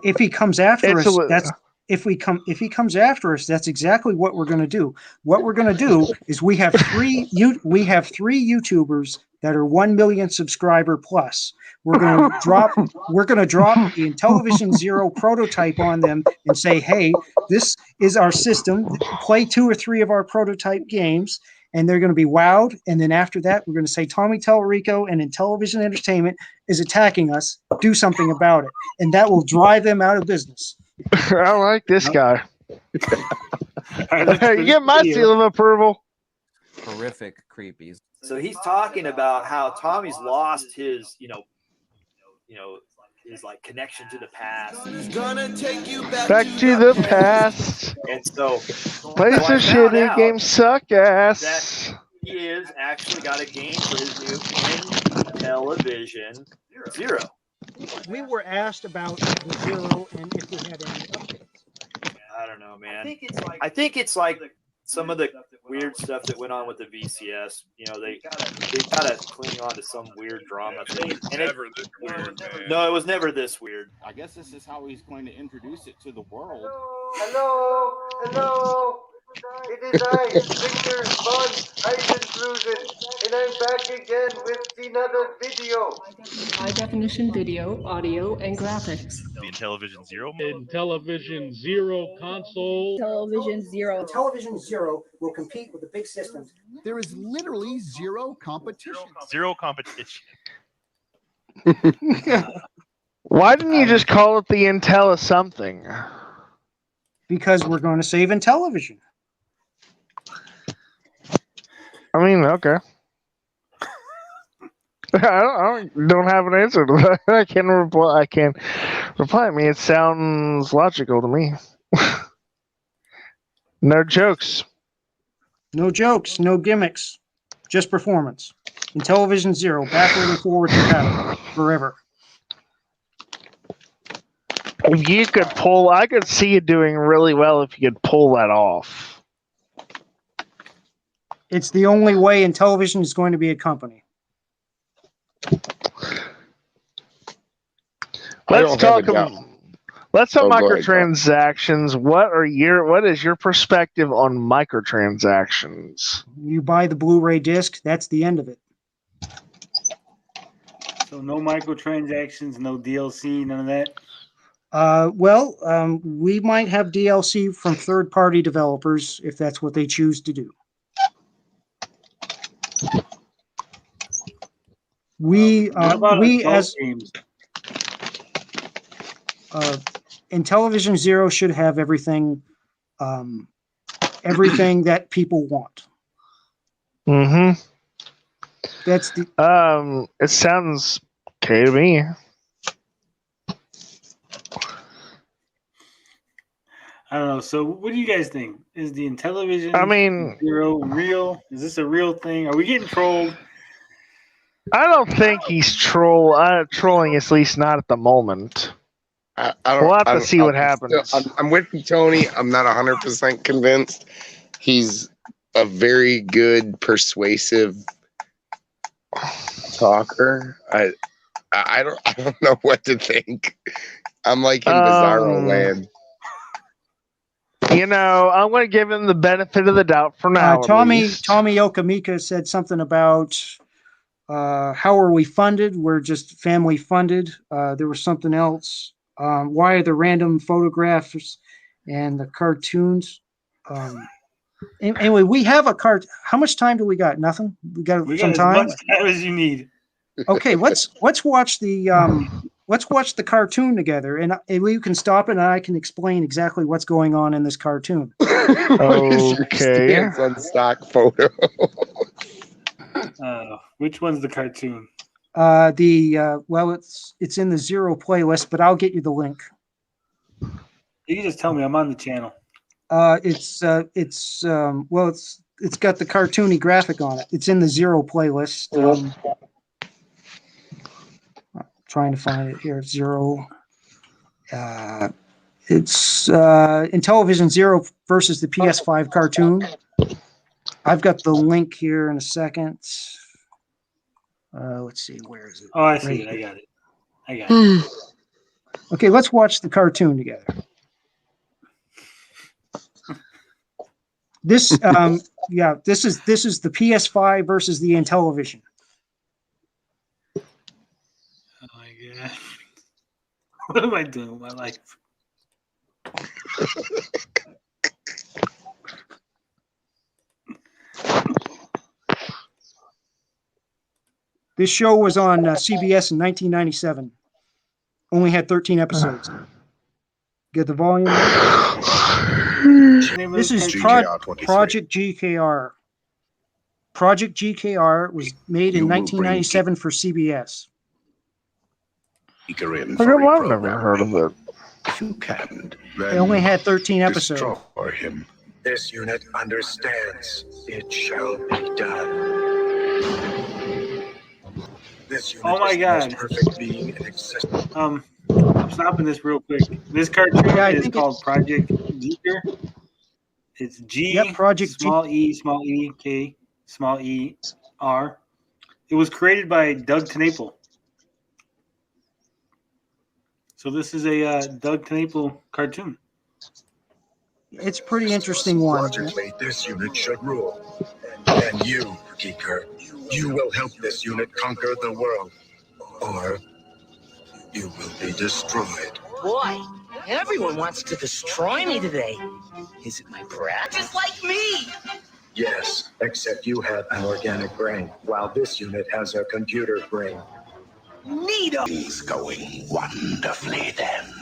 If he comes after us, if he comes after us, that's exactly what we're going to do. What we're going to do is we have three YouTubers that are 1 million subscriber plus. We're going to drop the Intellivision Zero prototype on them and say, hey, this is our system. Play 2 or 3 of our prototype games. And they're going to be wowed. And then after that, we're going to say Tommy Tellerico and Intellivision Entertainment is attacking us. Do something about it. And that will drive them out of business. I like this guy. You get my seal of approval. Horrific creepies. So he's talking about how Tommy's lost his, his like connection to the past. He's gonna take you Back to the past. And so Play some shitty games, suck ass. That he is actually got a game for his new Intellivision Zero. We were asked about the Zero and if we had any updates. I don't know, man. I think it's like some of the weird stuff that went on with the VCS. You know, they gotta cling on to some weird drama thing. And Never this weird, man. no, it was never this weird. I guess this is how he's going to introduce it to the world. Hello. It is I, Victor von Eisenblusen, and I'm back again with another video. High definition video, audio, and graphics. The Intellivision Zero. Intellivision Zero console. Television Zero. Television Zero will compete with the big systems. There is literally zero competition. Zero competition. Why didn't you just call it the Intelli something? Because we're going to save Intellivision. I mean, okay. I don't have an answer to that. I can't reply. I mean, it sounds logical to me. No jokes. No jokes, no gimmicks, just performance. Intellivision Zero, backward and forward compatible forever. If you could pull, I could see you doing really well if you could pull that off. It's the only way Intellivision is going to be a company. Let's talk microtransactions. What is your perspective on microtransactions? You buy the Blu-ray disc, that's the end of it. So no microtransactions, no DLC, none of that? We might have DLC from third-party developers if that's what they choose to do. Intellivision Zero should have everything that people want. Mm-hmm. That's the. It sounds okay to me. I don't know. So, what do you guys think? Is the Intellivision Zero real? Is this a real thing? Are we getting trolled? I don't think he's trolling, at least not at the moment. We'll have to see what happens. I'm with you, Tony. I'm not 100% convinced. He's a very good, persuasive talker. I don't know what to think. I'm like in bizarro land. You know, I'm going to give him the benefit of the doubt for now. Tommy Okamika said something about how are we funded? We're just family funded. There was something else. Why are the random photographs and the cartoons? Anyway, we have a cart. How much time do we got? Nothing. We got some time. As much time as you need. Okay, let's watch the cartoon together, and you can stop it, and I can explain exactly what's going on in this cartoon. Okay. On stock photo. Which one's the cartoon? It's in the Zero playlist, but I'll get you the link. You can just tell me I'm on the channel. It's got the cartoony graphic on it. It's in the Zero playlist. Trying to find it here. Zero. It's Intellivision Zero versus the PS5 cartoon. I've got the link here in a second. Let's see, where is it? Oh, I see it. I got it. Okay, let's watch the cartoon together. This is the PS5 versus the Intellivision. Oh my god. What am I doing with my life? This show was on CBS in 1997. Only had 13 episodes. Get the volume. This is Project GKR. Project GKR was made in 1997 for CBS. I've never heard of it. You can't. They only had 13 episodes. Destroy him. This unit understands. It shall be done. This unit Oh my is the God. most perfect being in existence. I'm stopping this real quick. This cartoon is called Project Geeker. It's G small E K small E R. It was created by Doug Knaple. So this is a Doug Knaple cartoon. It's a pretty interesting one. Logically, this unit should rule. And you, Geeker, you will help this unit conquer the world. Or you will be destroyed. Boy, everyone wants to destroy me today. Is it my breath? Just like me! Yes, except you have an organic brain, while this unit has a computer brain. Neato! Things going wonderfully then.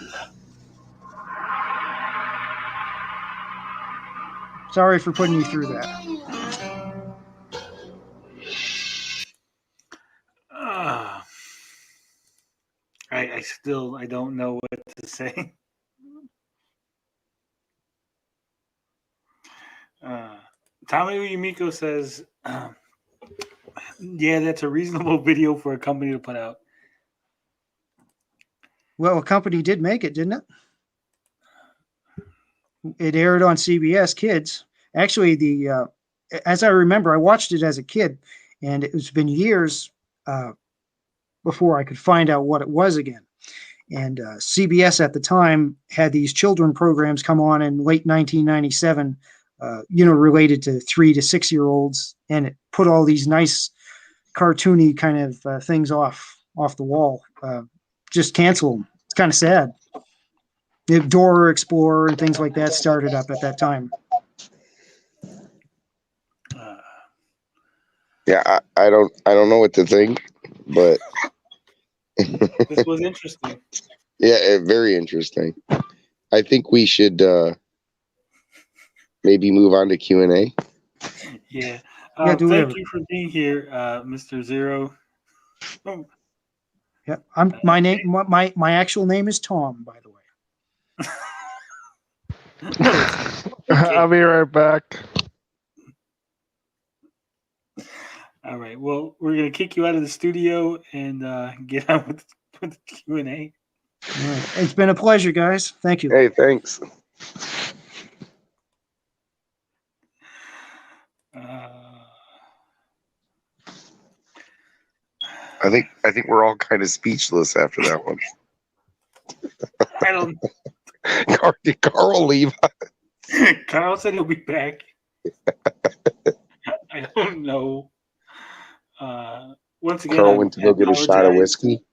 Sorry for putting you through that. I don't know what to say. Tommy Amico says, yeah, that's a reasonable video for a company to put out. Well, a company did make it, didn't it? It aired on CBS Kids. Actually, as I remember, I watched it as a kid, and it's been years before I could find out what it was again. And CBS at the time had these children programs come on in late 1997, related to 3 to 6 year olds, and it put all these nice cartoony kind of things off the wall. Just cancel them. It's kind of sad. The Dora Explorer and things like that started up at that time. Yeah, I don't know what to think, but this was interesting. Yeah, very interesting. I think we should maybe move on to Q&A. Yeah. Yeah, do whatever. Thank you for being here, Mr. Zero. Oh. Yeah, my name. My actual name is Tom, by the way. I'll be right back. All right. Well, we're gonna kick you out of the studio and get on with the Q&A. All right. It's been a pleasure, guys. Thank you. Hey, thanks. I think we're all kind of speechless after that one. I don't. Did Carl leave? Carl said he'll be back. I don't know. Once again, Carl went to go get a shot of whiskey.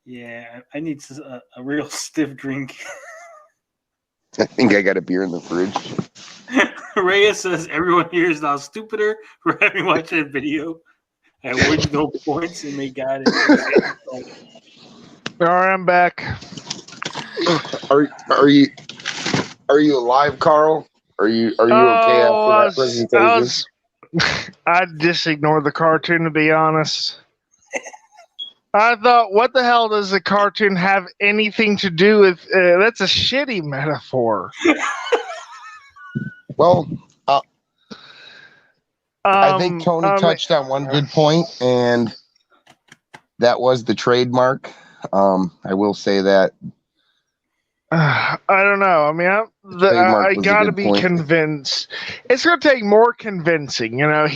Yeah, I need a real stiff drink. I think I got a beer in the fridge. Reyes says everyone here is now stupider for having watched that video. I would no points, and they got it. All right, I'm back. Are you alive, Carl? Are you okay after that presentation? I just ignored the cartoon, to be honest. I thought, what the hell does the cartoon have anything to do with? That's a shitty metaphor. Well, I think Tony touched on one good point, and that was the trademark. I will say that. I don't know. I mean, I gotta be convinced. It's gonna take more convincing. I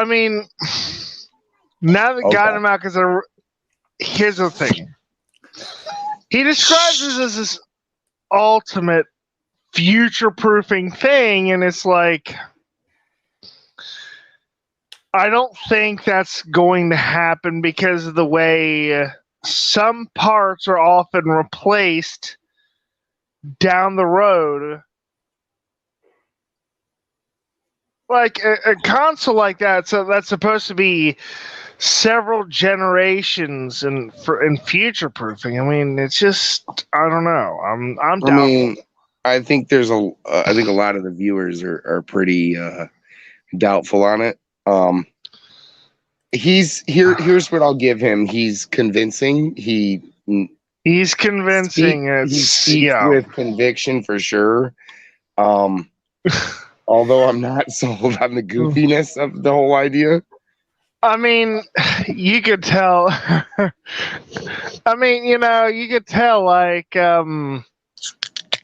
mean, now that got him out because here's the thing. He describes this as this ultimate future-proofing thing, and it's like, I don't think that's going to happen because of the way some parts are often replaced down the road. Like a console like that, so that's supposed to be several generations and future proofing. I mean, it's just, I don't know. I'm doubtful. I mean, I think there's a lot of the viewers are pretty doubtful on it. Here's what I'll give him. He's convincing. He's convincing. He speaks with conviction for sure. Although I'm not sold on the goofiness of the whole idea. I mean, you could tell. I mean, you could tell, like,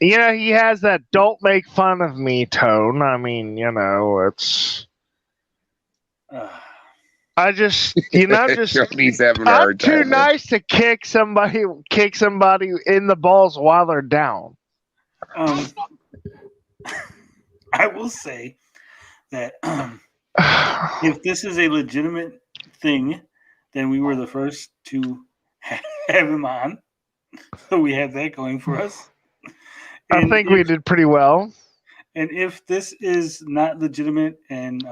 he has that "don't make fun of me" tone. I mean, it's. I just, Johnny's having a I'm hard too time. man. nice to kick somebody in the balls while they're down. I will say that if this is a legitimate thing, then we were the first to have him on. So we have that going for us. I think we did pretty well. And if this is not legitimate and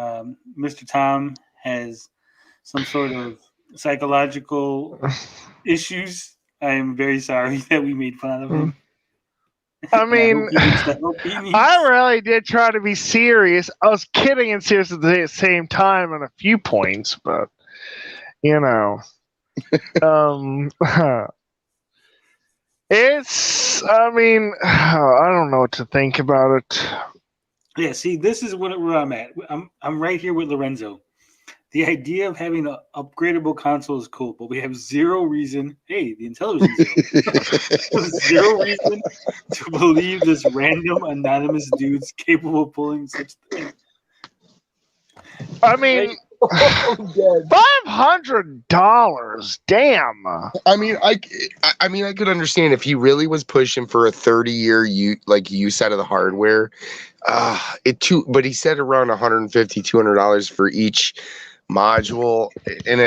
Mr. Tom has some sort of psychological issues, I am very sorry that we made fun of him. I mean, I really did try to be serious. I was kidding and serious at the same time on a few points, but it's. I mean, I don't know what to think about it. Yeah, see, this is where I'm at. I'm right here with Lorenzo. The idea of having an upgradable console is cool, but we have zero reason. Hey, the Intellivision zero reason to believe this random anonymous dude's capable of pulling such things. I mean, $500. Damn. I mean, I could understand if he really was pushing for a 30-year use out of the hardware. But he said around $150, $200 for each module, and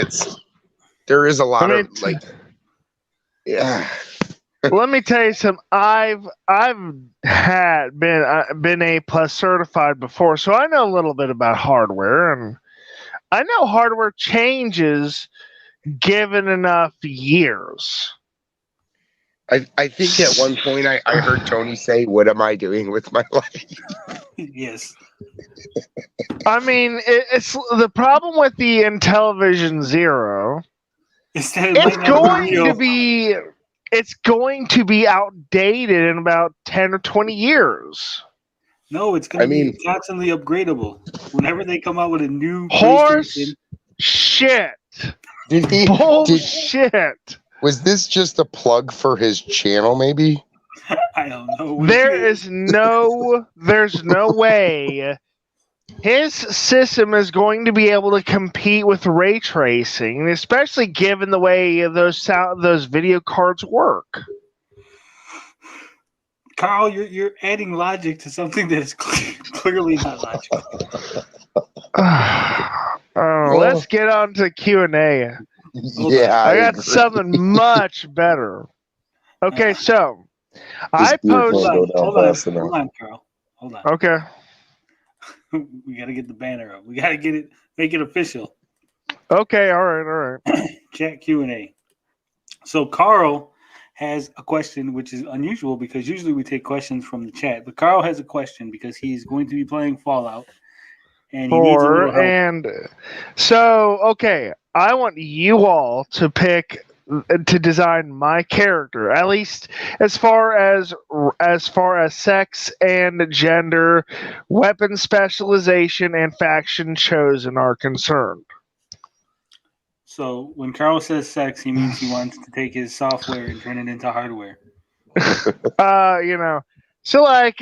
there is a lot of like, yeah. Let me tell you something. I've been A+ certified before, so I know a little bit about hardware, and I know hardware changes given enough years. I think at one point I heard Tony say, "What am I doing with my life?" Yes. I mean, it's the problem with the Intellivision Zero. It's going to be outdated in about 10 or 20 years. No, it's going to be constantly upgradable. Whenever they come out with a new horse shit. Bullshit. Was this just a plug for his channel, maybe? I don't know. There's no way his system is going to be able to compete with ray tracing, especially given the way those video cards work. Carl, you're adding logic to something that is clearly not logical. Let's get on to Q&A. Yeah, I got something much better. Okay, so I posted. Hold on, Carl. Hold on. Okay. We got to get the banner up. We got to get it, make it official. Okay, all right. Chat Q&A. So Carl has a question, which is unusual because usually we take questions from the chat. But Carl has a question because he's going to be playing Fallout. And he needs a little help. And so, okay, I want you all to design my character, at least as far as sex and gender, weapon specialization, and faction chosen are concerned. So when Carl says sex, he means he wants to take his software and turn it into hardware. So like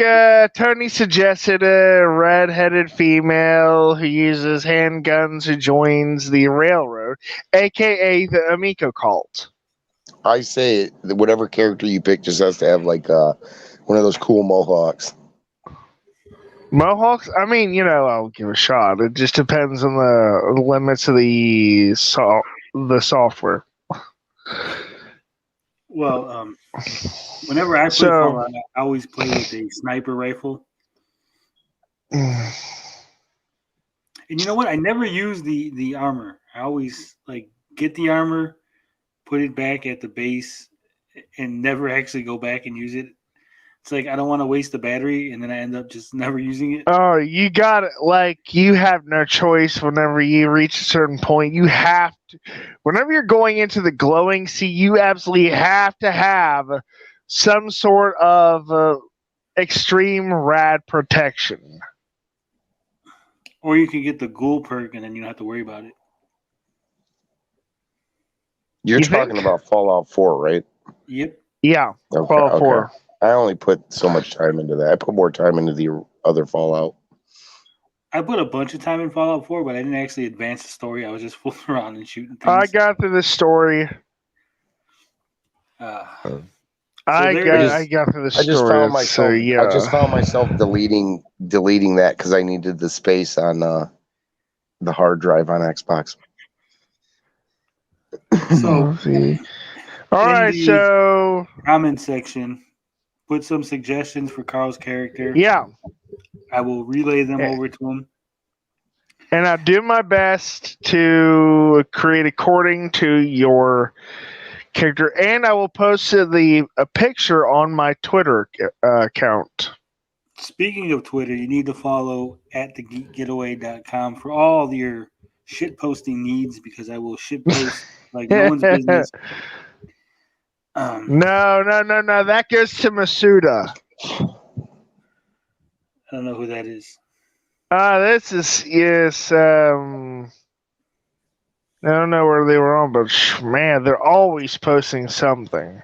Tony suggested, a red-headed female who uses handguns who joins the railroad, aka the Amico cult. I say whatever character you pick just has to have like one of those cool mohawks. Mohawks? I mean, I'll give a shot. It just depends on the limits of the software. Well, whenever I play Fallout, I always play with a sniper rifle. And you know what? I never use the armor. I always get the armor, put it back at the base, and never actually go back and use it. It's like I don't want to waste the battery, and then I end up just never using it. Oh, you got it. You have no choice whenever you reach a certain point. You have to. Whenever you're going into the glowing sea, you absolutely have to have some sort of extreme rad protection. Or you can get the ghoul perk, and then you don't have to worry about it. You're talking about Fallout 4, right? Yep. Yeah. Okay, Fallout 4. I only put so much time into that. I put more time into the other Fallout. I put a bunch of time in Fallout 4, but I didn't actually advance the story. I was just fooling around and shooting things. I got through the story. I got through the story. I just found myself. So, yeah. I just found myself deleting that because I needed the space on the hard drive on Xbox. So, all right. So, comment section, put some suggestions for Carl's character. Yeah. I will relay them over to him. And I'll do my best to create according to your character, and I will post a picture on my Twitter account. Speaking of Twitter, you need to follow @thegeekgetaway.com for all your shit posting needs, because I will shit post like no one's business. No. That goes to Masuda. I don't know who that is. This is I don't know where they were on, but man, they're always posting something.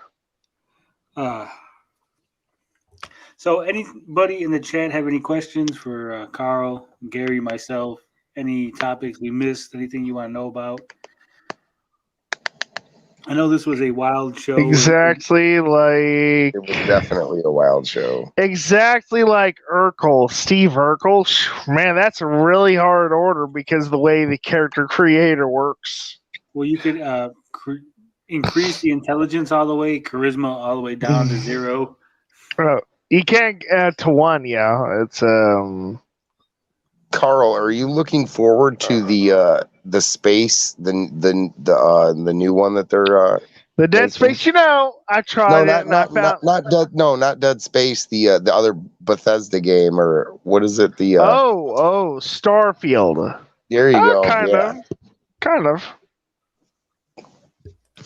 So anybody in the chat have any questions for Carl, Gary, myself? Any topics we missed? Anything you want to know about? I know this was a wild show. Exactly like... It was definitely a wild show. Exactly like Urkel, Steve Urkel. Man, that's a really hard order because of the way the character creator works. Well, you could increase the intelligence all the way, charisma all the way down to 0. You can't to 1, yeah. It's Carl, are you looking forward to the space, the new one that they're the Dead Space? I tried it. Not Dead Space. The other Bethesda game, or what is it? The Starfield. There you go. Kind of.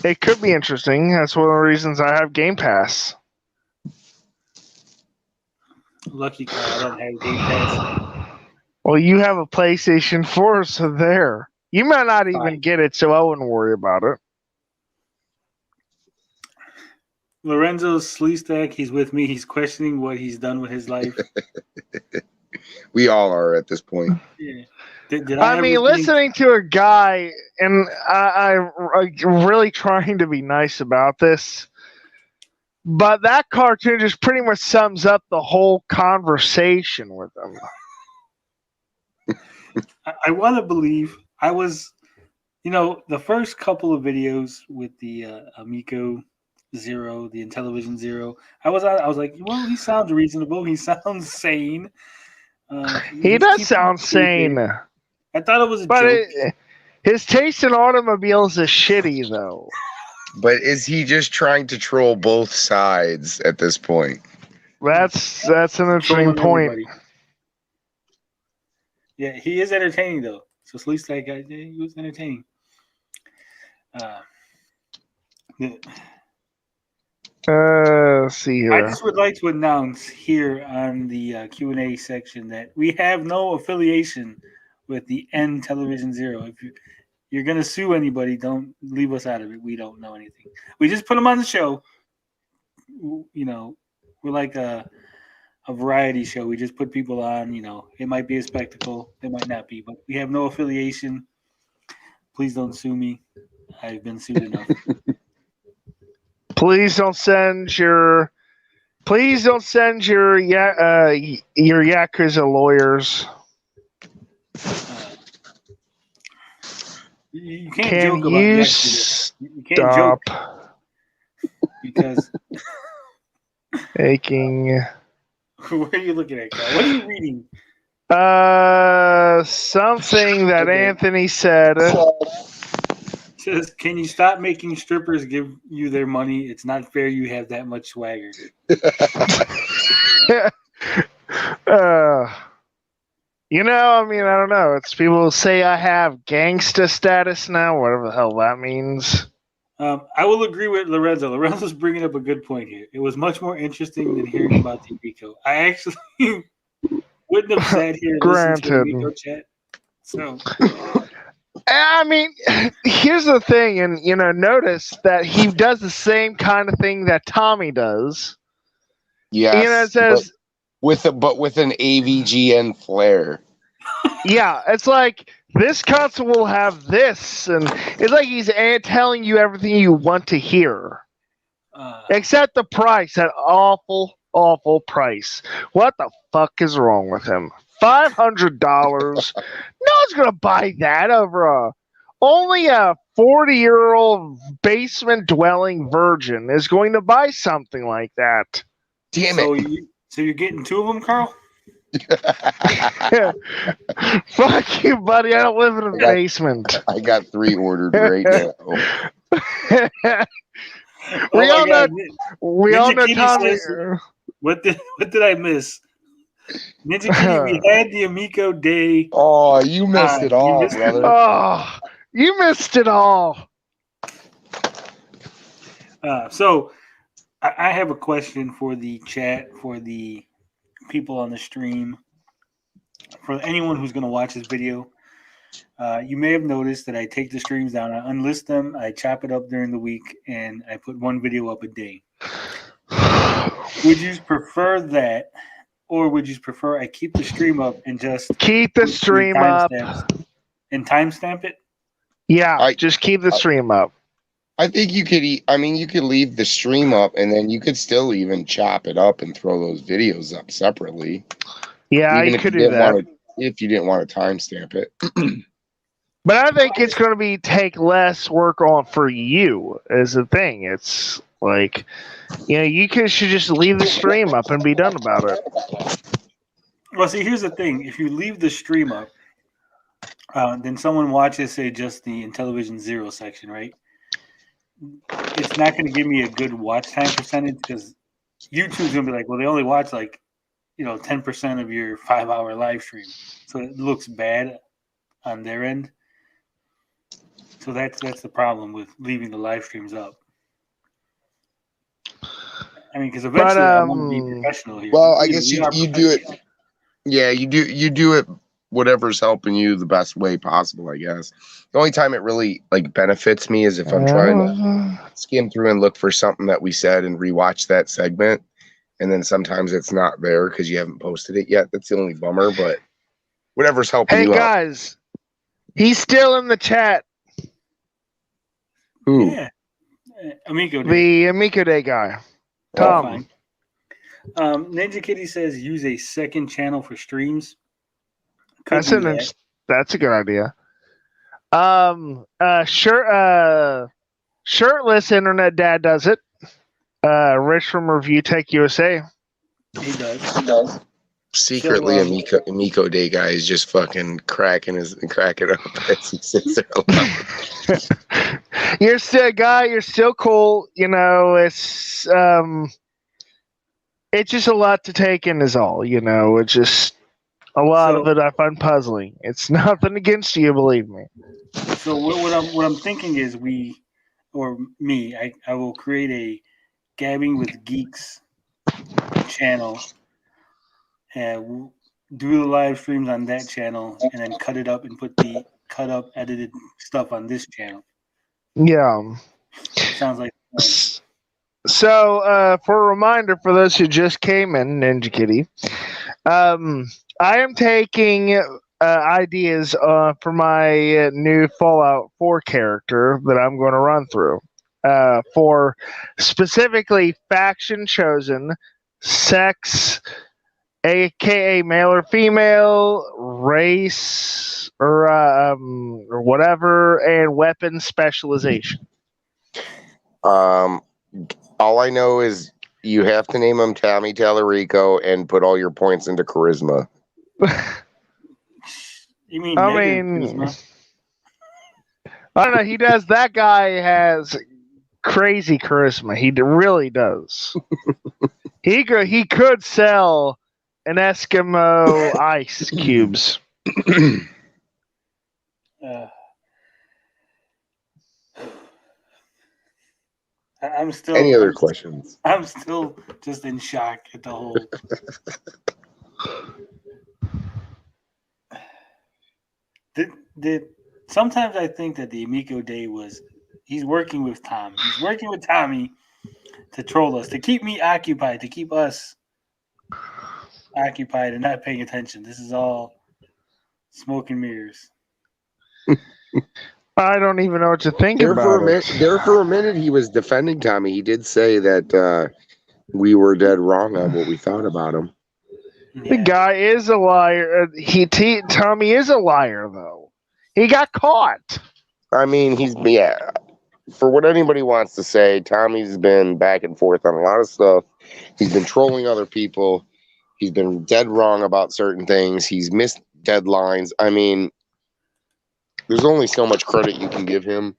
It could be interesting. That's one of the reasons I have Game Pass. Lucky Carl, I don't have Game Pass. Well, you have a PlayStation 4, so there. You might not even get it, so I wouldn't worry about it. Lorenzo Sleestack, he's with me. He's questioning what he's done with his life. We all are at this point. Yeah. I mean, listening to a guy, and I'm really trying to be nice about this, but that cartoon just pretty much sums up the whole conversation with him. I want to believe I was, the first couple of videos with the Amico 0, the Intellivision 0. I was like, well, he sounds reasonable. He sounds sane. He does sound sane. I thought it was a joke. His taste in automobiles is shitty, though. But is he just trying to troll both sides at this point? That's an interesting point. Everybody. Yeah, he is entertaining though. So at least that guy, he was entertaining. Let's see here. I just would like to announce here on the Q&A section that we have no affiliation with the Intellivision 0. If you're gonna sue anybody, don't leave us out of it. We don't know anything. We just put them on the show. We're like a variety show. We just put people on. It might be a spectacle. It might not be, but we have no affiliation. Please don't sue me. I've been sued enough. Please don't send your Yakuza lawyers. You can't joke about Yakuza. You can't joke because taking. What are you looking at, Kyle? What are you reading? Something that Anthony said. Says, can you stop making strippers give you their money? It's not fair you have that much swagger. I don't know. It's people say I have gangsta status now, whatever the hell that means. I will agree with Lorenzo. Lorenzo's bringing up a good point here. It was much more interesting than hearing about the Amico. I actually wouldn't have sat here and listened to the Amico chat. So, I mean, here's the thing, and notice that he does the same kind of thing that Tommy does. Yes, It says with an AVGN flair. Yeah, it's like this console will have this, and it's like he's telling you everything you want to hear, except the price. That awful, awful price. What the fuck is wrong with him? $500. No one's gonna buy that over only a 40-year-old basement dwelling virgin is going to buy something like that. Damn it! So you're getting 2 of them, Carl? Fuck you, buddy. I don't live in a basement. I got 3 ordered right now. We all know Tommy. Says, what did I miss? Ninja Kitty, we had the Amico Day. Oh, you missed it all, brother. Oh, you missed it all. So I have a question for the chat, for the people on the stream, for anyone who's going to watch this video. You may have noticed that I take the streams down, I unlist them, I chop it up during the week, and I put 1 video up a day. Would you prefer that, or would you prefer I keep the stream up and just keep the stream up and timestamp it? Yeah, just keep the stream up. I think you could. You could leave the stream up, and then you could still even chop it up and throw those videos up separately. Yeah, even you could do that if you didn't want to timestamp it. But I think it's going to take less work on for you. Is the thing. It's like, you should just leave the stream up and be done about it. Well, see, here's the thing: if you leave the stream up, then someone watches, say, just the Intellivision 0 section, right? It's not going to give me a good watch time percentage because YouTube's going to be like, well, they only watch 10% of your 5-hour live stream, so it looks bad on their end. So that's the problem with leaving the live streams up. I mean, because eventually I want to be professional here. Well, I guess you do it. Yeah, you do it. Whatever's helping you the best way possible, I guess. The only time it really benefits me is if I'm trying to skim through and look for something that we said and rewatch that segment, and then sometimes it's not there because you haven't posted it yet. That's the only bummer, but whatever's helping you out. Hey guys, he's still in the chat. Who? Yeah. Amico Day. The Amico Day guy. Tom. Ninja Kitty says use a second channel for streams. That's a good idea. Shirtless Internet Dad does it. Rich from Review Tech USA. He does. Secretly, Amico Day guy is just fucking cracking up as he sits there alone. You're still a guy. You're still cool. It's just a lot to take in. Is all. It's just. A lot of it I find puzzling. It's nothing against you, believe me. So what I'm thinking is I will create a Gabbing with Geeks channel and we'll do the live streams on that channel and then cut it up and put the cut up edited stuff on this channel. Yeah. Sounds like so for a reminder for those who just came in, Ninja Kitty, I am taking ideas for my new Fallout 4 character that I'm going to run through. For specifically faction chosen, sex, aka male or female, race, or whatever, and weapon specialization. All I know is you have to name him Tommy Tallarico and put all your points into charisma. You mean? I don't know. He does. That guy has crazy charisma. He really does. He could sell an Eskimo ice cubes. I'm still. Any other questions? I'm still just in shock at the whole. sometimes I think that the Amico Day he's working with Tom. He's working with Tommy to troll us, to keep me occupied, to keep us occupied and not paying attention. This is all smoke and mirrors. I don't even know what to think There about for a it. minute, there for a minute, he was defending Tommy. He did say that we were dead wrong on what we thought about him. The guy is a liar. Tommy is a liar, though. He got caught. I mean, for what anybody wants to say, Tommy's been back and forth on a lot of stuff. He's been trolling other people. He's been dead wrong about certain things. He's missed deadlines. I mean, there's only so much credit you can give him.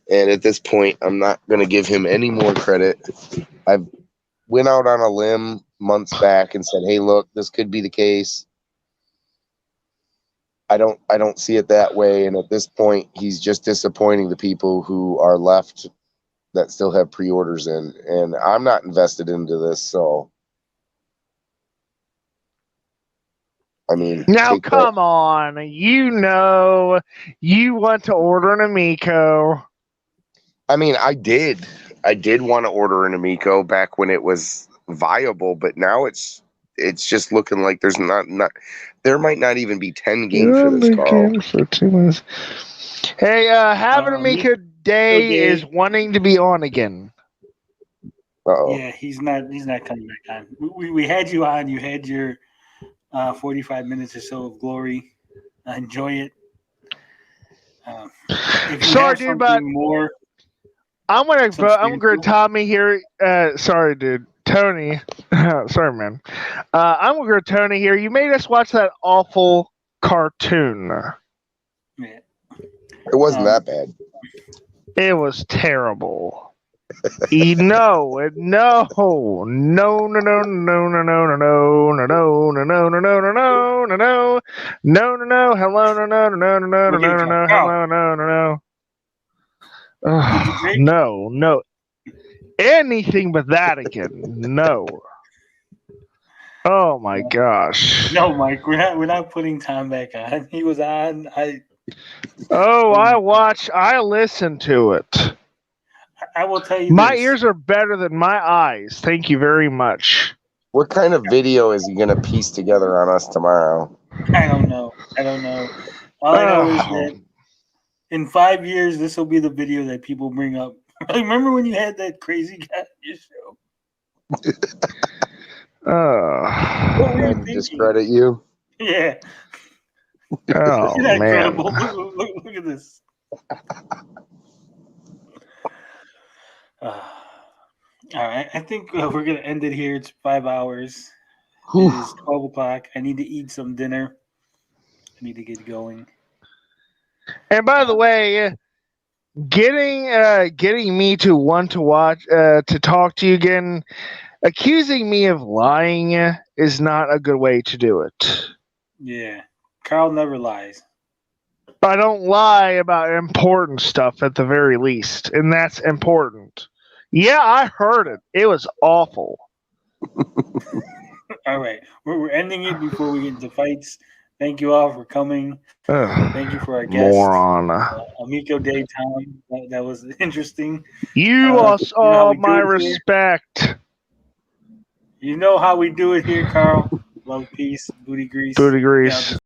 And at this point, I'm not going to give him any more credit. I've went out on a limb months back and said, hey, look, this could be the case. I don't see it that way. And at this point, he's just disappointing the people who are left that still have pre-orders in. And I'm not invested into this, so I mean, now come on. You know you want to order an Amico. I mean, I did want to order an Amico back when it was viable, but now it's just looking like there's not there might not even be 10 games for this, Carl. Games for 2 months. Hey, having Amico Day is wanting to be on again. Uh-oh. Yeah, he's not coming back on. We had you on. You had your 45 minutes or so of glory. Enjoy it. Sorry, dude, but more. I'm gonna Tommy here. Sorry, dude. Tony. Sorry, man. I'm gonna Tony here. You made us watch that awful cartoon. Yeah. It wasn't that bad. It was terrible. No, hello, no. Anything but that again. No. Oh my gosh. No, Mike, we're not putting Tom back on. He was on. I listened to it. I will tell you my this. ears are better than my eyes. Thank you very much. What kind of video is he gonna piece together on us tomorrow? I don't know. All I know is that in 5 years, this will be the video that people bring up. Remember when you had that crazy guy on your show? What were you thinking? Discredit you? Yeah. Oh, You're not man. credible. Look at this. All right. I think we're going to end it here. It's 5 hours. It is 12 o'clock. I need to eat some dinner. I need to get going. And by the way, getting me to want to watch to talk to you again, accusing me of lying is not a good way to do it. Yeah. Carl never lies. I don't lie about important stuff at the very least, and that's important. Yeah, I heard it. It was awful. All right. We're ending it before we get into fights. Thank you all for coming. Thank you for our guest. Moron. Amico Day, Tom. That was interesting. You lost all my respect. You know how we do it here, Carl. Love, peace, booty grease. Booty grease.